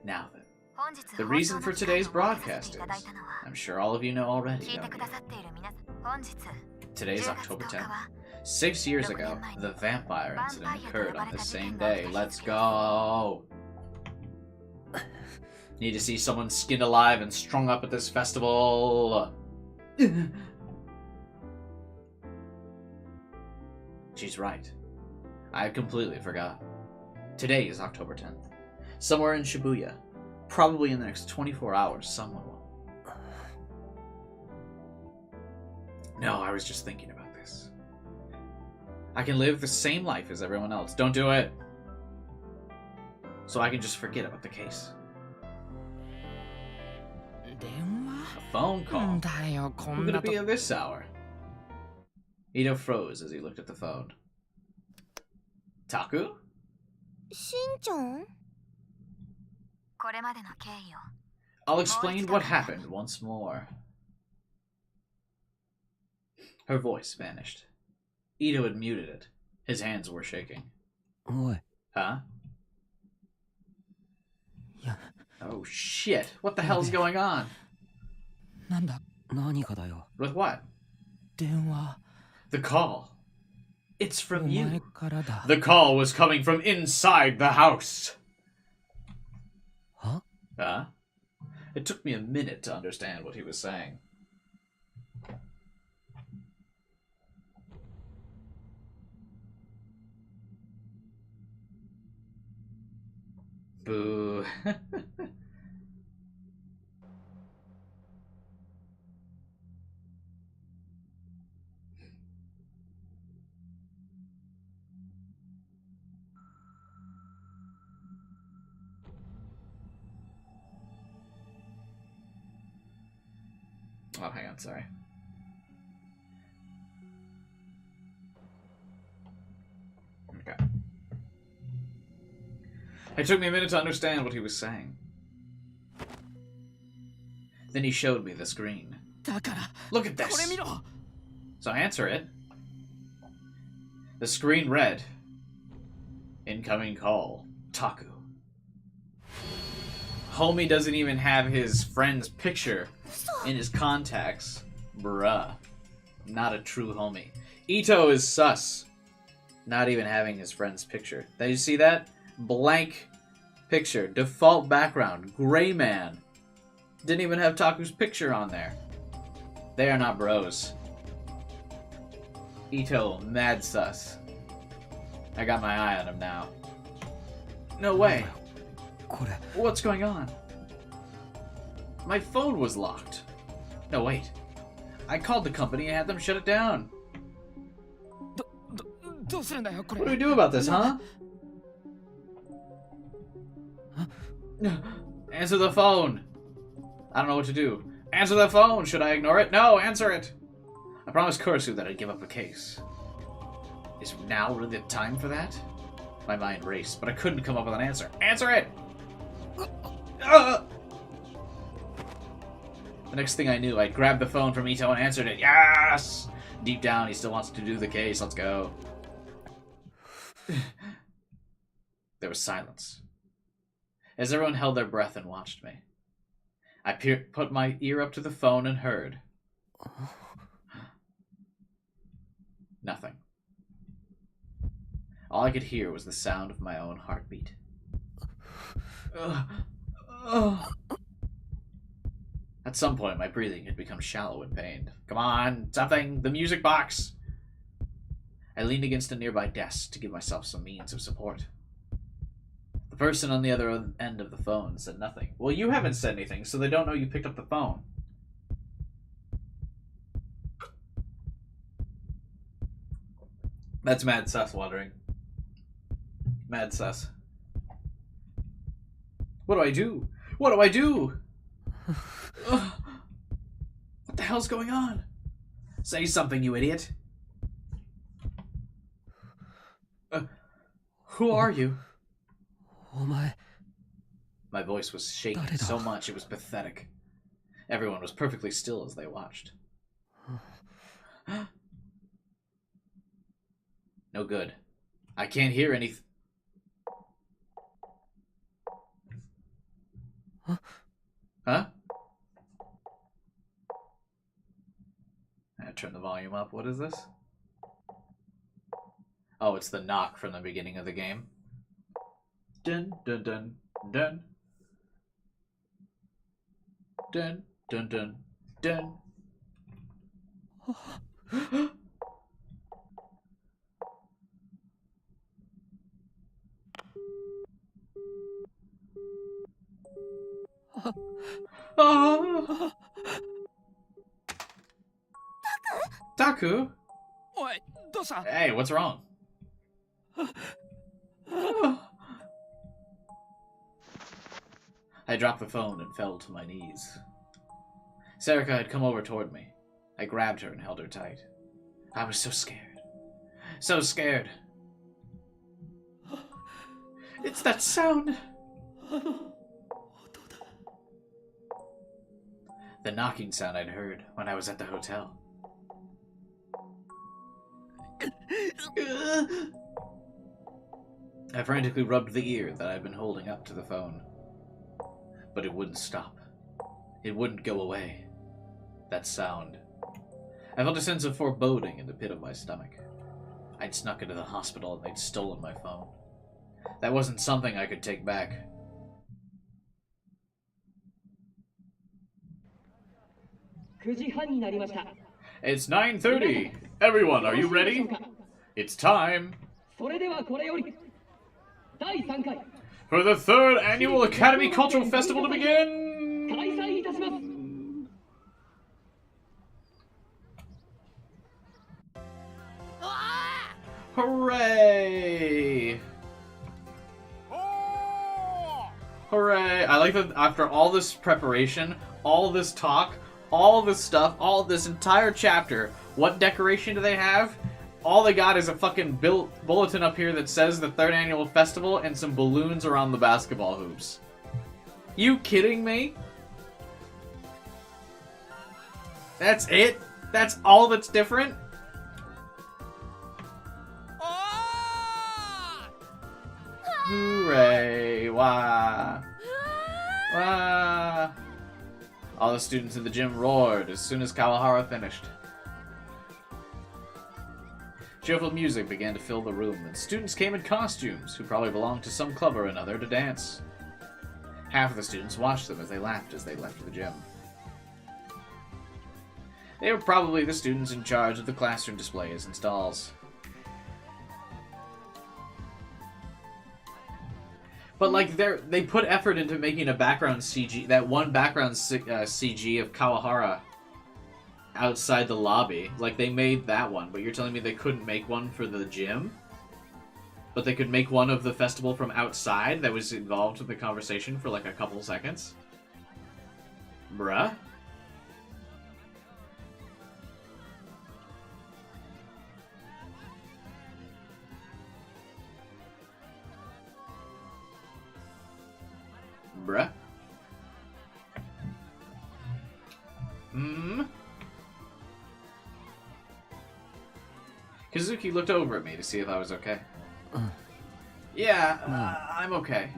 Now then, the reason for today's broadcast is, I'm sure all of you know already, don't you? Today's October 10th. 6 years ago, the vampire incident occurred on the same day. Let's go! Need to see someone skinned alive and strung up at this festival. She's right. I completely forgot. Today is October 10th. Somewhere in Shibuya. Probably in the next 24 hours, someone will. No, I was just thinking about this. I can live the same life as everyone else. Don't do it! So I can just forget about the case. A phone call? Who could it be at this hour? Ito froze as he looked at the phone. Taku? Shin-chan? I'll explain what happened once more. Her voice vanished. Ito had muted it. His hands were shaking. Oi. Huh? Oh shit, what the hell's going on? With what? The call. It's from you. The call was coming from inside the house. Huh? Huh? It took me a minute to understand what he was saying. Boo. Oh, hang on, sorry. Okay. It took me a minute to understand what he was saying. Then he showed me the screen. Look at this! So answer it. The screen read, incoming call, Taku. Homie doesn't even have his friend's picture in his contacts. Bruh. Not a true homie. Ito is sus. Not even having his friend's picture. Did you see that? Blank picture. Default background. Gray man. Didn't even have Taku's picture on there. They are not bros. Ito, mad sus. I got my eye on him now. No way. What's going on? My phone was locked. No, wait. I called the company and had them shut it down. What do we do about this, huh? Answer the phone. I don't know what to do. Answer the phone. Should I ignore it? No, answer it. I promised Kursu that I'd give up the case. Is now really the time for that? My mind raced, but I couldn't come up with an answer. Answer it! The next thing I knew, I'd grabbed the phone from Ito and answered it. Yes! Deep down, he still wants to do the case. Let's go. There was silence. As everyone held their breath and watched me, I put my ear up to the phone and heard. Nothing. All I could hear was the sound of my own heartbeat. At some point, my breathing had become shallow and pained. Come on, something! The music box! I leaned against a nearby desk to give myself some means of support. The person on the other end of the phone said nothing. Well, you haven't said anything, so they don't know you picked up the phone. That's mad sus, wandering. Mad sus. What do I do? What do I do? What the hell's going on? Say something, you idiot. Who are you? My voice was shaking so much it was pathetic. Everyone was perfectly still as they watched. No good. I can't hear anything. Huh? I turn the volume up. What is this? Oh, it's the knock from the beginning of the game. Dun dun dun dun. Dun dun dun dun. Oh. Taku? Hey, what's wrong? I dropped the phone and fell to my knees. Serica had come over toward me. I grabbed her and held her tight. I was so scared. So scared. It's that sound! The knocking sound I'd heard when I was at the hotel. I frantically rubbed the ear that I'd been holding up to the phone. But it wouldn't stop. It wouldn't go away. That sound. I felt a sense of foreboding in the pit of my stomach. I'd snuck into the hospital and they'd stolen my phone. That wasn't something I could take back. It's 9:30. Everyone, are you ready? It's time for the 3rd Annual Academy Cultural Festival to begin! Hooray! Hooray! I like that after all this preparation, all this talk, all this stuff, all this entire chapter, what decoration do they have? All they got is a fucking bulletin up here that says the 3rd Annual Festival and some balloons around the basketball hoops. You kidding me? That's it? That's all that's different? Hooray! Wah! Wah! All the students in the gym roared as soon as Kawahara finished. Cheerful music began to fill the room, and students came in costumes, who probably belonged to some club or another, to dance. Half of the students watched them as they laughed as they left the gym. They were probably the students in charge of the classroom displays and stalls. But, like, they put effort into making a background CG, that one background CG of Kawahara outside the lobby. Like, they made that one, but you're telling me they couldn't make one for the gym? But they could make one of the festival from outside that was involved with the conversation for, like, a couple seconds? Bruh? Bruh? Kazuki looked over at me to see if I was okay. Yeah, I'm okay.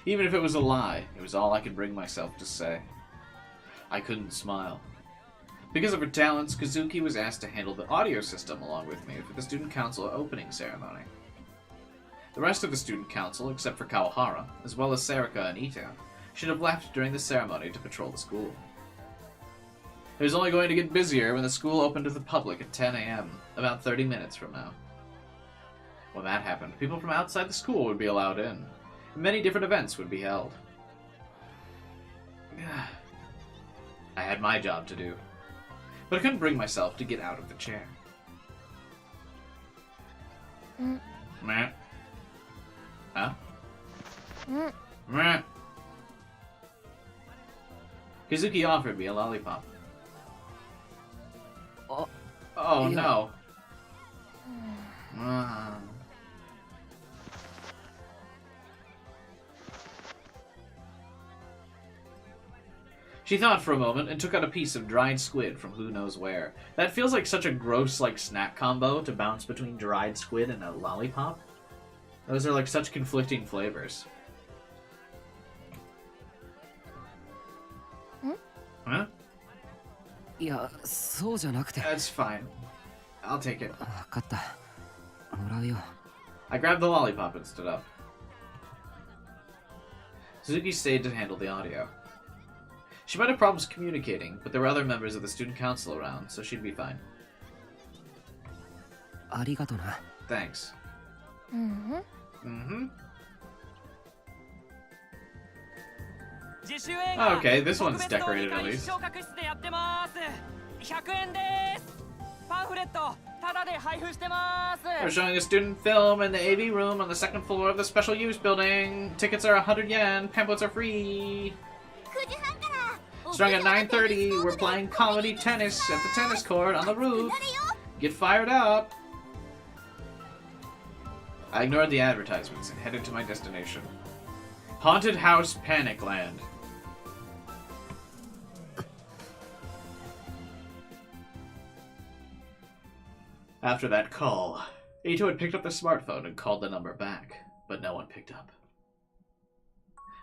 Even if it was a lie, it was all I could bring myself to say. I couldn't smile. Because of her talents, Kazuki was asked to handle the audio system along with me for the student council opening ceremony. The rest of the student council, except for Kawahara, as well as Serica and Ito, should have left during the ceremony to patrol the school. It was only going to get busier when the school opened to the public at 10 a.m., about 30 minutes from now. When that happened, people from outside the school would be allowed in, and many different events would be held. I had my job to do, but I couldn't bring myself to get out of the chair. Meh. Huh? Meh. Kazuki offered me a lollipop. Oh no. She thought for a moment and took out a piece of dried squid from who knows where. That feels like such a gross, like, snack combo to bounce between dried squid and a lollipop. Those are, like, such conflicting flavors. Huh? Yeah, soじゃなくて. That's fine. I'll take it. わかった。もらうよ. I grabbed the lollipop and stood up. Suzuki stayed to handle the audio. She might have problems communicating, but there were other members of the student council around, so she'd be fine. ありがとな. Thanks. Okay, this one's decorated at least. We're showing a student film in the AV room on the second floor of the special use building. Tickets are 100 yen, pamphlets are free. Starting at 9:30, we're playing comedy tennis at the tennis court on the roof. Get fired up. I ignored the advertisements and headed to my destination. Haunted House Panicland. After that call, Ito had picked up the smartphone and called the number back, but no one picked up.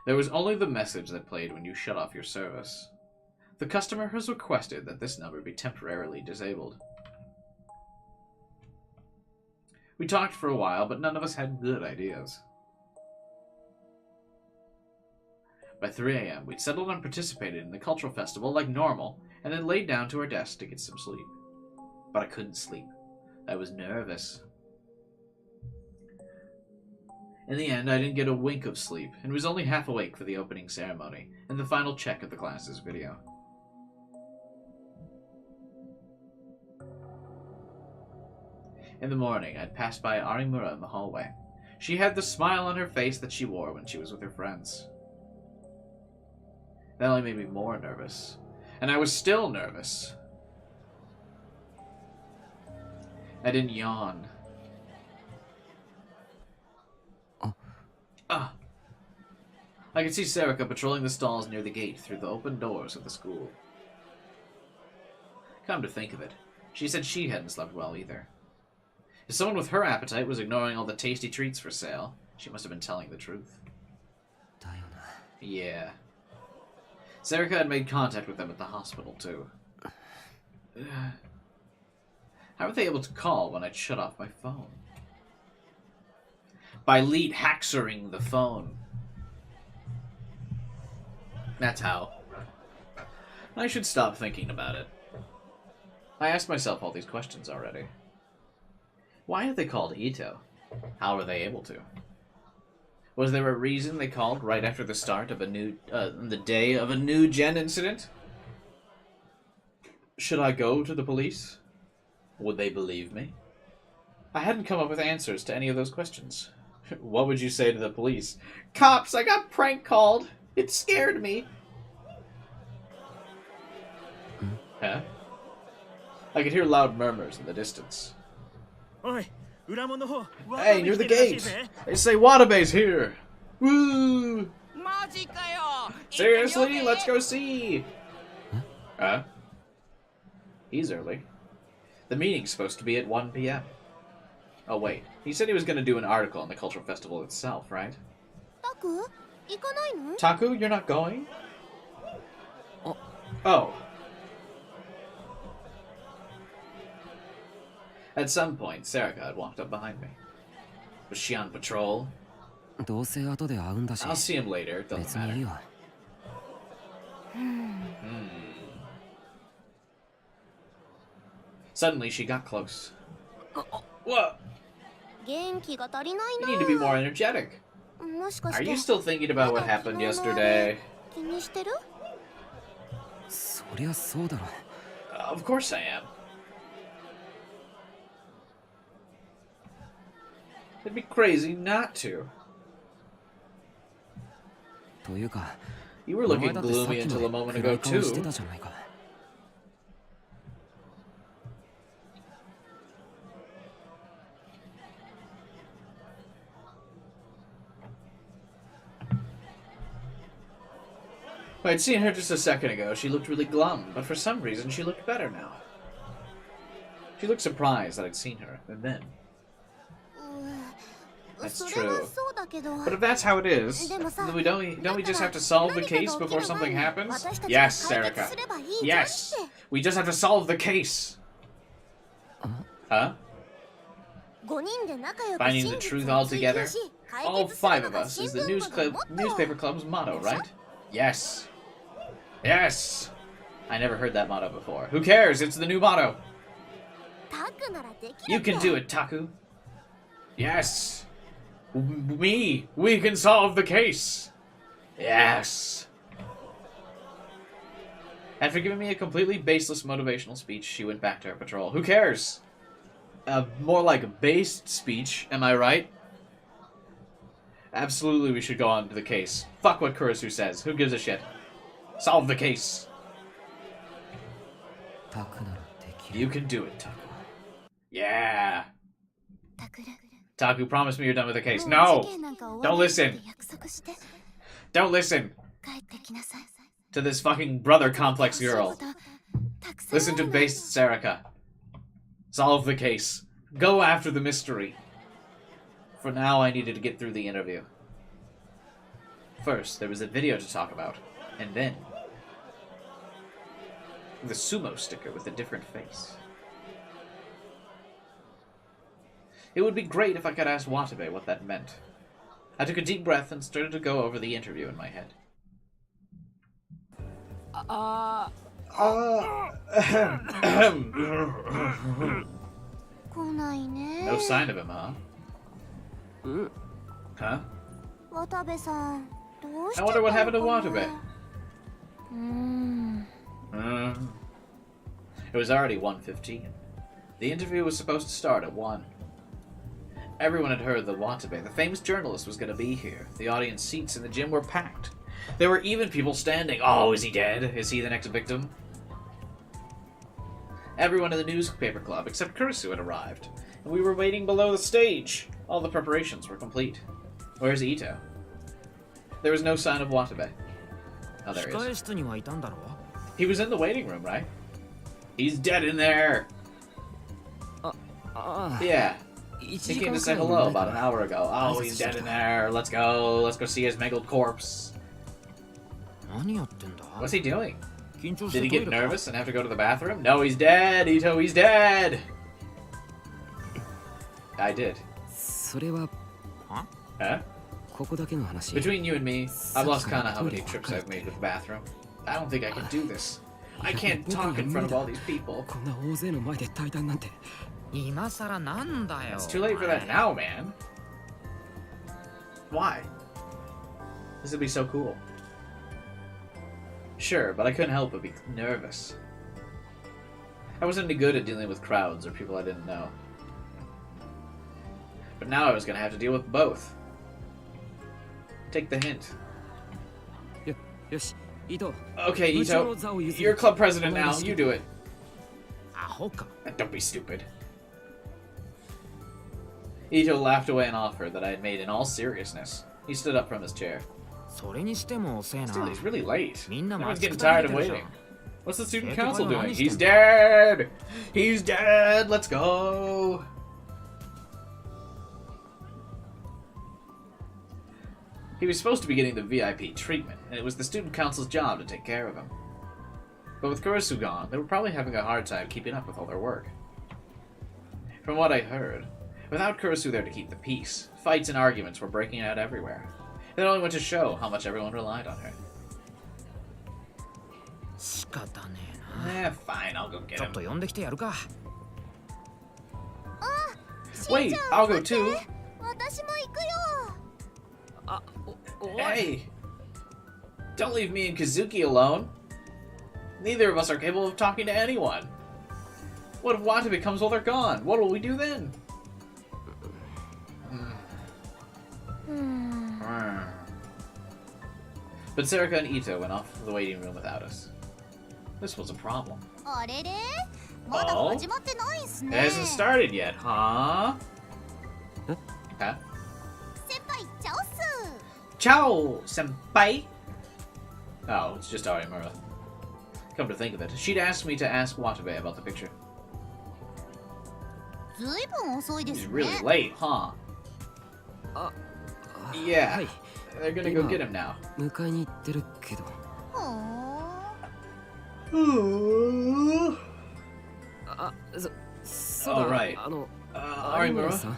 There was only the message that played when you shut off your service. The customer has requested that this number be temporarily disabled. We talked for a while, but none of us had good ideas. By 3 a.m., we'd settled and participated in the cultural festival like normal, and then laid down to our desks to get some sleep. But I couldn't sleep. I was nervous. In the end, I didn't get a wink of sleep, and was only half awake for the opening ceremony, and the final check of the class's video. In the morning, I'd passed by Arimura in the hallway. She had the smile on her face that she wore when she was with her friends. That only made me more nervous. And I was still nervous. I didn't yawn. I could see Sarika patrolling the stalls near the gate through the open doors of the school. Come to think of it, she said she hadn't slept well either. If someone with her appetite was ignoring all the tasty treats for sale, she must have been telling the truth. Yeah. Sarika had made contact with them at the hospital, too. How were they able to call when I'd shut off my phone? By lead hacksering the phone. That's how. I should stop thinking about it. I asked myself all these questions already. Why had they called Ito? How were they able to? Was there a reason they called right after the start of the day of a new gen incident? Should I go to the police? Would they believe me? I hadn't come up with answers to any of those questions. What would you say to the police? Cops, I got prank called. It scared me. Huh? I could hear loud murmurs in the distance. Hey, near the gate! They say Watabe's here! Woo! Seriously? Let's go see! Huh? He's early. The meeting's supposed to be at 1 p.m. Oh, wait. He said he was going to do an article on the cultural festival itself, right? Taku, you're not going? Oh. At some point, Sarika had walked up behind me. Was she on patrol? I'll see him later, it doesn't matter. Suddenly, she got close. What? You need to be more energetic. Are you still thinking about what happened yesterday? Of course I am. It'd be crazy not to. You were looking gloomy until a moment ago, too. I'd seen her just a second ago. She looked really glum, but for some reason she looked better now. She looked surprised that I'd seen her, and then... That's true. But if that's how it is, then don't we just have to solve the case before something happens? Yes, Erica. Yes! We just have to solve the case! Huh? Finding the truth all together? All 5 of us is the newspaper club's motto, right? Yes. Yes! I never heard that motto before. Who cares? It's the new motto! You can do it, Taku. Yes! We can solve the case! Yes! After giving me a completely baseless motivational speech, she went back to her patrol. Who cares? More like a based speech, am I right? Absolutely, we should go on to the case. Fuck what Kurisu says. Who gives a shit? Solve the case. You can do it, Taku. Yeah. Taku, promise me you're done with the case. No! Don't listen! Don't listen! To this fucking brother complex girl. Listen to based Sarika. Solve the case. Go after the mystery. For now, I needed to get through the interview. First, there was a video to talk about. And then... the sumo sticker with a different face. It would be great if I could ask Watabe what that meant. I took a deep breath and started to go over the interview in my head. No sign of him, huh? Huh? I wonder what happened to Watabe. It was already 1:15. The interview was supposed to start at 1. Everyone had heard that Watabe, the famous journalist, was going to be here. The audience seats in the gym were packed. There were even people standing. Oh, is he dead? Is he the next victim? Everyone in the newspaper club, except Kurisu, had arrived, and we were waiting below the stage. All the preparations were complete. Where's Ito? There was no sign of Watabe. Oh, there he is. He was in the waiting room, right? He's dead in there! Yeah. He came to say hello about an hour ago. Oh, he's dead in there. Let's go. Let's go see his mangled corpse. What's he doing? Did he get nervous and have to go to the bathroom? No, he's dead, Ito, he's dead! I did. Huh? Between you and me, I've lost count of how many trips I've made to the bathroom. I don't think I can do this. I can't talk in front of all these people. It's too late for that now, man. Why? This would be so cool. Sure, but I couldn't help but be nervous. I wasn't any good at dealing with crowds or people I didn't know. But now I was going to have to deal with both. Take the hint. Okay, Ito, you're club president now. You do it. Don't be stupid. Ito laughed away an offer that I had made in all seriousness. He stood up from his chair. Still, he's really late. Everyone's getting tired of waiting. What's the student council doing? He's dead! He's dead! Let's go! He was supposed to be getting the VIP treatment, and it was the student council's job to take care of him. But with Kurisu gone, they were probably having a hard time keeping up with all their work. From what I heard, without Kurisu there to keep the peace, fights and arguments were breaking out everywhere. It only went to show how much everyone relied on her. Fine, I'll go get him. Wait, I'll go too. Hey! Don't leave me and Kazuki alone. Neither of us are capable of talking to anyone. What if Watabe comes while they're gone? What will we do then? But Sarika and Ito went off to the waiting room without us. This was a problem. Oh? It hasn't started yet, huh? Huh? Ciao, senpai! Oh, it's just Arimura. Come to think of it, she'd asked me to ask Watabe about the picture. He's really late, huh? Yeah, they're gonna go get him now. 迎えに行ってるけど。そうだ。 All right. Arimura,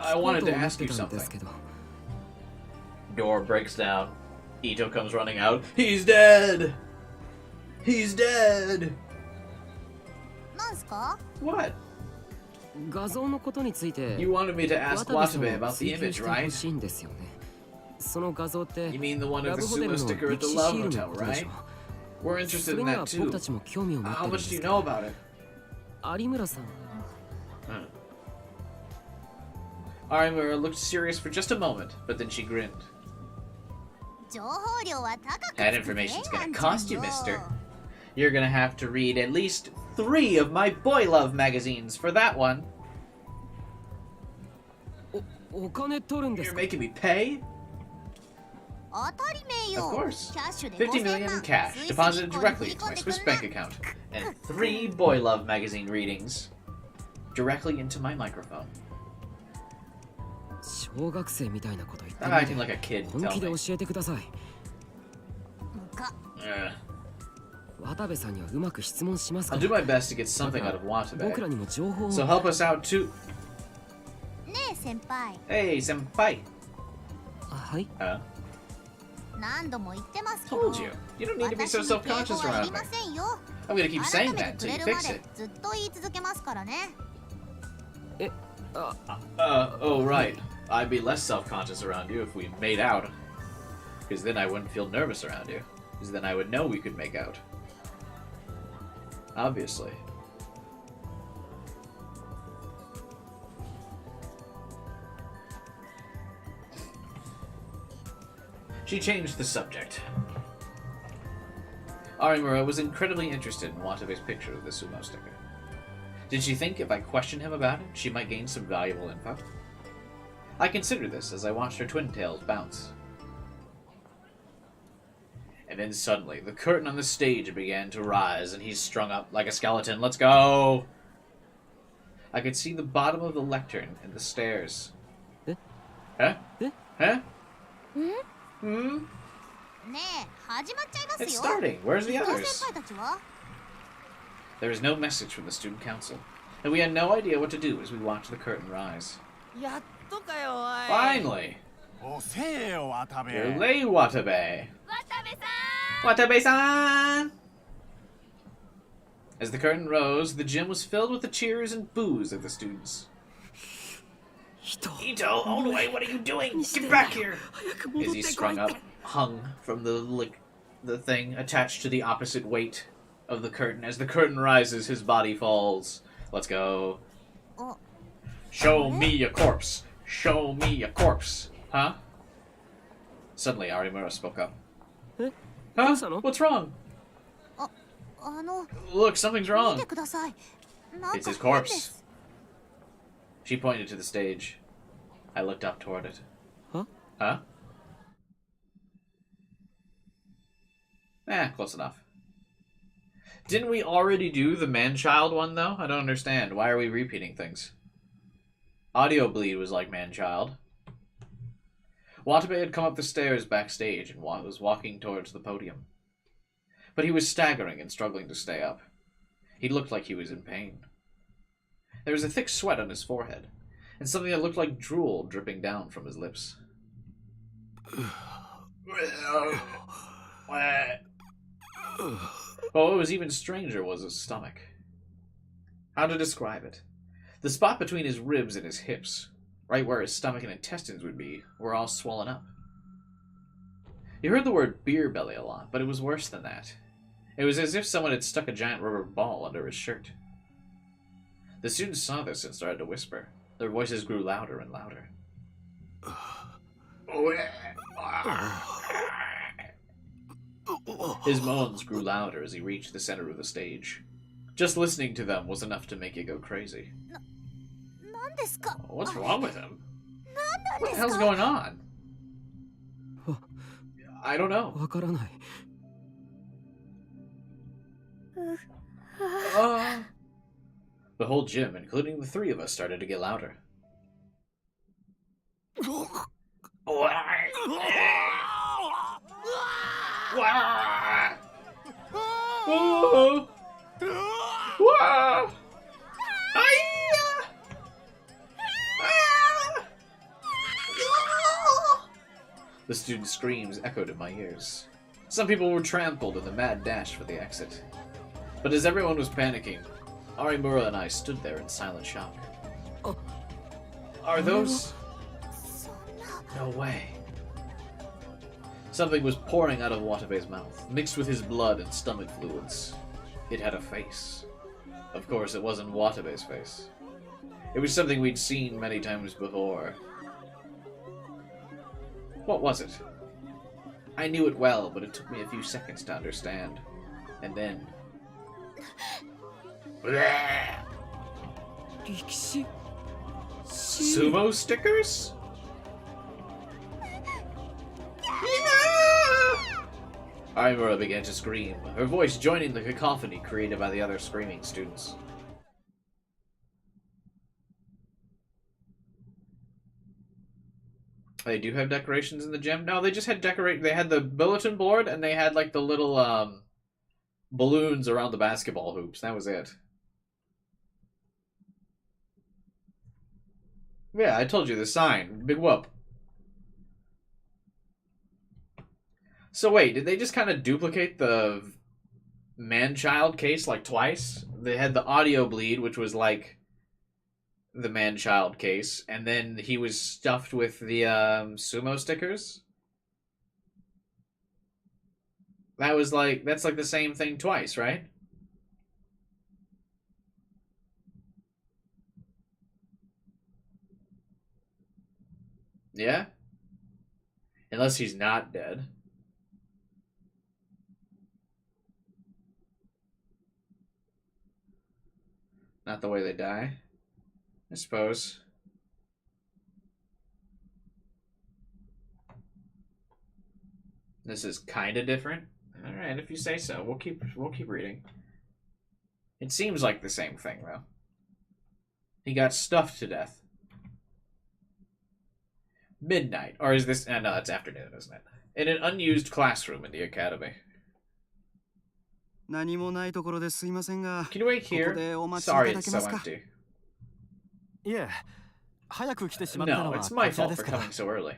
I wanted to ask you something. Door breaks down. Ito comes running out. He's dead! He's dead! What? 画像のことについて You wanted me to ask Watabe about the image, 追求して right? ほしいんですよね。その画像って You mean the one ラ of ブ the ホテル sumo の sticker at 歴 the 史 Love シール Hotel, のことでし right? ょ。 We're そ interested れ in に that は too. 僕たちも興味を持って How るんで much す do you け know ど。 about it? 有村さん Arimura looked serious for just a moment, but then she grinned. That information's gonna cost you, mister. You're gonna have to read at least 3 of my boy love magazines for that one. お金取るんで You're すか。 making me pay? Of course. 50 million in cash, deposited directly into my Swiss bank account. And 3 boy love magazine readings directly into my microphone. 小学生みたいなこと言って I'm ない acting で like a kid. 本 Tell 気で me. 教えてください。 Ugh. 渡部さんにはうまく質問しますか I'll ら do my best to get something out of 僕ら Watabe. にも情報を So help us out too. Hey, senpai. はい Huh? 何度も言ってますけ Told ど you. You don't need to be so self-conscious は around いり me. ませんよ I'm gonna keep 改 saying め that て until く you れるま fix で it. ずっと言い続けますからね Oh, right. I'd be less self-conscious around you if we made out. Because then I wouldn't feel nervous around you. Because then I would know we could make out. Obviously. She changed the subject. Arimura was incredibly interested in Watabe's picture of the sumo sticker. Did she think if I questioned him about it, she might gain some valuable info? I considered this as I watched her twin tails bounce. And then suddenly, the curtain on the stage began to rise, and he's strung up like a skeleton. Let's go! I could see the bottom of the lectern and the stairs. Eh? Huh? Eh? Huh? Hmm? ねえ始まっちゃいますよ It's starting. Where's the 伊藤 others? 先輩たちは There was no message from the student council, and we had no idea what to do as we watched the curtain rise. やっとかよおい Finally! 遅えよ渡部 You're late, Watabe! 渡部さん Watabe-san! As the curtain rose, the gym was filled with the cheers and boos of the students. 人 Ito, Onway, what are you doing? Get back here! As he sprung up, hung from the thing attached to the opposite weight of the curtain. As the curtain rises, his body falls. Let's go. Oh. Show me a corpse. Show me a corpse. Huh? Suddenly, Arimura spoke up. Eh? Huh? どうしたの？ What's wrong? あの Look, something's 見 wrong. てくださいなん It's か his 変で corpse. す She pointed to the stage. I looked up toward it. Huh? Huh? Close enough. Didn't we already do the man-child one, though? I don't understand. Why are we repeating things? Audio Bleed was like man-child. Watabe had come up the stairs backstage and was walking towards the podium. But he was staggering and struggling to stay up. He looked like he was in pain. There was a thick sweat on his forehead, and something that looked like drool dripping down from his lips. What was even stranger was his stomach. How to describe it? The spot between his ribs and his hips, right where his stomach and intestines would be, were all swollen up. You heard the word beer belly a lot, but it was worse than that. It was as if someone had stuck a giant rubber ball under his shirt. The students saw this and started to whisper. Their voices grew louder and louder. His moans grew louder as he reached the center of the stage. Just listening to them was enough to make you go crazy. 何ですか What's wrong with him? 何なん What で the す hell's か going on? I don't know. わからない。The whole gym, including the three of us, started to get louder. The students' screams echoed in my ears. Some people were trampled in the mad dash for the exit. But as everyone was panicking, Arimura and I stood there in silent shock. Are those... No way. Something was pouring out of Watabe's mouth, mixed with his blood and stomach fluids. It had a face. Of course, it wasn't Watabe's face. It was something we'd seen many times before. What was it? I knew it well, but it took me a few seconds to understand. And then... Sumo stickers? Aimura began to scream, her voice joining the cacophony created by the other screaming students. They do have decorations in the gym? No, they just had they had the bulletin board and they had like the little balloons around the basketball hoops. That was it. Yeah, I told you, the sign. Big whoop. So wait, did they just kind of duplicate the man-child case like twice? They had the audio bleed, which was like the man-child case, and then he was stuffed with the sumo stickers? That's like the same thing twice, right? Yeah? Unless he's not dead. Not the way they die, I suppose. This is kind of different. All right, if you say so, we'll keep reading. It seems like the same thing, though. He got stuffed to death. Midnight, or is this? No, it's afternoon, isn't it? In an unused classroom in the academy. Can you wait here? Sorry, it's so empty. Yeah. No, it's my fault for coming so early.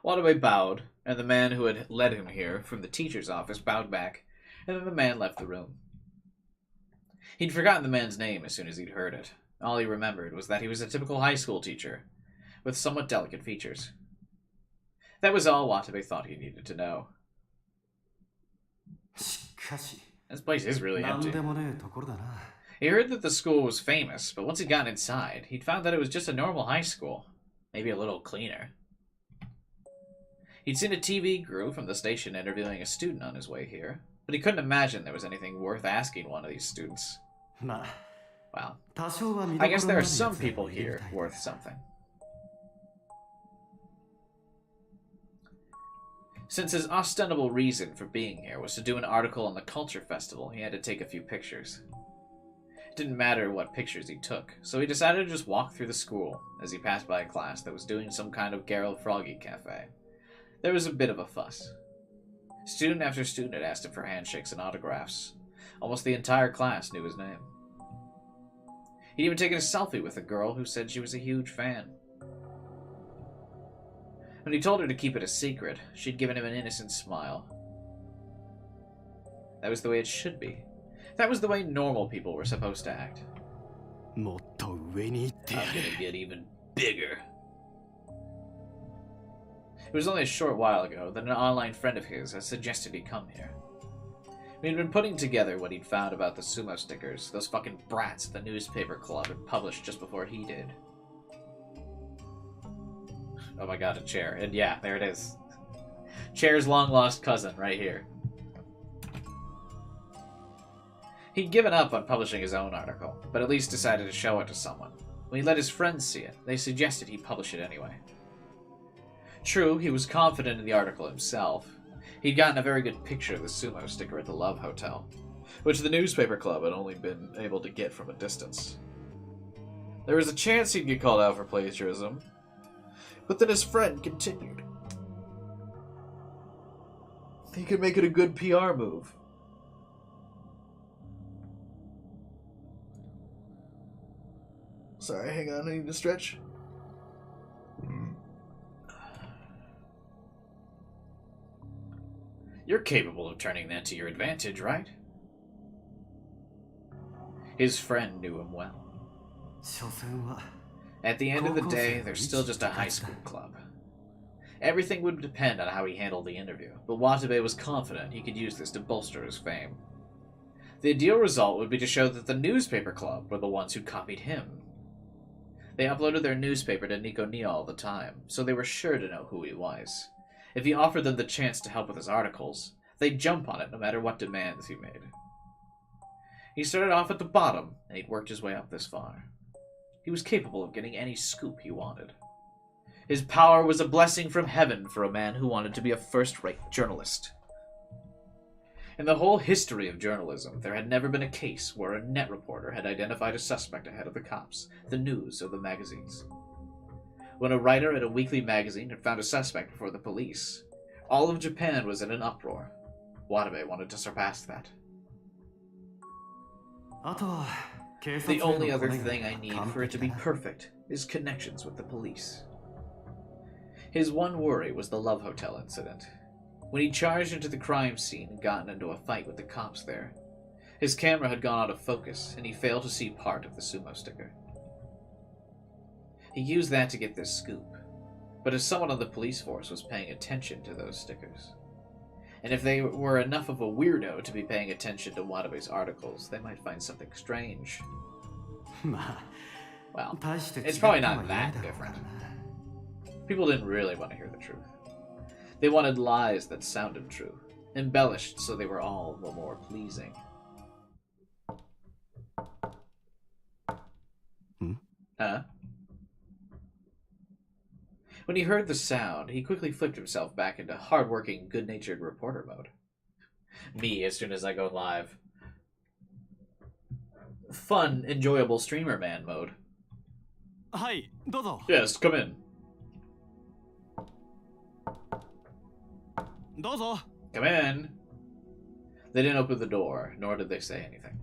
Watabe bowed, and the man who had led him here from the teacher's office bowed back, and then the man left the room. He'd forgotten the man's name as soon as he'd heard it. All he remembered was that he was a typical high school teacher, with somewhat delicate features. That was all Watabe thought he needed to know. This place is really empty. He heard that the school was famous, but once he got inside, he'd found that it was just a normal high school. Maybe a little cleaner. He'd seen a TV crew from the station interviewing a student on his way here, but he couldn't imagine there was anything worth asking one of these students. Well, I guess there are some people here worth something. Since his ostensible reason for being here was to do an article on the Culture Festival, he had to take a few pictures. It didn't matter what pictures he took, so he decided to just walk through the school as he passed by a class that was doing some kind of Geralt Froggy cafe. There was a bit of a fuss. Student after student had asked him for handshakes and autographs. Almost the entire class knew his name. He'd even taken a selfie with a girl who said she was a huge fan. When he told her to keep it a secret, she'd given him an innocent smile. That was the way it should be. That was the way normal people were supposed to act. I'm gonna get even bigger. It was only a short while ago that an online friend of his had suggested he come here. We'd been putting together what he'd found about the sumo stickers those fucking brats at the newspaper club had published just before he did. Oh my god, a chair. And yeah, there it is. Chair's long-lost cousin, right here. He'd given up on publishing his own article, but at least decided to show it to someone. When he let his friends see it, they suggested he publish it anyway. True, he was confident in the article himself. He'd gotten a very good picture of the sumo sticker at the Love Hotel, which the newspaper club had only been able to get from a distance. There was a chance he'd get called out for plagiarism, but then his friend continued. He could make it a good PR move. Sorry, hang on, I need to stretch. You're capable of turning that to your advantage, right? His friend knew him well. At the end of the day, they're still just a high school club. Everything would depend on how he handled the interview, but Watabe was confident he could use this to bolster his fame. The ideal result would be to show that the newspaper club were the ones who copied him. They uploaded their newspaper to Nico Nia all the time, so they were sure to know who he was. If he offered them the chance to help with his articles, they'd jump on it no matter what demands he made. He started off at the bottom, and he'd worked his way up this far. He was capable of getting any scoop he wanted. His power was a blessing from heaven for a man who wanted to be a first-rate journalist. In the whole history of journalism, there had never been a case where a net reporter had identified a suspect ahead of the cops, the news, or the magazines. When a writer at a weekly magazine had found a suspect before the police, all of Japan was in an uproar. Watabe wanted to surpass that. The only other thing I need for it to be perfect is connections with the police. His one worry was the Love Hotel incident. When he charged into the crime scene and gotten into a fight with the cops there, his camera had gone out of focus and he failed to see part of the sumo sticker. He used that to get this scoop, but as someone on the police force was paying attention to those stickers, and if they were enough of a weirdo to be paying attention to Watabe's articles, they might find something strange. Well, it's probably not that different. People didn't really want to hear the truth. They wanted lies that sounded true, embellished so they were all the more pleasing. Huh? When he heard the sound, he quickly flipped himself back into hard-working, good-natured reporter mode. Me, as soon as I go live. Fun, enjoyable streamer man mode. Yes, come in. Come in. They didn't open the door, nor did they say anything.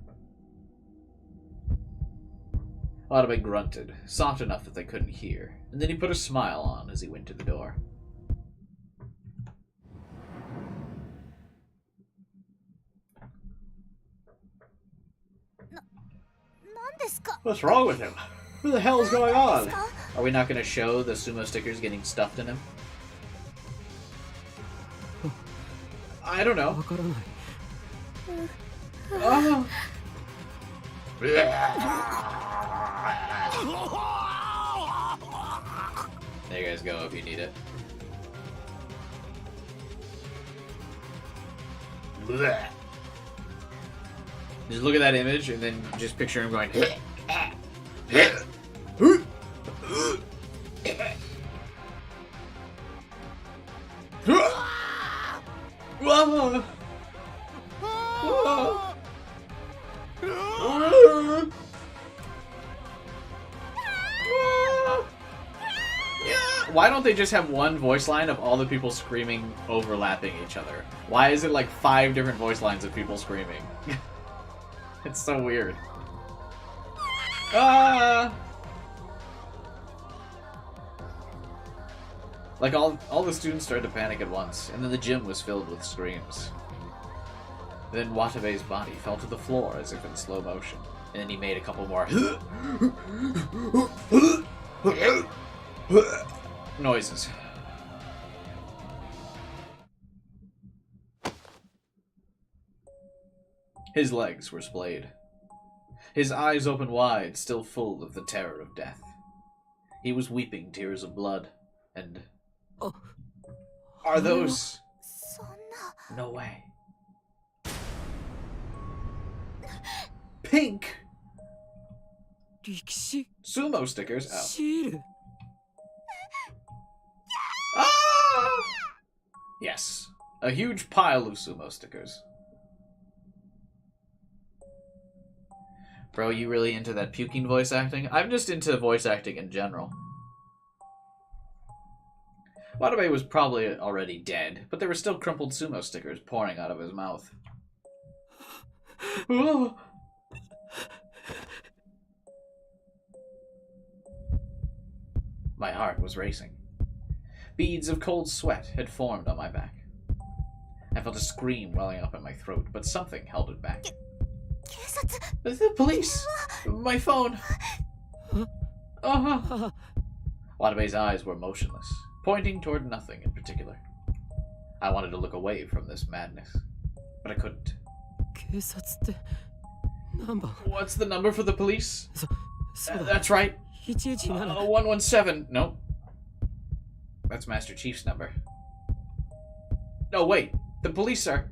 Watabe grunted, soft enough that they couldn't hear, and then he put a smile on as he went to the door. What's wrong with him? What the hell is going on? Are we not going to show the sumo stickers getting stuffed in him? I don't know. Oh. There you guys go if you need it. Just look at that image and then just picture him going. Why don't they just have one voice line of all the people screaming overlapping each other? Why is it like 5 different voice lines of people screaming? It's so weird. Like all the students started to panic at once, and then the gym was filled with screams. Then Watabe's body fell to the floor as if in slow motion, and then he made a couple more noises. His legs were splayed. His eyes open wide, still full of the terror of death. He was weeping tears of blood, and... Are those... No way. Pink! Sumo stickers? Oh. Ah! Yes, a huge pile of sumo stickers. Bro, you really into that puking voice acting? I'm just into voice acting in general. Watabe was probably already dead, but there were still crumpled sumo stickers pouring out of his mouth. My heart was racing. Beads of cold sweat had formed on my back. I felt a scream welling up in my throat, but something held it back. The police! My phone! Watabe's eyes were motionless, pointing toward nothing in particular. I wanted to look away from this madness, but I couldn't. What's the number for the police? That's right. 117. Nope. That's Master Chief's number. No, wait. The police are...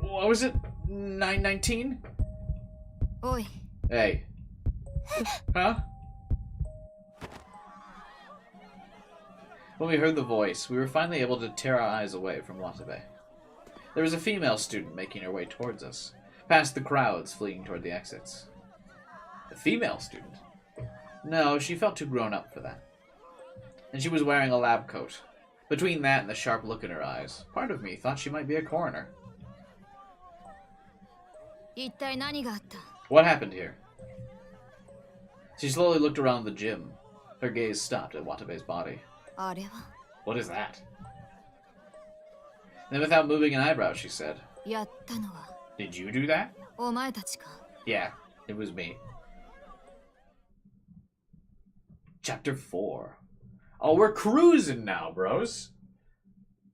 What was it? 919? Oi. Hey. Huh? When we heard the voice, we were finally able to tear our eyes away from Watabe. There was a female student making her way towards us, past the crowds fleeing toward the exits. A female student? No, she felt too grown up for that. And she was wearing a lab coat. Between that and the sharp look in her eyes, part of me thought she might be a coroner. What happened here? She slowly looked around the gym. Her gaze stopped at Watabe's body. What is that? Then without moving an eyebrow, she said, Did you do that? Yeah, it was me. Chapter 4. Oh, we're cruising now, bros.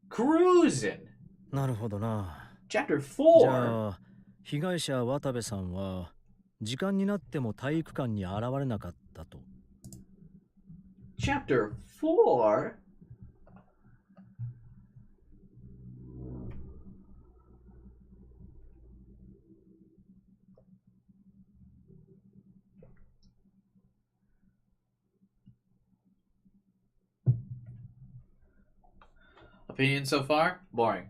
Cruising. なるほどな。 Chapter じ 4. ゃあ被害者渡部さんは時間になっても体育館に現れなかったと。 Chapter 4? Opinion so far? Boring.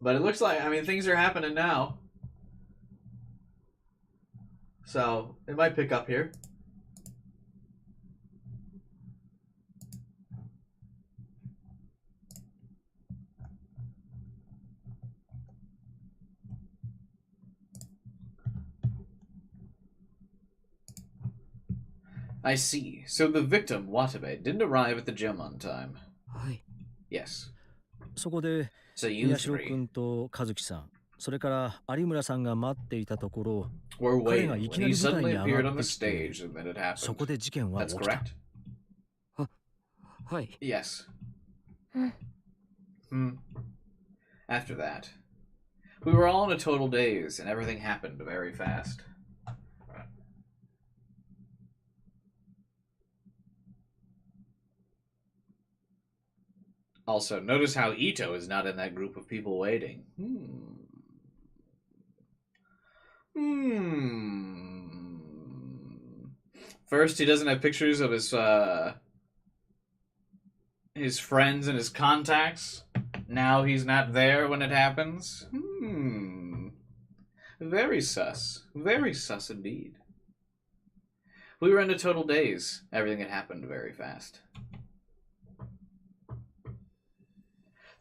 But it looks like, I mean, things are happening now. So, it might pick up here. I see. So the victim, Watabe, didn't arrive at the gym on time. Yes. そこで So you 宮代 three 君と和樹さん、それから有村さんが待っていたところ、 were 彼 waiting がい when きな he り舞台 suddenly に appeared 上が on って the きて、 stage and then it そこ happened. で事件は That's 起きた。 correct? Yes. After that, we were all in a total daze and everything happened very fast. Also, notice how Ito is not in that group of people waiting. First, he doesn't have pictures of his friends and his contacts. Now he's not there when it happens. Very sus. Very sus indeed. We were in a total daze. Everything had happened very fast.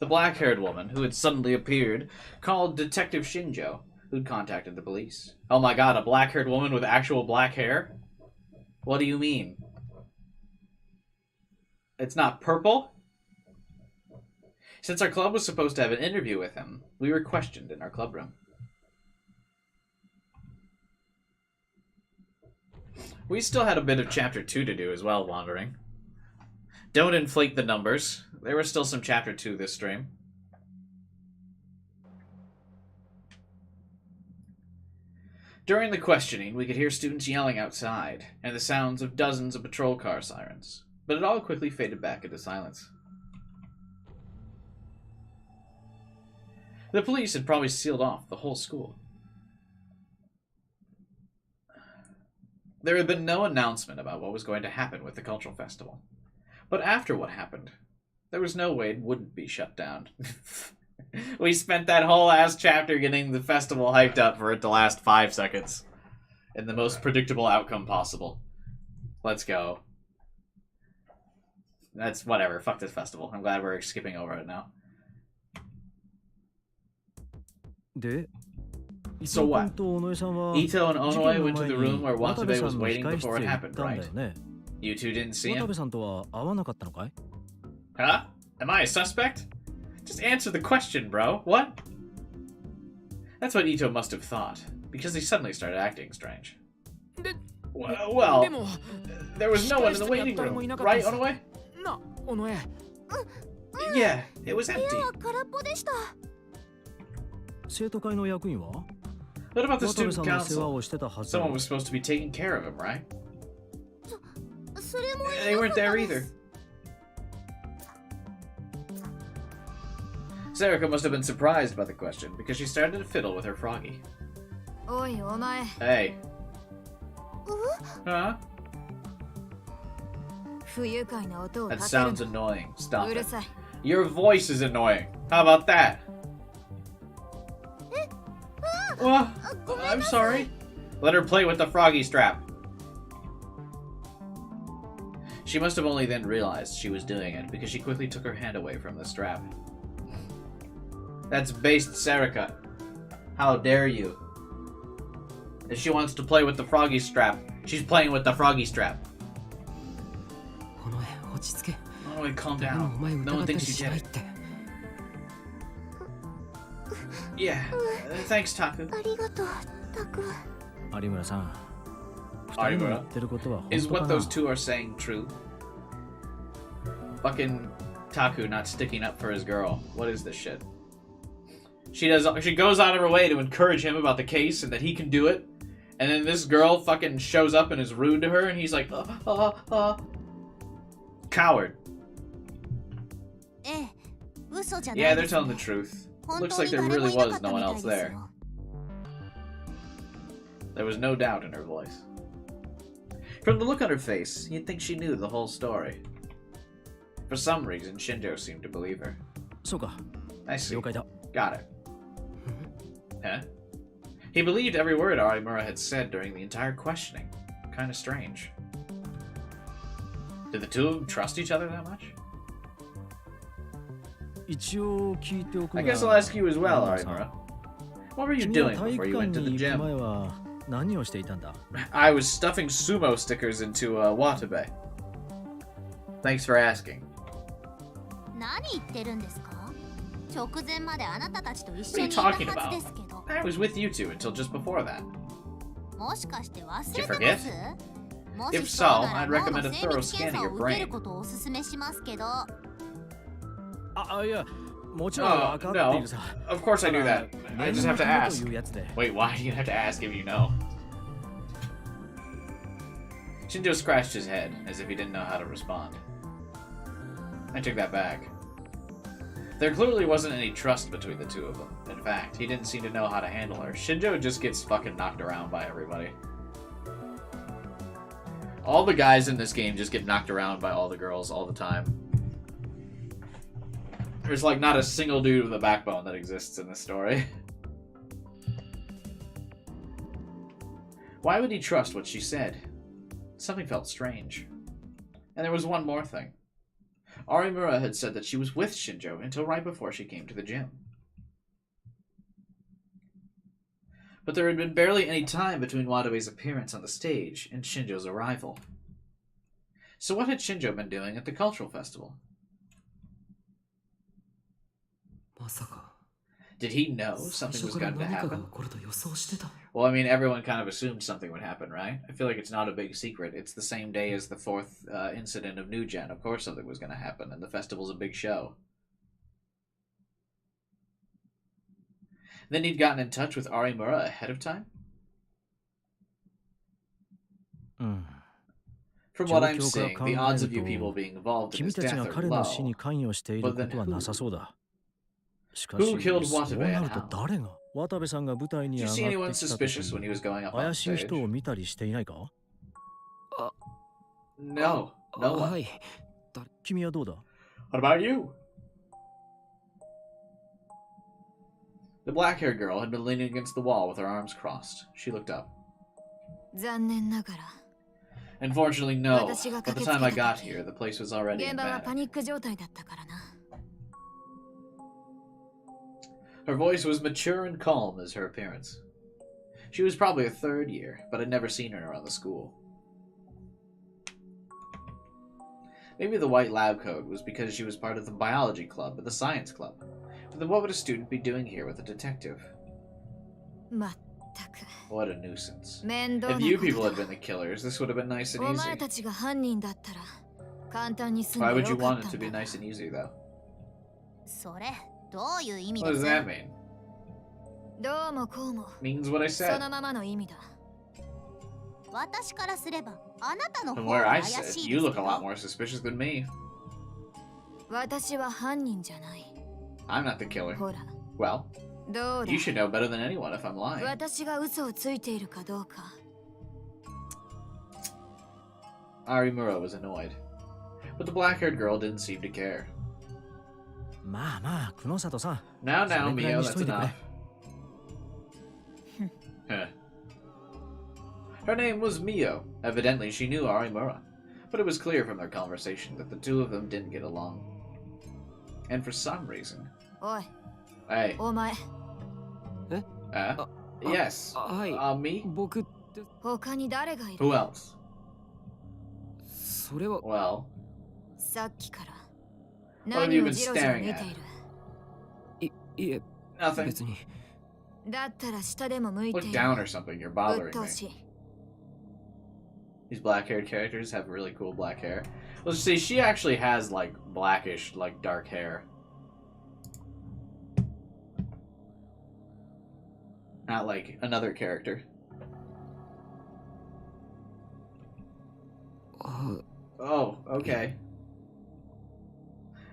The black-haired woman, who had suddenly appeared, called Detective Shinjo, who'd contacted the police. Oh my god, a black-haired woman with actual black hair? What do you mean? It's not purple? Since our club was supposed to have an interview with him, we were questioned in our clubroom. We still had a bit of Chapter 2 to do as well, Wandering. Don't inflate the numbers. There was still some Chapter 2 this stream. During the questioning, we could hear students yelling outside, and the sounds of dozens of patrol car sirens, but it all quickly faded back into silence. The police had probably sealed off the whole school. There had been no announcement about what was going to happen with the cultural festival. But after what happened, there was no way it wouldn't be shut down. We spent that whole ass chapter getting the festival hyped up for it to last 5 seconds. In the most predictable outcome possible. Let's go. That's whatever. Fuck this festival. I'm glad we're skipping over it now. So what? Ito and Onoe went to the room where Watabe was waiting before it happened, right? You two didn't see him? Huh? Am I a suspect? Just answer the question, bro. What? That's what Ito must have thought, because he suddenly started acting strange. Well, there was no one in the waiting room, right, Onoe? No, Onoe. Yeah, it was empty. What about the student council? Someone was supposed to be taking care of him, right? They weren't there either. Sarika must have been surprised by the question, because she started to fiddle with her froggy. Hey. Huh? That sounds annoying. Stop it. Your voice is annoying. How about that? Well, I'm sorry. Let her play with the froggy strap. She must have only then realized she was doing it, because she quickly took her hand away from the strap. That's based Sarika. How dare you? If she wants to play with the froggy strap, she's playing with the froggy strap. Onoe, calm down. No one thinks you get it. Yeah, thanks, Taku. Arimura, is what those two are saying true? Fucking Taku not sticking up for his girl. What is this shit? She goes out of her way to encourage him about the case and that he can do it. And then this girl fucking shows up and is rude to her and he's like, Coward. Yeah, they're telling the truth. Looks like there really was no one else there. There was no doubt in her voice. From the look on her face, you'd think she knew the whole story. For some reason, Shinjo seemed to believe her. I see. Got it. Huh? He believed every word Arimura had said during the entire questioning. Kinda strange. Did the two of them trust each other that much? I guess I'll ask you as well, Arimura. What were you doing before you went to the gym? I was stuffing sumo stickers into Watabe. Thanks for asking. What are you talking about? I was with you two until just before that. Did you forget? If so, I'd recommend a thorough scan of your brain. Oh, no. Of course I knew that. I just have to ask. Wait, why do you have to ask if you know? Shinjo scratched his head, as if he didn't know how to respond. I took that back. There clearly wasn't any trust between the two of them. In fact, he didn't seem to know how to handle her. Shinjo just gets fucking knocked around by everybody. All the guys in this game just get knocked around by all the girls all the time. There's like not a single dude with a backbone that exists in this story. Why would he trust what she said? Something felt strange. And there was one more thing. Arimura had said that she was with Shinjo until right before she came to the gym. But there had been barely any time between Watabe's appearance on the stage and Shinjo's arrival. So what had Shinjo been doing at the cultural festival? Did he know something was going to happen? Well, I mean, everyone kind of assumed something would happen, right? I feel like it's not a big secret. It's the same day as the fourth incident of New Gen. Of course something was going to happen, and the festival's a big show. Then he'd gotten in touch with Arimura ahead of time? From what I'm seeing, the odds of you people being involved in his death are low. But then who killed Watabe and how? Did you see anyone suspicious when he was going up on stage? No, no one. はい。君はどうだ？ What about you? The black-haired girl had been leaning against the wall with her arms crossed. She looked up. 残念ながら Unfortunately, no. 私が By the 駆けつ time け I た got 時 here, the place was already 現 in 場はパ panic. ニック状態だったからな。 Her voice was mature and calm as her appearance. She was probably a third year, but I'd never seen her around the school. Maybe the white lab coat was because she was part of the biology club or the science club. But then what would a student be doing here with a detective? まったく What a nuisance. 面倒な If こ you と people だ had been the killers, this would have been nice and お前 easy. たちが犯人だったら簡単に済ん Why で would you よかっ want た it to ん be だ nice and easy, though? それどういう意味 What で does す that mean? どうもこうも Means what I そ said. のままの意味だ私からすればあなたの From 方 where が I 怪 said, しい you ですけ look a lot ど more suspicious than me. 私は犯人じゃない I'm not the killer. ほら Well, どうだ you should know better than anyone if I'm lying. 私が嘘をついているかどうか Arimura was annoyed. But the black-haired girl didn't seem to care. まあまあ、久野里さん。 Now, それ now, くらい Mio, にし that's といてくれ。 enough. Huh. Her name was Mio. Evidently, she knew Arimura. But it was clear from their conversation that the two of them didn't get along. And for some reason... おい Hey. お前 Yes. はい。 Me? 僕って他に誰がいる Who else? それは Well, さっきから What have you 何を been じろじろ staring 見 at? ているいえ nothing. 別にだったら下でも向いて Look い down る or something. You're うっ bothering とう me. しい These black-haired characters have really cool black hair. Let's see, she actually has, like, blackish, like, dark hair. Not like another character. あ Oh, okay.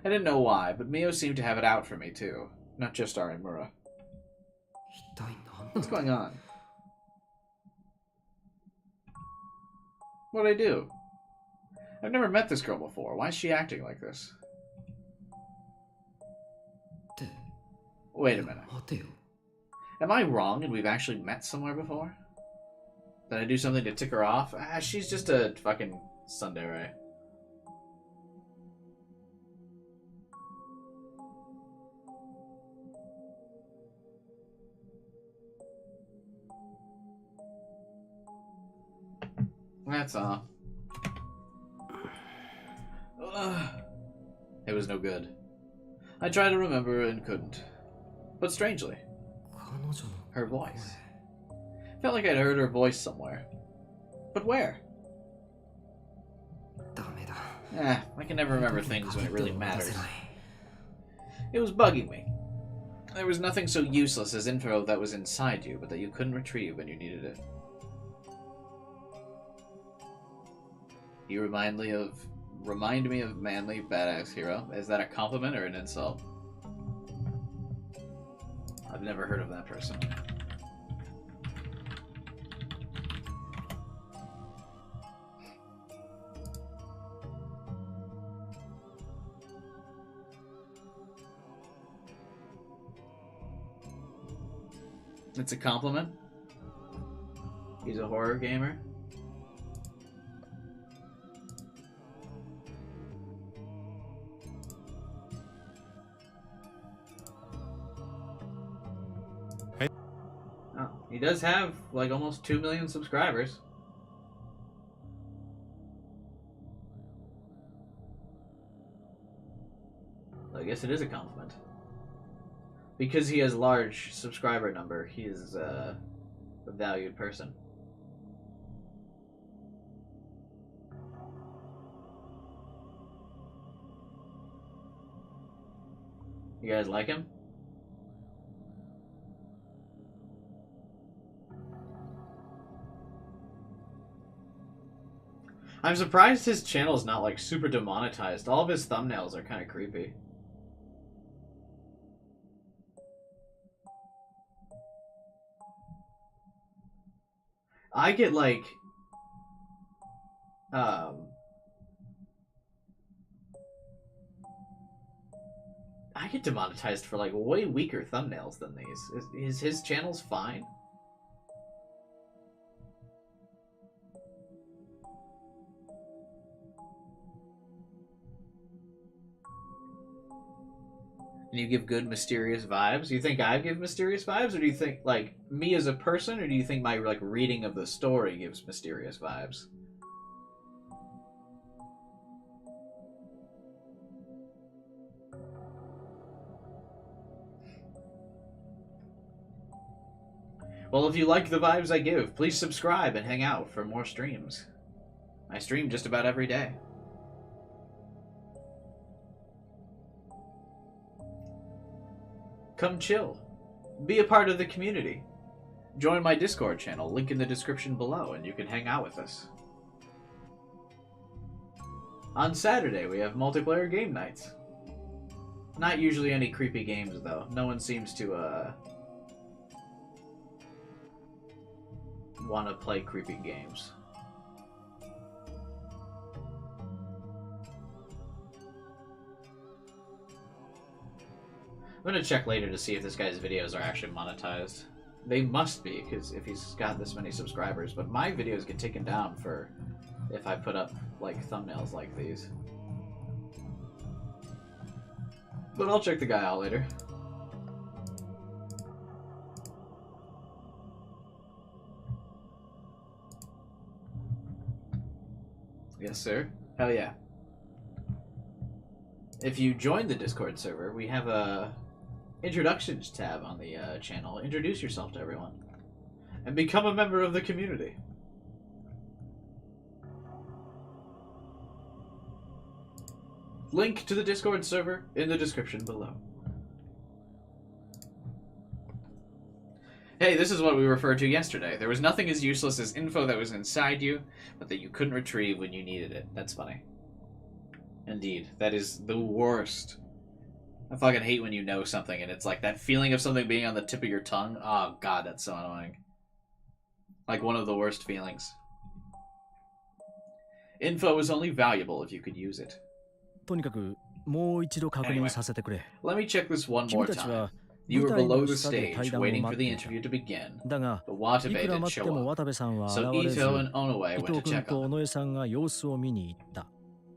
I didn't know why, but Mio seemed to have it out for me, too. Not just Arimura. 一体何な What's の going on? What'd I do? I've never met this girl before. Why is she acting like this? って Wait a minute. 待てよ Am I wrong and we've actually met somewhere before? Did I do something to tick her off? She's just a fucking tsundere. That's all. Ugh. It was no good. I tried to remember and couldn't. But strangely, 彼女の her voice. Felt like I'd heard her voice somewhere. But where? ダメだ I can never remember things when it really 出 matters. せない It was bugging me. There was nothing so useless as info that was inside you, but that you couldn't retrieve when you needed it. You remind me of manly, badass hero. Is that a compliment or an insult? I've never heard of that person. It's a compliment? He's a horror gamer? Oh, he does have like almost 2 million subscribers. I guess it is a compliment. Because he has large subscriber number, he is a valued person. You guys like him? I'm surprised his channel is not like super demonetized. All of his thumbnails are kind of creepy. I get like I get demonetized for like way weaker thumbnails than these. Is his channel's fine? And you give good mysterious vibes? Do you think I give mysterious vibes, or do you think like me as a person, or do you think my like reading of the story gives mysterious vibes? Well, if you like the vibes I give, please subscribe and hang out for more streams. I stream just about every day. Come chill. Be a part of the community. Join my Discord channel, link in the description below, and you can hang out with us. On Saturday, we have multiplayer game nights. Not usually any creepy games, though. No one seems to, want to play creepy games. I'm gonna check later to see if this guy's videos are actually monetized. They must be, because if he's got this many subscribers, but my videos get taken down for if I put up, like, thumbnails like these. But I'll check the guy out later. Yes, sir. Hell yeah. If you join the Discord server, we have a introductions tab on the channel. Introduce yourself to everyone. And become a member of the community. Link to the Discord server in the description below. Hey, this is what we referred to yesterday. There was nothing as useless as info that was inside you, but that you couldn't retrieve when you needed it. That's funny. Indeed. That is the worst. I fucking hate when you know something and it's like that feeling of something being on the tip of your tongue. Oh god, that's so annoying. Like one of the worst feelings. Info is only valuable if you could use it. とにかくもう一度確認させてくれ。 Let me check this one more time. You were below the stage, waiting for the interview to begin. だが、 But Watabe いくら didn't 待って show も up. 渡部さんは So 現れず、 Ito and Onoe 伊 went 藤 to 君 check と on 尾 them. 上さんが様子を見に行った。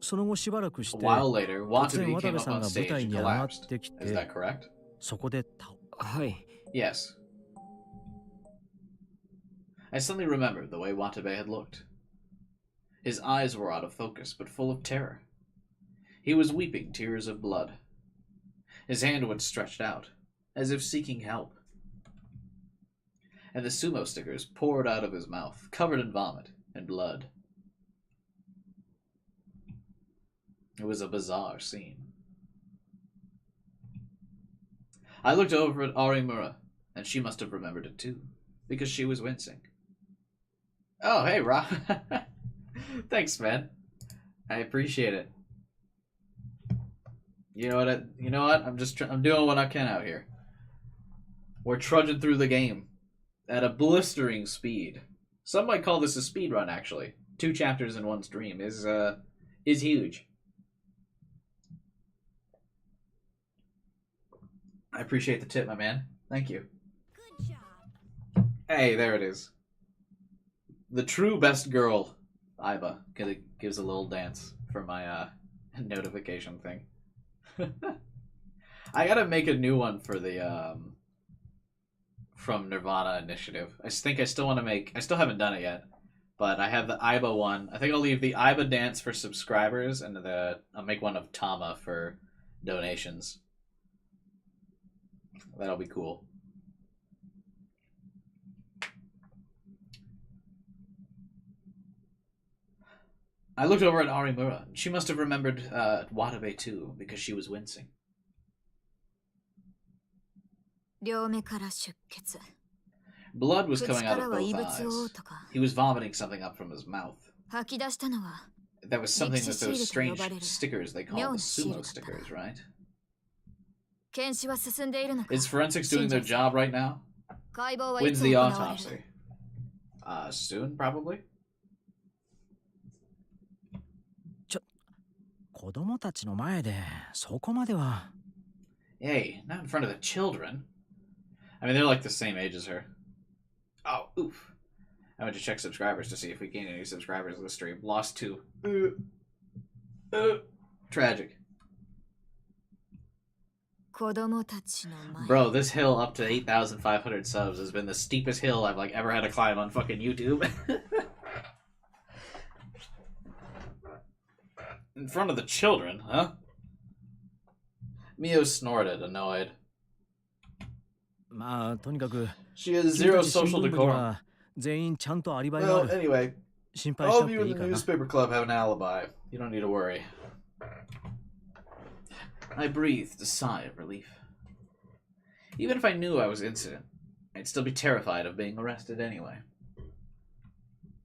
その後しばらくし A て、 while later, 突然 Watabe 渡 came 部 up さん on が舞 stage 台 and に上がっ collapsed. てき Is て、 that correct? そこで倒。はい。 Yes. I suddenly remembered the way Watabe had looked. His eyes were out of focus, but full of terror. He was weeping tears of blood. His hand was stretched out, as if seeking help. And the sumo stickers poured out of his mouth, covered in vomit and blood. It was a bizarre scene. I looked over at Arimura, and she must have remembered it too, because she was wincing. Oh, hey, Rob. Thanks, man. I appreciate it. You know what? I'm doing what I can out here. We're trudging through the game at a blistering speed. Some might call this a speed run. Actually, 2 chapters in one stream is huge. I appreciate the tip, my man. Thank you. Good job. Hey, there it is. The true best girl, Iba, gives a little dance for my notification thing. I gotta make a new one for the from Nirvana Initiative. I think I still want to make. I still haven't done it yet, but I have the Iba one. I think I'll leave the Iba dance for subscribers, and I'll make one of Tama for donations. That'll be cool. I looked over at Arimura. She must have remembered Watabe too, because she was wincing. 両目から出血。 Blood was 口 coming か out ら of は both 異物を eyes. とか He was vomiting something up from his mouth. 吐き出したのは That was something with those strange Mixed stickers they call the sumo stickers, right? 検視は進んでいるのか Is forensics doing their job right now? 解剖はい When's つ the 行われ autopsy? る Soon, probably? 子供たちの前でそこまでは。Hey, not in front of the children. I mean, they're like the same age as her. Oh, oof. I went to check subscribers to see if we gained any subscribers in the stream. Lost 2. Tragic. Bro, this hill up to 8,500 subs has been the steepest hill I've like ever had to climb on fucking YouTube. In front of the children, huh? Mio snorted, annoyed. まあとにかく She has zero 君たち新 social 聞部に decorum. は全員ちゃんとアリバイがあ Well, る anyway, 心配し all な of く you てい in い the かな newspaper club have an alibi. You don't need to worry. I breathed a sigh of relief. Even if I knew I was innocent, I'd still be terrified of being arrested anyway.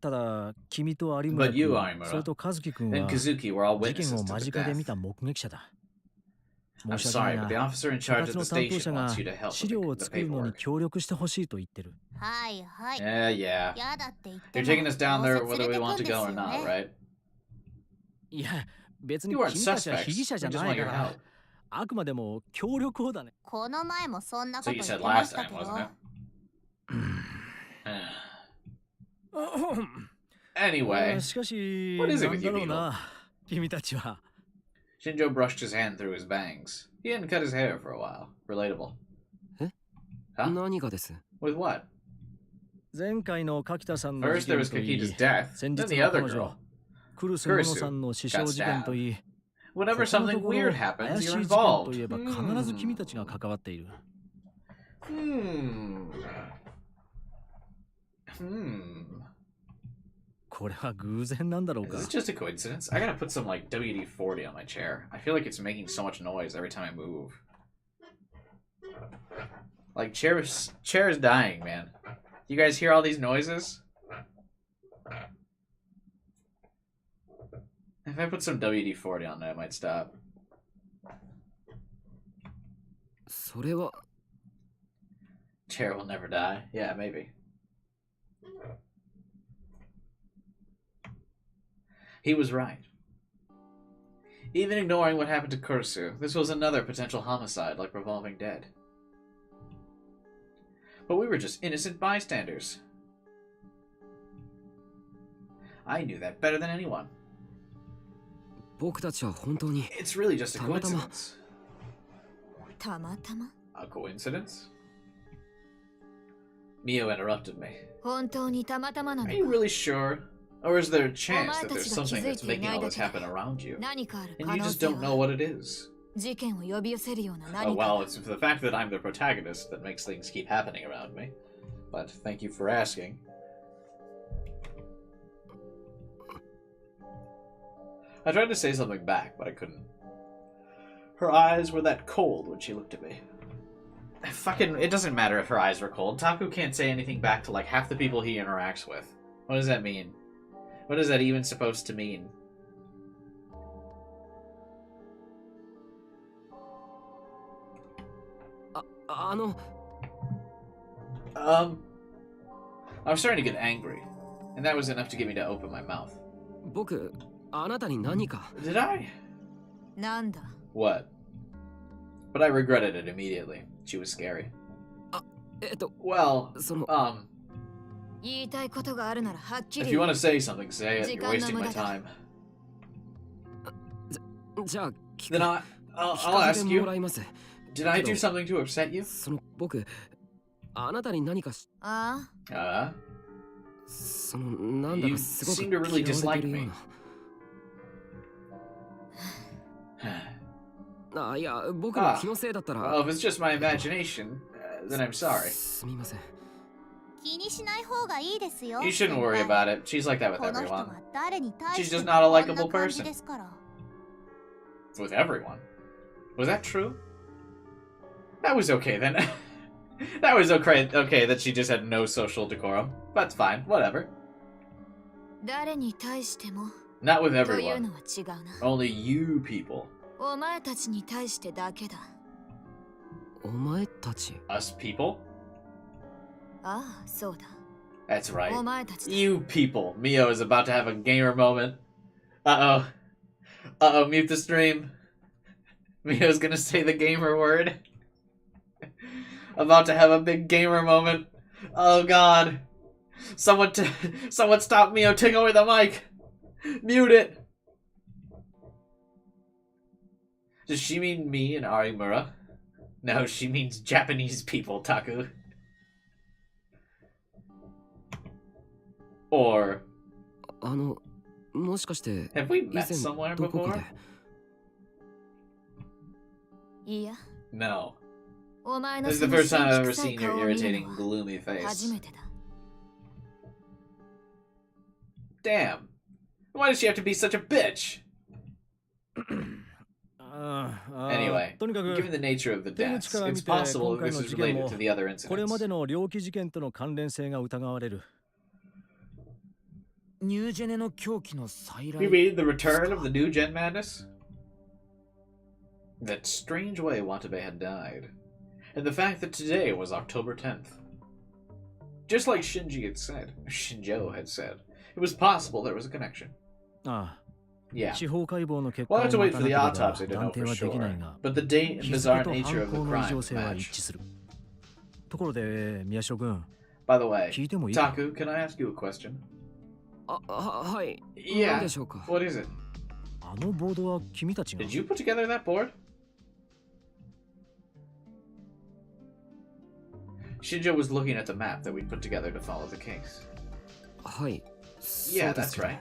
ただ君と有村 But you, 君 Aimura, それと和樹君 and は Kazuki were all 事件 witnesses を to 間 the 近で見 death. た目撃者だ I'm 申し訳な sorry, い but the が officer in 部 charge 活 of の the 担当 station 者が wants you to help 資 with 料を the 作るのに paperwork. 協力してほしいと言ってるはいはい。 Yeah. やだって言って You're も taking us down ど there うせ whether 連 we れてくん want to です go よ or not, ね。 right? いや別に You 君 aren't たちは被疑 suspects. 者じ We ゃ just ない want か your ら help. あくまでも協力をだねこの前もそんなこ So と you 言 said ってま last した time, けど。 wasn't it? あ Anyway, しかし What is it な with ん you だろう people? な君たちは Shinjo brushed his hand through his bangs. He hadn't cut his hair for a while. Relatable. え Huh? 何がです With what? 前回の柿田さんの First 事 there 件 was といい Kakita's death, 先 then 日 the の other 彼 girl. 女クルスモノさんの死傷事件といい Whenever ここの something ところ weird 怪 happens, しい you're 事件と involved. いえば必ず君たちが関わっている Hmm. これは偶然なんだろう Is か this just a coincidence? I gotta put some, like, WD-40 on my chair. I feel like it's making so much noise every time I move. Like, chair's dying, man. You guys hear all these noises? If I put some WD-40 on there, it might stop. それは Chair will never die. Yeah, maybe. He was right. Even ignoring what happened to Kursu, this was another potential homicide like Revolving Dead. But we were just innocent bystanders. I knew that better than anyone. 僕たちは本当に It's really just a たまたま。 coincidence. たまたま A coincidence? Mio interrupted me. 本当にたまたまなの Are か you really sure? Or is there a chance that there's お前たちが something 気づい that's てい making ない all だ this けで happen around you? 何かある And 可 you 能 just 性 don't know は what it is. 事件を呼び寄せるような Oh, 何か well, が it's the fact that I'm the protagonist that makes things keep happening around me. But thank you for asking. I tried to say something back, but I couldn't. Her eyes were that cold when she looked at me. Fucking, it doesn't matter if her eyes were cold. Taku can't say anything back to like half the people he interacts with. What does that mean? What is that even supposed to mean? I was starting to get angry, and that was enough to get me to open my mouth. 僕あなたに何か Did I? なんだ What? But I regretted it immediately. She was scary. そ Well, の言いたいことがあるならはっき if り you 言 want う to say something, say it. You're wasting my 時間の無駄だ。 time. じゃあ聞 Then く I'll 聞か ask せて you. もらいます Did I do けど something to upset you? その僕あなたに何かしあ そのなんだ You かすごく seem to really 嫌われ dislike てるよ me. うないや僕の気のせいだったら Well, if it's just my imagination, then I'm sorry. すみません気にしない方がいいですよ。 You shouldn't worry 先輩 about it. She's like that with この人 everyone. は誰に対 She's して just も not a こん likable な感じ person. ですから。 With everyone. Was that true? That was okay then. That was okay that she just had no social decorum. That's fine. Whatever. 誰に対しても Not with という everyone. のは違うな Only you people. お前たちに対してだけだお前たち Us people? ああそうだ That's right. お前たちだ You people. Mio is about to have a gamer moment. Uh-oh. Uh-oh, mute the stream. Mio's gonna say the gamer word. About to have a big gamer moment. Oh god. Someone stop Mio, take away the mic. Mute it. Does she mean me and Arimura? No, she means Japanese people, Taku. Or もしかして have we 以 met 前 somewhere どこか before? でいや、 No. お前の This is そ the の first time I've 先 ever 臭い seen your 顔を見る irritating, のは gloomy 初 face. めてだ。 Damn. Why does she have to be such a bitch? Anyway, とにかく given the nature of the 手口 deaths, から見 it's て possible 今回 this の is 事件 related も to the other これま incidents. での猟奇事件との関連性が疑われる。ニュージェネの狂気の再来 You mean the return of the new gen madness? That strange way Watabe had died. And the fact that today was October 10th. Just like Shinjo had said, it was possible there was a connection. ああ、 Yeah. 司法解剖の結 We'll 果を have to 待 wait た for な the ければ autopsy to 断 know 定 for はできない sure. が、 But the date and 日付 bizarre と nature 犯 of the 行の異常 crime 性は match. 一致する。ところで、宮代君、 By the way, 聞いてもいいか Taku, can I ask you a question? はい。 Yeah. 何でしょうか。 What is it? あのボードは君たちが Did you put together that board? Shinjo was looking at the map that we put together to follow the case. はい。 Yeah, that's right.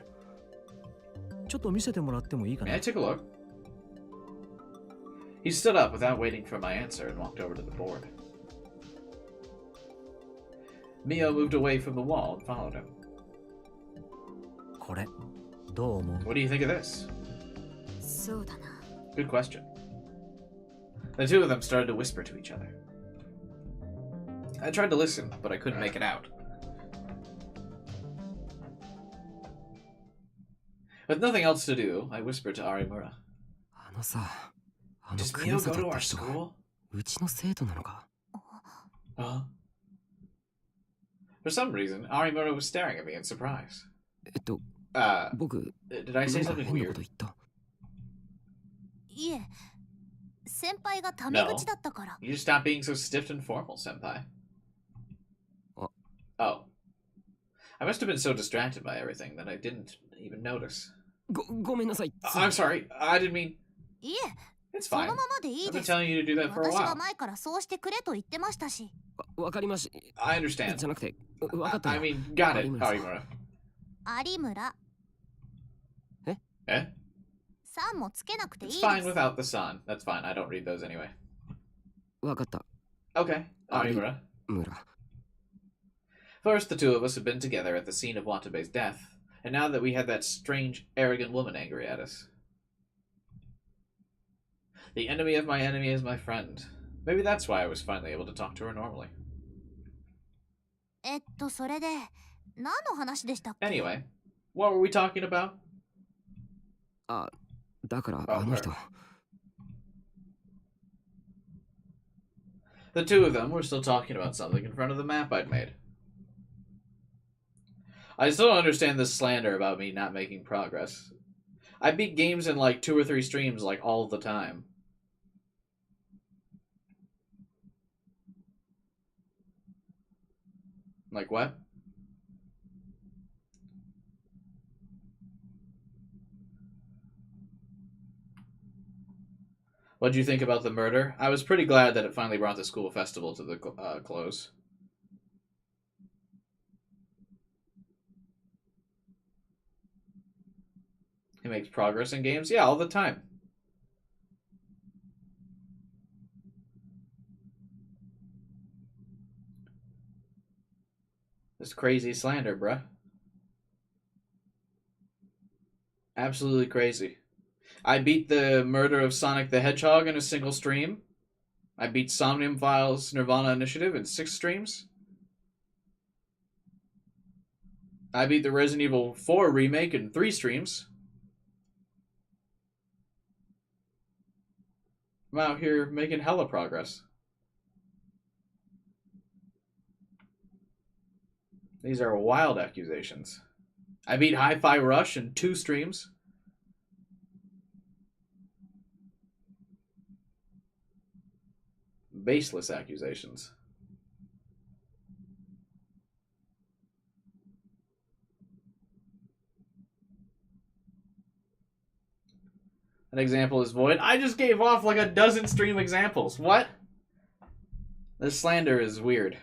ちょっと見せてもらってもいいか May な I take a look? He stood up without waiting for my answer and walked over to the board. Mio moved away from the wall and followed him. これ、どう思う What do you think of this? そうだな。 Good question. The two of them started to whisper to each other. I tried to listen, but I couldn't make it out. With nothing else to do, I whispered to Arimura. あのさ、あの Does 黒 Mio 里 go to っ our て人が school? うちの生徒なのか。 Huh? For some reason, Arimura was staring at me in surprise. 僕、 Did I な say んか something 変なこ weird? と言った。いえ先輩がタメ口だったから。 You just stop being so stiff and formal, senpai. Oh. Oh. I must have been so distracted by everything that I didn't even notice. ごめんなさい。 I'm sorry. I didn't mean... いえ It's その fine. ままでいい I've で been す。 telling you to do that for a 私が while. 前からそうしてくれと言ってましたし。わかりまし。 I understand. じゃなくて、わかった I よ。 mean, got it, Arimura-san. Arimura. 有村 Eh? さんもつけなくていい It's です。 fine without the sun. That's fine. I don't read those anyway. わかった。 Okay, Arimura. 村。 First, the two of us had been together at the scene of Watabe's death, and now that we had that strange, arrogant woman angry at us. The enemy of my enemy is my friend. Maybe that's why I was finally able to talk to her normally. それで何の話でしたっけ？ Anyway, what were we talking about? あ、だから Oh, あの人。 The two of them were still talking about something in front of the map I'd made. I still don't understand this slander about me not making progress. I beat games in like 2 or 3 streams like all the time. Like what? What did you think about the murder? I was pretty glad that it finally brought the school festival to the close. He makes progress in games? Yeah, all the time. This crazy slander, bruh. Absolutely crazy. I beat the murder of Sonic the Hedgehog in a single stream. I beat Somnium Files Nirvana Initiative in 6 streams. I beat the Resident Evil 4 remake in 3 streams. I'm out here making hella progress. These are wild accusations. I beat Hi-Fi Rush in 2 streams. Baseless accusations. An example is void. I just gave off like a dozen stream examples. What? This slander is weird.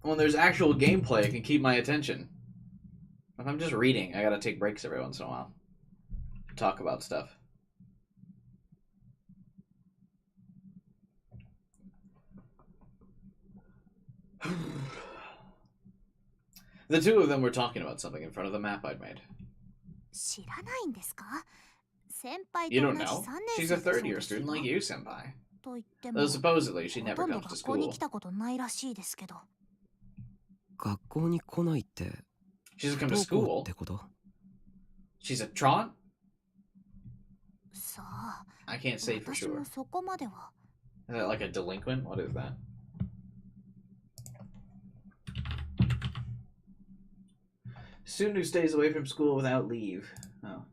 When there's actual gameplay, it can keep my attention. If I'm just reading, I gotta take breaks every once in a while. Talk about stuff. The two of them were talking about something in front of the map I'd made. You don't know? She's a third-year student like you, senpai. Though supposedly she never comes to school. She doesn't come to school? She's a Tron? I can't say for sure. Is that like a delinquent? What is that? Student who stays away from school without leave. Oh.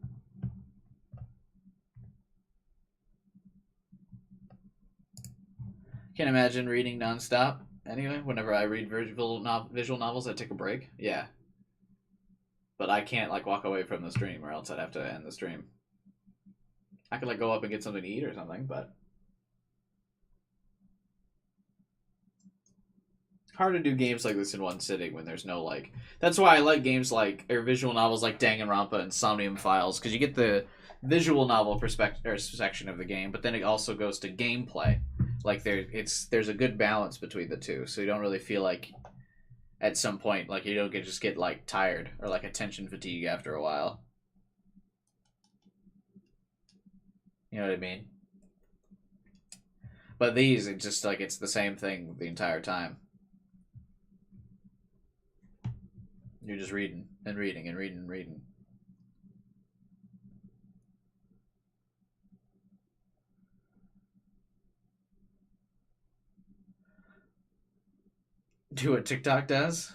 Can't imagine reading nonstop. Anyway, whenever I read visual novels, I take a break. Yeah. But I can't, like, walk away from the stream, or else I'd have to end the stream. I could, like, go up and get something to eat or something, but... hard to do games like this in one sitting when there's no, like... That's why I like games like, or visual novels like Danganronpa and Somnium Files, because you get the visual novel perspective or section of the game, but then it also goes to gameplay. Like, there's a good balance between the two, so you don't really feel like... at some point, like, you don't just get, like, tired or, like, attention fatigue after a while. You know what I mean? But these, it's just, like, it's the same thing the entire time. You're just reading and reading and reading and reading. Do what TikTok does?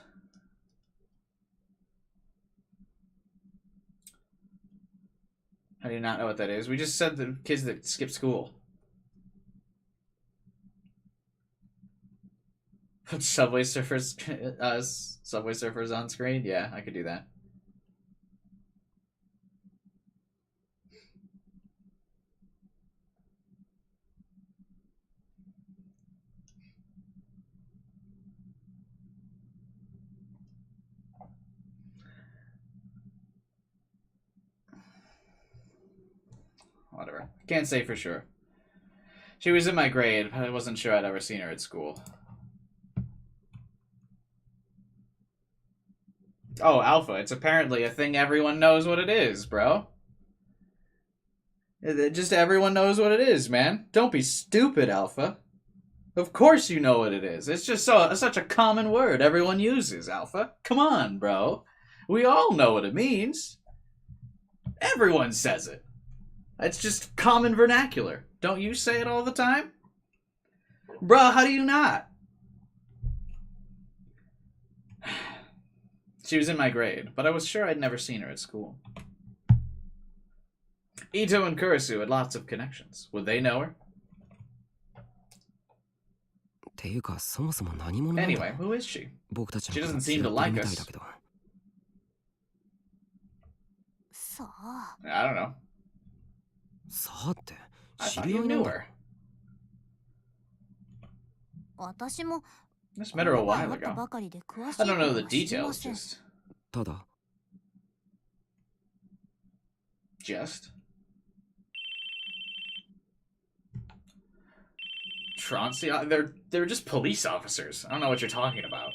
How do you not know what that is? We just said the kids that skip school. Put Subway Surfers on screen? Yeah, I could do that. Whatever. Can't say for sure. She was in my grade, but I wasn't sure I'd ever seen her at school. Oh, Alpha. It's apparently a thing everyone knows what it is, bro. Just everyone knows what it is, man. Don't be stupid, Alpha. Of course you know what it is. It's just such a common word everyone uses, Alpha. Come on, bro. We all know what it means. Everyone says it. It's just common vernacular. Don't you say it all the time? Bruh, how do you not? She was in my grade, but I was sure I'd never seen her at school. Ito and Kurisu had lots of connections. Would they know her? Anyway, who is she? She doesn't seem to like us. I don't know. I thought you knew her. Just met her a while ago. I don't know the details, just... Tronci? They're just police officers. I don't know what you're talking about.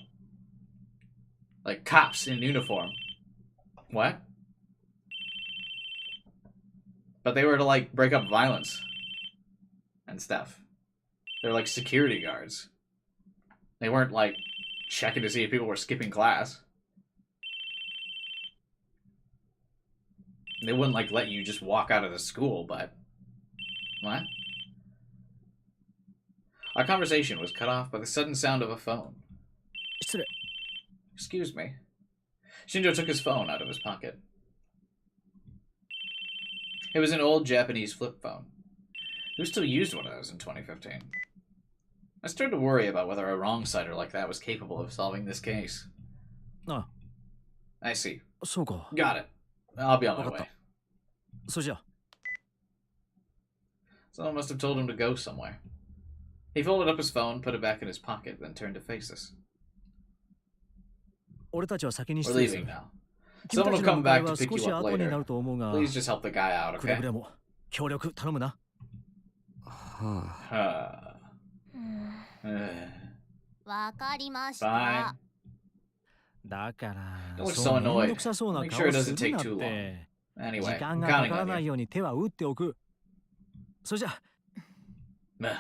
Like cops in uniform. What? But they were to, like, break up violence and stuff. They're like security guards. They weren't, like, checking to see if people were skipping class. They wouldn't, like, let you just walk out of the school, but... What? Our conversation was cut off by the sudden sound of a phone. Excuse me. Shinjo took his phone out of his pocket. It was an old Japanese flip phone. Who still used one of those in 2015? I started to worry about whether a wrong-sider like that was capable of solving this case. Ah. I see. そうか。 Got it. I'll be on my わかった。 way. それじゃ。 Someone must have told him to go somewhere. He folded up his phone, put it back in his pocket, then turned to face us. 俺たちは先に We're 失礼す leaving る。 now. 君 Someone た will ちの come 向かい back は to pick 少 you し up 後にな later. ると思うが、 Please just help the guy out, くれ okay? ぐれも協力頼むな。はわかりまし Fine. た。だから、 Don't look そう so めん annoyed. どくさそうな Make 顔 sure it す doesn't る take なっ too long. て。 Anyway, 時 I'm 間がか counting から on ない you. ように手は打っておく。それじゃ。 Meh.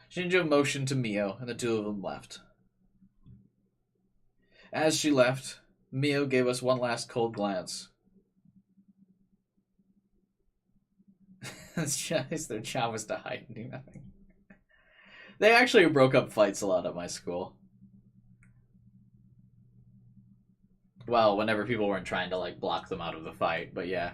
Shinjo motioned to Mio, and the two of them left. As she left, Mio gave us one last cold glance. It's their job was to hide and do nothing. They actually broke up fights a lot at my school. Well, whenever people weren't trying to, like, block them out of the fight, but yeah.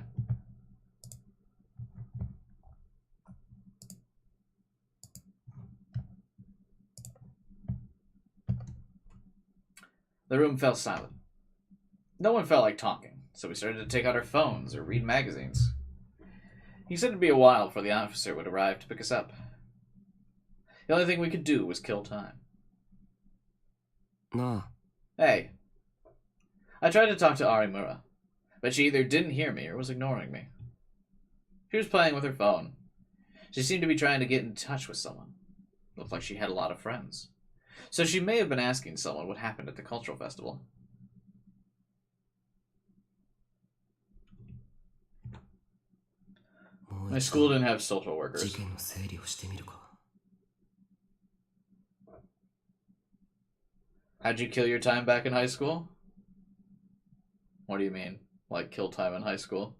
The room fell silent. No one felt like talking, so we started to take out our phones or read magazines. He said it'd be a while before the officer would arrive to pick us up. The only thing we could do was kill time. な Hey. I tried to talk to Arimura, but she either didn't hear me or was ignoring me. She was playing with her phone. She seemed to be trying to get in touch with someone. Looked like she had a lot of friends. So she may have been asking someone what happened at the cultural festival. My school didn't have social 事 workers. 件の整理をしてみるか。 How'd you kill your time back in high school? What do you mean? Like kill time in high school?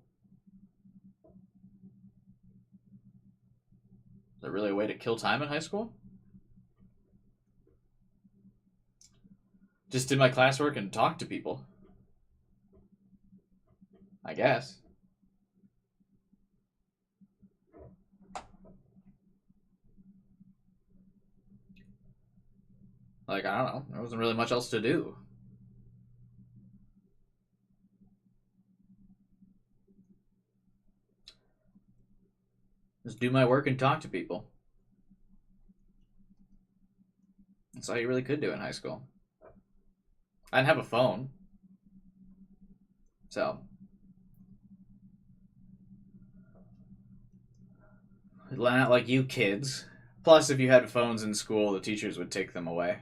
Is there really a way to kill time in high school? Just did my classwork and talked to people. I guess. Like, I don't know. There wasn't really much else to do. Just do my work and talk to people. That's all you really could do in high school. I didn't have a phone. So. Not like you kids. Plus, if you had phones in school, the teachers would take them away.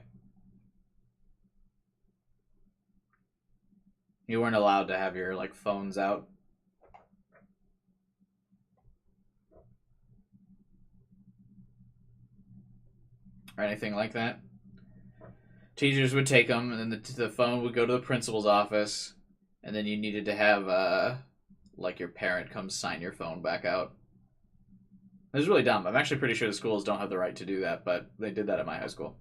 You weren't allowed to have your, like, phones out. Or anything like that. Teachers would take them, and then the phone would go to the principal's office, and then you needed to have, like, your parent come sign your phone back out. It was really dumb. I'm actually pretty sure the schools don't have the right to do that, but they did that at my high school.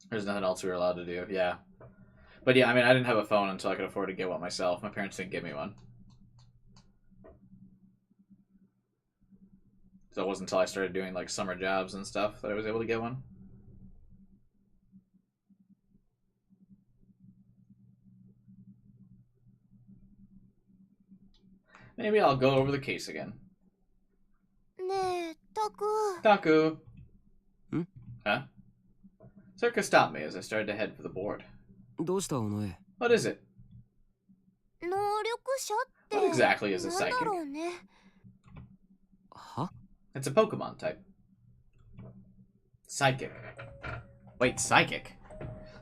There's nothing else we were allowed to do, yeah. But yeah, I mean, I didn't have a phone until I could afford to get one myself. My parents didn't give me one. So it wasn't until I started doing, like, summer jobs and stuff that I was able to get one. Maybe I'll go over the case again. ねえ、タク。 Taku! Hmm? Huh? Circa stopped me as I started to head for the board. どうしたお前。 What is it? 能力者って。 What exactly is a なんだ psychic? ろうね。は It's a Pokemon type. Psychic. Wait, psychic?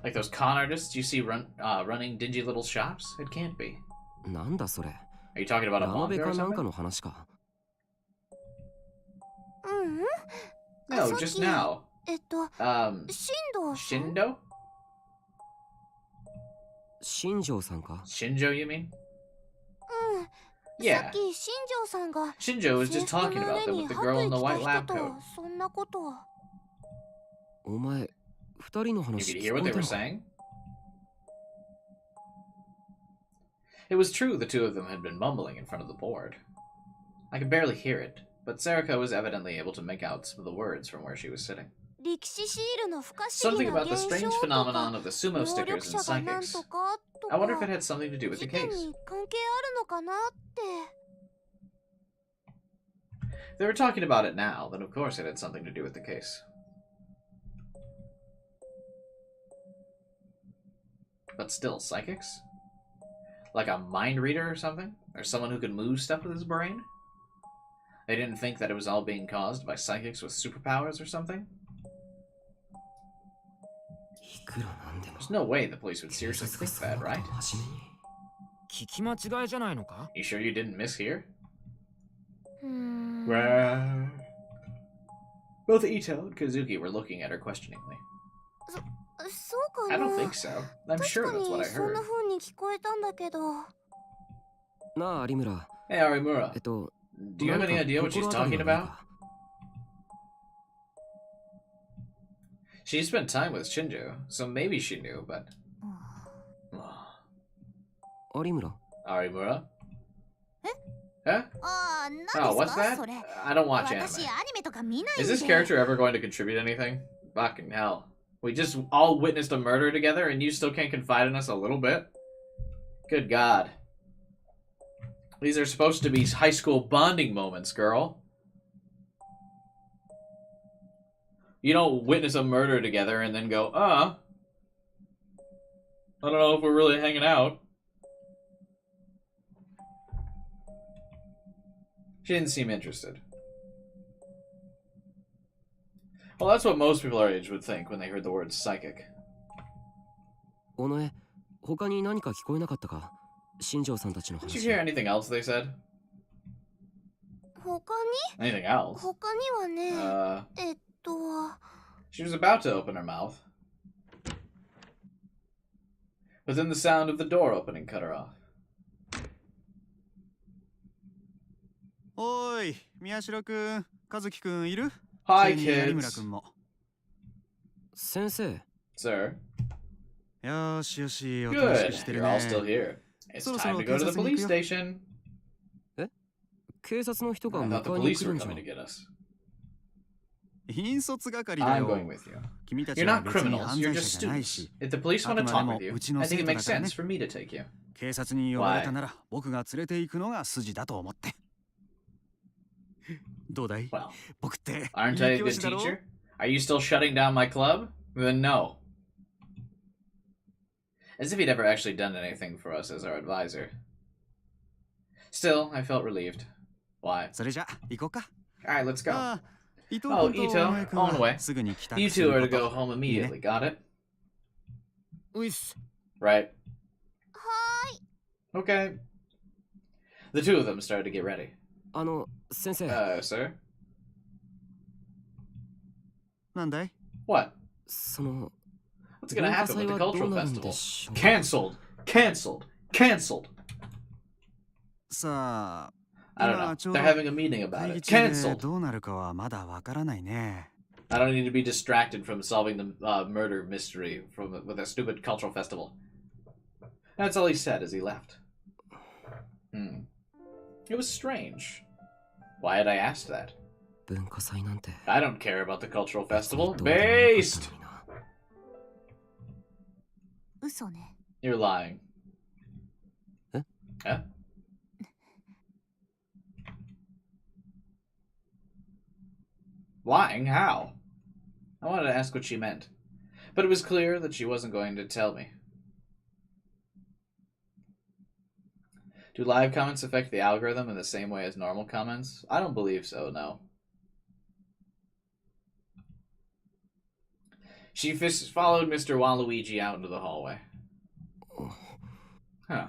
Like those con artists you see running dingy little shops? It can't be. なんだそれ。 Are you talking about a ラノベ manga or かなんか something? の話か。ううん。 No, さっき just now. 新藤さん。 Shindo? 新庄さんか。 Shinjo, you mean? うん。さ Yeah. っき新庄さんが。 Shinjo was just 制服 talking の about 上 them に with the 白 girl in 衣 the 着 white た lab 人 coat. とそんなことを。お前、二人の You 話 could 聞 hear こ what え they た were の saying? It was true the two of them had been mumbling in front of the board. I could barely hear it, but Sarika was evidently able to make out some of the words from where she was sitting. Something about the strange phenomenon of the sumo stickers and psychics. I wonder if it had something to do with the case. They were talking about it now, then of course it had something to do with the case. But still, psychics? Like a mind reader or something? Or someone who could move stuff with his brain? They didn't think that it was all being caused by psychics with superpowers or something? There's no way the police would seriously think that, right? You sure you didn't mishear? Both Ito and Kazuki were looking at her questioningly. I don't think so. I'm sure that's what I heard. Hey, Arimura. Do you have any idea what she's talking about? She spent time with Shinjo, so maybe she knew, but... Arimura? Huh? Oh, what's that? I don't watch anime. Is this character ever going to contribute anything? Fucking hell. We just all witnessed a murder together and you still can't confide in us a little bit? Good God. These are supposed to be high school bonding moments, girl. You don't witness a murder together and then go, I don't know if we're really hanging out. She didn't seem interested. Well, that's what most people our age would think when they heard the word psychic. Did you hear anything else they said? Anything else? She was about to open her mouth. But then the sound of the door opening cut her off. Oi, Miyashiro-kun, Kazuki-kun, iru? Hi, kids. Sensei. Sir. Yoshi, Good. You're all still here. It's time to go to the police station. I thought the police were coming to get us. I'm going with you. You're not criminals, you're just students. If the police want to talk with you, I think it makes sense for me to take you. Why? Well, aren't I a good teacher? Are you still shutting down my club? Then no. As if he'd ever actually done anything for us as our advisor. Still, I felt relieved. Why? Alright, let's go. Oh, Ito, on way. You two are to go home immediately, got it? Right. Okay. The two of them started to get ready. Sensei. Sir? なんだい? What? What's gonna happen with the cultural festival? Cancelled! Cancelled! Cancelled! Sa I don't know. They're having a meeting about it. Cancelled! I don't need to be distracted from solving the murder mystery with a stupid cultural festival. That's all he said as he left. It was strange. Why had I asked that? I don't care about the cultural festival. Based! You're lying. Huh? Lying? How? I wanted to ask what she meant, but it was clear that she wasn't going to tell me. Do live comments affect the algorithm in the same way as normal comments? I don't believe so, no. She followed Mr. Waluigi out into the hallway. Huh.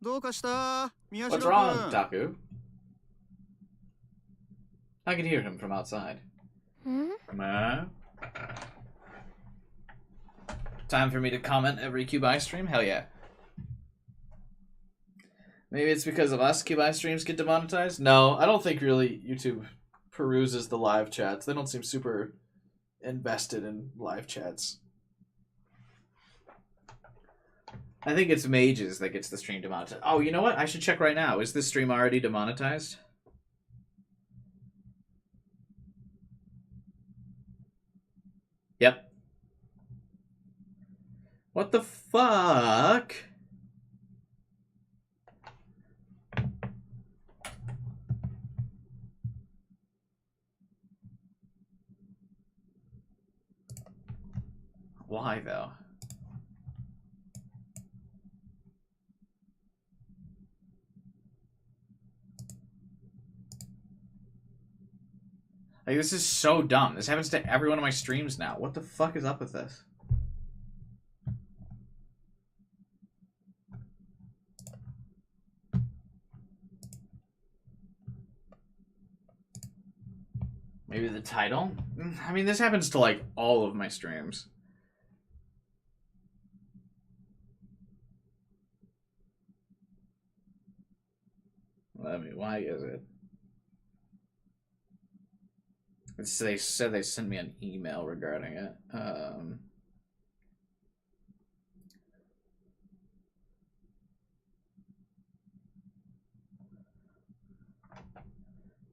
What's wrong, Taku? I could hear him from outside. Time for me to comment every Cube stream? Hell yeah. Maybe it's because of us Cube streams get demonetized? No, I don't think really YouTube peruses the live chats. They don't seem super invested in live chats. I think it's Mages that gets the stream demonetized. Oh, you know what? I should check right now. Is this stream already demonetized? Yep. What the fuck? Why, though? Like, this is so dumb. This happens to every one of my streams now. What the fuck is up with this? Maybe the title? I mean, this happens to, like, all of my streams. I mean, why is it? They said they sent me an email regarding it.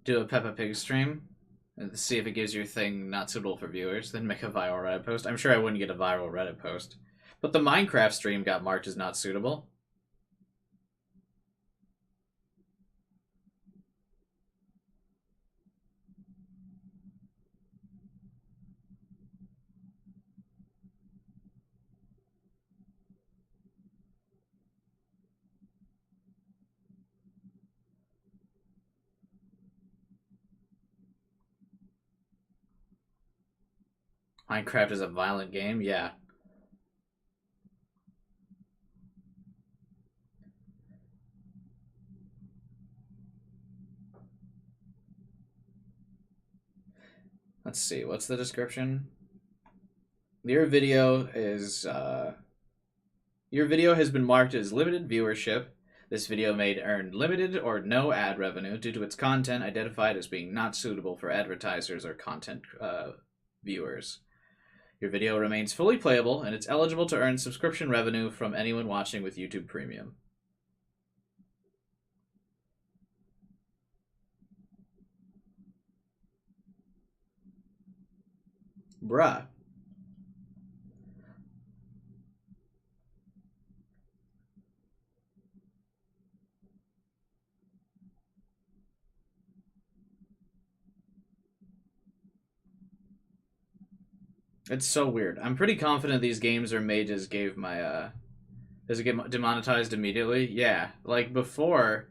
Do a Peppa Pig stream and see if it gives your thing not suitable for viewers, then make a viral Reddit post. I'm sure I wouldn't get a viral Reddit post. But the Minecraft stream got marked as not suitable. Minecraft is a violent game? Yeah. Let's see, what's the description? Your video has been marked as limited viewership. This video may earn limited or no ad revenue due to its content identified as being not suitable for advertisers or content viewers. Your video remains fully playable, and it's eligible to earn subscription revenue from anyone watching with YouTube Premium. Bruh. It's so weird. I'm pretty confident these games are Mages gave my, Does it get demonetized immediately? Yeah. Like, before,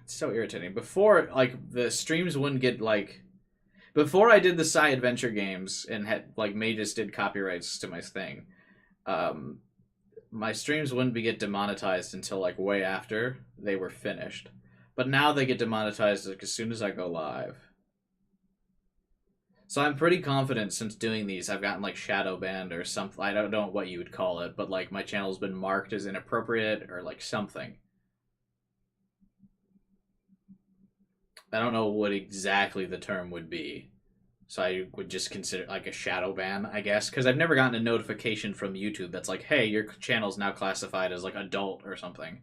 It's so irritating. Before, like, the streams wouldn't get, like... Before I did the side adventure games and had, like, Mages did copyrights to my thing, my streams wouldn't get demonetized until, like, way after they were finished. But now they get demonetized, like, as soon as I go live. So I'm pretty confident since doing these, I've gotten, like, shadow banned or something. I don't know what you would call it, but, like, my channel's been marked as inappropriate or, like, something. I don't know what exactly the term would be. So I would just consider like a shadow ban, I guess, because I've never gotten a notification from YouTube that's like, hey, your channel's now classified as like adult or something.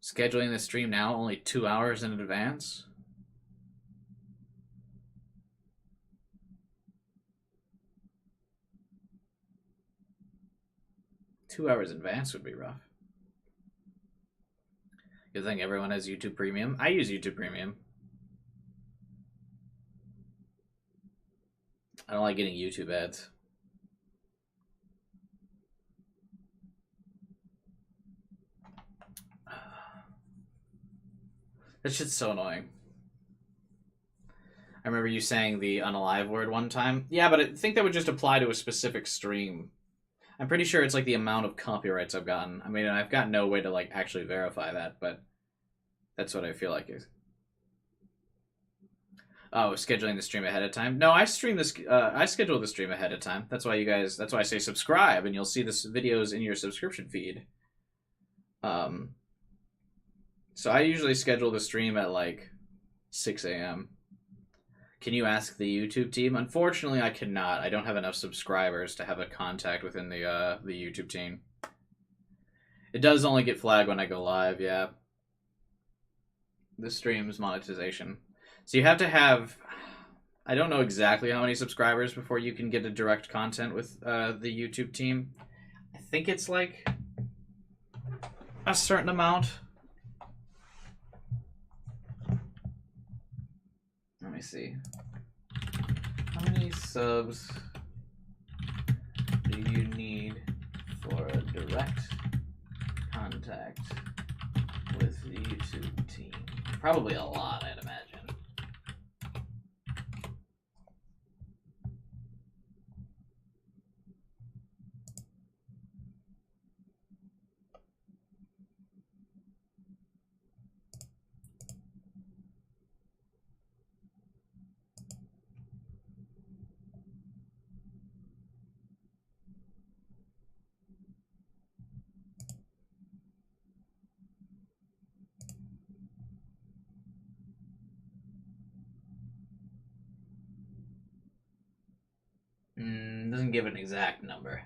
Scheduling the stream now only 2 hours in advance? $2 hours in advance would be rough. You think everyone has YouTube Premium? I use YouTube Premium. I don't like getting YouTube ads. That shit's so annoying. I remember you saying the unalive word one time. Yeah, but I think that would just apply to a specific stream. I'm pretty sure it's like the amount of copyrights I've gotten. I mean, I've got no way to like actually verify that, but that's what I feel like is. Oh, scheduling the stream ahead of time. No, I stream this. I schedule the stream ahead of time. That's why you guys. That's why I say subscribe, and you'll see this videos in your subscription feed. So I usually schedule the stream at like 6 a.m. Can you ask the YouTube team? Unfortunately, I cannot. I don't have enough subscribers to have a contact within the YouTube team. It does only get flagged when I go live. Yeah. The stream's monetization. So you have to have. I don't know exactly how many subscribers before you can get a direct content with the YouTube team. I think it's like a certain amount. Let me see. How many subs do you need for a direct contact with the YouTube team? Probably a lot, I'd imagine. Doesn't give an exact number.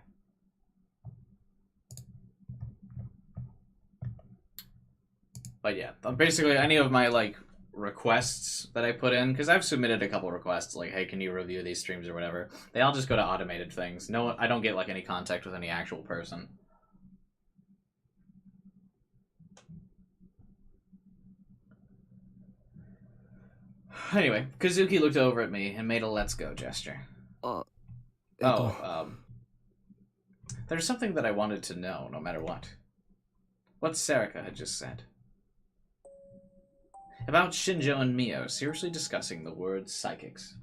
But yeah, basically any of my like requests that I put in, because I've submitted a couple requests like, hey, can you review these streams or whatever, they all just go to automated things. No, I don't get like any contact with any actual person. Anyway, Kazuki looked over at me and made a let's go gesture. There's something that I wanted to know, no matter what. What Sarika had just said. About Shinjo and Mio seriously discussing the word psychics.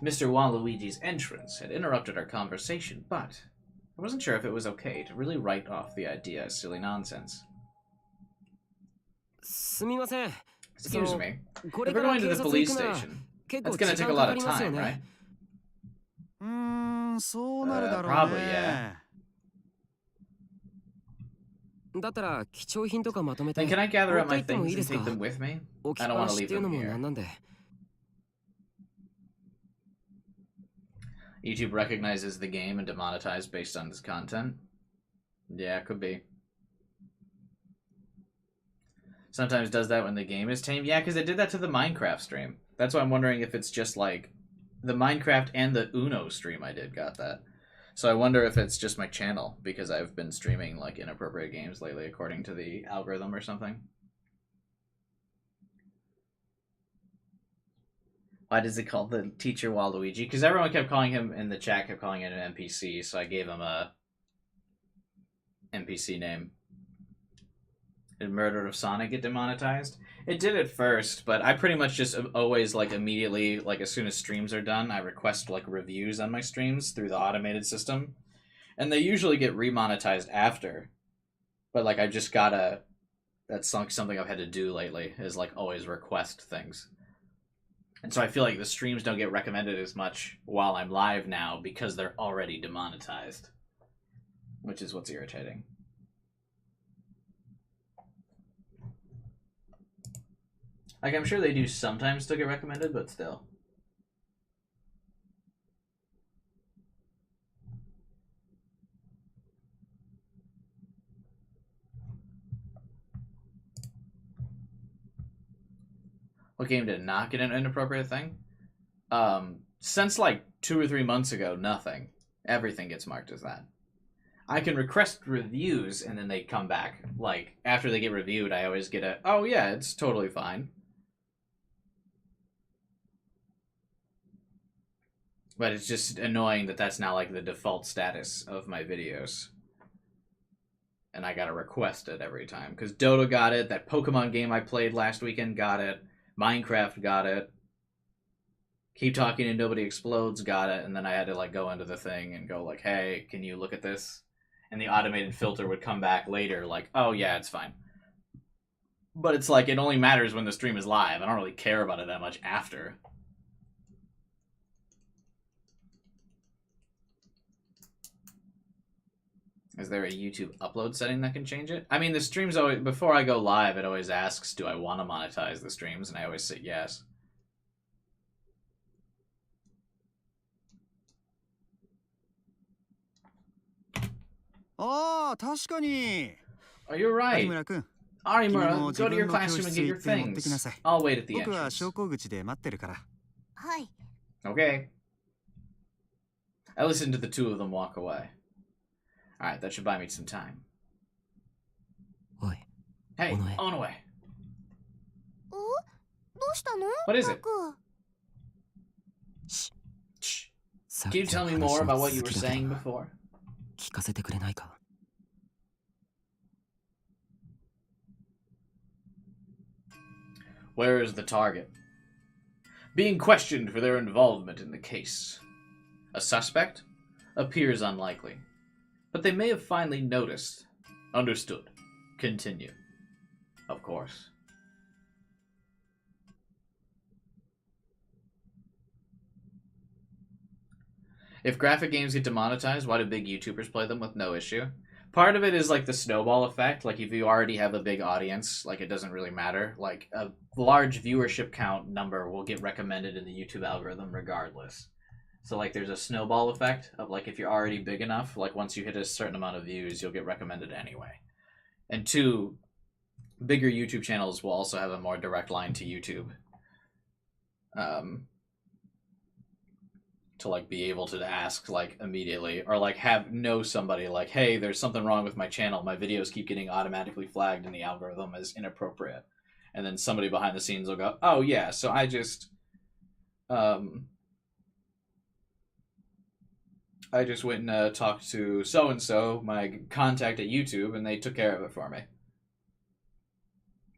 Mr. Waluigi's entrance had interrupted our conversation, but I wasn't sure if it was okay to really write off the idea as silly nonsense. Excuse me. If we're going to the police station, that's gonna take a lot of time, right? Probably, yeah. Then can I gather up my things and take them with me? I don't want to leave them here. YouTube recognizes the game and demonetized based on this content? Yeah, could be. Sometimes does that when the game is tame? Yeah, because it did that to the Minecraft stream. That's why I'm wondering if it's just like the Minecraft and the Uno stream I did got that. So I wonder if it's just my channel because I've been streaming like inappropriate games lately according to the algorithm or something. Why does it call the teacher Waluigi? Because everyone kept calling him in the chat, kept calling him an NPC, so I gave him a NPC name. Did Murder of Sonic get demonetized? It did at first, but I pretty much just always like immediately, like as soon as streams are done, I request like reviews on my streams through the automated system. And they usually get remonetized after. But like I've just gotta, that's something I've had to do lately, is like always request things. And so I feel like the streams don't get recommended as much while I'm live now because they're already demonetized. Which is what's irritating. Like, I'm sure they do sometimes still get recommended, but still. What game did not get an inappropriate thing? Since like 2 or 3 months ago, nothing. Everything gets marked as that. I can request reviews and then they come back. Like, after they get reviewed, I always get a, oh yeah, it's totally fine. But it's just annoying that that's now like the default status of my videos. And I gotta request it every time. Because Dota got it, that Pokemon game I played last weekend got it, Minecraft got it, Keep Talking and Nobody Explodes got it, and then I had to like go into the thing and go like, hey, can you look at this? And the automated filter would come back later like, oh yeah, it's fine. But it's like, it only matters when the stream is live. I don't really care about it that much after. Is there a YouTube upload setting that can change it? I mean, the streams always, before I go live, it always asks, do I want to monetize the streams? And I always say yes. Oh, 確かに。 Oh, you're right. 有村君、 Arimura, go to your classroom and get your things. I'll wait at the 僕は entrance. 昇降口で待ってるから。はい。 Okay. I listened to the two of them walk away. Alright, that should buy me some time. おい、 Hey, Onoe. Onoe. お、どうしたの？ What is it? 僕 shh. Shh. さっ Can you きの tell me 話 more の about what you 続 were きだけ saying ど before? 聞かせてくれないか？ Where is the target? Being questioned for their involvement in the case. A suspect? Appears unlikely. But they may have finally noticed. Understood. Continue. Of course. If graphic games get demonetized, why do big YouTubers play them with no issue? Part of it is like the snowball effect. Like if you already have a big audience, like it doesn't really matter. Like a large viewership count number will get recommended in the YouTube algorithm regardless. So like there's a snowball effect of like if you're already big enough, like once you hit a certain amount of views, you'll get recommended anyway. And two, bigger YouTube channels will also have a more direct line to YouTube. To like be able to ask like immediately, or like know somebody like, hey, there's something wrong with my channel. My videos keep getting automatically flagged in the algorithm as inappropriate. And then somebody behind the scenes will go, oh yeah, so I just went and talked to so-and-so, my contact at YouTube, and they took care of it for me.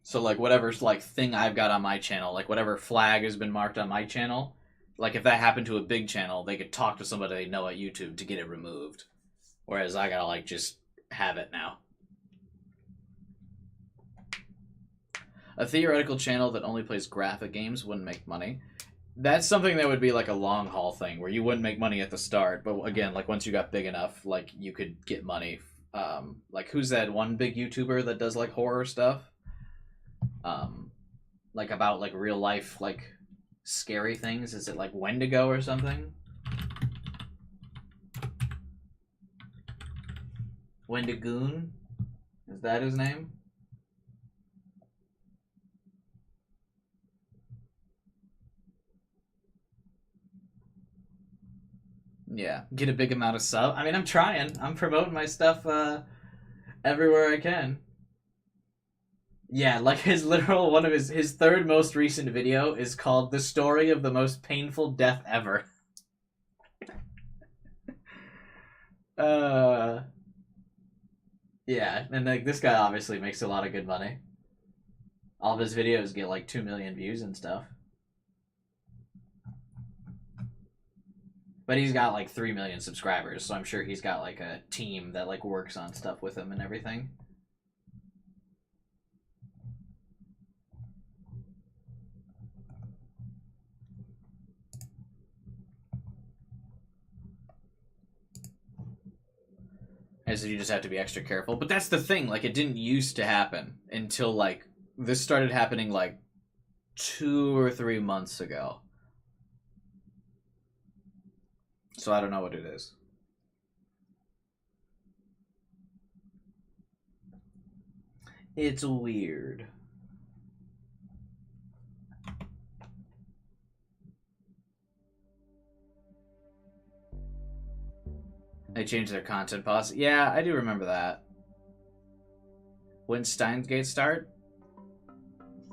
So like whatever like thing I've got on my channel, like whatever flag has been marked on my channel, like if that happened to a big channel, they could talk to somebody they know at YouTube to get it removed. Whereas I gotta like just have it now. A theoretical channel that only plays graphic games wouldn't make money. That's something that would be like a long haul thing where you wouldn't make money at the start, but again, like once you got big enough, like you could get money. Like who's that one big YouTuber that does like horror stuff? Like about like real life like scary things. Is it like Wendigo or something? Wendigoon? Is that his name? Yeah, get a big amount of sub. I mean, I'm trying. I'm promoting my stuff everywhere I can. Yeah, like his literal one of his third most recent video is called "The Story of the Most Painful Death Ever." Yeah, and like this guy obviously makes a lot of good money. All of his videos get like 2 million views and stuff. But he's got like 3 million subscribers, so I'm sure he's got like a team that like works on stuff with him and everything. And so you just have to be extra careful. But that's the thing, like it didn't used to happen until like this started happening like 2 or 3 months ago. So I don't know what it is. It's weird. They changed their content policy. Yeah, I do remember that. When Steins Gate start?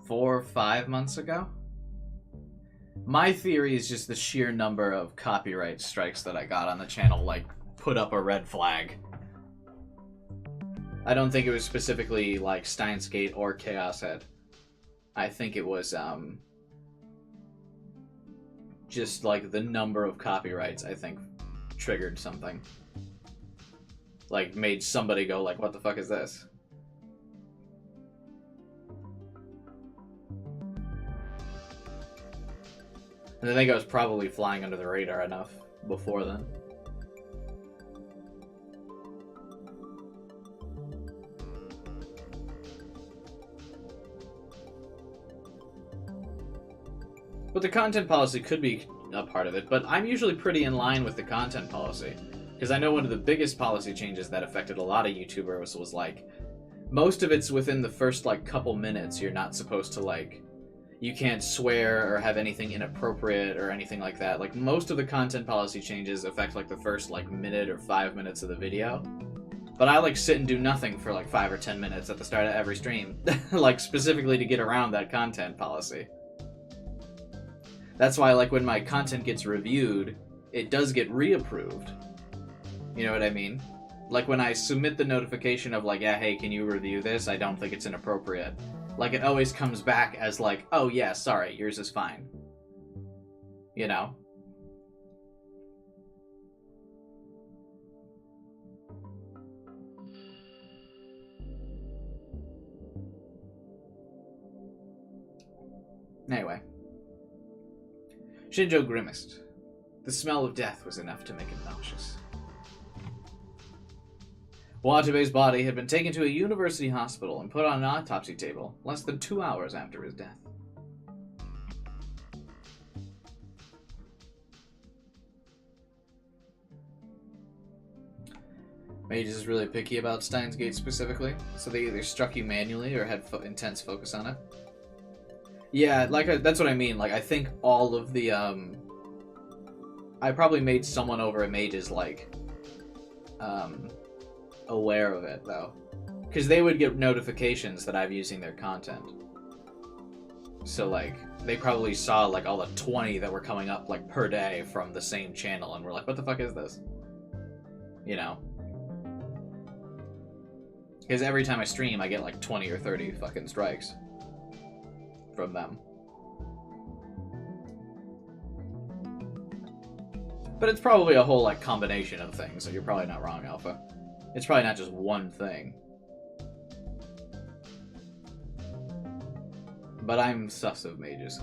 4 or 5 months ago? My theory is just the sheer number of copyright strikes that I got on the channel, like, put up a red flag. I don't think it was specifically, like, Steins Gate or Chaos Head. I think it was, just, like, the number of copyrights, I think, triggered something. Like, made somebody go, like, what the fuck is this? And I think I was probably flying under the radar enough before then. But the content policy could be a part of it, but I'm usually pretty in line with the content policy. Because I know one of the biggest policy changes that affected a lot of YouTubers was like, most of it's within the first like couple minutes you're not supposed to like, you can't swear or have anything inappropriate or anything like that. Like most of the content policy changes affect like the first like minute or 5 minutes of the video. But I like sit and do nothing for like 5 or 10 minutes at the start of every stream, like specifically to get around that content policy. That's why, like, when my content gets reviewed, it does get reapproved. You know what I mean? Like, when I submit the notification of, like, yeah, hey, can you review this? I don't think it's inappropriate. Like, it always comes back as, like, oh, yeah, sorry, yours is fine. You know? Anyway. Shinjo grimaced. The smell of death was enough to make him nauseous. Watabe's body had been taken to a university hospital and put on an autopsy table less than 2 hours after his death. Mage is really picky about Steins Gate specifically, so they either struck you manually or had intense focus on it. Yeah, like that's what I mean. Like, I think all of the I probably made someone over at Mage's like aware of it though, because they would get notifications that I'm using their content. So like they probably saw like all the 20 that were coming up like per day from the same channel, and were like, "What the fuck is this?" You know. Because every time I stream, I get like 20 or 30 fucking strikes from them. But it's probably a whole like combination of things, so you're probably not wrong, Alpha. It's probably not just one thing. But I'm sus of Mages.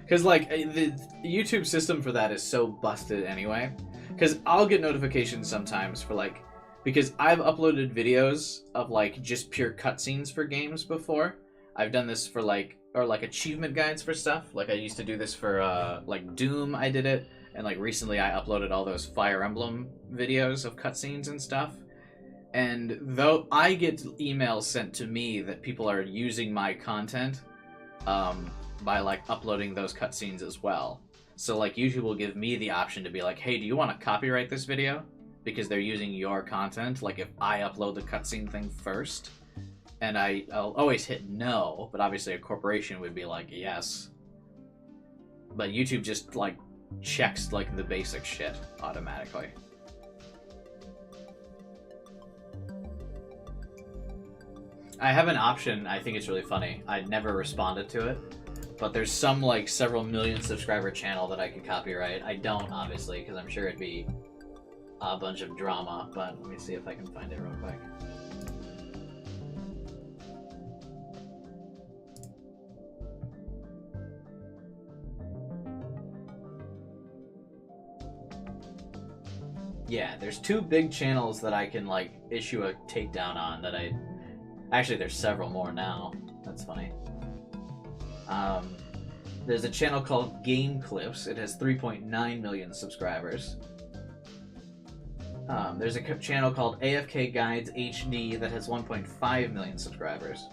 Because like, the YouTube system for that is so busted anyway. Because I'll get notifications sometimes for like, because I've uploaded videos of like just pure cutscenes for games before. I've done this for like, or like achievement guides for stuff. Like I used to do this for like Doom, I did it. And like recently I uploaded all those Fire Emblem videos of cutscenes and stuff. And though I get emails sent to me that people are using my content by like uploading those cutscenes as well. So like YouTube will give me the option to be like, hey, do you want to copyright this video? Because they're using your content. Like if I upload the cutscene thing first, and I'll always hit no, but obviously a corporation would be like, yes. But YouTube just like checks like the basic shit automatically. I have an option, I think it's really funny. I never responded to it, but there's some like several million subscriber channel that I could copyright. I don't, obviously, because I'm sure it'd be a bunch of drama, but let me see if I can find it real quick. Yeah, there's two big channels that I can like issue a takedown on that I... Actually, there's several more now. That's funny. There's a channel called Game Clips. It has 3.9 million subscribers. There's a channel called AFK Guides HD that has 1.5 million subscribers.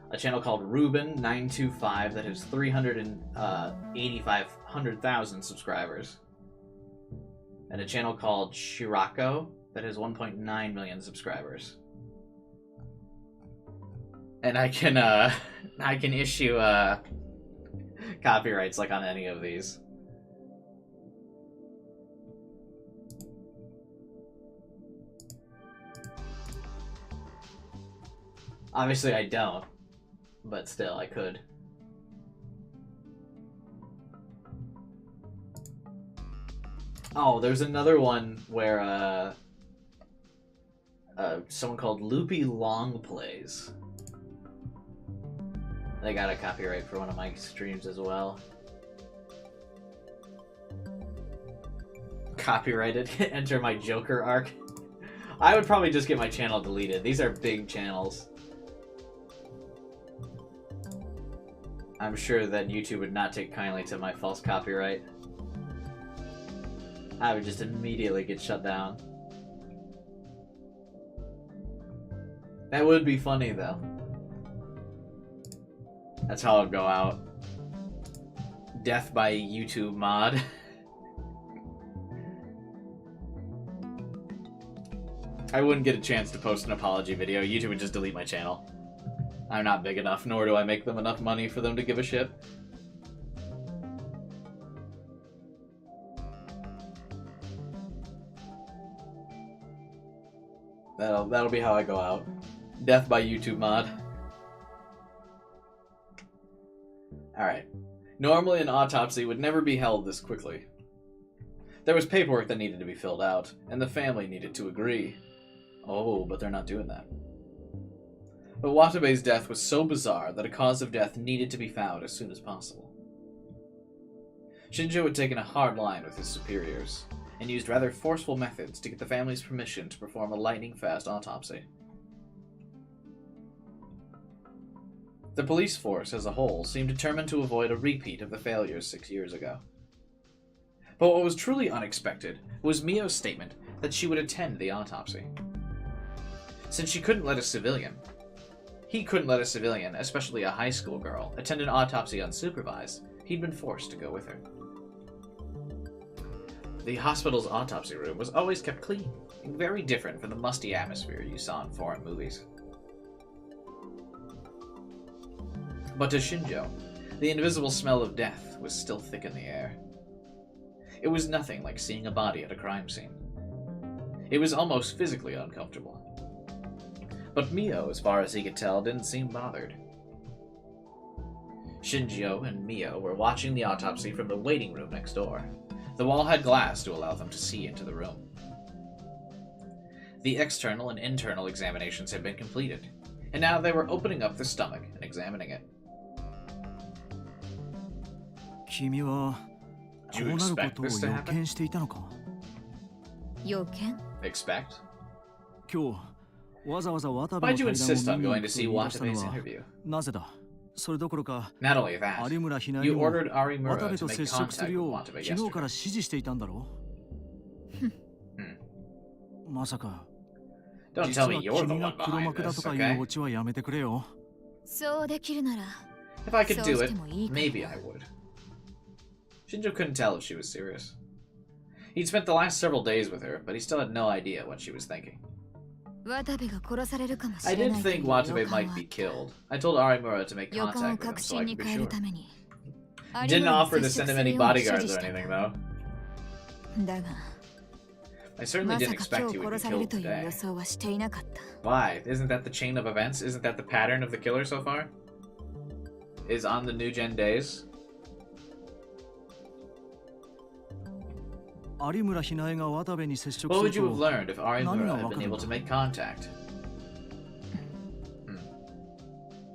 A channel called Ruben925 that has 385,000 subscribers. And a channel called Shirako that has 1.9 million subscribers. And I can issue copyrights like on any of these. Obviously I don't, but still I could. Oh, there's another one where someone called Loopy Long plays. They got a copyright for one of my streams as well. Copyrighted. Enter my Joker arc. I would probably just get my channel deleted. These are big channels. I'm sure that YouTube would not take kindly to my false copyright. I would just immediately get shut down. That would be funny, though. That's how it'll go out. Death by YouTube mod. I wouldn't get a chance to post an apology video. YouTube would just delete my channel. I'm not big enough, nor do I make them enough money for them to give a shit. That'll be how I go out. Death by YouTube mod. Alright. Normally an autopsy would never be held this quickly. There was paperwork that needed to be filled out, and the family needed to agree. Oh, but they're not doing that. But Watabe's death was so bizarre that a cause of death needed to be found as soon as possible. Shinjo had taken a hard line with his superiors, and used rather forceful methods to get the family's permission to perform a lightning-fast autopsy. The police force as a whole seemed determined to avoid a repeat of the failures 6 years ago. But what was truly unexpected was Mio's statement that she would attend the autopsy. Since she couldn't let a civilian, he couldn't let a civilian, especially a high school girl, attend an autopsy unsupervised, he'd been forced to go with her. The hospital's autopsy room was always kept clean, very different from the musty atmosphere you saw in foreign movies. But to Shinjo, the invisible smell of death was still thick in the air. It was nothing like seeing a body at a crime scene. It was almost physically uncomfortable. But Mio, as far as he could tell, didn't seem bothered. Shinjo and Mio were watching the autopsy from the waiting room next door. The wall had glass to allow them to see into the room. The external and internal examinations had been completed, and now they were opening up the stomach and examining it. Did you expect this to happen? Expect? Why'd you insist on going to see Watabe's interview? Not only that, you ordered Arimura to make contact with Watabe yesterday. Don't tell me you're the one behind this, okay? If I could do it, maybe I would. Shinjo couldn't tell if she was serious. He'd spent the last several days with her, but he still had no idea what she was thinking. I did think Watabe might be killed. I told Arimura to make contact with him so I could be sure. Didn't offer to send him any bodyguards or anything, though. I certainly didn't expect he would be killed today. Why? Isn't that the chain of events? Isn't that the pattern of the killer so far? Is on the new gen days? What would you have learned if Arimura had been able to make contact?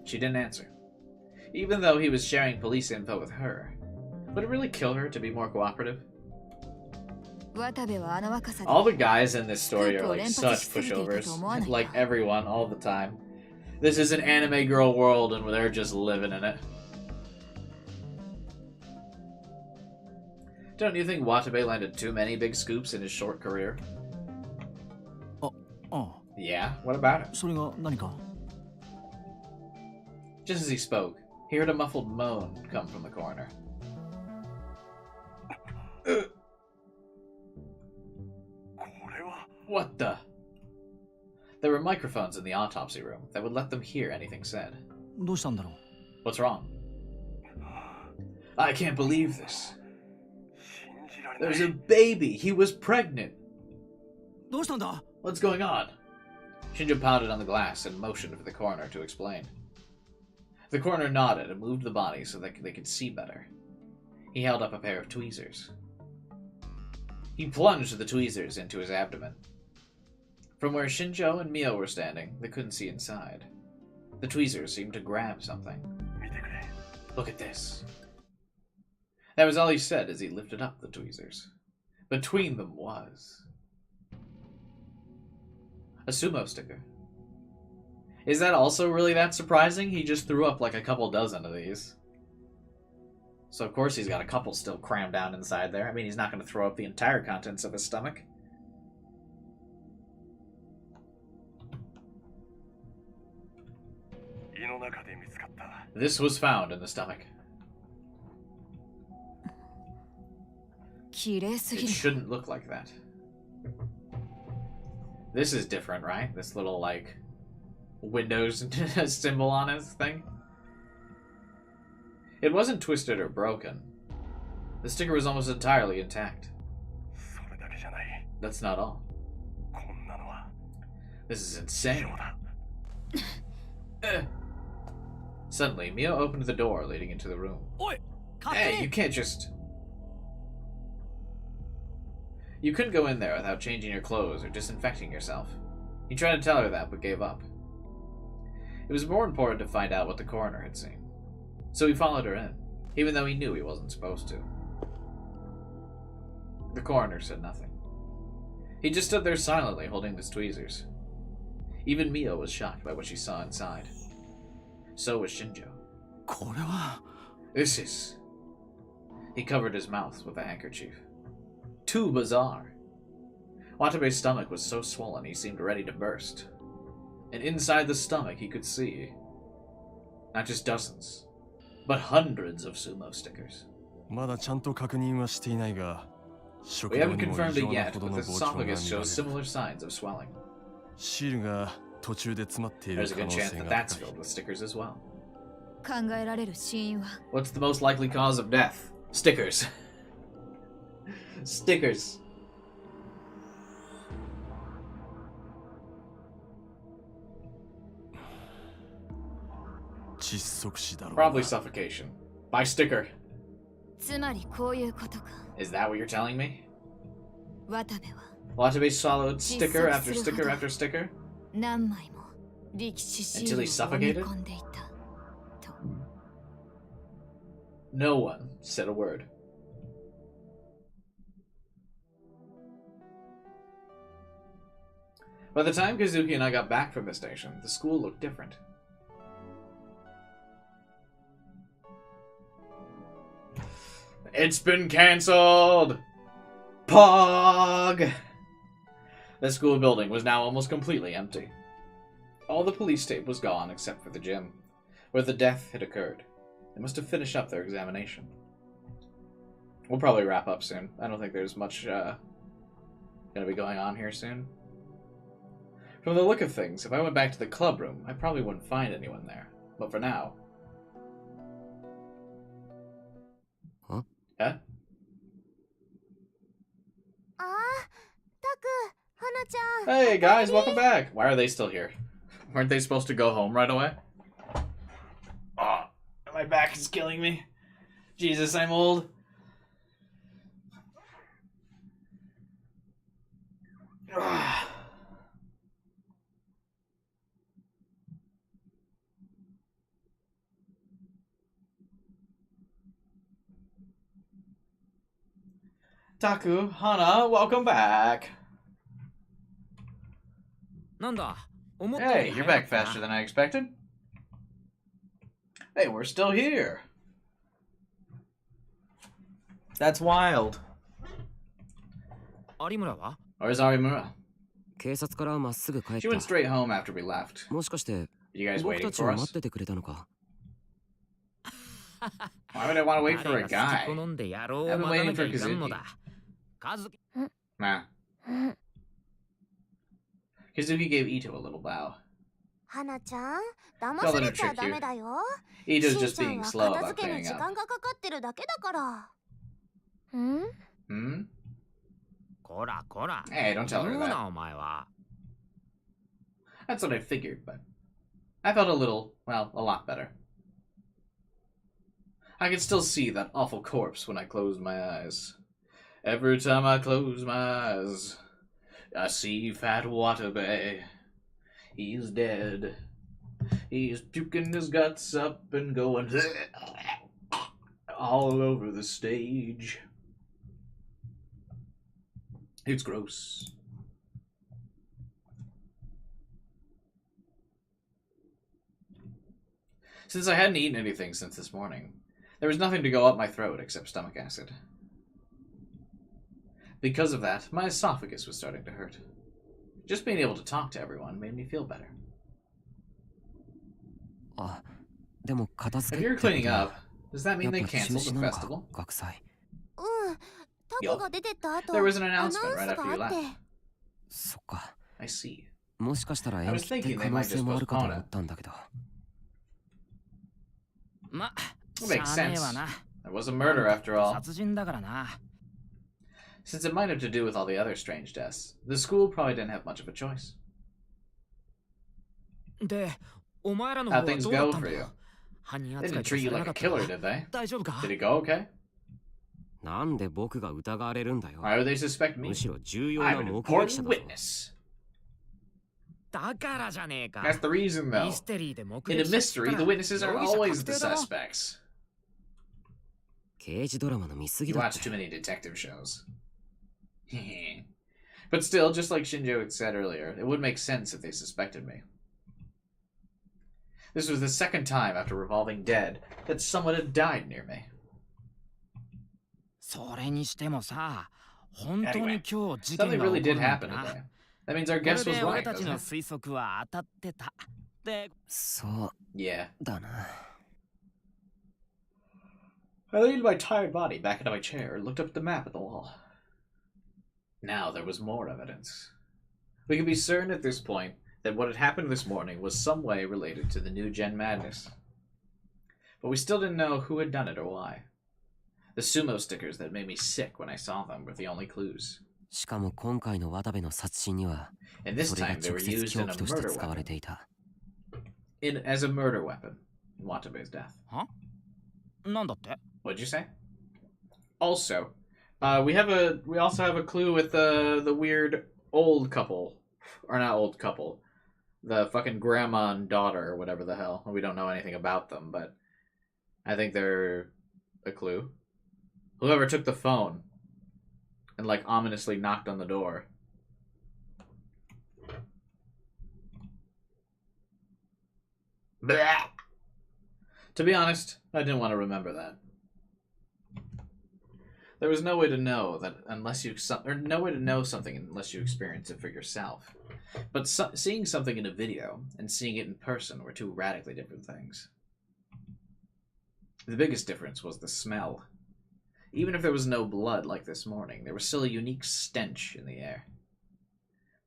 She didn't answer. Even though he was sharing police info with her, would it really kill her to be more cooperative? All the guys in this story are like such pushovers. Like everyone, all the time. This is an anime girl world and they're just living in it. Don't you think Watabe landed too many big scoops in his short career? Yeah, what about it? Just as he spoke, he heard a muffled moan come from the corner. What the? There were microphones in the autopsy room that would let them hear anything said. What's wrong? I can't believe this. There's a baby! He was pregnant! What's going on? Shinjo pounded on the glass and motioned for the coroner to explain. The coroner nodded and moved the body so that they could see better. He held up a pair of tweezers. He plunged the tweezers into his abdomen. From where Shinjo and Mio were standing, they couldn't see inside. The tweezers seemed to grab something. Look at this. That was all he said as he lifted up the tweezers. Between them was a sumo sticker. Is that also really that surprising? He just threw up like a couple dozen of these. So of course he's got a couple still crammed down inside there. I mean, he's not going to throw up the entire contents of his stomach. This was found in the stomach. It shouldn't look like that. This is different, right? This little, like, Windows symbol on his thing. It wasn't twisted or broken. The sticker was almost entirely intact. That's not all. This is insane. Suddenly, Mio opened the door leading into the room. Hey, you can't just... You couldn't go in there without changing your clothes or disinfecting yourself. He tried to tell her that, but gave up. It was more important to find out what the coroner had seen. So he followed her in, even though he knew he wasn't supposed to. The coroner said nothing. He just stood there silently, holding his tweezers. Even Mio was shocked by what she saw inside. So was Shinjo. This is... He covered his mouth with a handkerchief. Too bizarre. Watabe's stomach was so swollen he seemed ready to burst. And inside the stomach he could see... not just dozens, but hundreds of sumo stickers. We haven't confirmed it yet, but the esophagus shows similar signs of swelling. There's a good chance that that's filled with stickers as well. What's the most likely cause of death? Stickers. Stickers. Probably suffocation. By sticker. Is that what you're telling me? Watabe swallowed sticker after sticker after sticker? Until he suffocated? No one said a word. By the time Kazuki and I got back from the station, the school looked different. It's been cancelled! Pog! The school building was now almost completely empty. All the police tape was gone except for the gym, where the death had occurred. They must have finished up their examination. We'll probably wrap up soon. I don't think there's much gonna be going on here soon. From the look of things, if I went back to the club room, I probably wouldn't find anyone there. But for now... Huh? Yeah? Hey guys, welcome back! Why are they still here? Weren't they supposed to go home right away? Oh, my back is killing me. Jesus, I'm old. Taku, Hana, welcome back. Hey, you're back faster than I expected. Hey, we're still here. That's wild. Where's Arimura? She went straight home after we left. Are you guys waiting for us? Why would I want to wait for a guy? I've been waiting for Kazuki. Nah. Kazuki gave Ito a little bow. Don't let him trick you. Ito's just being slow about cleaning up. Hmm? Hey, don't tell her that. That's what I figured, but I felt a little, well, a lot better. I can still see that awful corpse when I close my eyes. Every time I close my eyes, I see Fat Watabe. He's dead. He's puking his guts up and going... all over the stage. It's gross. Since I hadn't eaten anything since this morning, there was nothing to go up my throat except stomach acid. Because of that, my esophagus was starting to hurt. Just being able to talk to everyone made me feel better. If you're cleaning up, does that mean they canceled the festival? うんタコが出てった後 There was an アナウン announcement ス right が after you あって left. そっか。 I see. もしかしたら I 延 was 期って thinking 可 they 能 might 性 just もあるかと postpone 思っ it. たんだけど。ま、 It し makes ゃあねえ sense. わな。 It was a murder after all. 殺人だからな。 Since it might have to do with all the other strange deaths, the school probably didn't have much of a choice. で、お前らの How'd 方は things どうだっ go たん for だ you? 犯人 They 扱 didn't いとか treat さ you れな like か a った killer, か did they? 大丈夫か Did it go okay? なんで僕が疑われるんだよ。 Why would they suspect me? むしろ重要 I'm な an 目撃 important 者だぞ。 witness. だからじゃねえか。 That's the reason, ミ though. ステリーで目 In a 撃者っ mystery, つったら the witnesses are 容疑者 always 確 the 定だろ suspects. 刑事ドラマの見過ぎ You だっ watch て。 too many detective shows. But still, just like Shinjo had said earlier, it would make sense if they suspected me. This was the second time after Revolving Dead that someone had died near me. それにしてもさ、本当 Anyway, に今日事 something 件が really 起こ did るなんて happen な。 today. That means our これ guess was で俺 right, たち doesn't の it? 推測は当たってた。で、そう Yeah. だな。 I leaned my tired body back into my chair and looked up at the map at the wall. Now there was more evidence. We could be certain at this point that what had happened this morning was some way related to the new Gen Madness. But we still didn't know who had done it or why. The sumo stickers that made me sick when I saw them were the only clues. しかも今回の渡部の殺人には、 And this それが time they 直 were 接 used 凶 in a 器として murder 使われ weapon. ていた。As a murder weapon in Watabe's death. はなんだって What'd you say? Also, we also have a clue with the weird old couple, or not old couple, the fucking grandma and daughter or whatever the hell. We don't know anything about them, but I think they're a clue. Whoever took the phone and like ominously knocked on the door. Blah! To be honest, I didn't want to remember that. There was no way to know that unless you no way to know something unless you experience it for yourself. But seeing something in a video and seeing it in person were two radically different things. The biggest difference was the smell. Even if there was no blood like this morning, there was still a unique stench in the air.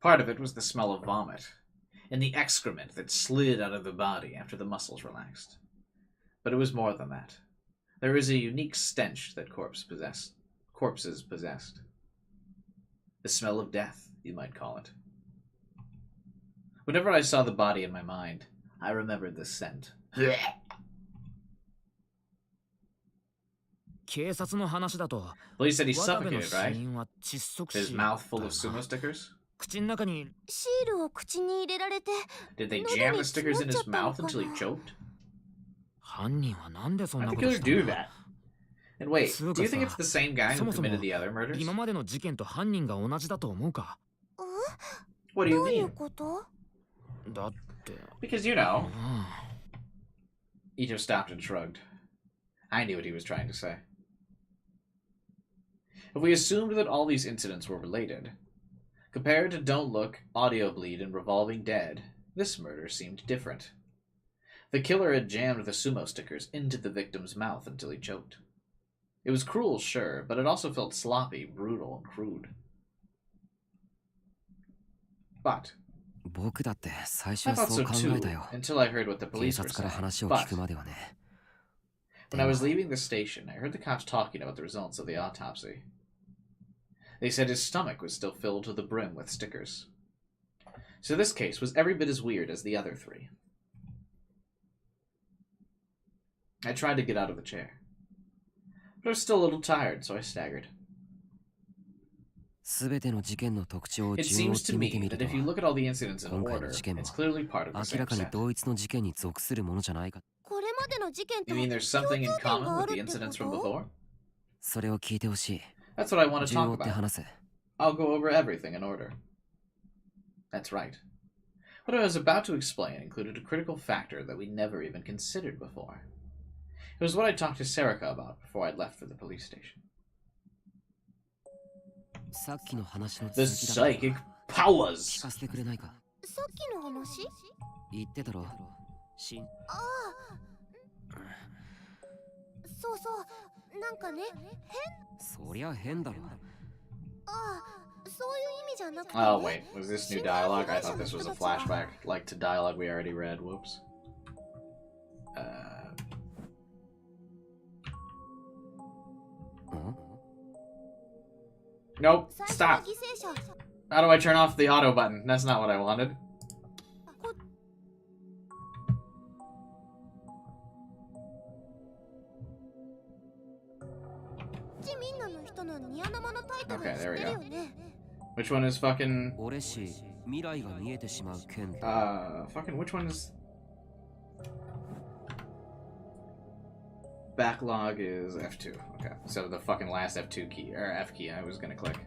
Part of it was the smell of vomit, and the excrement that slid out of the body after the muscles relaxed. But it was more than that. There is a unique stench that corpses possessed. The smell of death, you might call it. Whenever I saw the body in my mind, I remembered the scent. 警察の話だと、 Police said he 渡部の suffocated, 死 right? 因は窒息 His 死 mouth full だ of な sumo stickers? 口の中にシールを口に入れられて Did they 喉 jam に the stickers in his 詰まっ mouth ちゃったの until he かな choked? 犯人はなんでそん I な think こと killer した do んだ that. And wait, つう do か you think さ、 it's the same guy who そもそも committed the other murders? 今までの事件と犯人が同じだと思うか What do you どういう mean? こと？だって、 Because, you know, うん Ito stopped and shrugged. I knew what he was trying to say. If we assumed that all these incidents were related, compared to Don't Look, Audio Bleed, and Revolving Dead, this murder seemed different. The killer had jammed the sumo stickers into the victim's mouth until he choked. It was cruel, sure, but it also felt sloppy, brutal, and crude. But 僕だって最初 I は thought そ so う考 too, えたよ。 until I heard what the 警 police were 察から saying. 話を But 聞くまではね。 when I was leaving the station, I heard the cops talking about the results of the autopsy. They said his stomach was still filled to the brim with stickers. So this case was every bit as weird as the other three. I tried to get out of the chair, but I was still a little tired, so I staggered. すべての事件の特徴を It 順を追っ seems to て見て me みる that と、 if you look at all the incidents in 今回の order, 事件も it's clearly part of the 明 same らかに set. 同一の事件に属するものじゃないか。これま You mean there's something in common with the incidents from before? それを聞いてほしい。 That's what I want to 順 talk を追って about. 話せ。 I'll go over everything in order. That's right. What I was about to explain included a critical factor that we never even considered before. It was what I talked to Serica about before I left for the police station. さっきの話の The 続きだけ psychic ど聞 powers! かせてくれないか。さっきの話？言ってたろ。しんそうそうなんかねそりゃ変だろ。そういう意味じゃなくて、ね、Oh wait, was this new dialogue? I thought this was a flashback, like to dialogue we already read. Whoops. Nope, stop. How do I turn off the auto button? That's not what I wanted. Okay, there we go. Which one is fucking... 俺し、未来が見えてしまう剣。 fucking which one is... Backlog is F2. Okay, so the fucking last F2 key, or F key I was gonna click.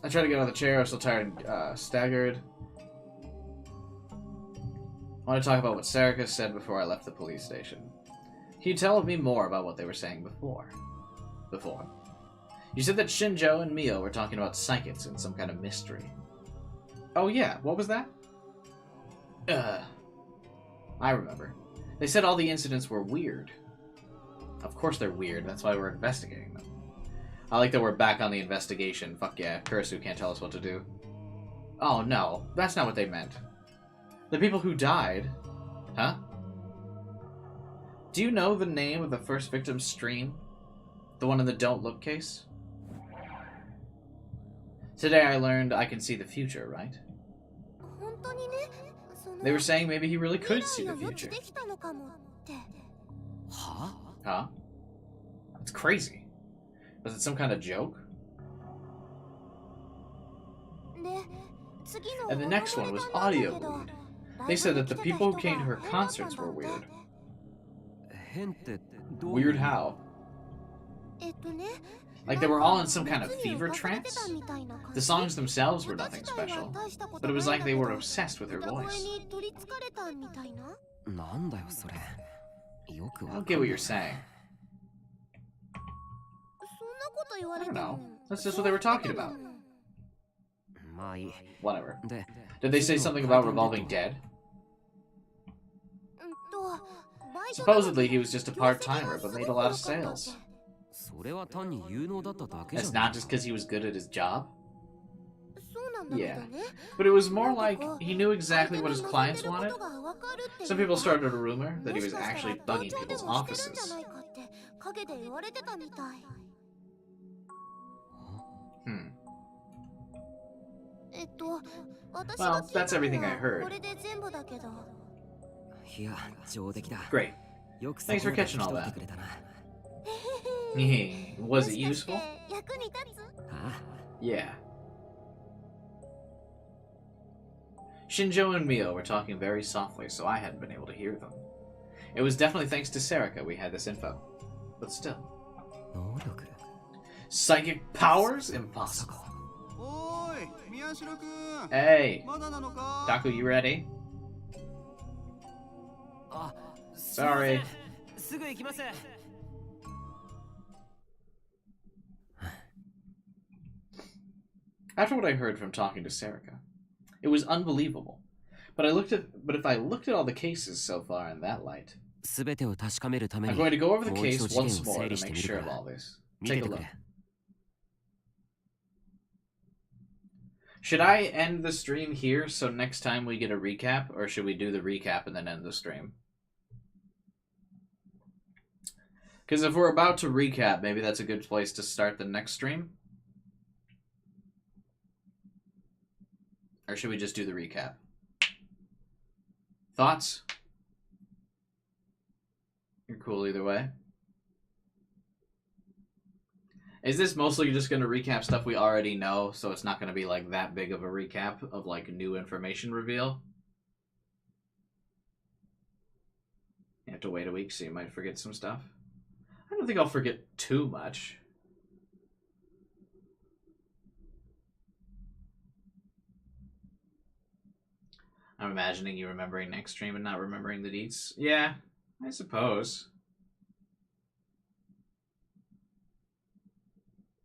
I tried to get out of the chair, I was still tired and staggered. I want to talk about what Serica said before I left the police station. Can you tell me more about what they were saying before? You said that Shinjo and Mio were talking about psychics and some kind of mystery. Oh yeah, what was that? I remember. They said all the incidents were weird. Of course they're weird, that's why we're investigating them. I like that we're back on the investigation. Fuck yeah, Kurisu can't tell us what to do. Oh no, that's not what they meant. The people who died... Huh? Do you know the name of the first victim's stream? The one in the Don't Look case? Today I learned I can see the future, right? They were saying maybe he really could see the future. Huh? Huh? It's crazy. Was it some kind of joke? And the next one was audio weird. They said that the people who came to her concerts were weird. 変ってどう Weird how? Like they were all in some kind of fever trance? The songs themselves were nothing special, but it was like they were obsessed with her voice. なんだよそれ。よく I わか don't ん get な what い you're saying. I don't know. That's just what they were talking about. まあいい。 Whatever. で、 Did they say something about Revolving Dead? Supposedly he was just a part-timer, but made a lot of sales. それは単に有能だっただけじ That's ゃない。 not just because he was good at his job? Yeah. But it was more like he knew exactly what his clients wanted. Some people started a rumor that he was actually bugging people's offices. Well, that's everything I heard. いや、上出来だ。 Great. よく Thanks for catching all そこまで that. 聞き取ってくれたな。 Was it useful? あ Yeah. Shinjo and Mio were talking very softly, so I hadn't been able to hear them. It was definitely thanks to Serica we had this info. But still. 能力 Psychic powers? Impossible. おーい宮代くん Hey, まだなのか Daku, you ready? あ、すいません Sorry. すぐ行きます。 After what I heard from talking to Serica, it was unbelievable. But if I looked at all the cases so far in that light, すべてを確かめるため I'm に going to go over the もう一 case 度事件 once を more 整理 to して make み sure る of から all this. 見 Take て a てく look. れ。 Should I end the stream here so next time we get a recap, or should we do the recap and then end the stream? Because if we're about to recap, maybe that's a good place to start the next stream. Or should we just do the recap? Thoughts? You're cool either way. Is this mostly just going to recap stuff we already know, so it's not going to be like that big of a recap of like new information reveal? You have to wait a week, so you might forget some stuff. I don't think I'll forget too much. I'm imagining you remembering next stream and not remembering the deets. Yeah, I suppose.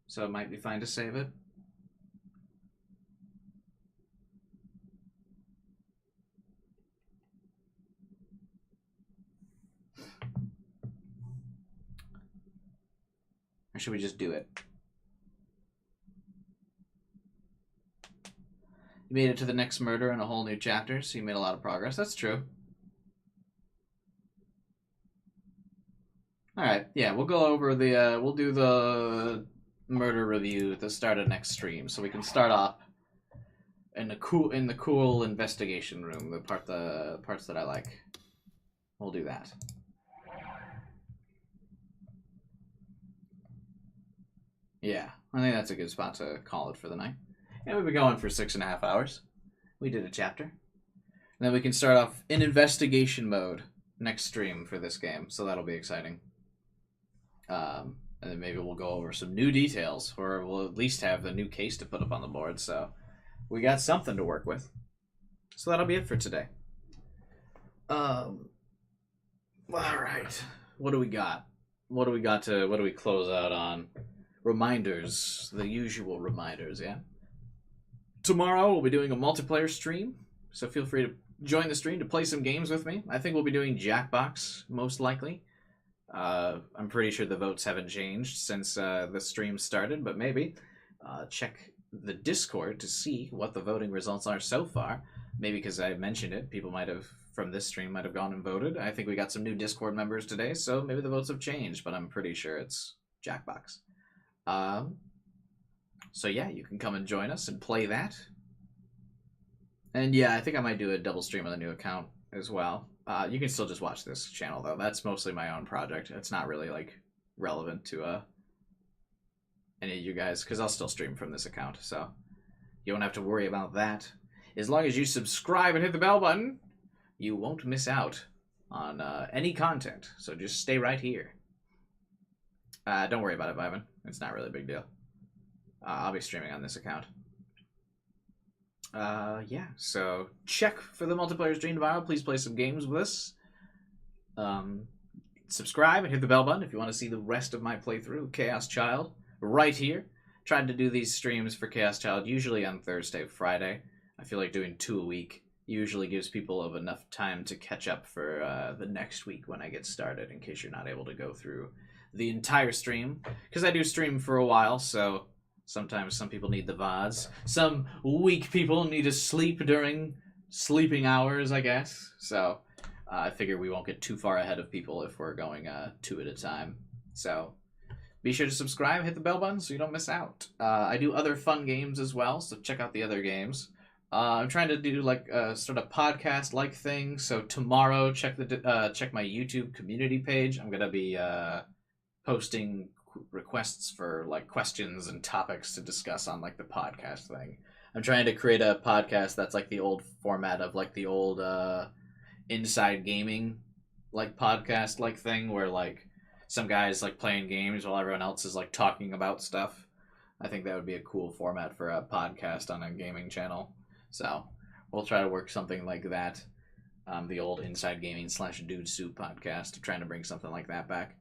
So it might be fine to save it. Or should we just do it? You made it to the next murder in a whole new chapter, so you made a lot of progress. That's true. Alright, yeah, we'll go over the, we'll do the murder review at the start of next stream, so we can start off in the cool investigation room, the parts that I like. We'll do that. Yeah, I think that's a good spot to call it for the night. And we've been going for 6.5 hours. We did a chapter. And then we can start off in investigation mode next stream for this game, so that'll be exciting. And then maybe we'll go over some new details, or we'll at least have a new case to put up on the board, so we got something to work with. So that'll be it for today. All right. What do we got? What do we close out on? Reminders, the usual reminders, yeah? Tomorrow we'll be doing a multiplayer stream, so feel free to join the stream to play some games with me. I think we'll be doing Jackbox, most likely. I'm pretty sure the votes haven't changed since the stream started, but maybe. Check the Discord to see what the voting results are so far. Maybe because I mentioned it, people might have, from this stream, might have gone and voted. I think we got some new Discord members today, so maybe the votes have changed, but I'm pretty sure it's Jackbox. So yeah, you can come and join us and play that. And yeah, I think I might do a double stream on the new account as well. You can still just watch this channel though. That's mostly my own project. It's not really like relevant to any of you guys because I'll still stream from this account. So you don't have to worry about that. As long as you subscribe and hit the bell button, you won't miss out on any content. So just stay right here. Don't worry about it, Ivan. It's not really a big deal. I'll be streaming on this account. Yeah, so check for the multiplayer stream tomorrow. Please play some games with us. Subscribe and hit the bell button if you want to see the rest of my playthrough, Chaos Child, right here. Tried to do these streams for Chaos Child usually on Thursday, Friday. I feel like doing 2 a week usually gives people enough time to catch up for the next week when I get started, in case you're not able to go through the entire stream. Because I do stream for a while, so sometimes some people need the VODs. Some weak people need to sleep during sleeping hours, I guess. So I figure we won't get too far ahead of people if we're going 2 at a time. So be sure to subscribe, hit the bell button so you don't miss out. I do other fun games as well, so check out the other games. I'm trying to do like a sort of podcast-like thing. So tomorrow, check my YouTube community page. I'm gonna be posting requests for like questions and topics to discuss on like the podcast thing. I'm trying to create a podcast that's like the old format of like the old Inside Gaming like podcast like thing where like some guys like playing games while everyone else is like talking about stuff. I think that would be a cool format for a podcast on a gaming channel. So we'll try to work something like that. The old Inside Gaming / Dude Soup podcast, trying to bring something like that back.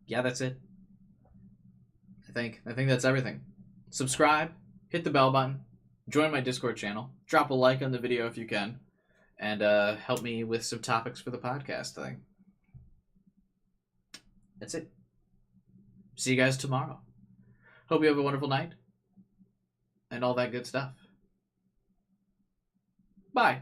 Yeah, that's it. I think that's everything. Subscribe, hit the bell button, join my Discord channel, drop a like on the video if you can, and help me with some topics for the podcast thing. That's it. See you guys tomorrow. Hope you have a wonderful night and all that good stuff. Bye.